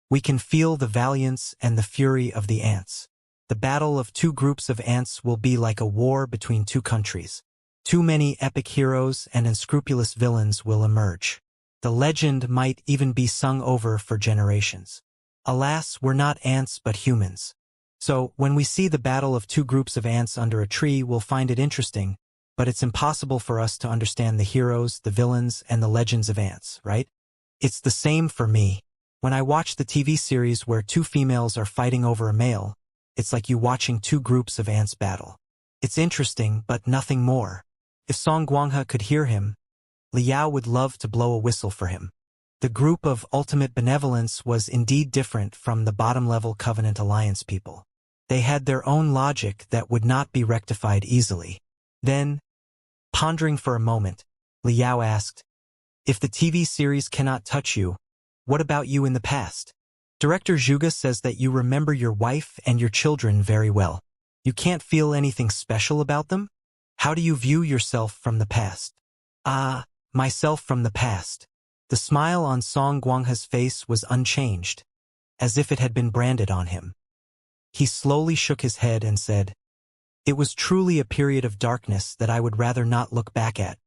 We can feel the valiance and the fury of the ants. The battle of 2 groups of ants will be like a war between 2 countries. Too many epic heroes and unscrupulous villains will emerge. The legend might even be sung over for generations. Alas, we're not ants but humans. So, when we see the battle of 2 groups of ants under a tree, we'll find it interesting, but it's impossible for us to understand the heroes, the villains, and the legends of ants, right? It's the same for me. When I watch the TV series where 2 females are fighting over a male, It's like you watching two groups of ants battle. It's interesting, but nothing more. If Song Guanghe could hear him, Liao would love to blow a whistle for him. The group of ultimate benevolence was indeed different from the bottom-level Covenant Alliance people. They had their own logic that would not be rectified easily. Then, pondering for a moment, Liao asked, "If the TV series cannot touch you, what about you in the past? Director Zhuge says that you remember your wife and your children very well. You can't feel anything special about them? How do you view yourself from the past?" "Ah, myself from the past." The smile on Song Guanghe's face was unchanged, as if it had been branded on him. He slowly shook his head and said, "It was truly a period of darkness that I would rather not look back at.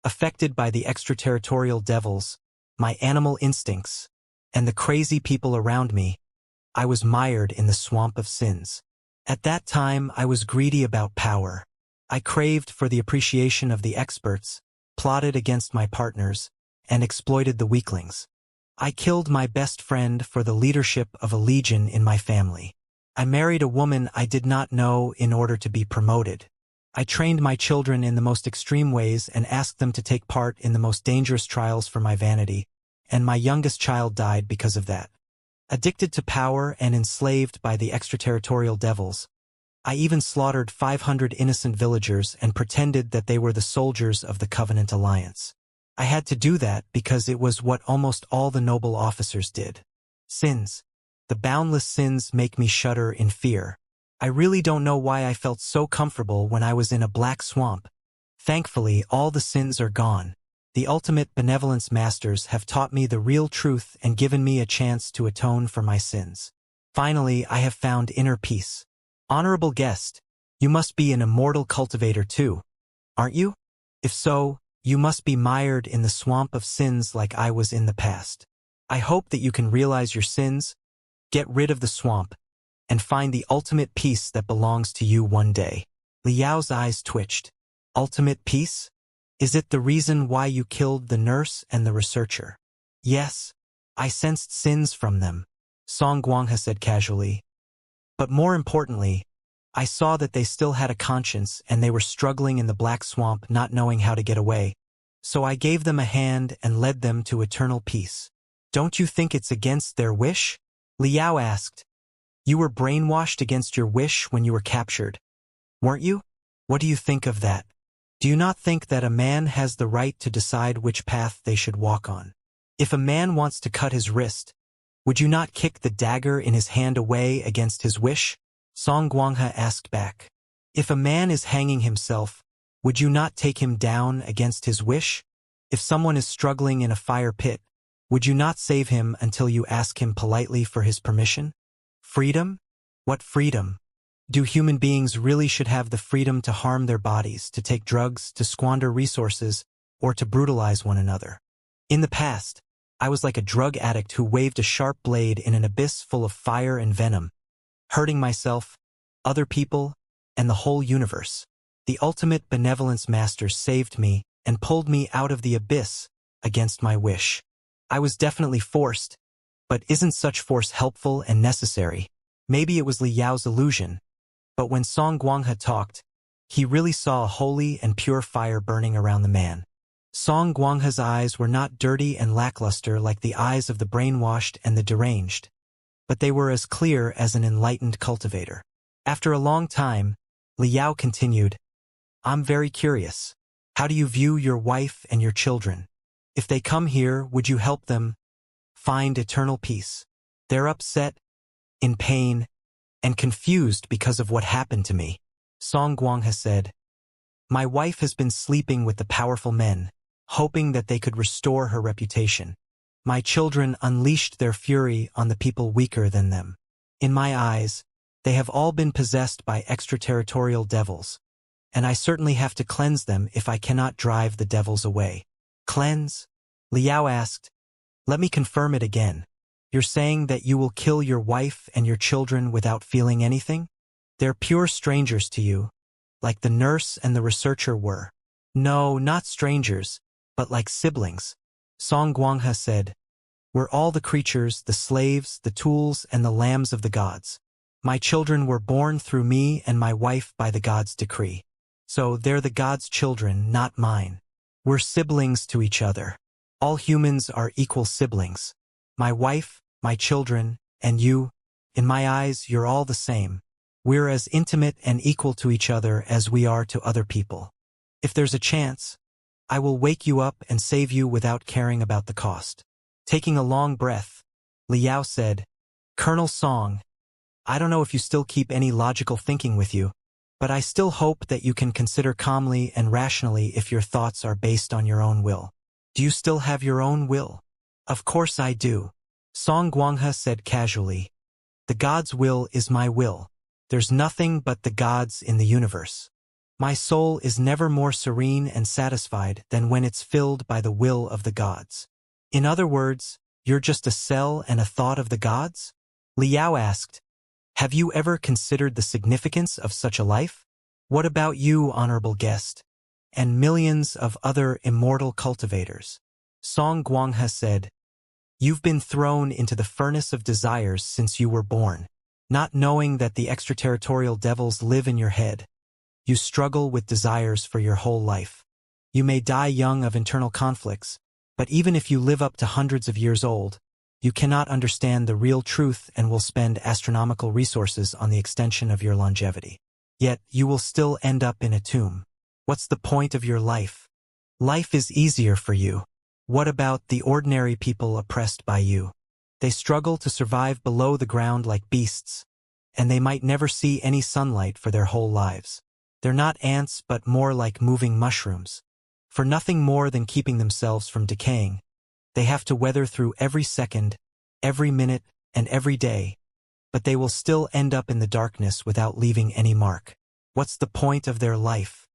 Affected by the extraterritorial devils, my animal instincts, and the crazy people around me, I was mired in the swamp of sins. At that time I was greedy about power. I craved for the appreciation of the experts, plotted against my partners, and exploited the weaklings. I killed my best friend for the leadership of a legion in my family. I married a woman I did not know in order to be promoted. I trained my children in the most extreme ways and asked them to take part in the most dangerous trials for my vanity, and my youngest child died because of that. Addicted to power and enslaved by the extraterritorial devils, I even slaughtered 500 innocent villagers and pretended that they were the soldiers of the Covenant Alliance. I had to do that because it was what almost all the noble officers did. Sins. The boundless sins make me shudder in fear. I really don't know why I felt so comfortable when I was in a black swamp. Thankfully, all the sins are gone. The ultimate benevolence masters have taught me the real truth and given me a chance to atone for my sins. Finally, I have found inner peace. Honorable guest, you must be an immortal cultivator too, aren't you? If so, you must be mired in the swamp of sins like I was in the past. I hope that you can realize your sins, get rid of the swamp, and find the ultimate peace that belongs to you one day." Liao's eyes twitched. Ultimate peace? Is it the reason why you killed the nurse and the researcher? Yes, I sensed sins from them, Song Guanghe said casually. But more importantly, I saw that they still had a conscience and they were struggling in the black swamp not knowing how to get away. So I gave them a hand and led them to eternal peace. Don't you think it's against their wish? Liao asked. You were brainwashed against your wish when you were captured, weren't you? What do you think of that? Do you not think that a man has the right to decide which path they should walk on? If a man wants to cut his wrist, would you not kick the dagger in his hand away against his wish? Song Guanghe asked back. If a man is hanging himself, would you not take him down against his wish? If someone is struggling in a fire pit, would you not save him until you ask him politely for his permission? Freedom? What freedom? Do human beings really should have the freedom to harm their bodies, to take drugs, to squander resources, or to brutalize one another? In the past, I was like a drug addict who waved a sharp blade in an abyss full of fire and venom, hurting myself, other people, and the whole universe. The ultimate benevolence masters saved me and pulled me out of the abyss against my wish. I was definitely forced, but isn't such force helpful and necessary? Maybe it was Liao's illusion, but when Song Guanghe talked, he really saw a holy and pure fire burning around the man. Song Guanghe's eyes were not dirty and lackluster like the eyes of the brainwashed and the deranged, but they were as clear as an enlightened cultivator. After a long time, Liao continued, I'm very curious. How do you view your wife and your children? If they come here, would you help them find eternal peace? They're upset, in pain, and confused because of what happened to me. Song Guanghe said, My wife has been sleeping with the powerful men, hoping that they could restore her reputation. My children unleashed their fury on the people weaker than them. In my eyes, they have all been possessed by extraterritorial devils, and I certainly have to cleanse them if I cannot drive the devils away. Cleanse? Liao asked. Let me confirm it again. You're saying that you will kill your wife and your children without feeling anything? They're pure strangers to you, like the nurse and the researcher were. No, not strangers, but like siblings. Song Guanghe said, We're all the creatures, the slaves, the tools, and the lambs of the gods. My children were born through me and my wife by the gods' decree. So they're the gods' children, not mine. We're siblings to each other. All humans are equal siblings. My wife, my children, and you, in my eyes, you're all the same. We're as intimate and equal to each other as we are to other people. If there's a chance, I will wake you up and save you without caring about the cost. Taking a long breath, Liao said, Colonel Song, I don't know if you still keep any logical thinking with you, but I still hope that you can consider calmly and rationally if your thoughts are based on your own will. Do you still have your own will? Of course I do. Song Guanghe said casually. The God's will is my will. There's nothing but the gods in the universe. My soul is never more serene and satisfied than when it's filled by the will of the gods. In other words, you're just a cell and a thought of the gods? Liao asked, have you ever considered the significance of such a life? What about you, honorable guest? And millions of other immortal cultivators? Song Guanghe said, you've been thrown into the furnace of desires since you were born. Not knowing that the extraterritorial devils live in your head, you struggle with desires for your whole life. You may die young of internal conflicts, but even if you live up to hundreds of years old, you cannot understand the real truth and will spend astronomical resources on the extension of your longevity. Yet, you will still end up in a tomb. What's the point of your life? Life is easier for you. What about the ordinary people oppressed by you? They struggle to survive below the ground like beasts, and they might never see any sunlight for their whole lives. They're not ants but more like moving mushrooms. For nothing more than keeping themselves from decaying, they have to weather through every second, every minute, and every day, but they will still end up in the darkness without leaving any mark. What's the point of their life?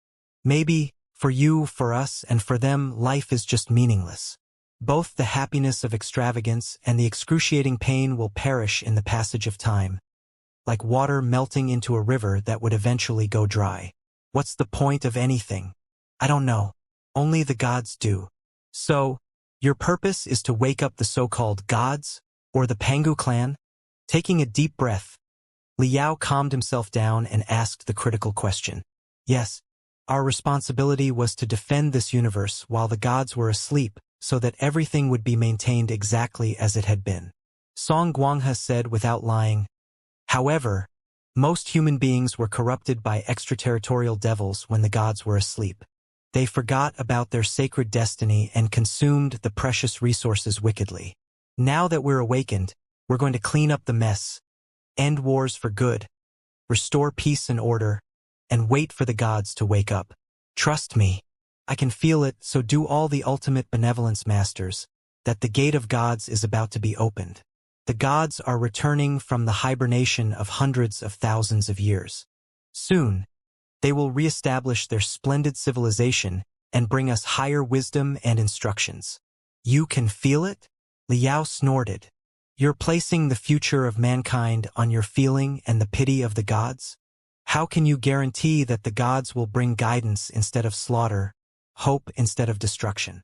Maybe, for you, for us, and for them, life is just meaningless. Both the happiness of extravagance and the excruciating pain will perish in the passage of time, like water melting into a river that would eventually go dry. What's the point of anything? I don't know. Only the gods do. So, your purpose is to wake up the so-called gods, or the Pangu clan? Taking a deep breath, Liao calmed himself down and asked the critical question. Yes, our responsibility was to defend this universe while the gods were asleep, so that everything would be maintained exactly as it had been. Song Guanghe said without lying. However, most human beings were corrupted by extraterritorial devils when the gods were asleep. They forgot about their sacred destiny and consumed the precious resources wickedly. Now that we're awakened, we're going to clean up the mess, end wars for good, restore peace and order, and wait for the gods to wake up. Trust me. I can feel it, so do all the ultimate benevolence masters, that the gate of gods is about to be opened. The gods are returning from the hibernation of hundreds of thousands of years. Soon, they will reestablish their splendid civilization and bring us higher wisdom and instructions. You can feel it? Liao snorted. You're placing the future of mankind on your feeling and the pity of the gods? How can you guarantee that the gods will bring guidance instead of slaughter, hope instead of destruction?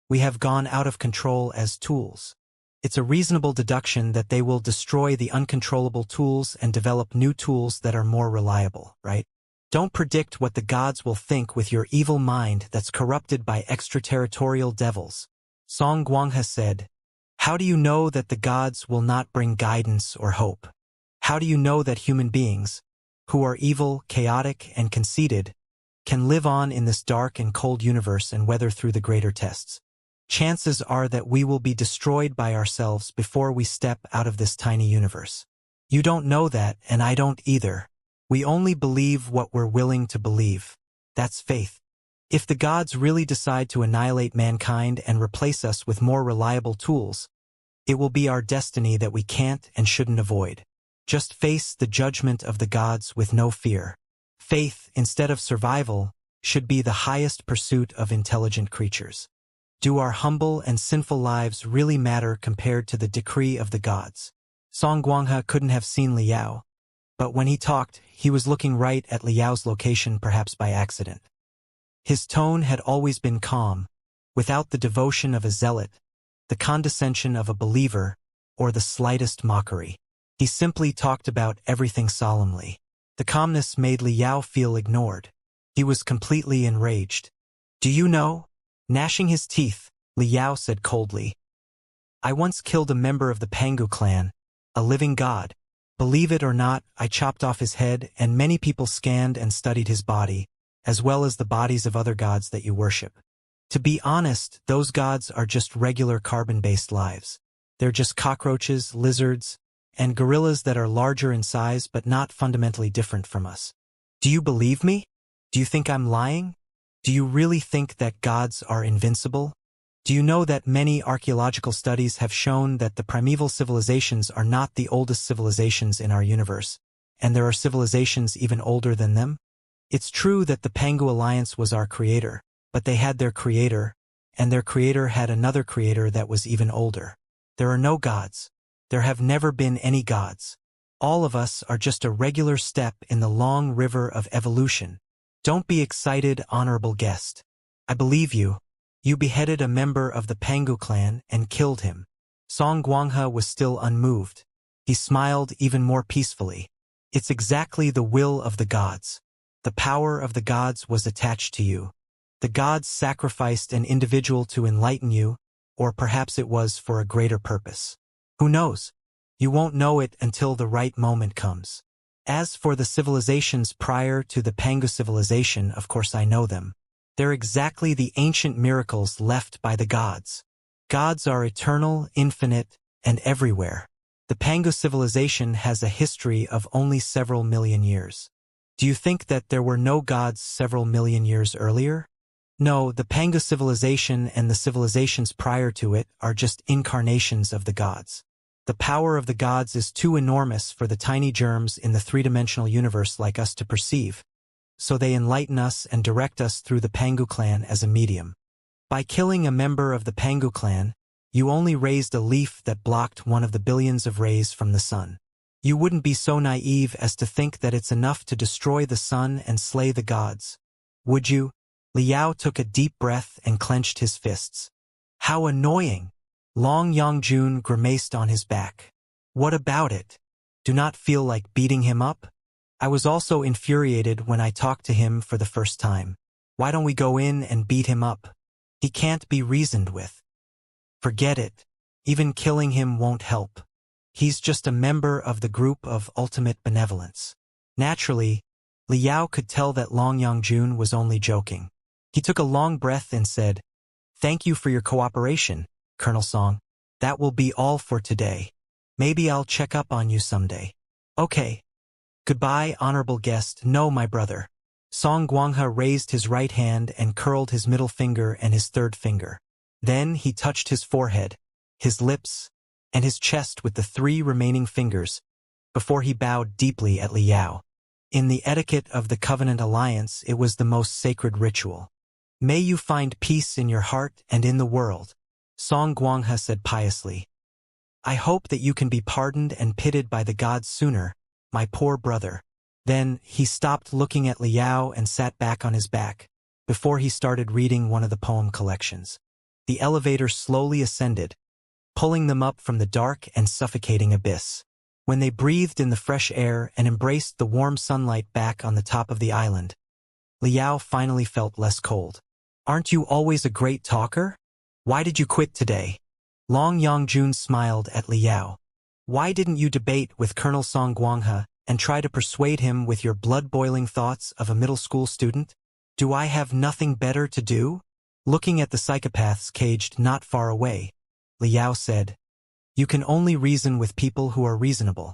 We have gone out of control as tools. It's a reasonable deduction that they will destroy the uncontrollable tools and develop new tools that are more reliable, right? Don't predict what the gods will think with your evil mind that's corrupted by extraterritorial devils. Song Guanghe said, how do you know that the gods will not bring guidance or hope? How do you know that human beings, who are evil, chaotic, and conceited, can live on in this dark and cold universe and weather through the greater tests? Chances are that we will be destroyed by ourselves before we step out of this tiny universe. You don't know that, and I don't either. We only believe what we're willing to believe. That's faith. If the gods really decide to annihilate mankind and replace us with more reliable tools, it will be our destiny that we can't and shouldn't avoid. Just face the judgment of the gods with no fear. Faith, instead of survival, should be the highest pursuit of intelligent creatures. Do our humble and sinful lives really matter compared to the decree of the gods? Song Guanghe couldn't have seen Liao, but when he talked, he was looking right at Liao's location, perhaps by accident. His tone had always been calm, without the devotion of a zealot, the condescension of a believer, or the slightest mockery. He simply talked about everything solemnly. The calmness made Liao feel ignored. He was completely enraged. Do you know? Gnashing his teeth, Liao said coldly. I once killed a member of the Pangu clan, a living god. Believe it or not, I chopped off his head, and many people scanned and studied his body, as well as the bodies of other gods that you worship. To be honest, those gods are just regular carbon-based lives. They're just cockroaches, lizards, and gorillas that are larger in size but not fundamentally different from us. Do you believe me? Do you think I'm lying? Do you really think that gods are invincible? Do you know that many archaeological studies have shown that the primeval civilizations are not the oldest civilizations in our universe, and there are civilizations even older than them? It's true that the Pangu Alliance was our creator, but they had their creator, and their creator had another creator that was even older. There are no gods. There have never been any gods. All of us are just a regular step in the long river of evolution. Don't be excited, honorable guest. I believe you. You beheaded a member of the Pangu clan and killed him. Song Guanghe was still unmoved. He smiled even more peacefully. It's exactly the will of the gods. The power of the gods was attached to you. The gods sacrificed an individual to enlighten you, or perhaps it was for a greater purpose. Who knows? You won't know it until the right moment comes. As for the civilizations prior to the Pangu civilization, of course I know them. They're exactly the ancient miracles left by the gods. Gods are eternal, infinite, and everywhere. The Pangu civilization has a history of only several million years. Do you think that there were no gods several million years earlier? No, the Pangu civilization and the civilizations prior to it are just incarnations of the gods. The power of the gods is too enormous for the tiny germs in the three-dimensional universe like us to perceive. So they enlighten us and direct us through the Pangu clan as a medium. By killing a member of the Pangu clan, you only raised a leaf that blocked one of the billions of rays from the sun. You wouldn't be so naive as to think that it's enough to destroy the sun and slay the gods. Would you? Liao took a deep breath and clenched his fists. How annoying! Long Yangjun grimaced on his back. What about it? Do not feel like beating him up? I was also infuriated when I talked to him for the first time. Why don't we go in and beat him up? He can't be reasoned with. Forget it. Even killing him won't help. He's just a member of the group of ultimate benevolence. Naturally, Liao could tell that Long Yangjun was only joking. He took a long breath and said, Thank you for your cooperation, Colonel Song. That will be all for today. Maybe I'll check up on you someday. Okay. Goodbye, honorable guest. No, my brother. Song Guanghe raised his right hand and curled his middle finger and his third finger. Then he touched his forehead, his lips, and his chest with the three remaining fingers, before he bowed deeply at Liao. In the etiquette of the Covenant Alliance, it was the most sacred ritual. May you find peace in your heart and in the world, Song Guanghe said piously. I hope that you can be pardoned and pitied by the gods sooner, my poor brother. Then he stopped looking at Liao and sat back on his back, before he started reading one of the poem collections. The elevator slowly ascended, pulling them up from the dark and suffocating abyss. When they breathed in the fresh air and embraced the warm sunlight back on the top of the island, Liao finally felt less cold. Aren't you always a great talker? Why did you quit today? Long Yangjun smiled at Liao. Why didn't you debate with Colonel Song Guanghe and try to persuade him with your blood-boiling thoughts of a middle school student? Do I have nothing better to do? Looking at the psychopaths caged not far away, Liao said, You can only reason with people who are reasonable.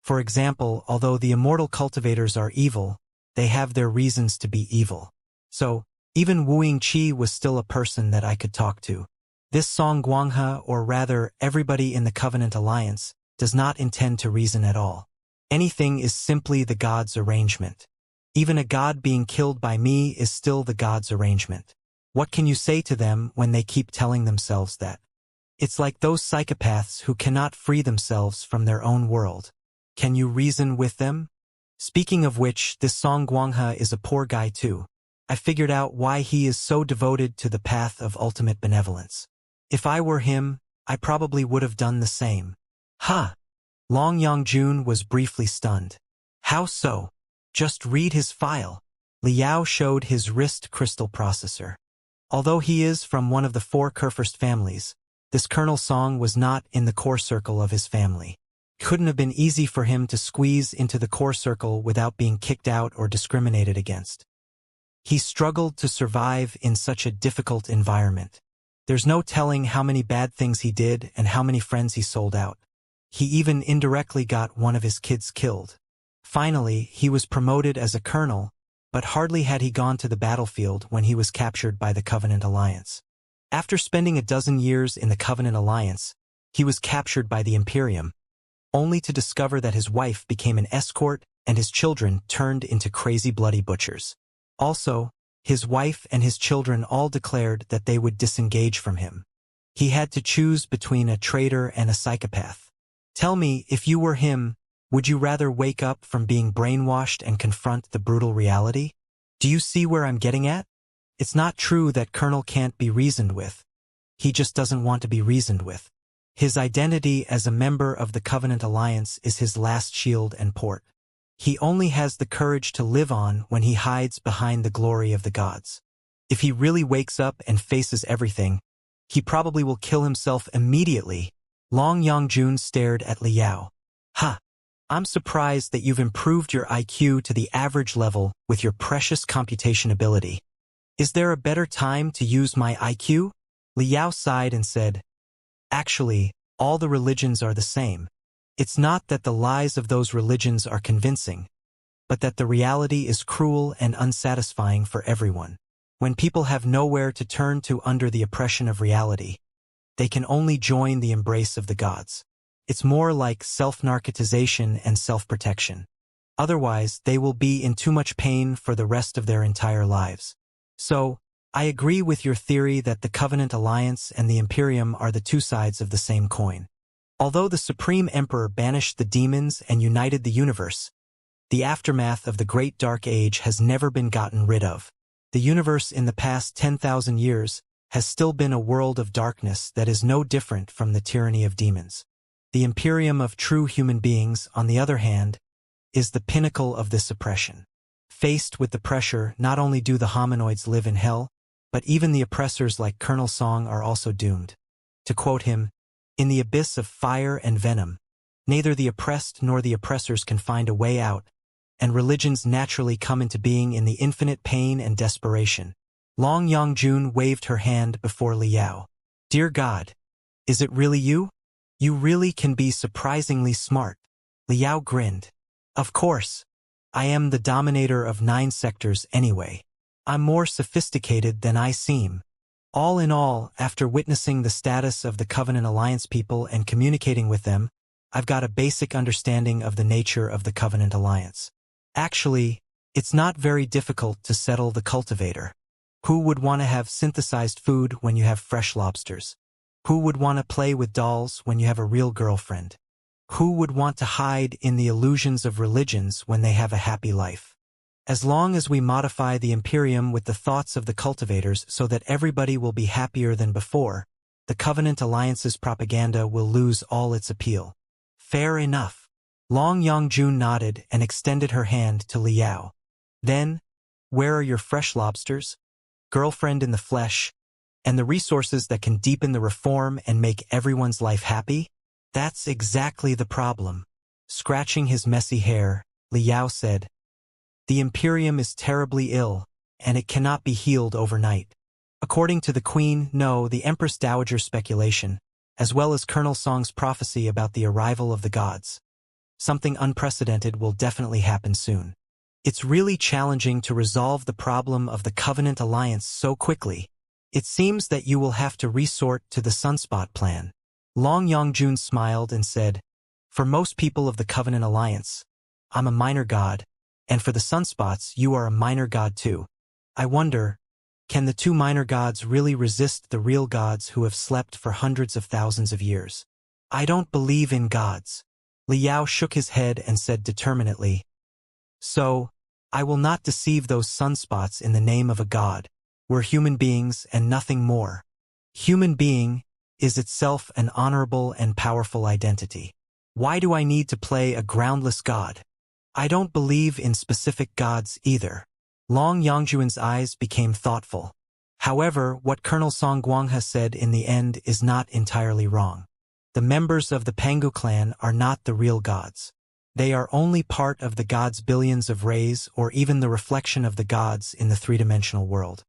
For example, although the immortal cultivators are evil, they have their reasons to be evil. So, even Wu Yingqi was still a person that I could talk to. This Song Guanghe, or rather everybody in the Covenant Alliance, does not intend to reason at all. Anything is simply the god's arrangement. Even a god being killed by me is still the god's arrangement. What can you say to them when they keep telling themselves that? It's like those psychopaths who cannot free themselves from their own world. Can you reason with them? Speaking of which, this Song Guanghe is a poor guy too. I figured out why he is so devoted to the path of ultimate benevolence. If I were him, I probably would have done the same. Huh. Long Yongjun was briefly stunned. How so? Just read his file. Liao showed his wrist crystal processor. Although he is from one of the 4 Kurfürst families, this Colonel Song was not in the core circle of his family. Couldn't have been easy for him to squeeze into the core circle without being kicked out or discriminated against. He struggled to survive in such a difficult environment. There's no telling how many bad things he did and how many friends he sold out. He even indirectly got one of his kids killed. Finally, he was promoted as a colonel, but hardly had he gone to the battlefield when he was captured by the Covenant Alliance. After spending a dozen years in the Covenant Alliance, he was captured by the Imperium, only to discover that his wife became an escort and his children turned into crazy bloody butchers. Also, his wife and his children all declared that they would disengage from him. He had to choose between a traitor and a psychopath. Tell me, if you were him, would you rather wake up from being brainwashed and confront the brutal reality? Do you see where I'm getting at? It's not true that Colonel can't be reasoned with. He just doesn't want to be reasoned with. His identity as a member of the Covenant Alliance is his last shield and port. He only has the courage to live on when he hides behind the glory of the gods. If he really wakes up and faces everything, he probably will kill himself immediately. Long Yongjun stared at Liao. Ha! I'm surprised that you've improved your IQ to the average level with your precious computation ability. Is there a better time to use my IQ? Liao sighed and said, Actually, all the religions are the same. It's not that the lies of those religions are convincing, but that the reality is cruel and unsatisfying for everyone. When people have nowhere to turn to under the oppression of reality, they can only join the embrace of the gods. It's more like self-narcotization and self-protection. Otherwise, they will be in too much pain for the rest of their entire lives. So, I agree with your theory that the Covenant Alliance and the Imperium are the two sides of the same coin. Although the Supreme Emperor banished the demons and united the universe, the aftermath of the Great Dark Age has never been gotten rid of. The universe in the past 10,000 years has still been a world of darkness that is no different from the tyranny of demons. The Imperium of true human beings, on the other hand, is the pinnacle of this oppression. Faced with the pressure, not only do the hominoids live in hell, but even the oppressors like Colonel Song are also doomed. To quote him, in the abyss of fire and venom, neither the oppressed nor the oppressors can find a way out, and religions naturally come into being in the infinite pain and desperation. Long Yongjun waved her hand before Liao. Dear God, is it really you? You really can be surprisingly smart. Liao grinned. Of course. I am the dominator of 9 sectors anyway. I'm more sophisticated than I seem. All in all, after witnessing the status of the Covenant Alliance people and communicating with them, I've got a basic understanding of the nature of the Covenant Alliance. Actually, it's not very difficult to settle the cultivator. Who would want to have synthesized food when you have fresh lobsters? Who would want to play with dolls when you have a real girlfriend? Who would want to hide in the illusions of religions when they have a happy life? As long as we modify the Imperium with the thoughts of the cultivators so that everybody will be happier than before, the Covenant Alliance's propaganda will lose all its appeal. Fair enough. Long Yongjun nodded and extended her hand to Liao. Then, where are your fresh lobsters? Girlfriend in the flesh, and the resources that can deepen the reform and make everyone's life happy? That's exactly the problem. Scratching his messy hair, Liao said, The Imperium is terribly ill, and it cannot be healed overnight. According to the Queen, no, the Empress Dowager's speculation, as well as Colonel Song's prophecy about the arrival of the gods. Something unprecedented will definitely happen soon. It's really challenging to resolve the problem of the Covenant Alliance so quickly. It seems that you will have to resort to the Sunspot plan. Long Yongjun smiled and said, For most people of the Covenant Alliance, I'm a minor god, and for the Sunspots you are a minor god too. I wonder, can the two minor gods really resist the real gods who have slept for hundreds of thousands of years? I don't believe in gods. Liao shook his head and said determinedly, So, I will not deceive those sunspots in the name of a god. We're human beings and nothing more. Human being is itself an honorable and powerful identity. Why do I need to play a groundless god? I don't believe in specific gods either. Long Yangjuan's eyes became thoughtful. However, what Colonel Song Guanghe said in the end is not entirely wrong. The members of the Pangu clan are not the real gods. They are only part of the gods' billions of rays or even the reflection of the gods in the three-dimensional world.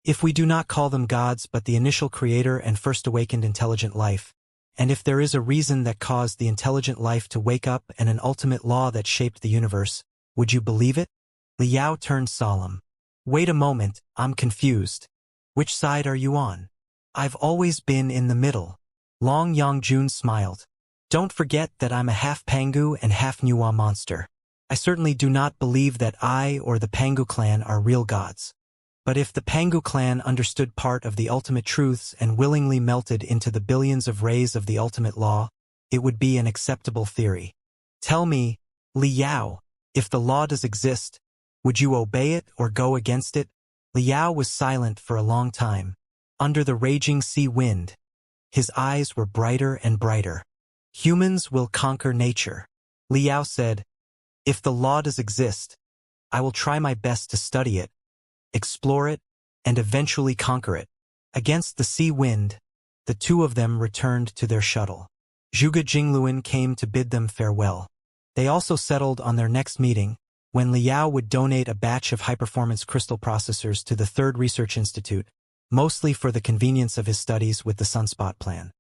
If we do not call them gods but the initial creator and first awakened intelligent life, and if there is a reason that caused the intelligent life to wake up and an ultimate law that shaped the universe, would you believe it? Liao turned solemn. Wait a moment, I'm confused. Which side are you on? I've always been in the middle. Long Yangjun smiled. Don't forget that I'm a half Pangu and half Nuwa monster. I certainly do not believe that I or the Pangu clan are real gods. But if the Pangu clan understood part of the ultimate truths and willingly melted into the billions of rays of the ultimate law, it would be an acceptable theory. Tell me, Liao, if the law does exist, would you obey it or go against it? Liao was silent for a long time. Under the raging sea wind, his eyes were brighter and brighter. Humans will conquer nature. Liao said, if the law does exist, I will try my best to study it, explore it, and eventually conquer it. Against the sea wind, the two of them returned to their shuttle. Zhuge Jingluan came to bid them farewell. They also settled on their next meeting, when Liao would donate a batch of high-performance crystal processors to the Third Research Institute, mostly for the convenience of his studies with the Sunspot plan.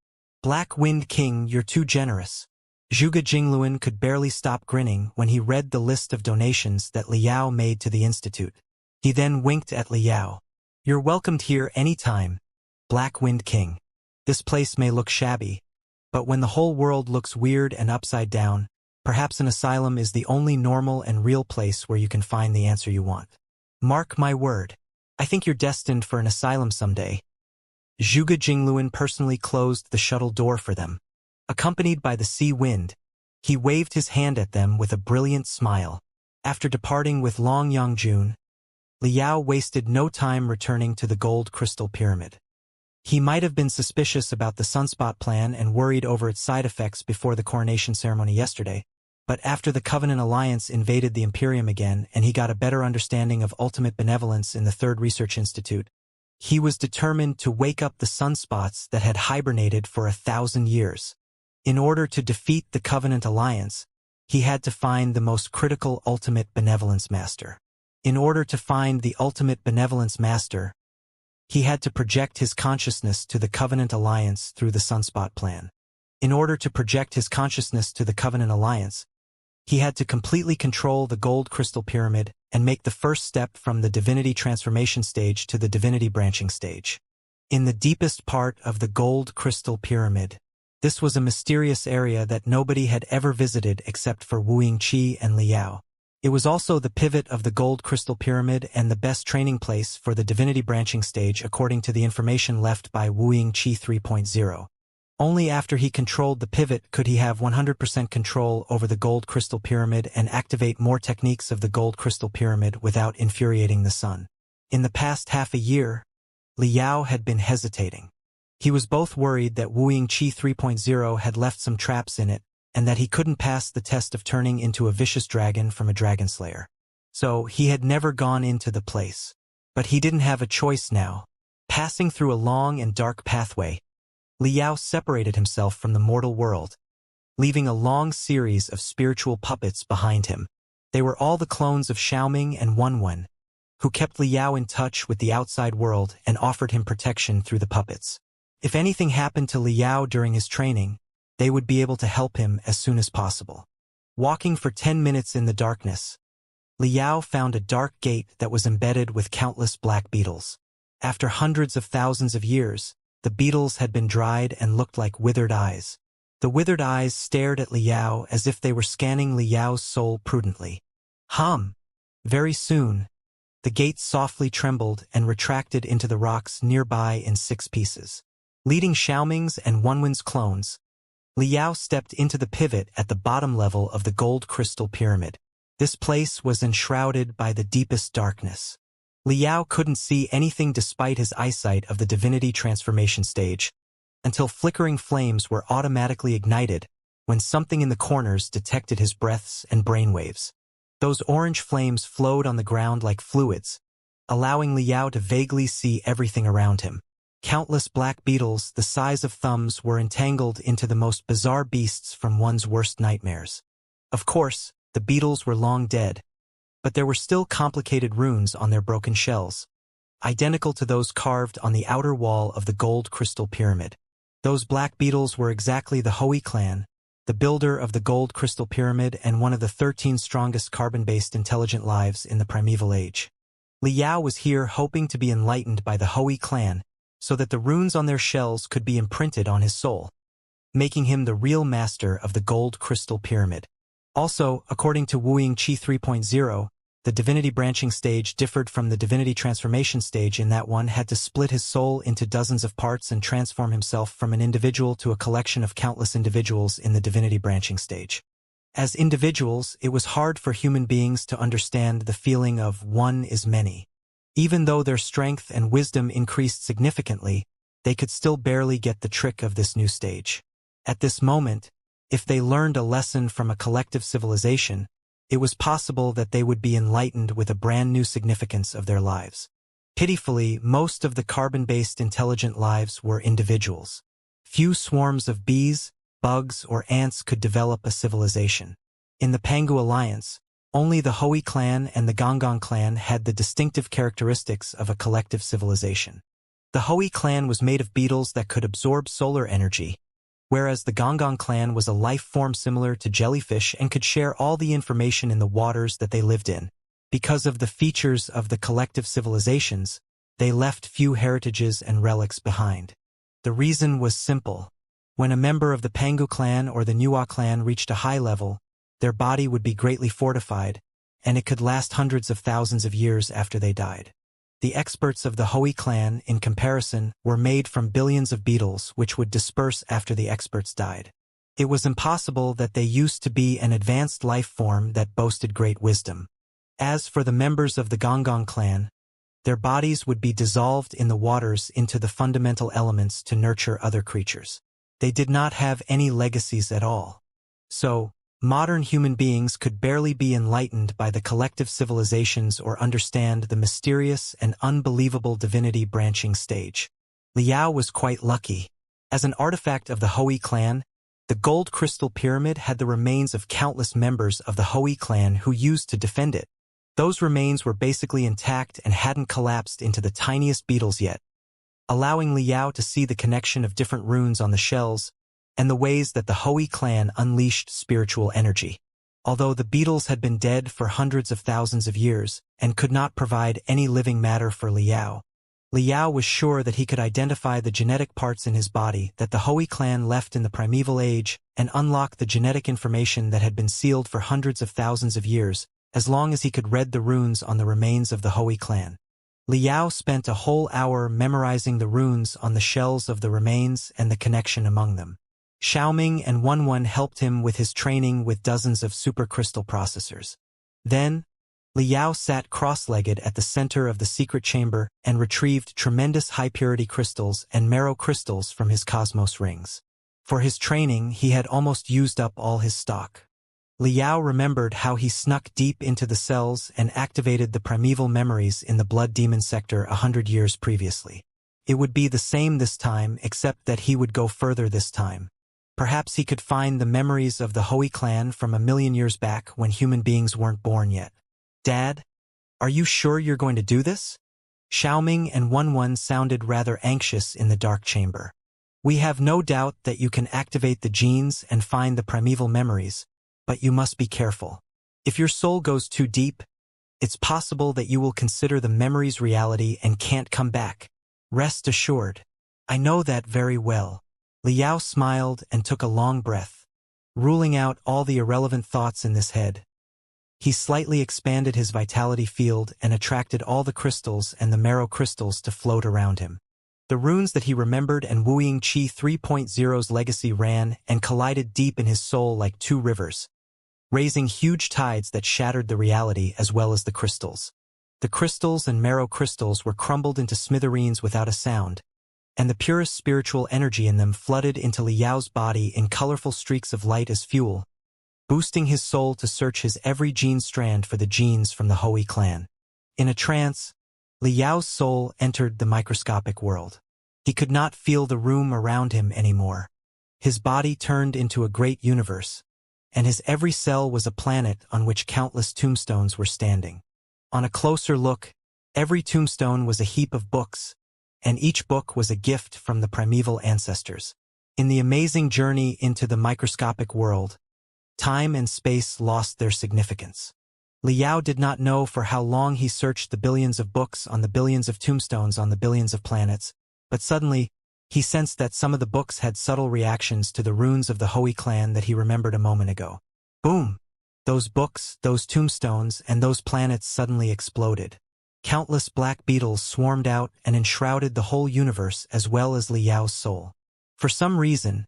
Black Wind King, you're too generous. Zhuge Jingluan could barely stop grinning when he read the list of donations that Liao made to the institute. He then winked at Liao. You're welcomed here any time, Black Wind King. This place may look shabby, but when the whole world looks weird and upside down, perhaps an asylum is the only normal and real place where you can find the answer you want. Mark my word. I think you're destined for an asylum someday. Zhuge Jingluan personally closed the shuttle door for them. Accompanied by the sea wind, he waved his hand at them with a brilliant smile. After departing with Long Yangjun, Liao wasted no time returning to the gold crystal pyramid. He might have been suspicious about the Sunspot plan and worried over its side effects before the coronation ceremony yesterday, but after the Covenant Alliance invaded the Imperium again and he got a better understanding of ultimate benevolence in the Third Research Institute, he was determined to wake up the sunspots that had hibernated for 1,000 years. In order to defeat the Covenant Alliance, he had to find the most critical ultimate benevolence master. In order to find the ultimate benevolence master, he had to project his consciousness to the Covenant Alliance through the Sunspot plan. In order to project his consciousness to the Covenant Alliance, he had to completely control the gold crystal pyramid and make the first step from the divinity transformation stage to the divinity branching stage. In the deepest part of the gold crystal pyramid, this was a mysterious area that nobody had ever visited except for Wu Yingqi and Liao. It was also the pivot of the gold crystal pyramid and the best training place for the divinity branching stage according to the information left by Wu Yingqi 3.0. Only after he controlled the pivot could he have 100% control over the gold crystal pyramid and activate more techniques of the gold crystal pyramid without infuriating the sun. In the past half a year, Liao had been hesitating. He was both worried that Wu Yingqi 3.0 had left some traps in it, and that he couldn't pass the test of turning into a vicious dragon from a dragon slayer. So he had never gone into the place. But he didn't have a choice now. Passing through a long and dark pathway, Liao separated himself from the mortal world, leaving a long series of spiritual puppets behind him. They were all the clones of Xiaoming and Wenwen, who kept Liao in touch with the outside world and offered him protection through the puppets. If anything happened to Liao during his training, they would be able to help him as soon as possible. Walking for 10 minutes in the darkness, Liao found a dark gate that was embedded with countless black beetles. After hundreds of thousands of years, the beetles had been dried and looked like withered eyes. The withered eyes stared at Liao as if they were scanning Liao's soul prudently. Very soon, the gate softly trembled and retracted into the rocks nearby in 6 pieces. Leading Xiaoming's and Wenwen's clones, Liao stepped into the pivot at the bottom level of the gold crystal pyramid. This place was enshrouded by the deepest darkness. Liao couldn't see anything despite his eyesight of the divinity transformation stage, until flickering flames were automatically ignited, when something in the corners detected his breaths and brainwaves. Those orange flames flowed on the ground like fluids, allowing Liao to vaguely see everything around him. Countless black beetles the size of thumbs were entangled into the most bizarre beasts from one's worst nightmares. Of course, the beetles were long dead, but there were still complicated runes on their broken shells, identical to those carved on the outer wall of the gold crystal pyramid. Those black beetles were exactly the Hui clan, the builder of the gold crystal pyramid and one of the 13 strongest carbon-based intelligent lives in the primeval age. Liao was here hoping to be enlightened by the Hui clan, so that the runes on their shells could be imprinted on his soul, making him the real master of the gold crystal pyramid. Also, according to Xianxia 3.0, the divinity branching stage differed from the divinity transformation stage in that one had to split his soul into dozens of parts and transform himself from an individual to a collection of countless individuals in the divinity branching stage. As individuals, it was hard for human beings to understand the feeling of one is many. Even though their strength and wisdom increased significantly, they could still barely get the trick of this new stage. At this moment, if they learned a lesson from a collective civilization, it was possible that they would be enlightened with a brand new significance of their lives. Pitifully, most of the carbon-based intelligent lives were individuals. Few swarms of bees, bugs, or ants could develop a civilization. In the Pangu Alliance, only the Hui clan and the Gonggong clan had the distinctive characteristics of a collective civilization. The Hui clan was made of beetles that could absorb solar energy, whereas the Gonggong clan was a life form similar to jellyfish and could share all the information in the waters that they lived in. Because of the features of the collective civilizations, they left few heritages and relics behind. The reason was simple. When a member of the Pangu clan or the Nuwa clan reached a high level, their body would be greatly fortified, and it could last hundreds of thousands of years after they died. The experts of the Hui clan, in comparison, were made from billions of beetles which would disperse after the experts died. It was impossible that they used to be an advanced life form that boasted great wisdom. As for the members of the Gonggong clan, their bodies would be dissolved in the waters into the fundamental elements to nurture other creatures. They did not have any legacies at all. So, modern human beings could barely be enlightened by the collective civilizations or understand the mysterious and unbelievable divinity branching stage. Liao was quite lucky. As an artifact of the Hui clan, the gold crystal pyramid had the remains of countless members of the Hui clan who used to defend it. Those remains were basically intact and hadn't collapsed into the tiniest beetles yet, allowing Liao to see the connection of different runes on the shells and the ways that the Hui clan unleashed spiritual energy. Although the beetles had been dead for hundreds of thousands of years and could not provide any living matter for Liao, Liao was sure that he could identify the genetic parts in his body that the Hui clan left in the primeval age and unlock the genetic information that had been sealed for hundreds of thousands of years, as long as he could read the runes on the remains of the Hui clan. Liao spent a whole hour memorizing the runes on the shells of the remains and the connection among them. Xiaoming and Wenwen helped him with his training with dozens of supercrystal processors. Then, Liao sat cross-legged at the center of the secret chamber and retrieved tremendous high-purity crystals and marrow crystals from his cosmos rings. For his training, he had almost used up all his stock. Liao remembered how he snuck deep into the cells and activated the primeval memories in the blood demon sector 100 years previously. It would be the same this time, except that he would go further this time. Perhaps he could find the memories of the Hui clan from 1,000,000 years back when human beings weren't born yet. Dad, are you sure you're going to do this? Xiaoming and Wenwen sounded rather anxious in the dark chamber. We have no doubt that you can activate the genes and find the primeval memories, but you must be careful. If your soul goes too deep, it's possible that you will consider the memories reality and can't come back. Rest assured. I know that very well. Liao smiled and took a long breath, ruling out all the irrelevant thoughts in this head. He slightly expanded his vitality field and attracted all the crystals and the marrow crystals to float around him. The runes that he remembered and Xianxia 3.0's legacy ran and collided deep in his soul like two rivers, raising huge tides that shattered the reality as well as the crystals. The crystals and marrow crystals were crumbled into smithereens without a sound, and the purest spiritual energy in them flooded into Liao's body in colorful streaks of light as fuel, boosting his soul to search his every gene strand for the genes from the Hui clan. In a trance, Liao's soul entered the microscopic world. He could not feel the room around him anymore. His body turned into a great universe, and his every cell was a planet on which countless tombstones were standing. On a closer look, every tombstone was a heap of books, and each book was a gift from the primeval ancestors. In the amazing journey into the microscopic world, time and space lost their significance. Liao did not know for how long he searched the billions of books on the billions of tombstones on the billions of planets, but suddenly, he sensed that some of the books had subtle reactions to the runes of the Hui clan that he remembered a moment ago. Boom! Those books, those tombstones, and those planets suddenly exploded. Countless black beetles swarmed out and enshrouded the whole universe as well as Liao's soul. For some reason,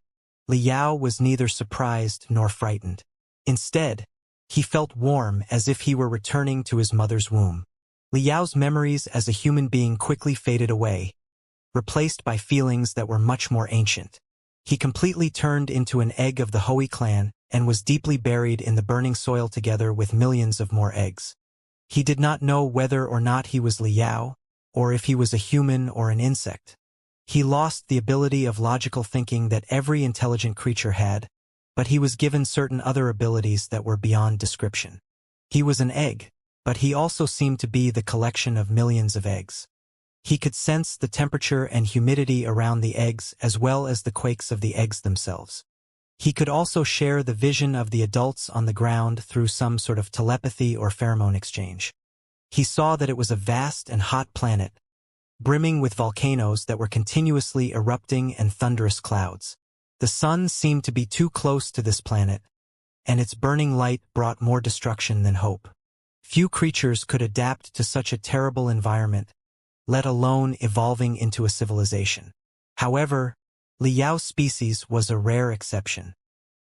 Liao was neither surprised nor frightened. Instead, he felt warm as if he were returning to his mother's womb. Liao's memories as a human being quickly faded away, replaced by feelings that were much more ancient. He completely turned into an egg of the Hui clan and was deeply buried in the burning soil together with millions of more eggs. He did not know whether or not he was Liao, or if he was a human or an insect. He lost the ability of logical thinking that every intelligent creature had, but he was given certain other abilities that were beyond description. He was an egg, but he also seemed to be the collection of millions of eggs. He could sense the temperature and humidity around the eggs as well as the quakes of the eggs themselves. He could also share the vision of the adults on the ground through some sort of telepathy or pheromone exchange. He saw that it was a vast and hot planet, brimming with volcanoes that were continuously erupting and thunderous clouds. The sun seemed to be too close to this planet, and its burning light brought more destruction than hope. Few creatures could adapt to such a terrible environment, let alone evolving into a civilization. However, Liao's species was a rare exception.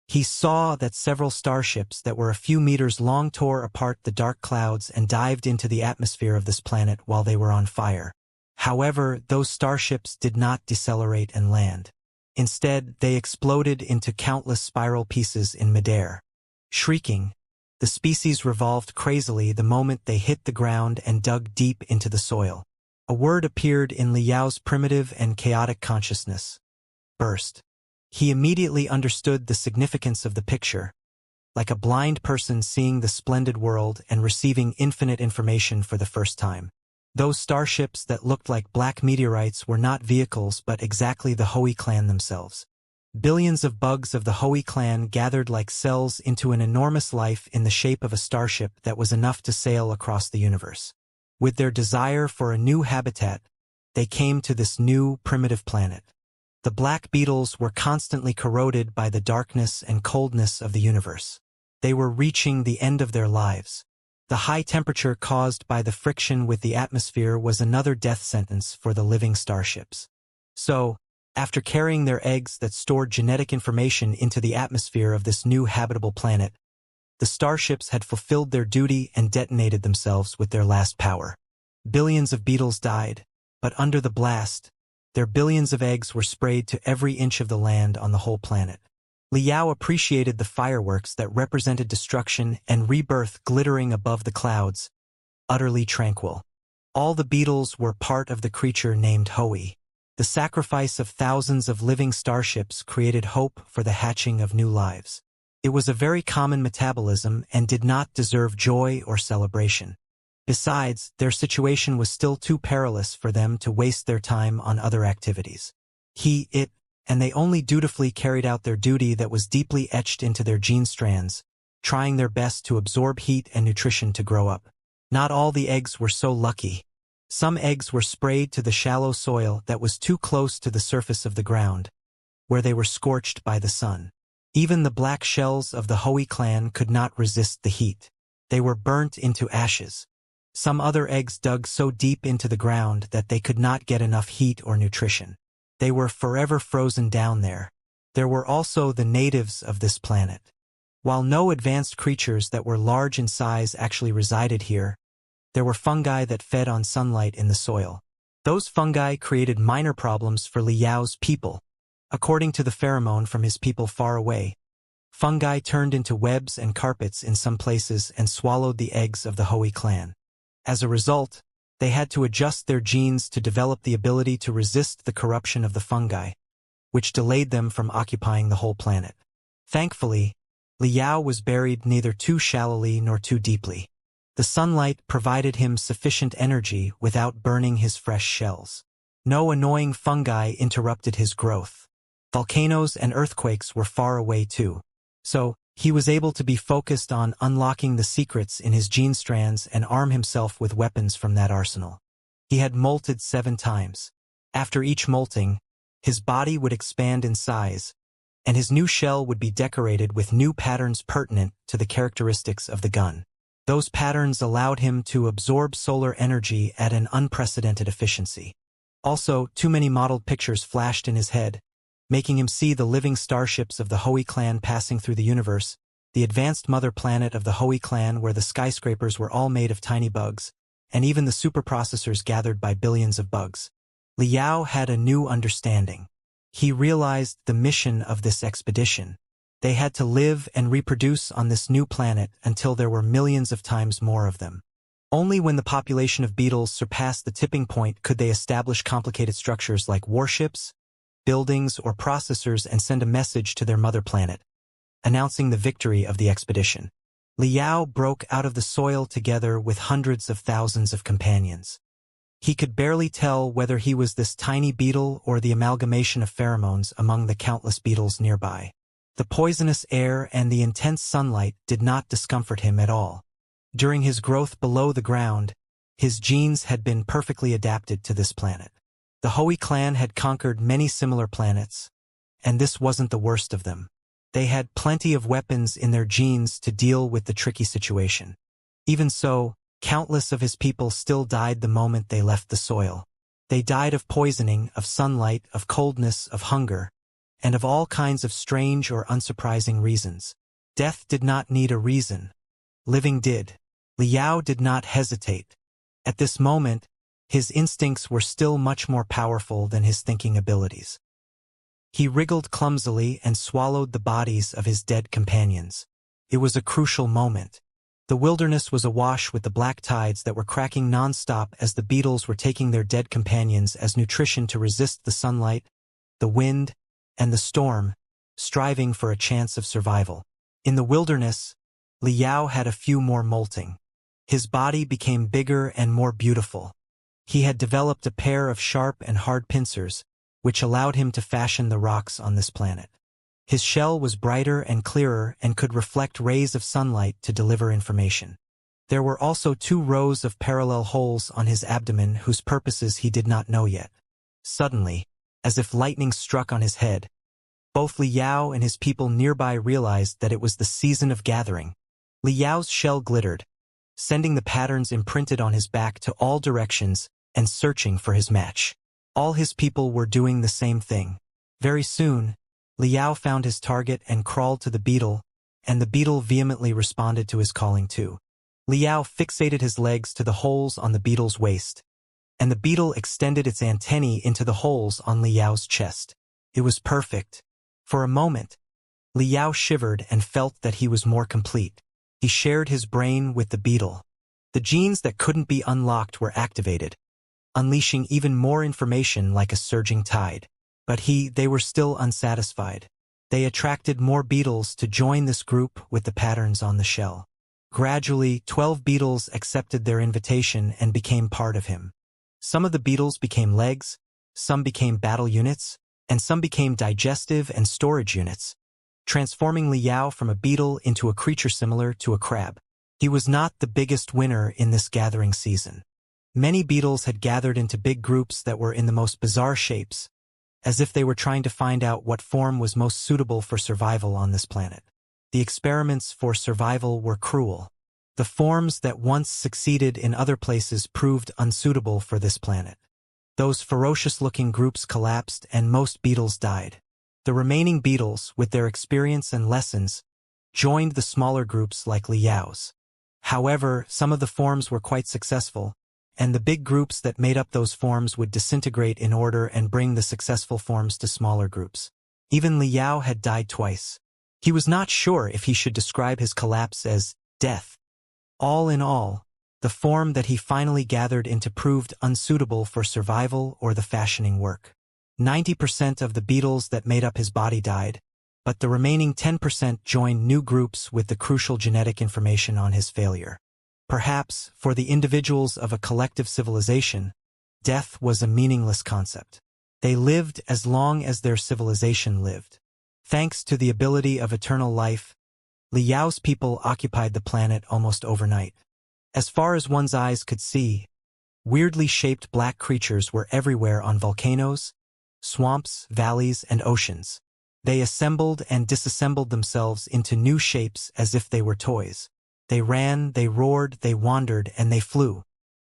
He saw that several starships that were a few meters long tore apart the dark clouds and dived into the atmosphere of this planet while they were on fire. However, those starships did not decelerate and land. Instead, they exploded into countless spiral pieces in midair. Shrieking, the species revolved crazily the moment they hit the ground and dug deep into the soil. A word appeared in Liao's primitive and chaotic consciousness. Burst. He immediately understood the significance of the picture, like a blind person seeing the splendid world and receiving infinite information for the first time. Those starships that looked like black meteorites were not vehicles but exactly the Hui clan themselves. Billions of bugs of the Hui clan gathered like cells into an enormous life in the shape of a starship that was enough to sail across the universe. With their desire for a new habitat, they came to this new, primitive planet. The black beetles were constantly corroded by the darkness and coldness of the universe. They were reaching the end of their lives. The high temperature caused by the friction with the atmosphere was another death sentence for the living starships. So, after carrying their eggs that stored genetic information into the atmosphere of this new habitable planet, the starships had fulfilled their duty and detonated themselves with their last power. Billions of beetles died, but under the blast, their billions of eggs were sprayed to every inch of the land on the whole planet. Liao appreciated the fireworks that represented destruction and rebirth glittering above the clouds, utterly tranquil. All the beetles were part of the creature named Hui. The sacrifice of thousands of living starships created hope for the hatching of new lives. It was a very common metabolism and did not deserve joy or celebration. Besides, their situation was still too perilous for them to waste their time on other activities. And they only dutifully carried out their duty that was deeply etched into their gene strands, trying their best to absorb heat and nutrition to grow up. Not all the eggs were so lucky. Some eggs were sprayed to the shallow soil that was too close to the surface of the ground, where they were scorched by the sun. Even the black shells of the Hui clan could not resist the heat. They were burnt into ashes. Some other eggs dug so deep into the ground that they could not get enough heat or nutrition. They were forever frozen down there. There were also the natives of this planet. While no advanced creatures that were large in size actually resided here, there were fungi that fed on sunlight in the soil. Those fungi created minor problems for Liao's people. According to the pheromone from his people far away, fungi turned into webs and carpets in some places and swallowed the eggs of the Hui clan. As a result, they had to adjust their genes to develop the ability to resist the corruption of the fungi, which delayed them from occupying the whole planet. Thankfully, Liao was buried neither too shallowly nor too deeply. The sunlight provided him sufficient energy without burning his fresh shells. No annoying fungi interrupted his growth. Volcanoes and earthquakes were far away too. So, he was able to be focused on unlocking the secrets in his gene strands and arm himself with weapons from that arsenal. He had molted 7 times. After each molting, his body would expand in size, and his new shell would be decorated with new patterns pertinent to the characteristics of the gun. Those patterns allowed him to absorb solar energy at an unprecedented efficiency. Also, too many modeled pictures flashed in his head, making him see the living starships of the Hui clan passing through the universe, the advanced mother planet of the Hui clan where the skyscrapers were all made of tiny bugs, and even the superprocessors gathered by billions of bugs. Liao had a new understanding. He realized the mission of this expedition. They had to live and reproduce on this new planet until there were millions of times more of them. Only when the population of beetles surpassed the tipping point could they establish complicated structures like warships, buildings, or processors and send a message to their mother planet, announcing the victory of the expedition. Liao broke out of the soil together with hundreds of thousands of companions. He could barely tell whether he was this tiny beetle or the amalgamation of pheromones among the countless beetles nearby. The poisonous air and the intense sunlight did not discomfort him at all. During his growth below the ground, his genes had been perfectly adapted to this planet. The Hui clan had conquered many similar planets, and this wasn't the worst of them. They had plenty of weapons in their genes to deal with the tricky situation. Even so, countless of his people still died the moment they left the soil. They died of poisoning, of sunlight, of coldness, of hunger, and of all kinds of strange or unsurprising reasons. Death did not need a reason. Living did. Liao did not hesitate. At this moment, his instincts were still much more powerful than his thinking abilities. He wriggled clumsily and swallowed the bodies of his dead companions. It was a crucial moment. The wilderness was awash with the black tides that were cracking non-stop as the beetles were taking their dead companions as nutrition to resist the sunlight, the wind, and the storm, striving for a chance of survival. In the wilderness, Liao had a few more molting. His body became bigger and more beautiful. He had developed a pair of sharp and hard pincers, which allowed him to fashion the rocks on this planet. His shell was brighter and clearer and could reflect rays of sunlight to deliver information. There were also 2 rows of parallel holes on his abdomen whose purposes he did not know yet. Suddenly, as if lightning struck on his head, both Liao and his people nearby realized that it was the season of gathering. Liao's shell glittered, sending the patterns imprinted on his back to all directions and searching for his match. All his people were doing the same thing. Very soon, Liao found his target and crawled to the beetle, and the beetle vehemently responded to his calling too. Liao fixated his legs to the holes on the beetle's waist, and the beetle extended its antennae into the holes on Liao's chest. It was perfect. For a moment, Liao shivered and felt that he was more complete. He shared his brain with the beetle. The genes that couldn't be unlocked were activated, unleashing even more information like a surging tide. But they were still unsatisfied. They attracted more beetles to join this group with the patterns on the shell. Gradually, 12 beetles accepted their invitation and became part of him. Some of the beetles became legs, some became battle units, and some became digestive and storage units, transforming Liao from a beetle into a creature similar to a crab. He was not the biggest winner in this gathering season. Many beetles had gathered into big groups that were in the most bizarre shapes, as if they were trying to find out what form was most suitable for survival on this planet. The experiments for survival were cruel. The forms that once succeeded in other places proved unsuitable for this planet. Those ferocious-looking groups collapsed and most beetles died. The remaining beetles, with their experience and lessons, joined the smaller groups like Liao's. However, some of the forms were quite successful, and the big groups that made up those forms would disintegrate in order and bring the successful forms to smaller groups. Even Liao had died twice. He was not sure if he should describe his collapse as death. All in all, the form that he finally gathered into proved unsuitable for survival or the fashioning work. 90% of the beetles that made up his body died, but the remaining 10% joined new groups with the crucial genetic information on his failure. Perhaps, for the individuals of a collective civilization, death was a meaningless concept. They lived as long as their civilization lived. Thanks to the ability of eternal life, Liao's people occupied the planet almost overnight. As far as one's eyes could see, weirdly shaped black creatures were everywhere on volcanoes, swamps, valleys, and oceans. They assembled and disassembled themselves into new shapes as if they were toys. They ran, they roared, they wandered, and they flew.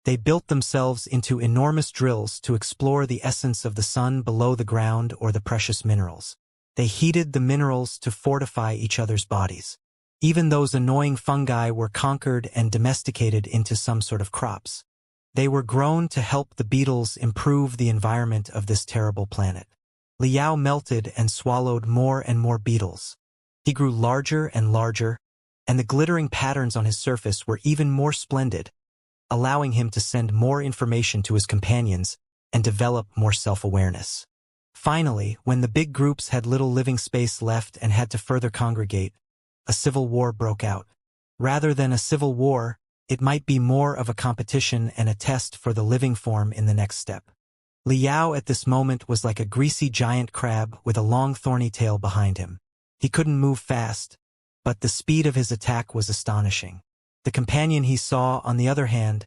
They built themselves into enormous drills to explore the essence of the sun below the ground or the precious minerals. They heated the minerals to fortify each other's bodies. Even those annoying fungi were conquered and domesticated into some sort of crops. They were grown to help the beetles improve the environment of this terrible planet. Liao melted and swallowed more and more beetles. He grew larger and larger, and the glittering patterns on his surface were even more splendid, allowing him to send more information to his companions and develop more self-awareness. Finally, when the big groups had little living space left and had to further congregate, a civil war broke out. Rather than a civil war, it might be more of a competition and a test for the living form in the next step. Liao at this moment was like a greasy giant crab with a long thorny tail behind him. He couldn't move fast, but the speed of his attack was astonishing. The companion he saw, on the other hand,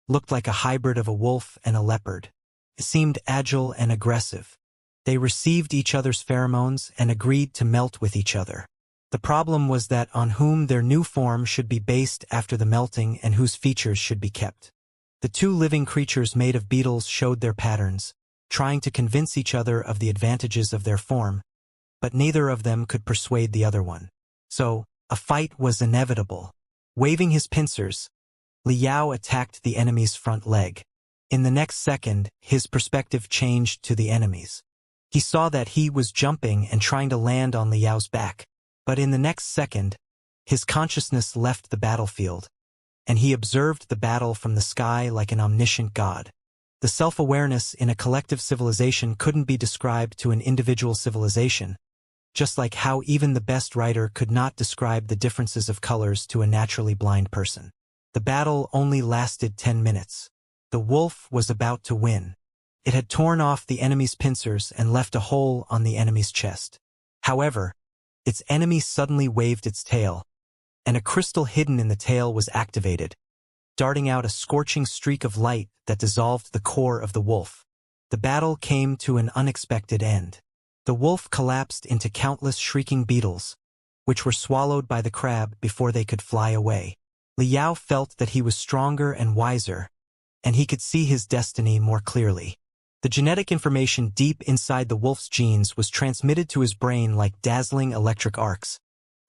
looked like a hybrid of a wolf and a leopard. It seemed agile and aggressive. They received each other's pheromones and agreed to melt with each other. The problem was that on whom their new form should be based after the melting and whose features should be kept. The two living creatures made of beetles showed their patterns, trying to convince each other of the advantages of their form, but neither of them could persuade the other one. So, a fight was inevitable. Waving his pincers, Liao attacked the enemy's front leg. In the next second, his perspective changed to the enemy's. He saw that he was jumping and trying to land on Liao's back, but in the next second, his consciousness left the battlefield, and he observed the battle from the sky like an omniscient god. The self-awareness in a collective civilization couldn't be described to an individual civilization, just like how even the best writer could not describe the differences of colors to a naturally blind person. The battle only lasted 10 minutes. The wolf was about to win. It had torn off the enemy's pincers and left a hole on the enemy's chest. However, its enemy suddenly waved its tail, and a crystal hidden in the tail was activated, darting out a scorching streak of light that dissolved the core of the wolf. The battle came to an unexpected end. The wolf collapsed into countless shrieking beetles, which were swallowed by the crab before they could fly away. Liao felt that he was stronger and wiser, and he could see his destiny more clearly. The genetic information deep inside the wolf's genes was transmitted to his brain like dazzling electric arcs,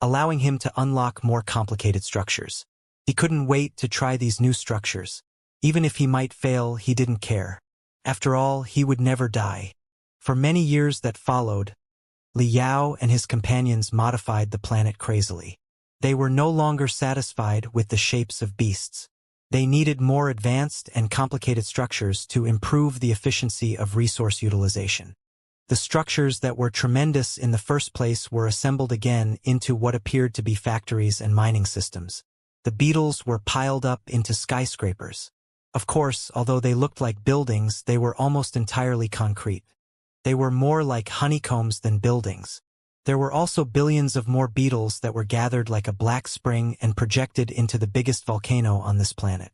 allowing him to unlock more complicated structures. He couldn't wait to try these new structures. Even if he might fail, he didn't care. After all, he would never die. For many years that followed, Liao and his companions modified the planet crazily. They were no longer satisfied with the shapes of beasts. They needed more advanced and complicated structures to improve the efficiency of resource utilization. The structures that were tremendous in the first place were assembled again into what appeared to be factories and mining systems. The beetles were piled up into skyscrapers. Of course, although they looked like buildings, they were almost entirely concrete. They were more like honeycombs than buildings. There were also billions of more beetles that were gathered like a black spring and projected into the biggest volcano on this planet.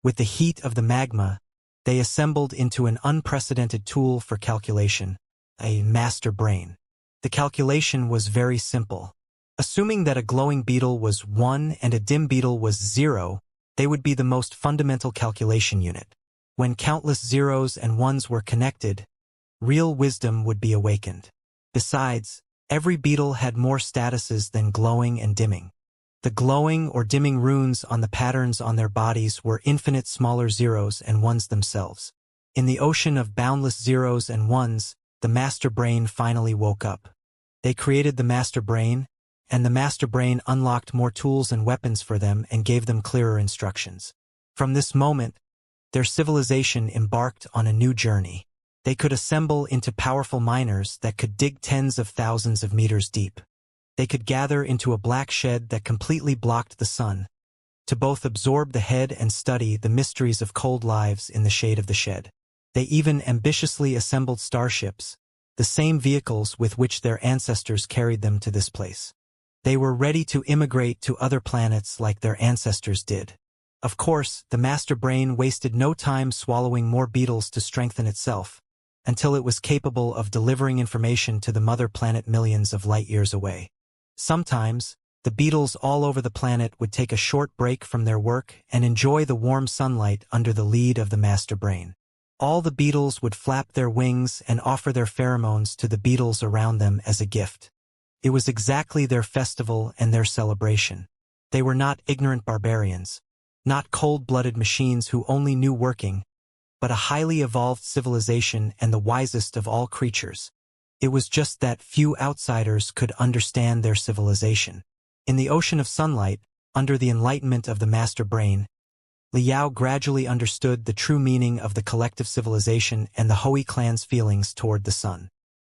With the heat of the magma, they assembled into an unprecedented tool for calculation, a master brain. The calculation was very simple. Assuming that a glowing beetle was 1 and a dim beetle was 0, they would be the most fundamental calculation unit. When countless zeros and ones were connected, real wisdom would be awakened. Besides, every beetle had more statuses than glowing and dimming. The glowing or dimming runes on the patterns on their bodies were infinite smaller zeros and ones themselves. In the ocean of boundless zeros and ones, the master brain finally woke up. They created the master brain, and the master brain unlocked more tools and weapons for them and gave them clearer instructions. From this moment, their civilization embarked on a new journey. They could assemble into powerful miners that could dig tens of thousands of meters deep. They could gather into a black shed that completely blocked the sun, to both absorb the head and study the mysteries of cold lives in the shade of the shed. They even ambitiously assembled starships, the same vehicles with which their ancestors carried them to this place. They were ready to immigrate to other planets like their ancestors did. Of course, the master brain wasted no time swallowing more beetles to strengthen itself, until it was capable of delivering information to the mother planet millions of light years away. Sometimes, the beetles all over the planet would take a short break from their work and enjoy the warm sunlight under the lead of the master brain. All the beetles would flap their wings and offer their pheromones to the beetles around them as a gift. It was exactly their festival and their celebration. They were not ignorant barbarians, not cold-blooded machines who only knew working, but a highly evolved civilization and the wisest of all creatures. It was just that few outsiders could understand their civilization. In the ocean of sunlight, under the enlightenment of the master brain, Liao gradually understood the true meaning of the collective civilization and the Hui clan's feelings toward the sun.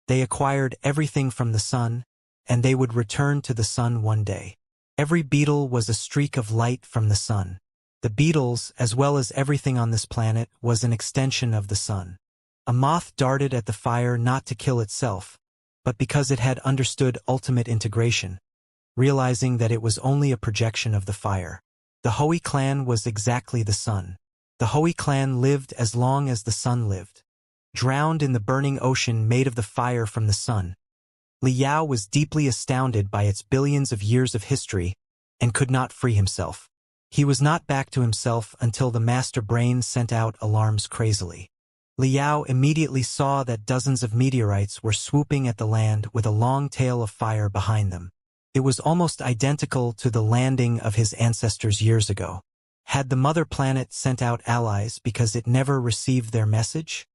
They acquired everything from the sun, and they would return to the sun one day. Every beetle was a streak of light from the sun. The beetles, as well as everything on this planet, was an extension of the sun. A moth darted at the fire not to kill itself, but because it had understood ultimate integration, realizing that it was only a projection of the fire. The Hui clan was exactly the sun. The Hui clan lived as long as the sun lived. Drowned in the burning ocean made of the fire from the sun, Liao was deeply astounded by its billions of years of history and could not free himself. He was not back to himself until the master brain sent out alarms crazily. Liao immediately saw that dozens of meteorites were swooping at the land with a long tail of fire behind them. It was almost identical to the landing of his ancestors years ago. Had the mother planet sent out allies because it never received their message?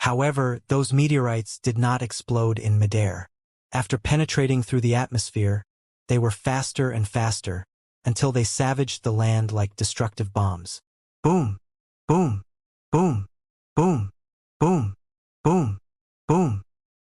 However, those meteorites did not explode in midair. After penetrating through the atmosphere, they were faster and faster, until they savaged the land like destructive bombs. Boom! Boom! Boom! Boom! Boom! Boom! Boom!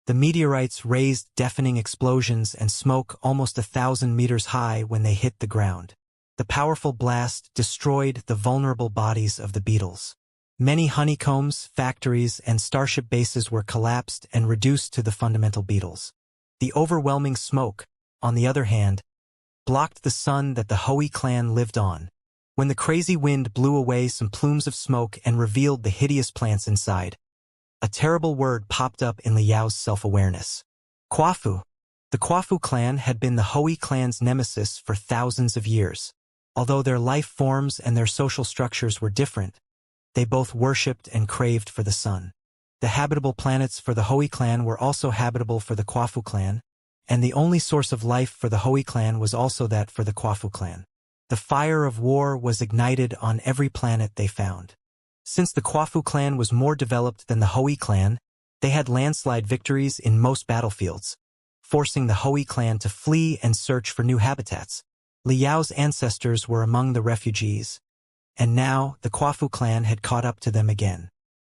The meteorites raised deafening explosions and smoke almost 1,000 meters high when they hit the ground. The powerful blast destroyed the vulnerable bodies of the beetles. Many honeycombs, factories, and starship bases were collapsed and reduced to the fundamental beetles. The overwhelming smoke, on the other hand, blocked the sun that the Hui clan lived on. When the crazy wind blew away some plumes of smoke and revealed the hideous plants inside, a terrible word popped up in Liao's self-awareness. Quafu. The Quafu clan had been the Hui clan's nemesis for thousands of years. Although their life forms and their social structures were different, they both worshipped and craved for the sun. The habitable planets for the Hui clan were also habitable for the Quafu clan, and the only source of life for the Hui clan was also that for the Quafu clan. The fire of war was ignited on every planet they found. Since the Quafu clan was more developed than the Hui clan, they had landslide victories in most battlefields, forcing the Hui clan to flee and search for new habitats. Liao's ancestors were among the refugees, and now the Quafu clan had caught up to them again.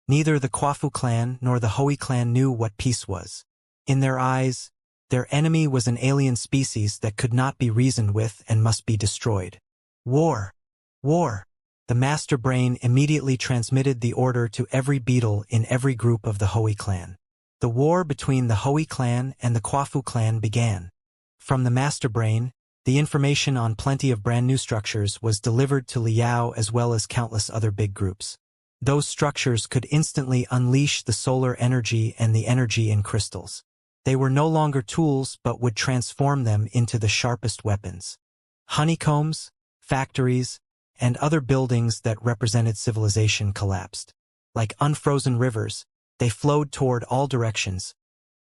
Neither the Quafu clan nor the Hui clan knew what peace was. In their eyes, their enemy was an alien species that could not be reasoned with and must be destroyed. War! War! The master brain immediately transmitted the order to every beetle in every group of the Hui clan. The war between the Hui clan and the Quafu clan began. From the master brain, the information on plenty of brand new structures was delivered to Liao as well as countless other big groups. Those structures could instantly unleash the solar energy and the energy in crystals. They were no longer tools but would transform them into the sharpest weapons. Honeycombs, factories, and other buildings that represented civilization collapsed. Like unfrozen rivers, they flowed toward all directions,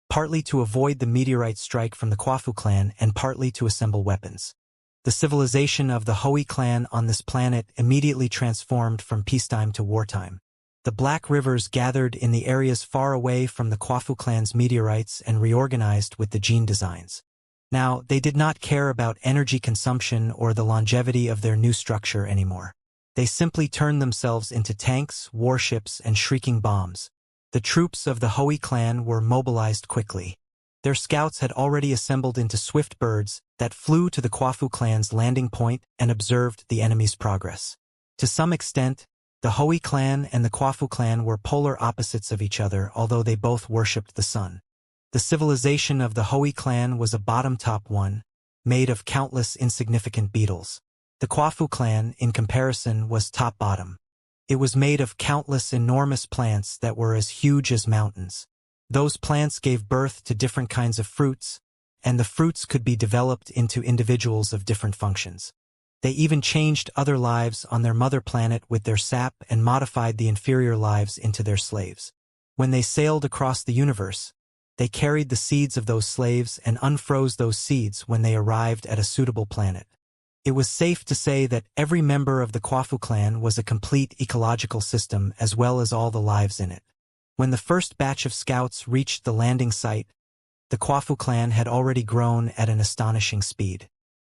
partly to avoid the meteorite strike from the Quafu clan and partly to assemble weapons. The civilization of the Hui clan on this planet immediately transformed from peacetime to wartime. The Black Rivers gathered in the areas far away from the Quafu clan's meteorites and reorganized with the gene designs. Now, they did not care about energy consumption or the longevity of their new structure anymore. They simply turned themselves into tanks, warships, and shrieking bombs. The troops of the Hui clan were mobilized quickly. Their scouts had already assembled into swift birds that flew to the Quafu clan's landing point and observed the enemy's progress. To some extent, the Hui clan and the Quafu clan were polar opposites of each other, although they both worshipped the sun. The civilization of the Hui clan was a bottom-top one, made of countless insignificant beetles. The Quafu clan, in comparison, was top-bottom. It was made of countless enormous plants that were as huge as mountains. Those plants gave birth to different kinds of fruits, and the fruits could be developed into individuals of different functions. They even changed other lives on their mother planet with their sap and modified the inferior lives into their slaves. When they sailed across the universe, they carried the seeds of those slaves and unfroze those seeds when they arrived at a suitable planet. It was safe to say that every member of the Quafu clan was a complete ecological system as well as all the lives in it. When the first batch of scouts reached the landing site, the Quafu clan had already grown at an astonishing speed.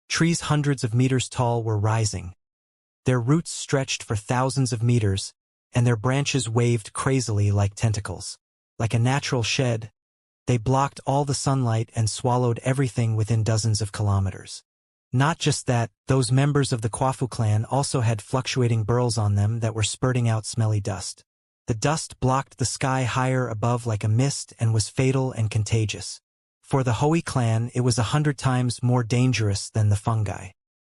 Trees hundreds of meters tall were rising. Their roots stretched for thousands of meters, and their branches waved crazily like tentacles. Like a natural shed, they blocked all the sunlight and swallowed everything within dozens of kilometers. Not just that, those members of the Quafu clan also had fluctuating burls on them that were spurting out smelly dust. The dust blocked the sky higher above like a mist and was fatal and contagious. For the Hui clan, it was 100 times more dangerous than the fungi.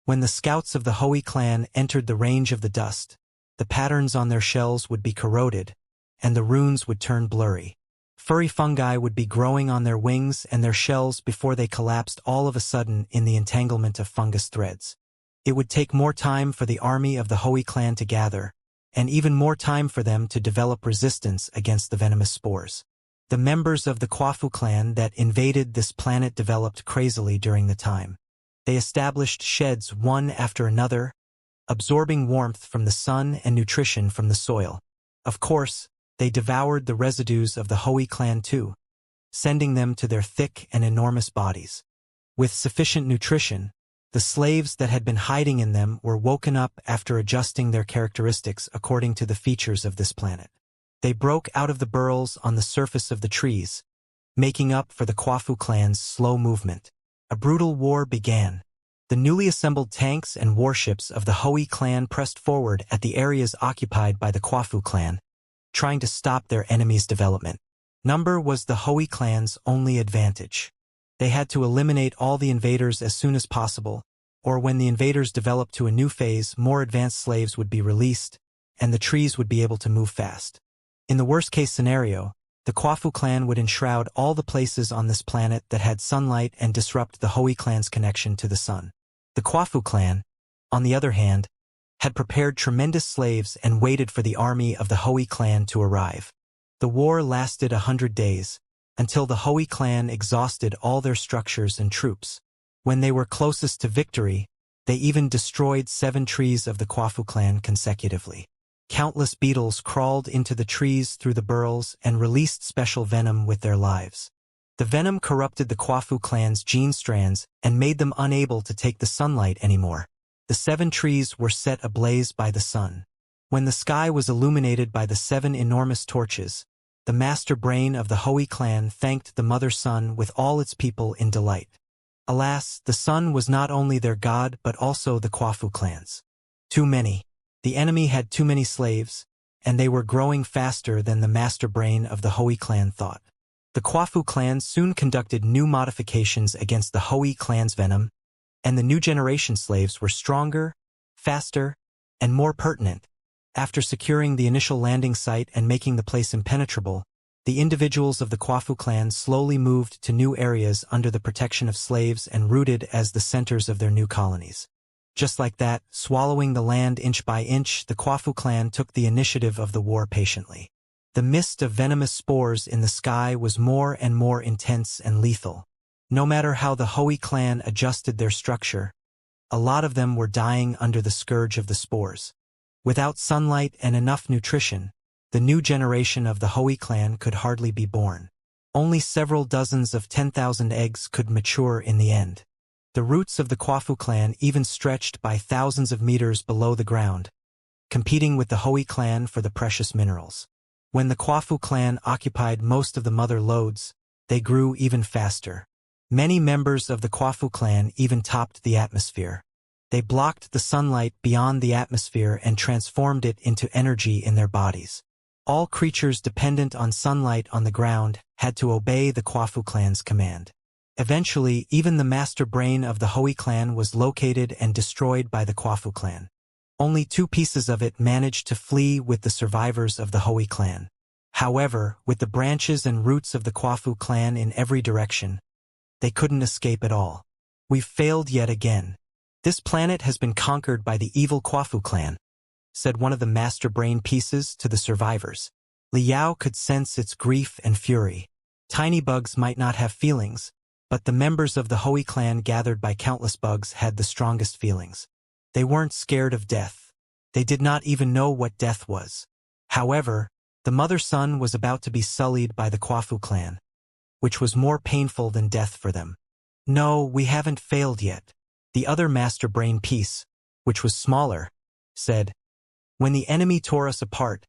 When the scouts of the Hui clan entered the range of the dust, the patterns on their shells would be corroded, and the runes would turn blurry. Furry fungi would be growing on their wings and their shells before they collapsed all of a sudden in the entanglement of fungus threads. It would take more time for the army of the Hui clan to gather, and even more time for them to develop resistance against the venomous spores. The members of the Quafu clan that invaded this planet developed crazily during the time. They established sheds one after another, absorbing warmth from the sun and nutrition from the soil. Of course, they devoured the residues of the Hui clan too, sending them to their thick and enormous bodies. With sufficient nutrition, the slaves that had been hiding in them were woken up after adjusting their characteristics according to the features of this planet. They broke out of the burrows on the surface of the trees, making up for the Quafu clan's slow movement. A brutal war began. The newly assembled tanks and warships of the Hui clan pressed forward at the areas occupied by the Quafu clan, trying to stop their enemy's development. Number was the Hui clan's only advantage. They had to eliminate all the invaders as soon as possible, or when the invaders developed to a new phase, more advanced slaves would be released, and the trees would be able to move fast. In the worst-case scenario, the Quafu clan would enshroud all the places on this planet that had sunlight and disrupt the Hui clan's connection to the sun. The Quafu clan, on the other hand, had prepared tremendous slaves and waited for the army of the Hui clan to arrive. The war lasted 100 days, until the Hui clan exhausted all their structures and troops. When they were closest to victory, they even destroyed 7 trees of the Quafu clan consecutively. Countless beetles crawled into the trees through the burrows and released special venom with their lives. The venom corrupted the Quafu clan's gene strands and made them unable to take the sunlight anymore. The 7 trees were set ablaze by the sun. When the sky was illuminated by the 7 enormous torches, the master brain of the Hui clan thanked the mother sun with all its people in delight. Alas, the sun was not only their god but also the Quafu clan's. Too many. The enemy had too many slaves, and they were growing faster than the master brain of the Hui clan thought. The Quafu clan soon conducted new modifications against the Hui clan's venom, and the new generation slaves were stronger, faster, and more pertinent. After securing the initial landing site and making the place impenetrable, the individuals of the Quafu clan slowly moved to new areas under the protection of slaves and rooted as the centers of their new colonies. Just like that, swallowing the land inch by inch, the Quafu clan took the initiative of the war patiently. The mist of venomous spores in the sky was more and more intense and lethal. No matter how the Hui clan adjusted their structure, a lot of them were dying under the scourge of the spores. Without sunlight and enough nutrition, the new generation of the Hui clan could hardly be born. Only several dozens of 10,000 eggs could mature in the end. The roots of the Quafu clan even stretched by thousands of meters below the ground, competing with the Hui clan for the precious minerals. When the Quafu clan occupied most of the mother lodes, they grew even faster. Many members of the Quafu clan even topped the atmosphere. They blocked the sunlight beyond the atmosphere and transformed it into energy in their bodies. All creatures dependent on sunlight on the ground had to obey the Quafu clan's command. Eventually, even the master brain of the Hui clan was located and destroyed by the Quafu clan. Only 2 pieces of it managed to flee with the survivors of the Hui clan. However, with the branches and roots of the Quafu clan in every direction, they couldn't escape at all. "We've failed yet again. This planet has been conquered by the evil Quafu clan," said one of the master brain pieces to the survivors. Liao could sense its grief and fury. Tiny bugs might not have feelings, but the members of the Hui clan gathered by countless bugs had the strongest feelings. They weren't scared of death. They did not even know what death was. However, the mother sun was about to be sullied by the Quafu clan, which was more painful than death for them. "No, we haven't failed yet," the other master brain piece, which was smaller, said. "When the enemy tore us apart,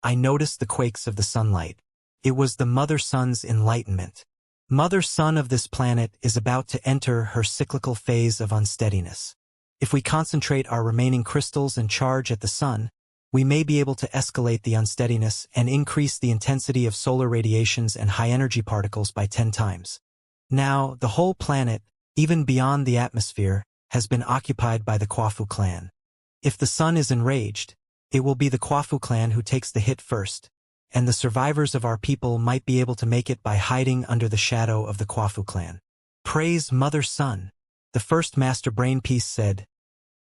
I noticed the quakes of the sunlight. It was the mother sun's enlightenment. Mother sun of this planet is about to enter her cyclical phase of unsteadiness. If we concentrate our remaining crystals and charge at the sun, we may be able to escalate the unsteadiness and increase the intensity of solar radiations and high-energy particles by 10 times. Now, the whole planet, even beyond the atmosphere, has been occupied by the Quafu clan. If the sun is enraged, it will be the Quafu clan who takes the hit first, and the survivors of our people might be able to make it by hiding under the shadow of the Quafu clan." "Praise Mother Sun," the first master brain piece said.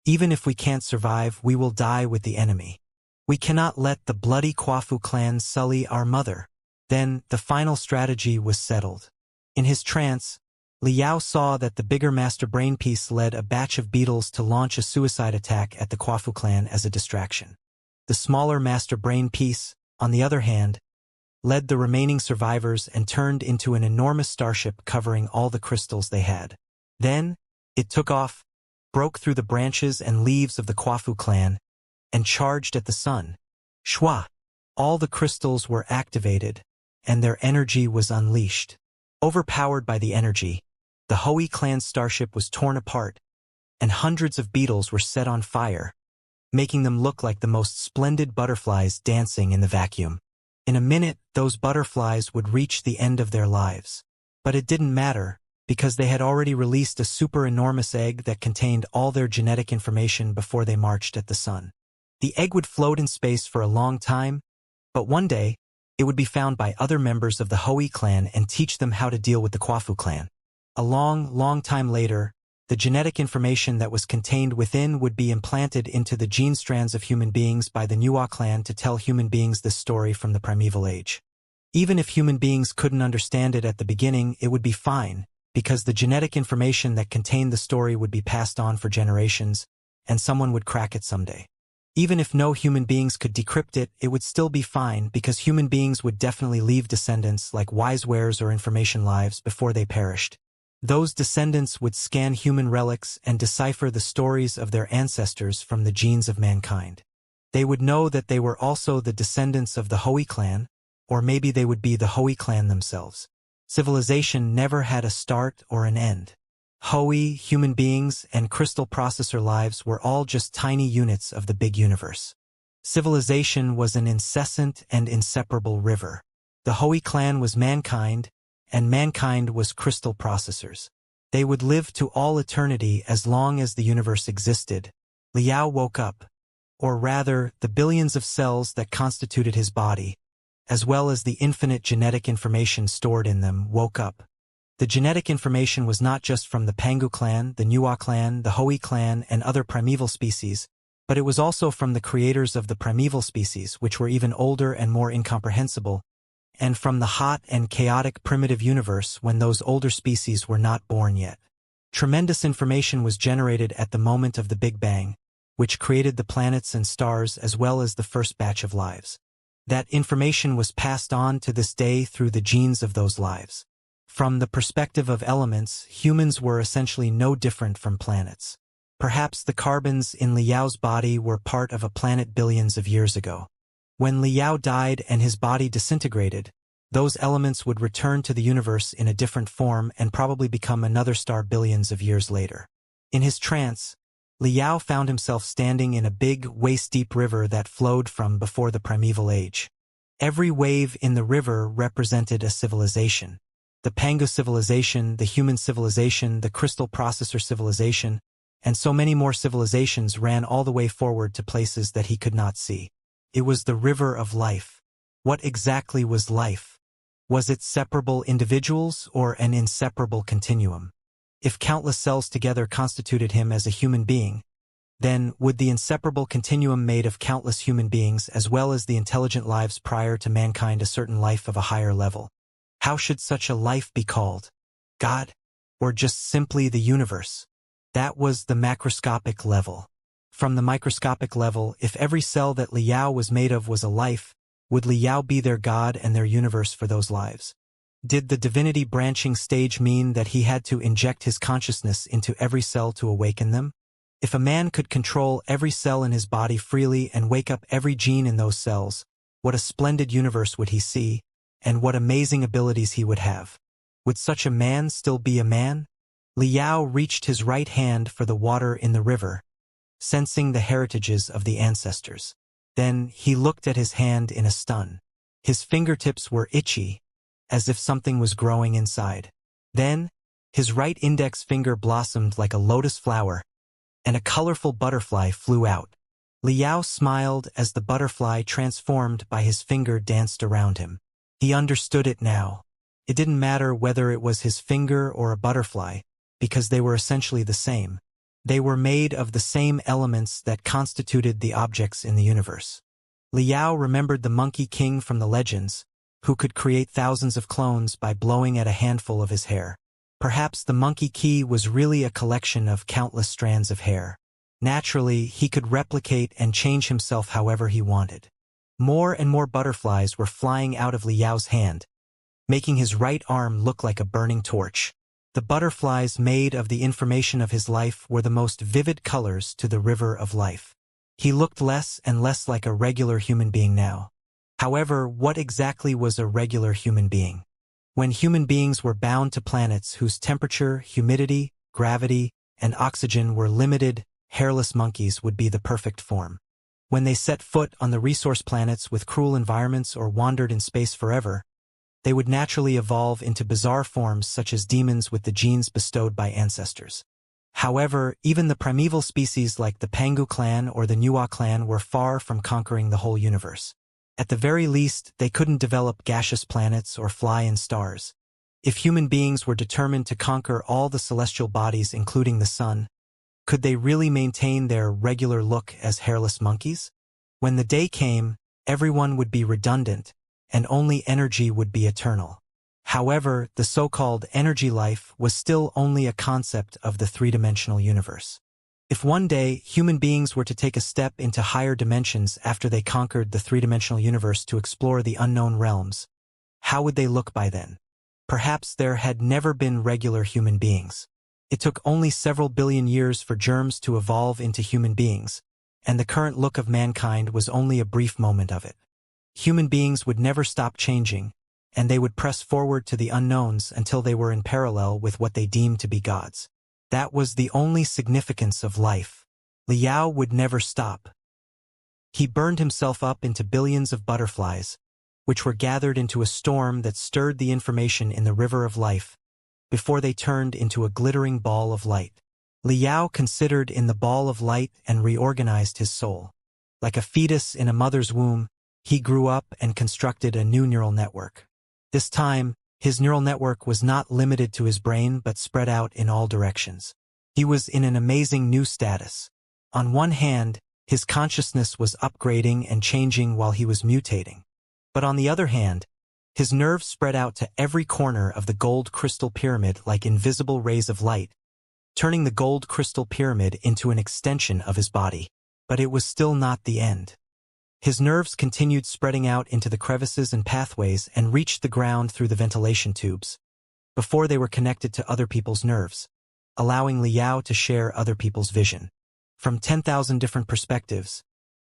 "Even if we can't survive, we will die with the enemy. We cannot let the bloody Quafu clan sully our mother." Then, the final strategy was settled. In his trance, Liao saw that the bigger master brain piece led a batch of beetles to launch a suicide attack at the Quafu clan as a distraction. The smaller master brain piece, on the other hand, led the remaining survivors and turned into an enormous starship covering all the crystals they had. Then, it took off, broke through the branches and leaves of the Quafu clan, and charged at the sun. Shwa! All the crystals were activated, and their energy was unleashed. Overpowered by the energy, the Hui clan starship was torn apart, and hundreds of beetles were set on fire, making them look like the most splendid butterflies dancing in the vacuum. In a minute, those butterflies would reach the end of their lives. But it didn't matter, because they had already released a super-enormous egg that contained all their genetic information before they marched at the sun. The egg would float in space for a long time, but one day, it would be found by other members of the Hui clan and teach them how to deal with the Quafu clan. A long, long time later, the genetic information that was contained within would be implanted into the gene strands of human beings by the Nuwa clan to tell human beings this story from the primeval age. Even if human beings couldn't understand it at the beginning, it would be fine, because the genetic information that contained the story would be passed on for generations, and someone would crack it someday. Even if no human beings could decrypt it, it would still be fine because human beings would definitely leave descendants like wisewares or information lives before they perished. Those descendants would scan human relics and decipher the stories of their ancestors from the genes of mankind. They would know that they were also the descendants of the Hui clan, or maybe they would be the Hui clan themselves. Civilization never had a start or an end. Hui, human beings, and crystal processor lives were all just tiny units of the big universe. Civilization was an incessant and inseparable river. The Hui clan was mankind, and mankind was crystal processors. They would live to all eternity as long as the universe existed. Liao woke up, or rather, the billions of cells that constituted his body, as well as the infinite genetic information stored in them, woke up. The genetic information was not just from the Pangu clan, the Nuwa clan, the Hui clan, and other primeval species, but it was also from the creators of the primeval species, which were even older and more incomprehensible, and from the hot and chaotic primitive universe when those older species were not born yet. Tremendous information was generated at the moment of the Big Bang, which created the planets and stars as well as the first batch of lives. That information was passed on to this day through the genes of those lives. From the perspective of elements, humans were essentially no different from planets. Perhaps the carbons in Liao's body were part of a planet billions of years ago. When Liao died and his body disintegrated, those elements would return to the universe in a different form and probably become another star billions of years later. In his trance, Liao found himself standing in a big, waist-deep river that flowed from before the primeval age. Every wave in the river represented a civilization. The Pangu civilization, the human civilization, the crystal processor civilization, and so many more civilizations ran all the way forward to places that he could not see. It was the river of life. What exactly was life? Was it separable individuals or an inseparable continuum? If countless cells together constituted him as a human being, then would the inseparable continuum made of countless human beings as well as the intelligent lives prior to mankind a certain life of a higher level? How should such a life be called? God? Or just simply the universe? That was the macroscopic level. From the microscopic level, if every cell that Liao was made of was a life, would Liao be their God and their universe for those lives? Did the divinity branching stage mean that he had to inject his consciousness into every cell to awaken them? If a man could control every cell in his body freely and wake up every gene in those cells, what a splendid universe would he see, and what amazing abilities he would have. Would such a man still be a man? Liao reached his right hand for the water in the river, sensing the heritages of the ancestors. Then he looked at his hand in a stun. His fingertips were itchy, as if something was growing inside. Then, his right index finger blossomed like a lotus flower, and a colorful butterfly flew out. Liao smiled as the butterfly transformed by his finger danced around him. He understood it now. It didn't matter whether it was his finger or a butterfly, because they were essentially the same. They were made of the same elements that constituted the objects in the universe. Liao remembered the Monkey King from the legends, who could create thousands of clones by blowing at a handful of his hair. Perhaps the monkey key was really a collection of countless strands of hair. Naturally, he could replicate and change himself however he wanted. More and more butterflies were flying out of Liao's hand, making his right arm look like a burning torch. The butterflies made of the information of his life were the most vivid colors to the river of life. He looked less and less like a regular human being now. However, what exactly was a regular human being? When human beings were bound to planets whose temperature, humidity, gravity, and oxygen were limited, hairless monkeys would be the perfect form. When they set foot on the resource planets with cruel environments or wandered in space forever, they would naturally evolve into bizarre forms such as demons with the genes bestowed by ancestors. However, even the primeval species like the Pangu clan or the Nuwa clan were far from conquering the whole universe. At the very least, they couldn't develop gaseous planets or fly in stars. If human beings were determined to conquer all the celestial bodies including the sun, could they really maintain their regular look as hairless monkeys? When the day came, everyone would be redundant, and only energy would be eternal. However, the so-called energy life was still only a concept of the three-dimensional universe. If one day human beings were to take a step into higher dimensions after they conquered the three-dimensional universe to explore the unknown realms, how would they look by then? Perhaps there had never been regular human beings. It took only several billion years for germs to evolve into human beings, and the current look of mankind was only a brief moment of it. Human beings would never stop changing, and they would press forward to the unknowns until they were in parallel with what they deemed to be gods. That was the only significance of life. Liao would never stop. He burned himself up into billions of butterflies, which were gathered into a storm that stirred the information in the river of life, before they turned into a glittering ball of light. Liao considered in the ball of light and reorganized his soul. Like a fetus in a mother's womb, he grew up and constructed a new neural network. This time, his neural network was not limited to his brain but spread out in all directions. He was in an amazing new status. On one hand, his consciousness was upgrading and changing while he was mutating. But on the other hand, his nerves spread out to every corner of the gold crystal pyramid like invisible rays of light, turning the gold crystal pyramid into an extension of his body. But it was still not the end. His nerves continued spreading out into the crevices and pathways and reached the ground through the ventilation tubes, before they were connected to other people's nerves, allowing Liao to share other people's vision. From 10,000 different perspectives,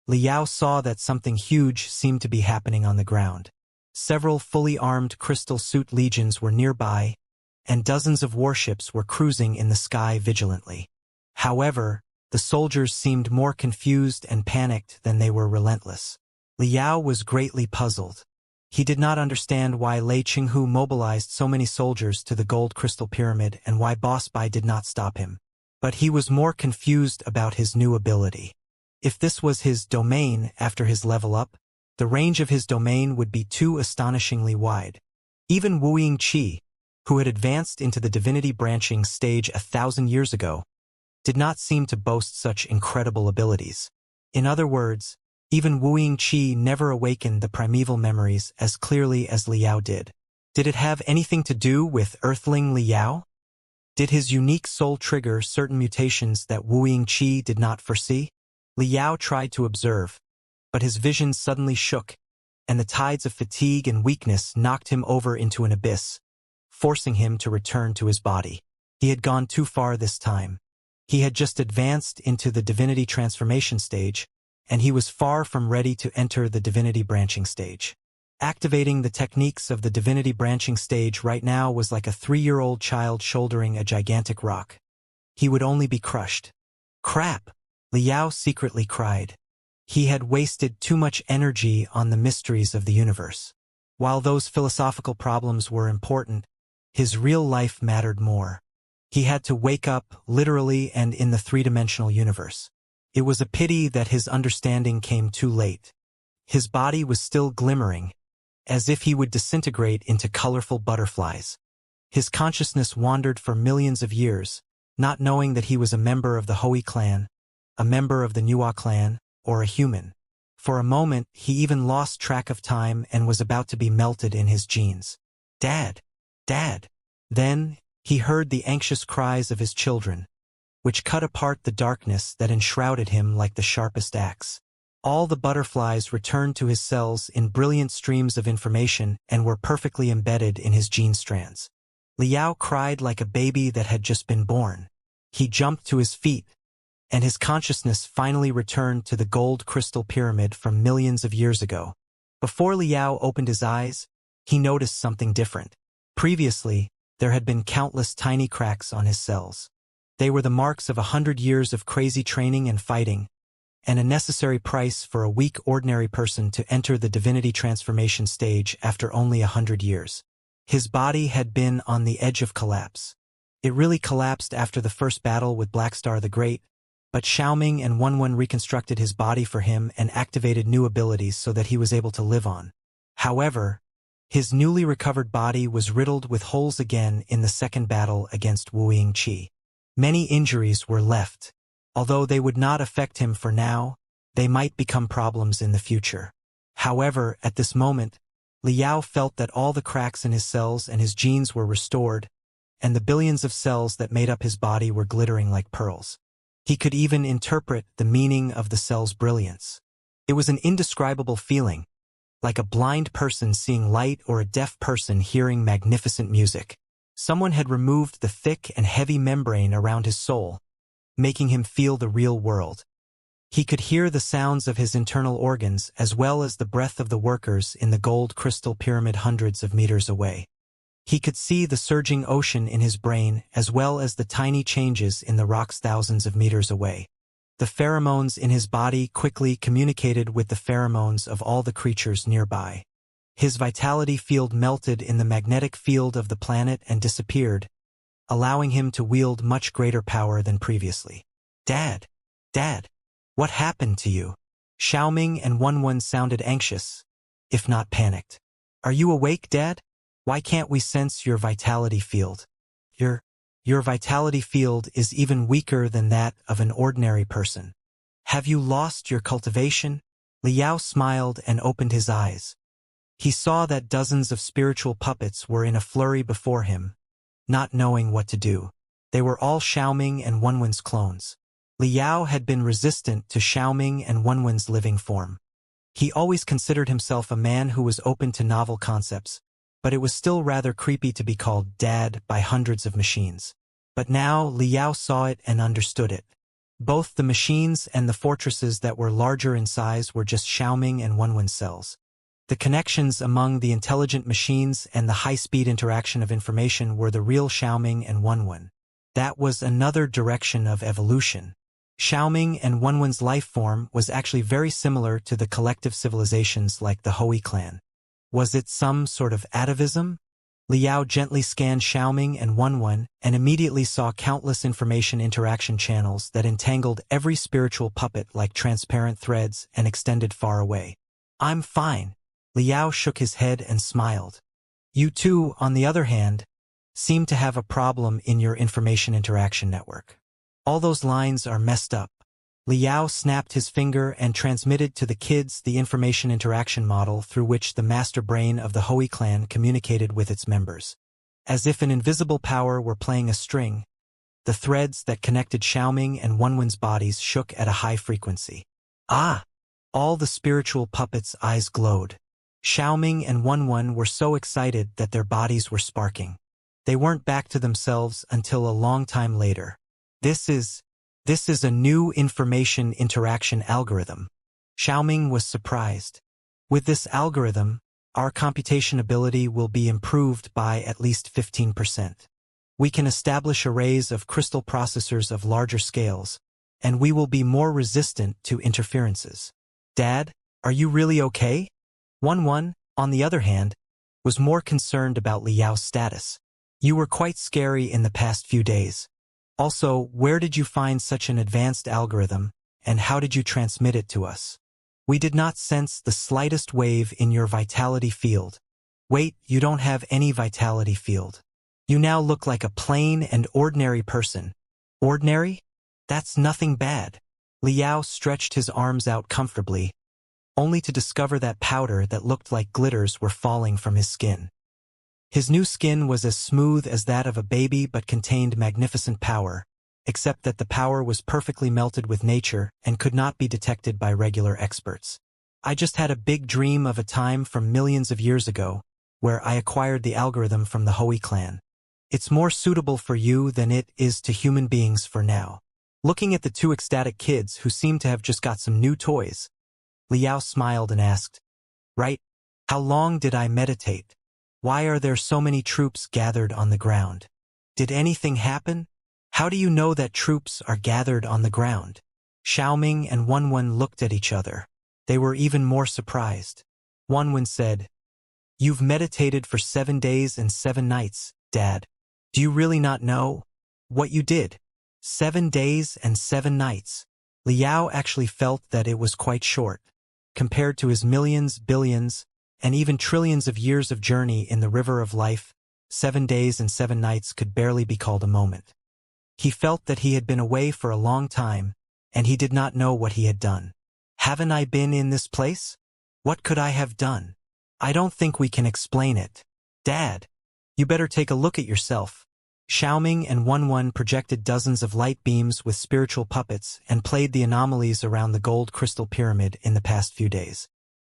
Liao saw that something huge seemed to be happening on the ground. Several fully armed crystal suit legions were nearby, and dozens of warships were cruising in the sky vigilantly. However, the soldiers seemed more confused and panicked than they were relentless. Liao was greatly puzzled. He did not understand why Lei Qinghu mobilized so many soldiers to the gold crystal pyramid and why Boss Bai did not stop him. But he was more confused about his new ability. If this was his domain after his level up, the range of his domain would be too astonishingly wide. Even Wu Yingqi, who had advanced into the divinity branching stage 1,000 years ago, did not seem to boast such incredible abilities. In other words, even Wu Yingqi never awakened the primeval memories as clearly as Liao did. Did it have anything to do with Earthling Liao? Did his unique soul trigger certain mutations that Wu Yingqi did not foresee? Liao tried to observe, but his vision suddenly shook, and the tides of fatigue and weakness knocked him over into an abyss, forcing him to return to his body. He had gone too far this time. He had just advanced into the divinity transformation stage, and he was far from ready to enter the divinity branching stage. Activating the techniques of the divinity branching stage right now was like a 3-year-old child shouldering a gigantic rock. He would only be crushed. Crap! Liao secretly cried. He had wasted too much energy on the mysteries of the universe. While those philosophical problems were important, his real life mattered more. He had to wake up, literally and in the three-dimensional universe. It was a pity that his understanding came too late. His body was still glimmering, as if he would disintegrate into colorful butterflies. His consciousness wandered for millions of years, not knowing that he was a member of the Hui clan, a member of the Nuo clan, or a human. For a moment, he even lost track of time and was about to be melted in his genes. Dad! Dad! Then, he heard the anxious cries of his children, which cut apart the darkness that enshrouded him like the sharpest axe. All the butterflies returned to his cells in brilliant streams of information and were perfectly embedded in his gene strands. Liao cried like a baby that had just been born. He jumped to his feet, and his consciousness finally returned to the gold crystal pyramid from millions of years ago. Before Liao opened his eyes, he noticed something different. Previously, there had been countless tiny cracks on his cells. They were the marks of 100 years of crazy training and fighting, and a necessary price for a weak ordinary person to enter the divinity transformation stage after only 100 years. His body had been on the edge of collapse. It really collapsed after the first battle with Blackstar the Great, but Xiaoming and Wenwen reconstructed his body for him and activated new abilities so that he was able to live on. However, his newly recovered body was riddled with holes again in the second battle against Wu Yingqi. Many injuries were left. Although they would not affect him for now, they might become problems in the future. However, at this moment, Liao felt that all the cracks in his cells and his genes were restored, and the billions of cells that made up his body were glittering like pearls. He could even interpret the meaning of the cell's brilliance. It was an indescribable feeling, like a blind person seeing light or a deaf person hearing magnificent music. Someone had removed the thick and heavy membrane around his soul, making him feel the real world. He could hear the sounds of his internal organs as well as the breath of the workers in the gold crystal pyramid hundreds of meters away. He could see the surging ocean in his brain as well as the tiny changes in the rocks thousands of meters away. The pheromones in his body quickly communicated with the pheromones of all the creatures nearby. His vitality field melted in the magnetic field of the planet and disappeared, allowing him to wield much greater power than previously. Dad! Dad! What happened to you? Xiaoming and Wenwen sounded anxious, if not panicked. Are you awake, Dad? Why can't we sense your vitality field? Your vitality field is even weaker than that of an ordinary person. Have you lost your cultivation? Liao smiled and opened his eyes. He saw that dozens of spiritual puppets were in a flurry before him, not knowing what to do. They were all Xiaoming and Wenwen's clones. Liao had been resistant to Xiaoming and Wenwen's living form. He always considered himself a man who was open to novel concepts, but it was still rather creepy to be called Dad by hundreds of machines. But now Liao saw it and understood it. Both the machines and the fortresses that were larger in size were just Xiaoming and Wenwen cells. The connections among the intelligent machines and the high-speed interaction of information were the real Xiaoming and Wenwen. That was another direction of evolution. Xiaoming and Wenwen's life form was actually very similar to the collective civilizations like the Hui clan. Was it some sort of atavism? Liao gently scanned Xiaoming and Wenwen and immediately saw countless information interaction channels that entangled every spiritual puppet like transparent threads and extended far away. I'm fine. Liao shook his head and smiled. You two, on the other hand, seem to have a problem in your information interaction network. All those lines are messed up. Liao snapped his finger and transmitted to the kids the information interaction model through which the master brain of the Hui clan communicated with its members. As if an invisible power were playing a string, the threads that connected Xiaoming and Wenwen's bodies shook at a high frequency. Ah! All the spiritual puppets' eyes glowed. Xiaoming and Wenwen were so excited that their bodies were sparking. They weren't back to themselves until a long time later. This is a new information interaction algorithm. Xiaoming was surprised. With this algorithm, our computation ability will be improved by at least 15%. We can establish arrays of crystal processors of larger scales, and we will be more resistant to interferences. Dad, are you really okay? Wenwen, on the other hand, was more concerned about Liao's status. You were quite scary in the past few days. Also, where did you find such an advanced algorithm, and how did you transmit it to us? We did not sense the slightest wave in your vitality field. Wait, you don't have any vitality field. You now look like a plain and ordinary person. Ordinary? That's nothing bad. Liao stretched his arms out comfortably, only to discover that powder that looked like glitters were falling from his skin. His new skin was as smooth as that of a baby but contained magnificent power, except that the power was perfectly melted with nature and could not be detected by regular experts. I just had a big dream of a time from millions of years ago, where I acquired the algorithm from the Hui clan. It's more suitable for you than it is to human beings for now. Looking at the two ecstatic kids who seemed to have just got some new toys, Liao smiled and asked, Right, how long did I meditate? Why are there so many troops gathered on the ground? Did anything happen? How do you know that troops are gathered on the ground? Xiaoming and Wenwen looked at each other. They were even more surprised. Wenwen said, You've meditated for 7 days and 7 nights, Dad. Do you really not know what you did? 7 days and 7 nights. Liao actually felt that it was quite short. Compared to his millions, billions, and even trillions of years of journey in the river of life, 7 days and 7 nights could barely be called a moment. He felt that he had been away for a long time, and he did not know what he had done. Haven't I been in this place? What could I have done? I don't think we can explain it. Dad, you better take a look at yourself. Xiaoming and Wenwen projected dozens of light beams with spiritual puppets and played the anomalies around the gold crystal pyramid in the past few days.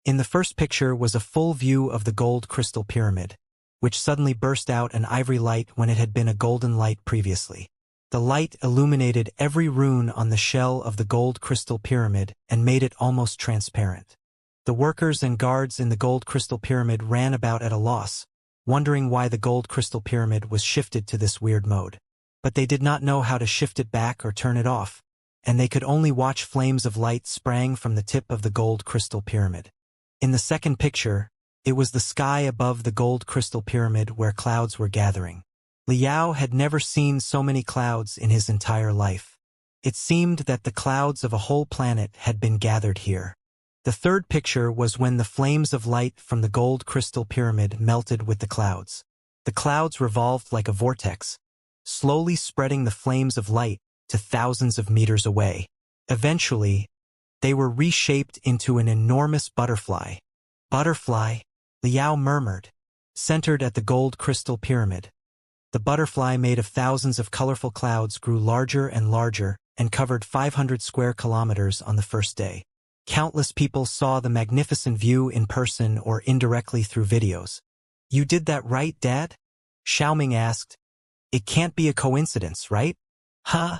In the first picture was a full view of the gold crystal pyramid, which suddenly burst out an ivory light when it had been a golden light previously. The light illuminated every rune on the shell of the gold crystal pyramid and made it almost transparent. The workers and guards in the gold crystal pyramid ran about at a loss, wondering why the gold crystal pyramid was shifted to this weird mode. But they did not know how to shift it back or turn it off, and they could only watch flames of light sprang from the tip of the gold crystal pyramid. In the second picture, it was the sky above the gold crystal pyramid where clouds were gathering. Liao had never seen so many clouds in his entire life. It seemed that the clouds of a whole planet had been gathered here. The third picture was when the flames of light from the gold crystal pyramid melted with the clouds. The clouds revolved like a vortex, slowly spreading the flames of light to thousands of meters away. Eventually, they were reshaped into an enormous butterfly. Butterfly, Liao murmured, centered at the gold crystal pyramid. The butterfly made of thousands of colorful clouds grew larger and larger and covered 500 square kilometers on the first day. Countless people saw the magnificent view in person or indirectly through videos. "You did that right, Dad?" Xiaoming asked. "It can't be a coincidence, right?" "Huh?"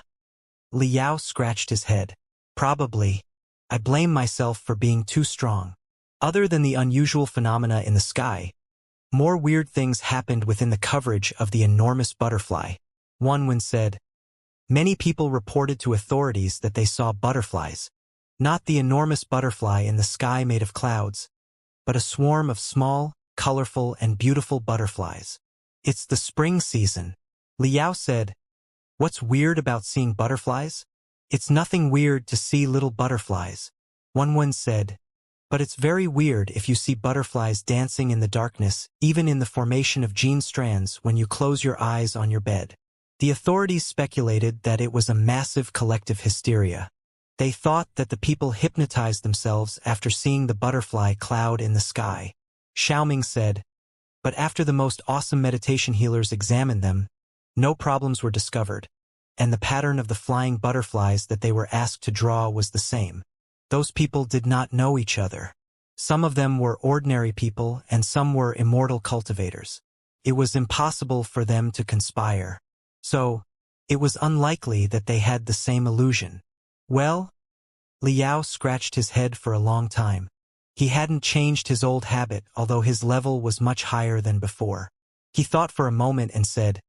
Liao scratched his head. "Probably. I blame myself for being too strong." Other than the unusual phenomena in the sky, more weird things happened within the coverage of the enormous butterfly. One said, "Many people reported to authorities that they saw butterflies, not the enormous butterfly in the sky made of clouds, but a swarm of small, colorful, and beautiful butterflies. It's the spring season." Liao said, "What's weird about seeing butterflies?" "It's nothing weird to see little butterflies." One said, "But it's very weird if you see butterflies dancing in the darkness, even in the formation of gene strands when you close your eyes on your bed." The authorities speculated that it was a massive collective hysteria. They thought that the people hypnotized themselves after seeing the butterfly cloud in the sky. Xiaoming said, "But after the most awesome meditation healers examined them, no problems were discovered, and the pattern of the flying butterflies that they were asked to draw was the same. Those people did not know each other. Some of them were ordinary people and some were immortal cultivators. It was impossible for them to conspire. So, it was unlikely that they had the same illusion." "Well?" Liao scratched his head for a long time. He hadn't changed his old habit, although his level was much higher than before. He thought for a moment and said,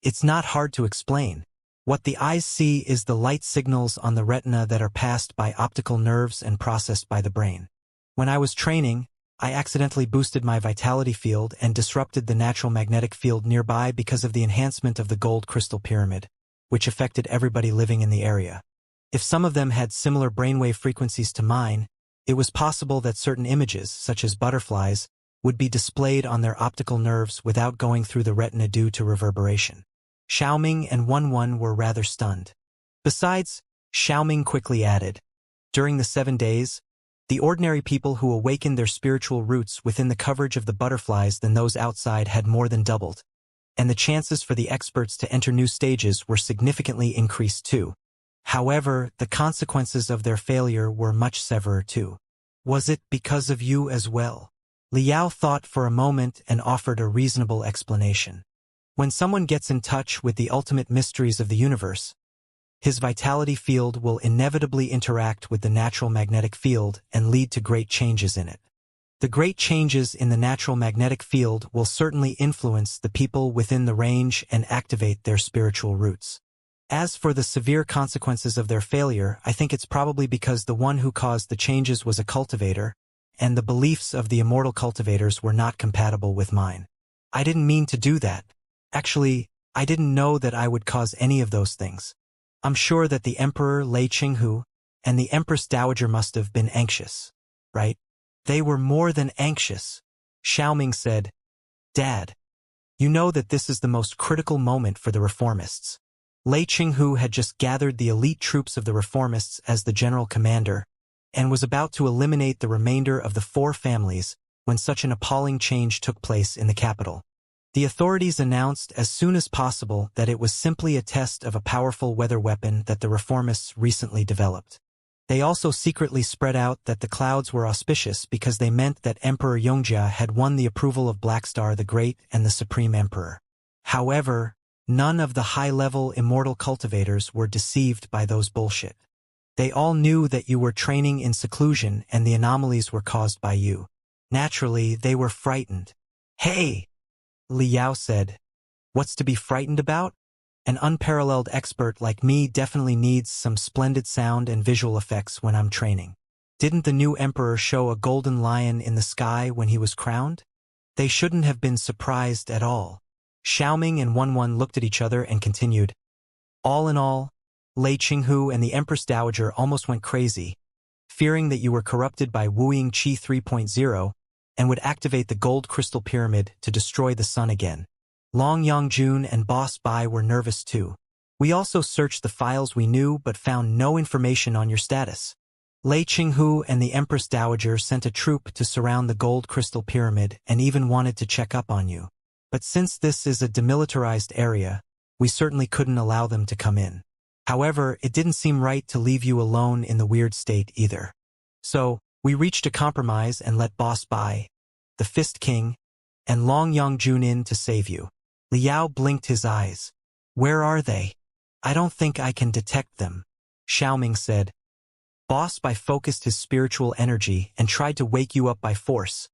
"It's not hard to explain. What the eyes see is the light signals on the retina that are passed by optical nerves and processed by the brain. When I was training, I accidentally boosted my vitality field and disrupted the natural magnetic field nearby because of the enhancement of the gold crystal pyramid, which affected everybody living in the area. If some of them had similar brainwave frequencies to mine, it was possible that certain images, such as butterflies, would be displayed on their optical nerves without going through the retina due to reverberation." Xiaoming and Wen were rather stunned. Besides, Xiaoming quickly added, "During the 7 days, the ordinary people who awakened their spiritual roots within the coverage of the butterflies than those outside had more than doubled, and the chances for the experts to enter new stages were significantly increased too. However, the consequences of their failure were much severer too." "Was it because of you as well?" Liao thought for a moment and offered a reasonable explanation. "When someone gets in touch with the ultimate mysteries of the universe, his vitality field will inevitably interact with the natural magnetic field and lead to great changes in it. The great changes in the natural magnetic field will certainly influence the people within the range and activate their spiritual roots. As for the severe consequences of their failure, I think it's probably because the one who caused the changes was a cultivator, and the beliefs of the immortal cultivators were not compatible with mine. I didn't mean to do that. Actually, I didn't know that I would cause any of those things. I'm sure that the Emperor Lei Qinghu and the Empress Dowager must have been anxious, right?" "They were more than anxious," Xiaoming said. "Dad, you know that this is the most critical moment for the reformists. Lei Qinghu had just gathered the elite troops of the reformists as the general commander, and was about to eliminate the remainder of the 4 families when such an appalling change took place in the capital. The authorities announced as soon as possible that it was simply a test of a powerful weather weapon that the reformists recently developed. They also secretly spread out that the clouds were auspicious because they meant that Emperor Xianxia had won the approval of Blackstar the Great and the Supreme Emperor. However, none of the high-level immortal cultivators were deceived by those bullshit. They all knew that you were training in seclusion and the anomalies were caused by you. Naturally, they were frightened." "Hey!" Liao said. "What's to be frightened about? An unparalleled expert like me definitely needs some splendid sound and visual effects when I'm training. Didn't the new emperor show a golden lion in the sky when he was crowned? They shouldn't have been surprised at all." Xiaoming and Wen looked at each other and continued, "All in all, Lei Qinghu and the Empress Dowager almost went crazy, fearing that you were corrupted by Wuxia Qi 3.0 and would activate the gold crystal pyramid to destroy the sun again. Long Yangjun and Boss Bai were nervous too. We also searched the files we knew but found no information on your status. Lei Qinghu and the Empress Dowager sent a troop to surround the gold crystal pyramid and even wanted to check up on you. But since this is a demilitarized area, we certainly couldn't allow them to come in. However, it didn't seem right to leave you alone in the weird state either. So, we reached a compromise and let Boss Bai, the Fist King, and Long Yongjun in to save you. Liao blinked his eyes. Where are they? I don't think I can detect them, Xiaoming said. Boss Bai focused his spiritual energy and tried to wake you up by force,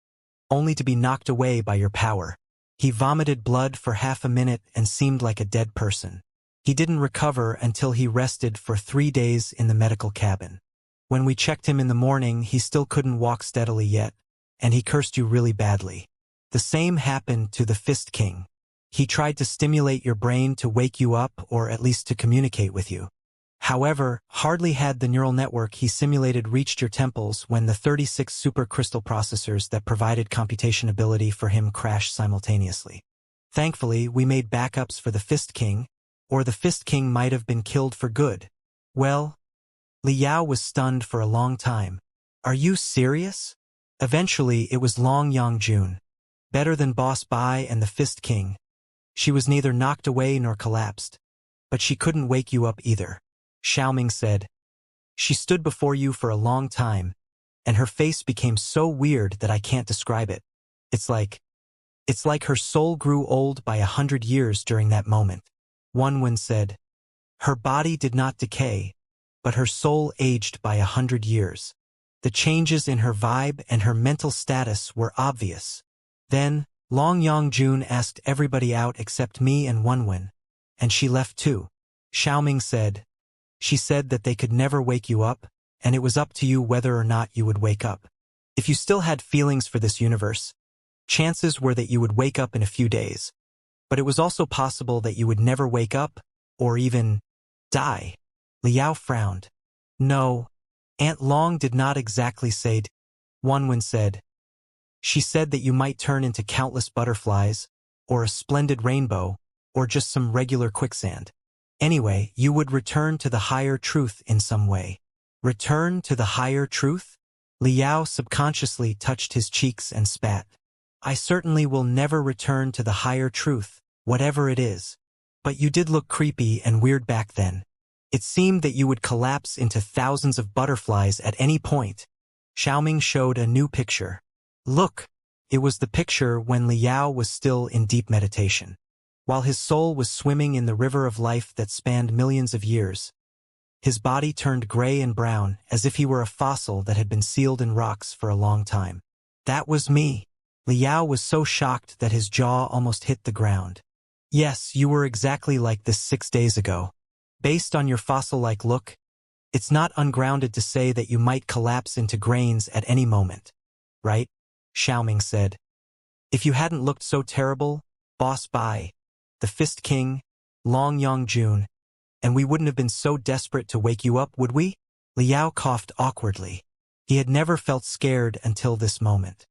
only to be knocked away by your power. He vomited blood for half a minute and seemed like a dead person. He didn't recover until he rested for 3 days in the medical cabin. When we checked him in the morning, he still couldn't walk steadily yet, and he cursed you really badly. The same happened to the Fist King. He tried to stimulate your brain to wake you up or at least to communicate with you. However, hardly had the neural network he simulated reached your temples when the 36 supercrystal processors that provided computation ability for him crashed simultaneously. Thankfully, we made backups for the Fist King, or the Fist King might have been killed for good. Well, Liao was stunned for a long time. Are you serious? Eventually, it was Long Yongjun. Better than Boss Bai and the Fist King. She was neither knocked away nor collapsed. But she couldn't wake you up either, Xiaoming said. She stood before you for a long time, and her face became so weird that I can't describe it. It's like her soul grew old by 100 years during that moment. Wenwen said. Her body did not decay, but her soul aged by 100 years. The changes in her vibe and her mental status were obvious. Then, Long Yongjun asked everybody out except me and Wenwen, and she left too. Xiaoming said. She said that they could never wake you up, and it was up to you whether or not you would wake up. If you still had feelings for this universe, chances were that you would wake up in a few days. But it was also possible that you would never wake up, or even die. Liao frowned. No, Aunt Long did not exactly say. Wenwen said. She said that you might turn into countless butterflies, or a splendid rainbow, or just some regular quicksand. Anyway, you would return to the higher truth in some way. Return to the higher truth? Liao subconsciously touched his cheeks and spat. I certainly will never return to the higher truth, whatever it is. But you did look creepy and weird back then. It seemed that you would collapse into thousands of butterflies at any point. Xiaoming showed a new picture. Look, it was the picture when Liao was still in deep meditation. While his soul was swimming in the river of life that spanned millions of years, his body turned gray and brown as if he were a fossil that had been sealed in rocks for a long time. That was me. Liao was so shocked that his jaw almost hit the ground. Yes, you were exactly like this 6 days ago. Based on your fossil-like look, it's not ungrounded to say that you might collapse into grains at any moment. Right? Xiaoming said. If you hadn't looked so terrible, Boss Bai, the Fist King, Long Yongjun, and we wouldn't have been so desperate to wake you up, would we? Liao coughed awkwardly. He had never felt scared until this moment.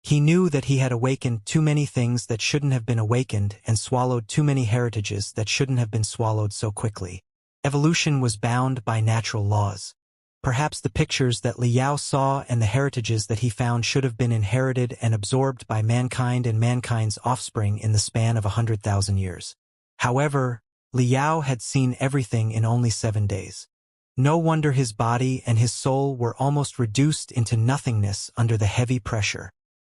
He knew that he had awakened too many things that shouldn't have been awakened and swallowed too many heritages that shouldn't have been swallowed so quickly. Evolution was bound by natural laws. Perhaps the pictures that Liao saw and the heritages that he found should have been inherited and absorbed by mankind and mankind's offspring in the span of 100,000 years. However, Liao had seen everything in only 7 days. No wonder his body and his soul were almost reduced into nothingness under the heavy pressure.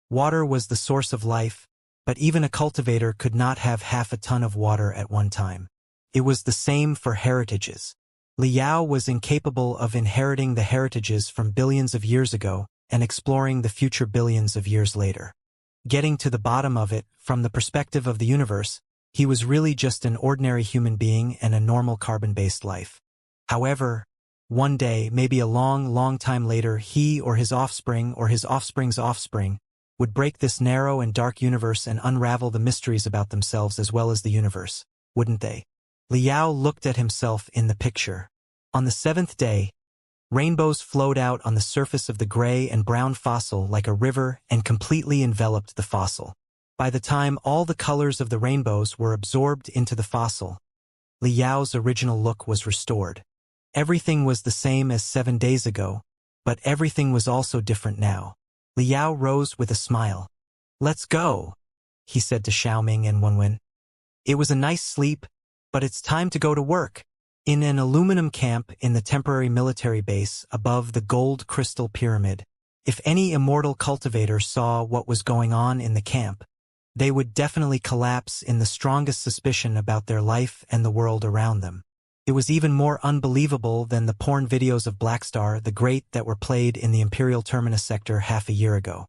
Water was the source of life, but even a cultivator could not have half a ton of water at one time. It was the same for heritages. Liao was incapable of inheriting the heritages from billions of years ago and exploring the future billions of years later. Getting to the bottom of it, from the perspective of the universe, he was really just an ordinary human being and a normal carbon-based life. However, one day, maybe a long, long time later, he or his offspring or his offspring's offspring would break this narrow and dark universe and unravel the mysteries about themselves as well as the universe, wouldn't they? Liao looked at himself in the picture. On the 7th day, rainbows flowed out on the surface of the gray and brown fossil like a river and completely enveloped the fossil. By the time all the colors of the rainbows were absorbed into the fossil, Liao's original look was restored. Everything was the same as 7 days ago, but everything was also different now. Liao rose with a smile. Let's go. he said to Xiaoming and Wenwen. It was a nice sleep, but it's time to go to work. In an aluminum camp in the temporary military base above the gold crystal pyramid, if any immortal cultivator saw what was going on in the camp, they would definitely collapse in the strongest suspicion about their life and the world around them. It was even more unbelievable than the porn videos of Blackstar the Great that were played in the Imperial Terminus sector half a year ago.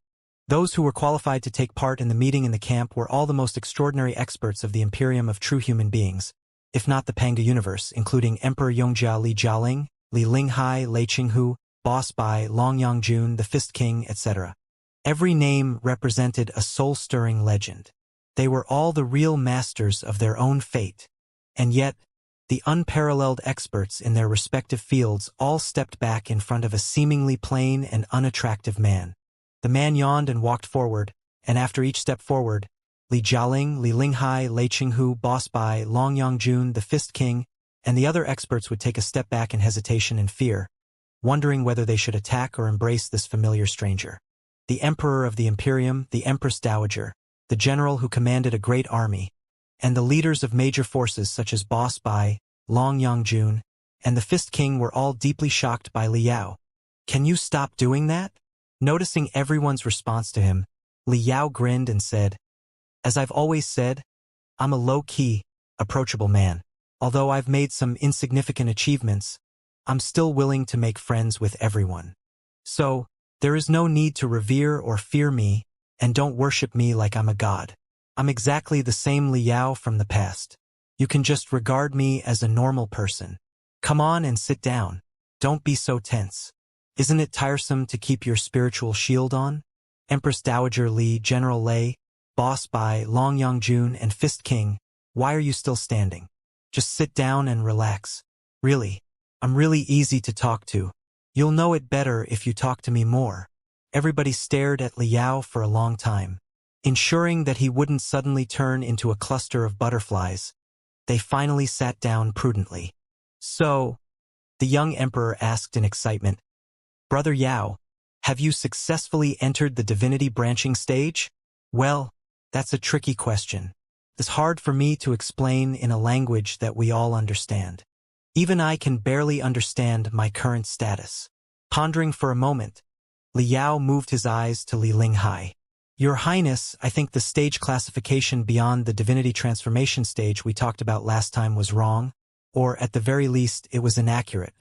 Those who were qualified to take part in the meeting in the camp were all the most extraordinary experts of the Imperium of true human beings, if not the Panga universe, including Emperor Yongjia Li Jialing, Li Linghai, Lei Qinghu, Boss Bai, Long Yangjun, the Fist King, etc. Every name represented a soul-stirring legend. They were all the real masters of their own fate. And yet, the unparalleled experts in their respective fields all stepped back in front of a seemingly plain and unattractive man. The man yawned and walked forward, and after each step forward, Li Jialing, Li Linghai, Lei Qinghu, Boss Bai, Long Yangjun, the Fist King, and the other experts would take a step back in hesitation and fear, wondering whether they should attack or embrace this familiar stranger. The Emperor of the Imperium, the Empress Dowager, the general who commanded a great army, and the leaders of major forces such as Boss Bai, Long Yangjun, and the Fist King were all deeply shocked by Li Yao. "Can you stop doing that?" Noticing everyone's response to him, Li Yao grinned and said, "As I've always said, I'm a low-key, approachable man. Although I've made some insignificant achievements, I'm still willing to make friends with everyone. So, there is no need to revere or fear me, and don't worship me like I'm a god. I'm exactly the same Li Yao from the past. You can just regard me as a normal person. Come on and sit down. Don't be so tense. Isn't it tiresome to keep your spiritual shield on? Empress Dowager Li, General Lei, Boss Bai, Long Yangjun, and Fist King, why are you still standing? Just sit down and relax. Really, I'm really easy to talk to. You'll know it better if you talk to me more." Everybody stared at Li Yao for a long time. Ensuring that he wouldn't suddenly turn into a cluster of butterflies, they finally sat down prudently. "So," the young emperor asked in excitement, "Brother Yao, have you successfully entered the divinity branching stage?" "Well, that's a tricky question. It's hard for me to explain in a language that we all understand. Even I can barely understand my current status." Pondering for a moment, Li Yao moved his eyes to Li Linghai. "Your Highness, I think the stage classification beyond the divinity transformation stage we talked about last time was wrong, or at the very least it was inaccurate.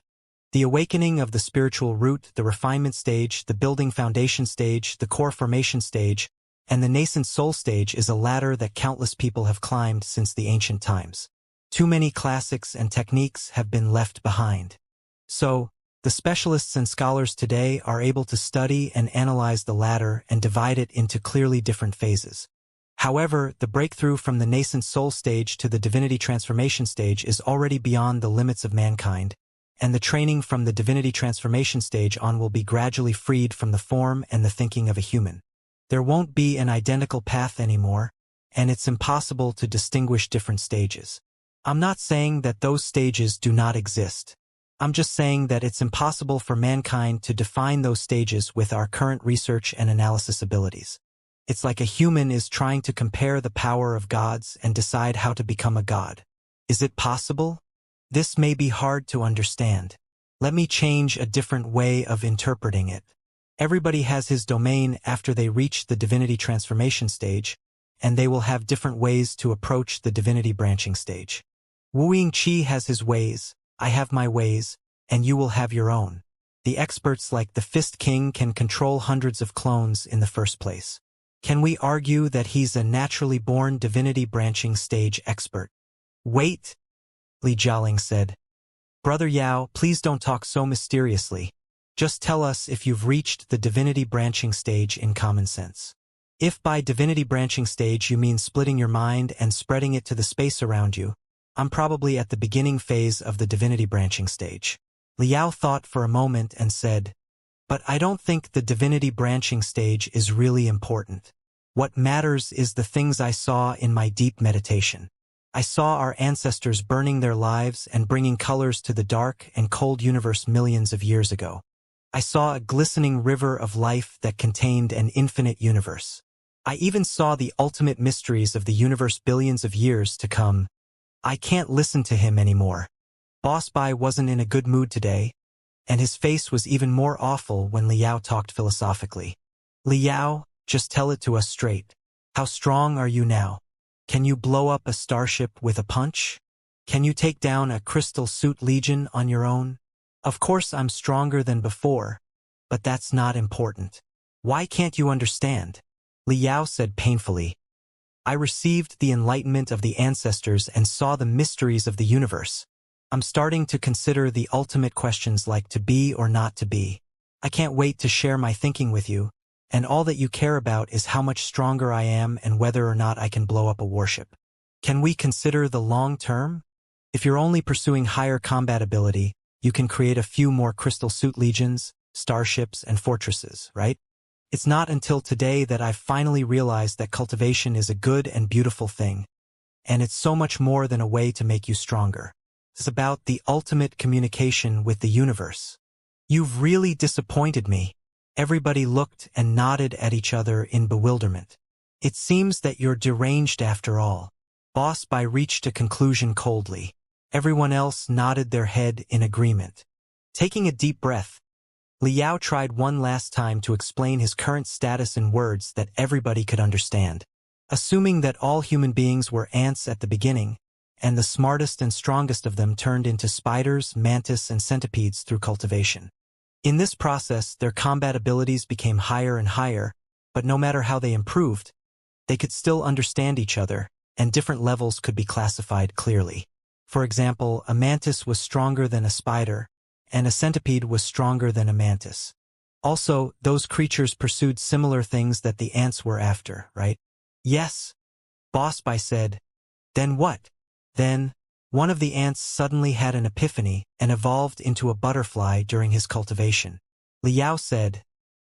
The awakening of the spiritual root, the refinement stage, the building foundation stage, the core formation stage, and the nascent soul stage is a ladder that countless people have climbed since the ancient times. Too many classics and techniques have been left behind. So, the specialists and scholars today are able to study and analyze the ladder and divide it into clearly different phases. However, the breakthrough from the nascent soul stage to the divinity transformation stage is already beyond the limits of mankind, and the training from the divinity transformation stage on will be gradually freed from the form and the thinking of a human. There won't be an identical path anymore, and it's impossible to distinguish different stages. I'm not saying that those stages do not exist. I'm just saying that it's impossible for mankind to define those stages with our current research and analysis abilities. It's like a human is trying to compare the power of gods and decide how to become a god. Is it possible? This may be hard to understand. Let me change a different way of interpreting it. Everybody has his domain after they reach the divinity transformation stage, and they will have different ways to approach the divinity branching stage. Wu Yingqi has his ways, I have my ways, and you will have your own. The experts like the Fist King can control hundreds of clones in the first place. Can we argue that he's a naturally born divinity branching stage expert? Wait, Li Jialing said. Brother Yao, please don't talk so mysteriously. Just tell us if you've reached the divinity branching stage in common sense. If by divinity branching stage you mean splitting your mind and spreading it to the space around you, I'm probably at the beginning phase of the divinity branching stage. Liao thought for a moment and said, but I don't think the divinity branching stage is really important. What matters is the things I saw in my deep meditation. I saw our ancestors burning their lives and bringing colors to the dark and cold universe millions of years ago. I saw a glistening river of life that contained an infinite universe. I even saw the ultimate mysteries of the universe billions of years to come. I can't listen to him anymore. Boss Bai wasn't in a good mood today, and his face was even more awful when Liao talked philosophically. Liao, just tell it to us straight. How strong are you now? Can you blow up a starship with a punch? Can you take down a crystal suit legion on your own? Of course I'm stronger than before, but that's not important. Why can't you understand? Liao said painfully. I received the enlightenment of the ancestors and saw the mysteries of the universe. I'm starting to consider the ultimate questions like to be or not to be. I can't wait to share my thinking with you, and all that you care about is how much stronger I am and whether or not I can blow up a warship. Can we consider the long term? If you're only pursuing higher combat ability, you can create a few more crystal suit legions, starships, and fortresses, right? It's not until today that I've finally realized that cultivation is a good and beautiful thing, and it's so much more than a way to make you stronger. It's about the ultimate communication with the universe. You've really disappointed me. Everybody looked and nodded at each other in bewilderment. It seems that you're deranged after all. Boss Bai reached a conclusion coldly. Everyone else nodded their head in agreement. Taking a deep breath, Liao tried one last time to explain his current status in words that everybody could understand. Assuming that all human beings were ants at the beginning, and the smartest and strongest of them turned into spiders, mantis, and centipedes through cultivation. In this process, their combat abilities became higher and higher, but no matter how they improved, they could still understand each other, and different levels could be classified clearly. For example, a mantis was stronger than a spider, and a centipede was stronger than a mantis. Also, those creatures pursued similar things that the ants were after, right? Yes, Boss Bai said. Then what? Then, one of the ants suddenly had an epiphany and evolved into a butterfly during his cultivation. Liao said,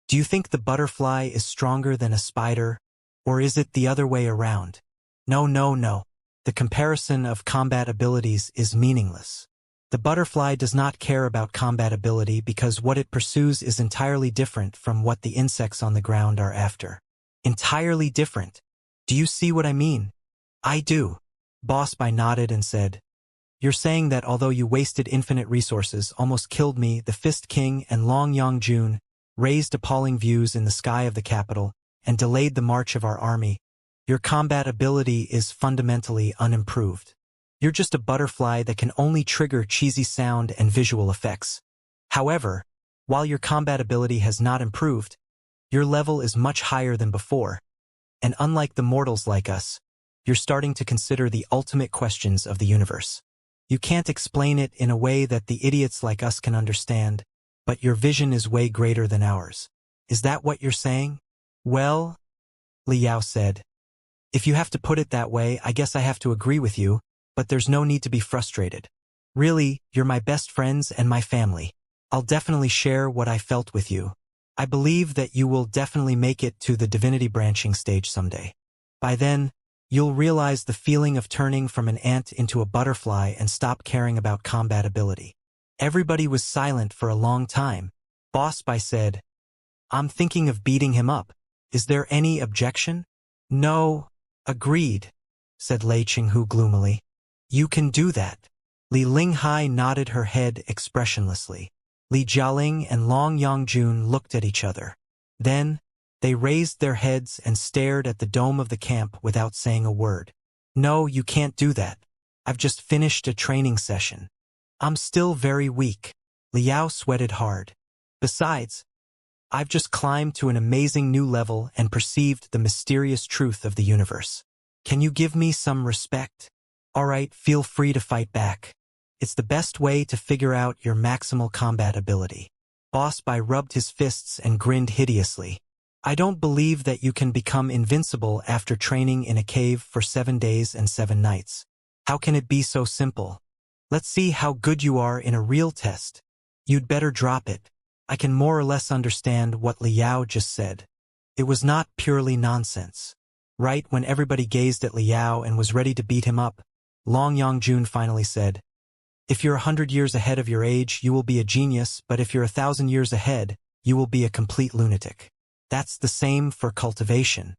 do you think the butterfly is stronger than a spider, or is it the other way around? No, no, no. The comparison of combat abilities is meaningless. The butterfly does not care about combat ability because what it pursues is entirely different from what the insects on the ground are after. Entirely different. Do you see what I mean? I do. Boss Bai nodded and said, you're saying that although you wasted infinite resources, almost killed me, the Fist King and Long Yongjun, raised appalling views in the sky of the capital, and delayed the march of our army, your combat ability is fundamentally unimproved. You're just a butterfly that can only trigger cheesy sound and visual effects. However, while your combat ability has not improved, your level is much higher than before, and unlike the mortals like us, you're starting to consider the ultimate questions of the universe. You can't explain it in a way that the idiots like us can understand, but your vision is way greater than ours. Is that what you're saying? Well, Liao said, if you have to put it that way, I guess I have to agree with you, but there's no need to be frustrated. Really, you're my best friends and my family. I'll definitely share what I felt with you. I believe that you will definitely make it to the divinity branching stage someday. By then, you'll realize the feeling of turning from an ant into a butterfly and stop caring about combat ability. Everybody was silent for a long time. Boss Bai said, I'm thinking of beating him up. Is there any objection? No. Agreed, said Lei Qinghu gloomily. You can do that. Li Linghai nodded her head expressionlessly. Li Jialing and Long Yongjun looked at each other. Then, they raised their heads and stared at the dome of the camp without saying a word. No, you can't do that. I've just finished a training session. I'm still very weak. Liao sweated hard. Besides, I've just climbed to an amazing new level and perceived the mysterious truth of the universe. Can you give me some respect? All right, feel free to fight back. It's the best way to figure out your maximal combat ability. Boss Bai rubbed his fists and grinned hideously. I don't believe that you can become invincible after training in a cave for 7 days and 7 nights. How can it be so simple? Let's see how good you are in a real test. You'd better drop it. I can more or less understand what Liao just said. It was not purely nonsense. Right when everybody gazed at Liao and was ready to beat him up, Long Yongjun finally said, if you're 100 years ahead of your age, you will be a genius, but if you're 1,000 years ahead, you will be a complete lunatic. That's the same for cultivation.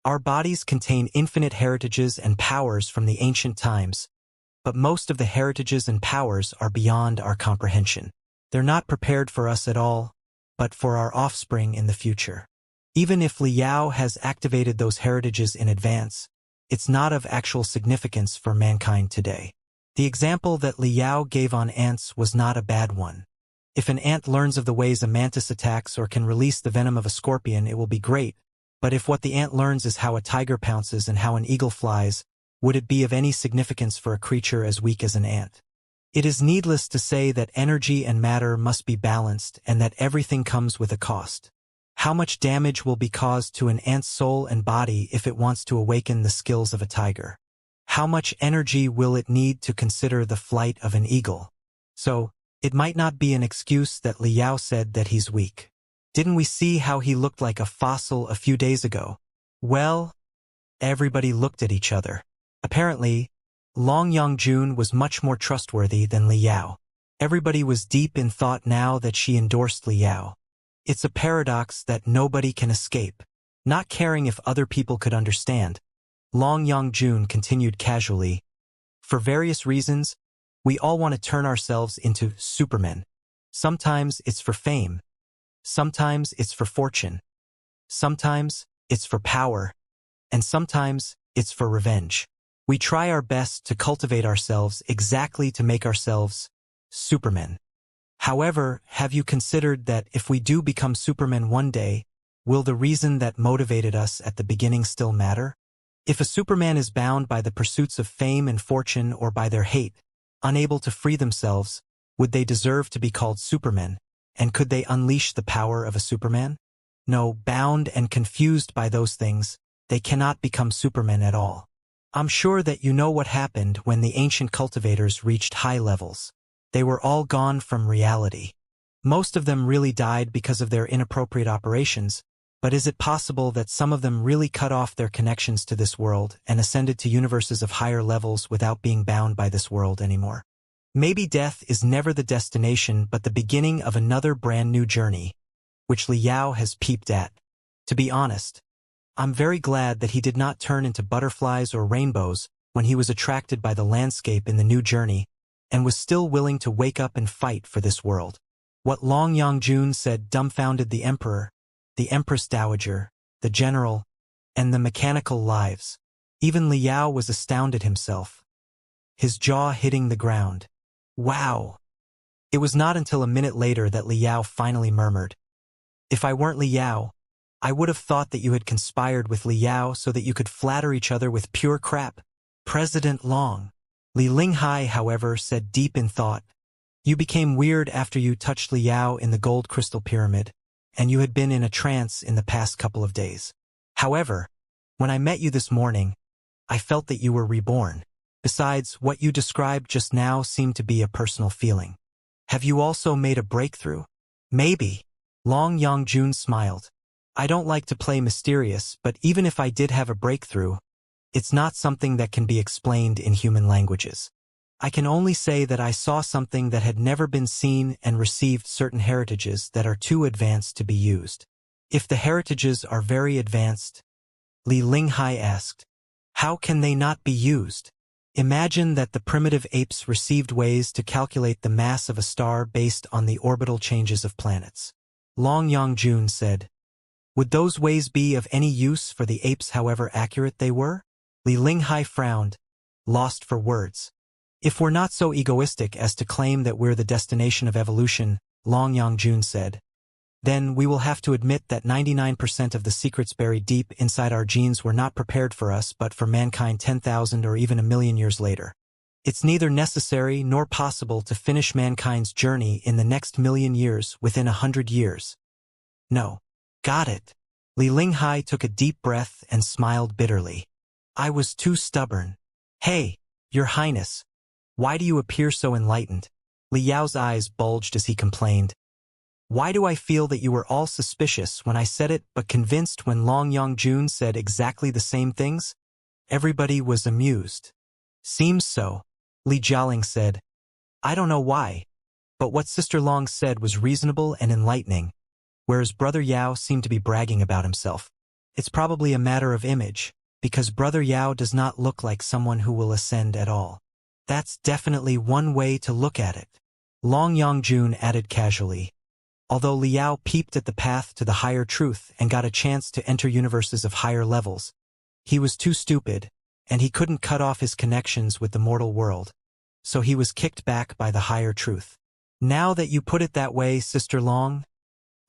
Our bodies contain infinite heritages and powers from the ancient times, but most of the heritages and powers are beyond our comprehension. They're not prepared for us at all, but for our offspring in the future. Even if Liao has activated those heritages in advance, it's not of actual significance for mankind today. The example that Liao gave on ants was not a bad one. If an ant learns of the ways a mantis attacks or can release the venom of a scorpion, it will be great, but if what the ant learns is how a tiger pounces and how an eagle flies, would it be of any significance for a creature as weak as an ant? It is needless to say that energy and matter must be balanced and that everything comes with a cost. How much damage will be caused to an ant's soul and body if it wants to awaken the skills of a tiger? How much energy will it need to consider the flight of an eagle? So, it might not be an excuse that Liao said that he's weak. Didn't we see how he looked like a fossil a few days ago? Well, everybody looked at each other. Apparently, Long Yongjun was much more trustworthy than Liao. Everybody was deep in thought now that she endorsed Liao. It's a paradox that nobody can escape. Not caring if other people could understand, Long Yongjun continued casually. For various reasons, we all want to turn ourselves into supermen. Sometimes it's for fame. Sometimes it's for fortune. Sometimes it's for power. And sometimes it's for revenge. We try our best to cultivate ourselves exactly to make ourselves supermen. However, have you considered that if we do become supermen one day, will the reason that motivated us at the beginning still matter? If a superman is bound by the pursuits of fame and fortune or by their hate, unable to free themselves, would they deserve to be called supermen? And could they unleash the power of a superman? No, bound and confused by those things, they cannot become supermen at all. I'm sure that you know what happened when the ancient cultivators reached high levels. They were all gone from reality. Most of them really died because of their inappropriate operations, but is it possible that some of them really cut off their connections to this world and ascended to universes of higher levels without being bound by this world anymore? Maybe death is never the destination but the beginning of another brand new journey, which Liao has peeped at. To be honest, I'm very glad that he did not turn into butterflies or rainbows when he was attracted by the landscape in the new journey, and was still willing to wake up and fight for this world. What Long Yongjun said dumbfounded the emperor, the empress dowager, the general, and the mechanical lives. Even Liao was astounded himself, his jaw hitting the ground. Wow! It was not until a minute later that Liao finally murmured, "If I weren't Liao, I would have thought that you had conspired with Liao so that you could flatter each other with pure crap." President Long. Li Linghai, however, said deep in thought, "You became weird after you touched Liao in the gold crystal pyramid, and you had been in a trance in the past couple of days. However, when I met you this morning, I felt that you were reborn. Besides, what you described just now seemed to be a personal feeling. Have you also made a breakthrough?" "Maybe." Long Yongjun smiled. "I don't like to play mysterious, but even if I did have a breakthrough, it's not something that can be explained in human languages. I can only say that I saw something that had never been seen and received certain heritages that are too advanced to be used." "If the heritages are very advanced," Li Linghai asked, "how can they not be used? Imagine that the primitive apes received ways to calculate the mass of a star based on the orbital changes of planets." Long Yongjun said, "Would those ways be of any use for the apes however accurate they were?" Li Linghai frowned, lost for words. "If we're not so egoistic as to claim that we're the destination of evolution," Long Yongjun said, "then we will have to admit that 99% of the secrets buried deep inside our genes were not prepared for us but for mankind 10,000 or even a million years later. It's neither necessary nor possible to finish mankind's journey in the next million years within 100 years. No. Got it." Li Linghai took a deep breath and smiled bitterly. "I was too stubborn." "Hey, Your Highness, why do you appear so enlightened?" Liao's eyes bulged as he complained. "Why do I feel that you were all suspicious when I said it but convinced when Long Yongjun said exactly the same things?" Everybody was amused. "Seems so," Li Jialing said. "I don't know why, but what Sister Long said was reasonable and enlightening, whereas Brother Yao seemed to be bragging about himself." It's probably a matter of image, because Brother Yao does not look like someone who will ascend at all. That's definitely one way to look at it. Long Yongjun added casually. Although Liao peeped at the path to the higher truth and got a chance to enter universes of higher levels, he was too stupid, and he couldn't cut off his connections with the mortal world. So he was kicked back by the higher truth. Now that you put it that way, Sister Long,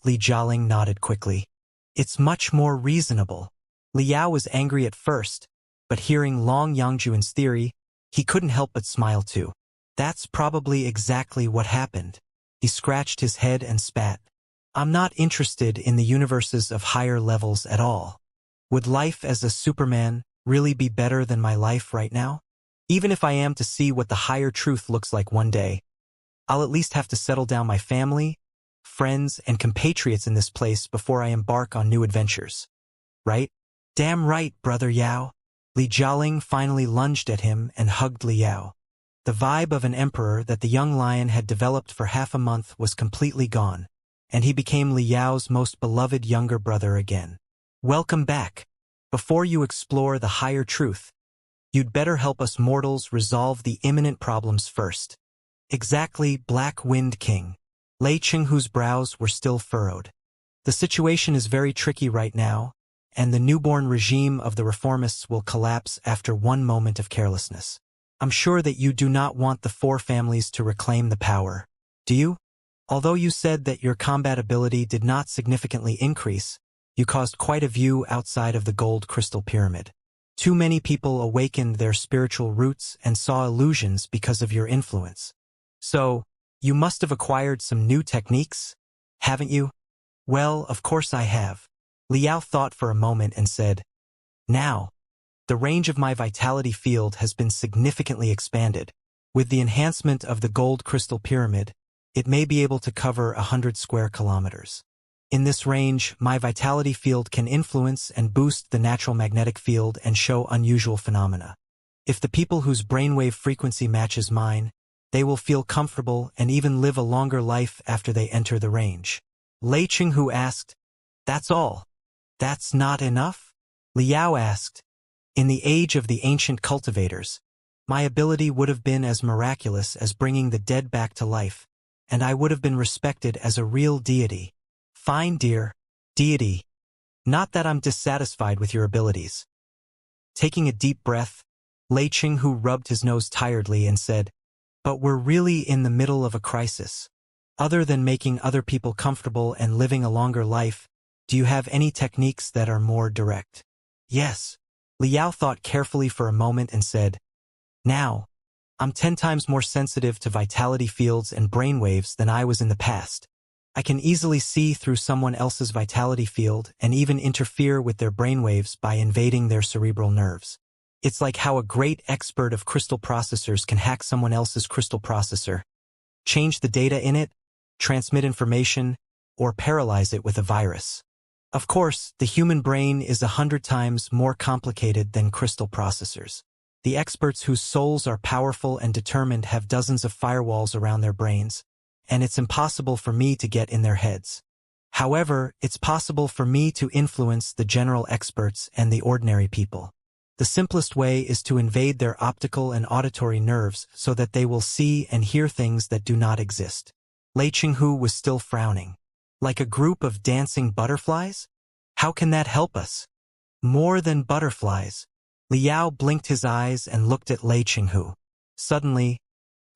Li Jialing nodded quickly. It's much more reasonable. Liao was angry at first, but hearing Long Yangjuan's theory, he couldn't help but smile too. That's probably exactly what happened. He scratched his head and spat. I'm not interested in the universes of higher levels at all. Would life as a Superman really be better than my life right now? Even if I am to see what the higher truth looks like one day, I'll at least have to settle down my family, friends, and compatriots in this place before I embark on new adventures. Right? Damn right, Brother Yao. Li Jialing finally lunged at him and hugged Liao. The vibe of an emperor that the young lion had developed for half a month was completely gone, and he became Liao's most beloved younger brother again. Welcome back. Before you explore the higher truth, you'd better help us mortals resolve the imminent problems first. Exactly, Black Wind King. Lei Qinghu's brows were still furrowed. The situation is very tricky right now, and the newborn regime of the reformists will collapse after one moment of carelessness. I'm sure that you do not want the four families to reclaim the power, do you? Although you said that your combat ability did not significantly increase, you caused quite a view outside of the gold crystal pyramid. Too many people awakened their spiritual roots and saw illusions because of your influence. So, you must have acquired some new techniques, haven't you? Well, of course I have. Liao thought for a moment and said, Now, the range of my vitality field has been significantly expanded. With the enhancement of the gold crystal pyramid, it may be able to cover 100 square kilometers. In this range, my vitality field can influence and boost the natural magnetic field and show unusual phenomena. If the people whose brainwave frequency matches mine, they will feel comfortable and even live a longer life after they enter the range. Lei Qinghu asked, That's all? That's not enough? Liao asked, In the age of the ancient cultivators, my ability would have been as miraculous as bringing the dead back to life, and I would have been respected as a real deity. Fine, dear. Deity. Not that I'm dissatisfied with your abilities. Taking a deep breath, Lei Qinghu rubbed his nose tiredly and said, But we're really in the middle of a crisis. Other than making other people comfortable and living a longer life, do you have any techniques that are more direct? Yes. Liao thought carefully for a moment and said, Now, I'm 10 times more sensitive to vitality fields and brainwaves than I was in the past. I can easily see through someone else's vitality field and even interfere with their brainwaves by invading their cerebral nerves. It's like how a great expert of crystal processors can hack someone else's crystal processor, change the data in it, transmit information, or paralyze it with a virus. Of course, the human brain is 100 times more complicated than crystal processors. The experts whose souls are powerful and determined have dozens of firewalls around their brains, and it's impossible for me to get in their heads. However, it's possible for me to influence the general experts and the ordinary people. The simplest way is to invade their optical and auditory nerves so that they will see and hear things that do not exist. Lei Qinghu was still frowning. Like a group of dancing butterflies? How can that help us? More than butterflies. Liao blinked his eyes and looked at Lei Qinghu. Suddenly,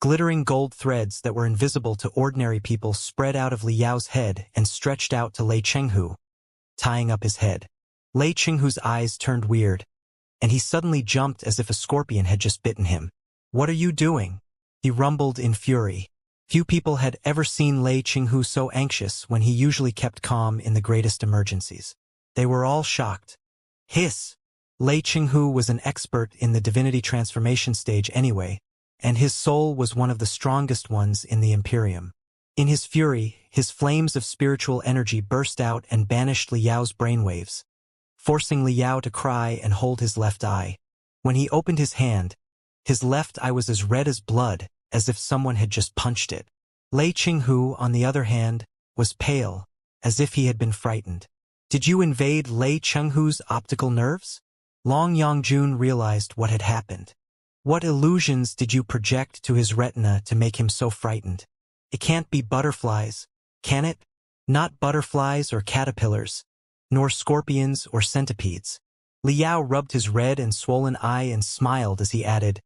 glittering gold threads that were invisible to ordinary people spread out of Liao's head and stretched out to Lei Qinghu, tying up his head. Lei Qinghu's eyes turned weird, and he suddenly jumped as if a scorpion had just bitten him. What are you doing? He rumbled in fury. Few people had ever seen Lei Qinghu so anxious when he usually kept calm in the greatest emergencies. They were all shocked. Hiss! Lei Qinghu was an expert in the divinity transformation stage anyway, and his soul was one of the strongest ones in the Imperium. In his fury, his flames of spiritual energy burst out and banished Liao's brainwaves, forcing Liao to cry and hold his left eye. When he opened his hand, his left eye was as red as blood, as if someone had just punched it. Lei Qinghu, on the other hand, was pale, as if he had been frightened. Did you invade Lei Chenghu's optical nerves? Long Yongjun realized what had happened. What illusions did you project to his retina to make him so frightened? It can't be butterflies, can it? Not butterflies or caterpillars, nor scorpions or centipedes. Liao rubbed his red and swollen eye and smiled as he added,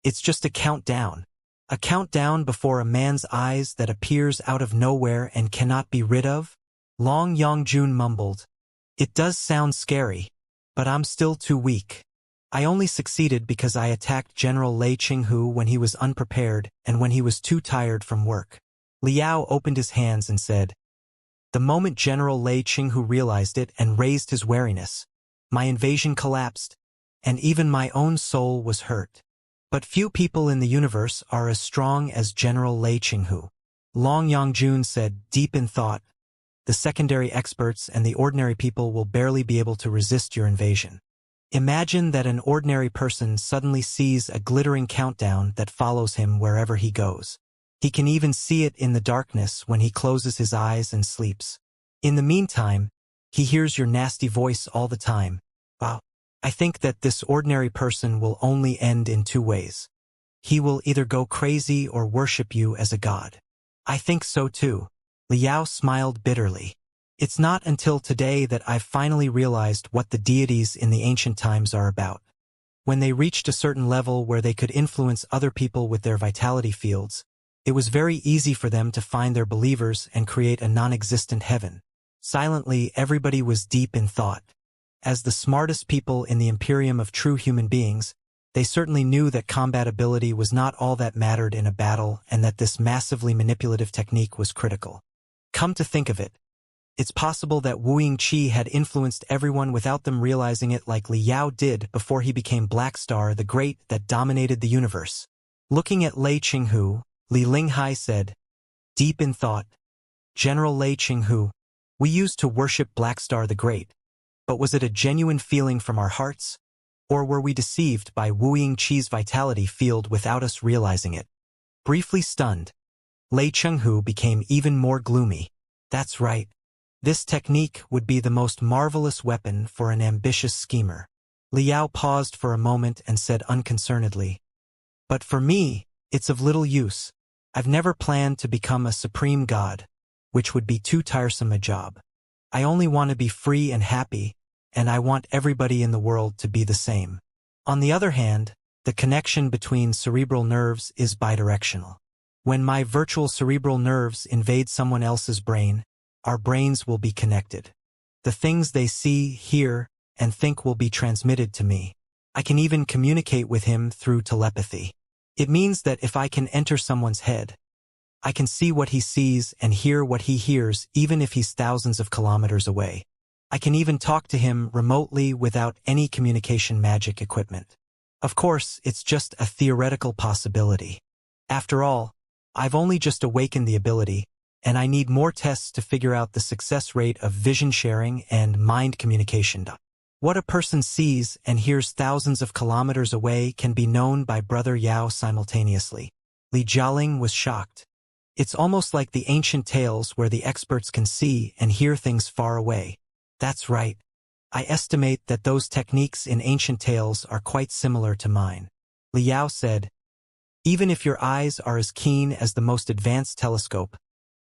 "It's just a countdown. A countdown before a man's eyes that appears out of nowhere and cannot be rid of?" Long Yongjun mumbled, "It does sound scary, but I'm still too weak. I only succeeded because I attacked General Lei Qinghu when he was unprepared and when he was too tired from work." Liao opened his hands and said, "The moment General Lei Qinghu realized it and raised his wariness, my invasion collapsed, and even my own soul was hurt. But few people in the universe are as strong as General Lei Qinghu." Long Yongjun said, deep in thought, "The secondary experts and the ordinary people will barely be able to resist your invasion. Imagine that an ordinary person suddenly sees a glittering countdown that follows him wherever he goes. He can even see it in the darkness when he closes his eyes and sleeps. In the meantime, he hears your nasty voice all the time. Wow. I think that this ordinary person will only end in two ways. He will either go crazy or worship you as a god." "I think so too." Liao smiled bitterly. "It's not until today that I've finally realized what the deities in the ancient times are about. When they reached a certain level where they could influence other people with their vitality fields, it was very easy for them to find their believers and create a non-existent heaven." Silently, everybody was deep in thought. As the smartest people in the Imperium of true human beings, they certainly knew that combat ability was not all that mattered in a battle and that this massively manipulative technique was critical. Come to think of it, it's possible that Wu Yingqi had influenced everyone without them realizing it, like Liao did before he became Black Star the Great that dominated the universe. Looking at Lei Qinghu, Li Linghai said, deep in thought, "General Lei Qinghu, we used to worship Black Star the Great, but was it a genuine feeling from our hearts? Or were we deceived by Wu Yingqi's vitality field without us realizing it?" Briefly stunned, Lei Qinghu became even more gloomy. "That's right. This technique would be the most marvelous weapon for an ambitious schemer." Liao paused for a moment and said unconcernedly, "But for me, it's of little use. I've never planned to become a supreme god, which would be too tiresome a job. I only want to be free and happy, and I want everybody in the world to be the same." On the other hand, the connection between cerebral nerves is bidirectional. When my virtual cerebral nerves invade someone else's brain, our brains will be connected. The things they see, hear, and think will be transmitted to me. I can even communicate with him through telepathy. It means that if I can enter someone's head, I can see what he sees and hear what he hears even if he's thousands of kilometers away. I can even talk to him remotely without any communication magic equipment. Of course, it's just a theoretical possibility. After all, I've only just awakened the ability, and I need more tests to figure out the success rate of vision sharing and mind communication. What a person sees and hears thousands of kilometers away can be known by Brother Yao simultaneously. Li Jialing was shocked. It's almost like the ancient tales where the experts can see and hear things far away. That's right. I estimate that those techniques in ancient tales are quite similar to mine. Liao said, "Even if your eyes are as keen as the most advanced telescope,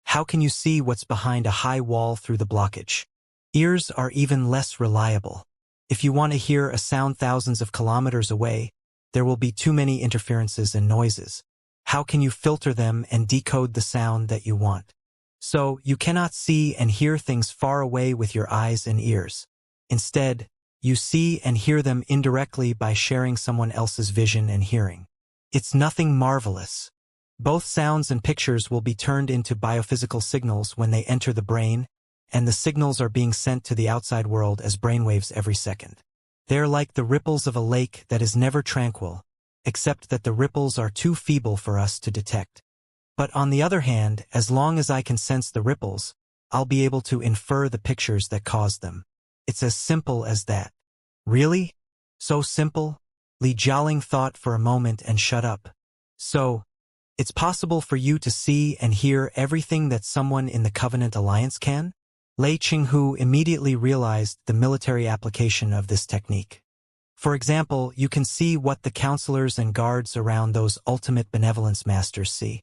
how can you see what's behind a high wall through the blockage? Ears are even less reliable. If you want to hear a sound thousands of kilometers away, there will be too many interferences and noises. How can you filter them and decode the sound that you want? So, you cannot see and hear things far away with your eyes and ears. Instead, you see and hear them indirectly by sharing someone else's vision and hearing. It's nothing marvelous. Both sounds and pictures will be turned into biophysical signals when they enter the brain, and the signals are being sent to the outside world as brainwaves every second. They're like the ripples of a lake that is never tranquil, except that the ripples are too feeble for us to detect. But on the other hand, as long as I can sense the ripples, I'll be able to infer the pictures that caused them. It's as simple as that." "Really? So simple?" Li Jialing thought for a moment and shut up. "So, it's possible for you to see and hear everything that someone in the Covenant Alliance can?" Lei Qinghu immediately realized the military application of this technique. For example, you can see what the counselors and guards around those ultimate benevolence masters see.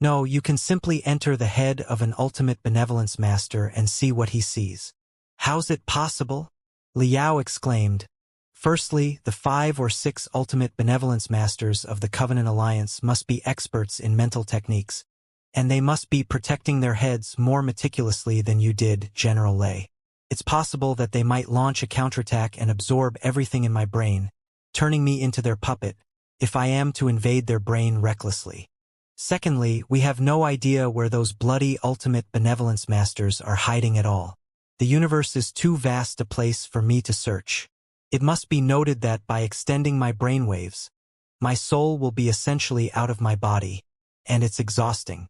No, you can simply enter the head of an ultimate benevolence master and see what he sees. How's it possible? Liao exclaimed. Firstly, the 5 or 6 ultimate benevolence masters of the Covenant Alliance must be experts in mental techniques, and they must be protecting their heads more meticulously than you did, General Lei. It's possible that they might launch a counterattack and absorb everything in my brain, turning me into their puppet, if I am to invade their brain recklessly. Secondly, we have no idea where those bloody ultimate benevolence masters are hiding at all. The universe is too vast a place for me to search. It must be noted that by extending my brainwaves, my soul will be essentially out of my body, and it's exhausting.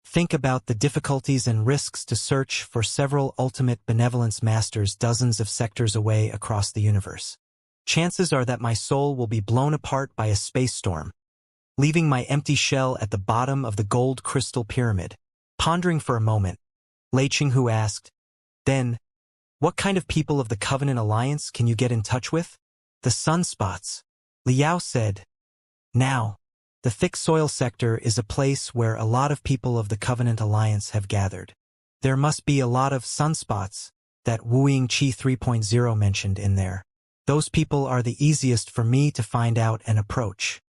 Think about the difficulties and risks to search for several ultimate benevolence masters dozens of sectors away across the universe. Chances are that my soul will be blown apart by a space storm, leaving my empty shell at the bottom of the gold crystal pyramid. Pondering for a moment, Lei Qinghu asked, "Then, what kind of people of the Covenant Alliance can you get in touch with?" "The sunspots," Liao said. "Now, the thick soil sector is a place where a lot of people of the Covenant Alliance have gathered. There must be a lot of sunspots that Wu Yingqi 3.0 mentioned in there. Those people are the easiest for me to find out and approach.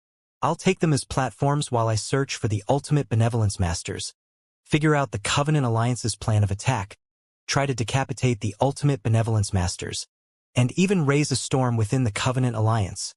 I'll take them as platforms while I search for the ultimate benevolence masters, figure out the Covenant Alliance's plan of attack, try to decapitate the ultimate benevolence masters, and even raise a storm within the Covenant Alliance."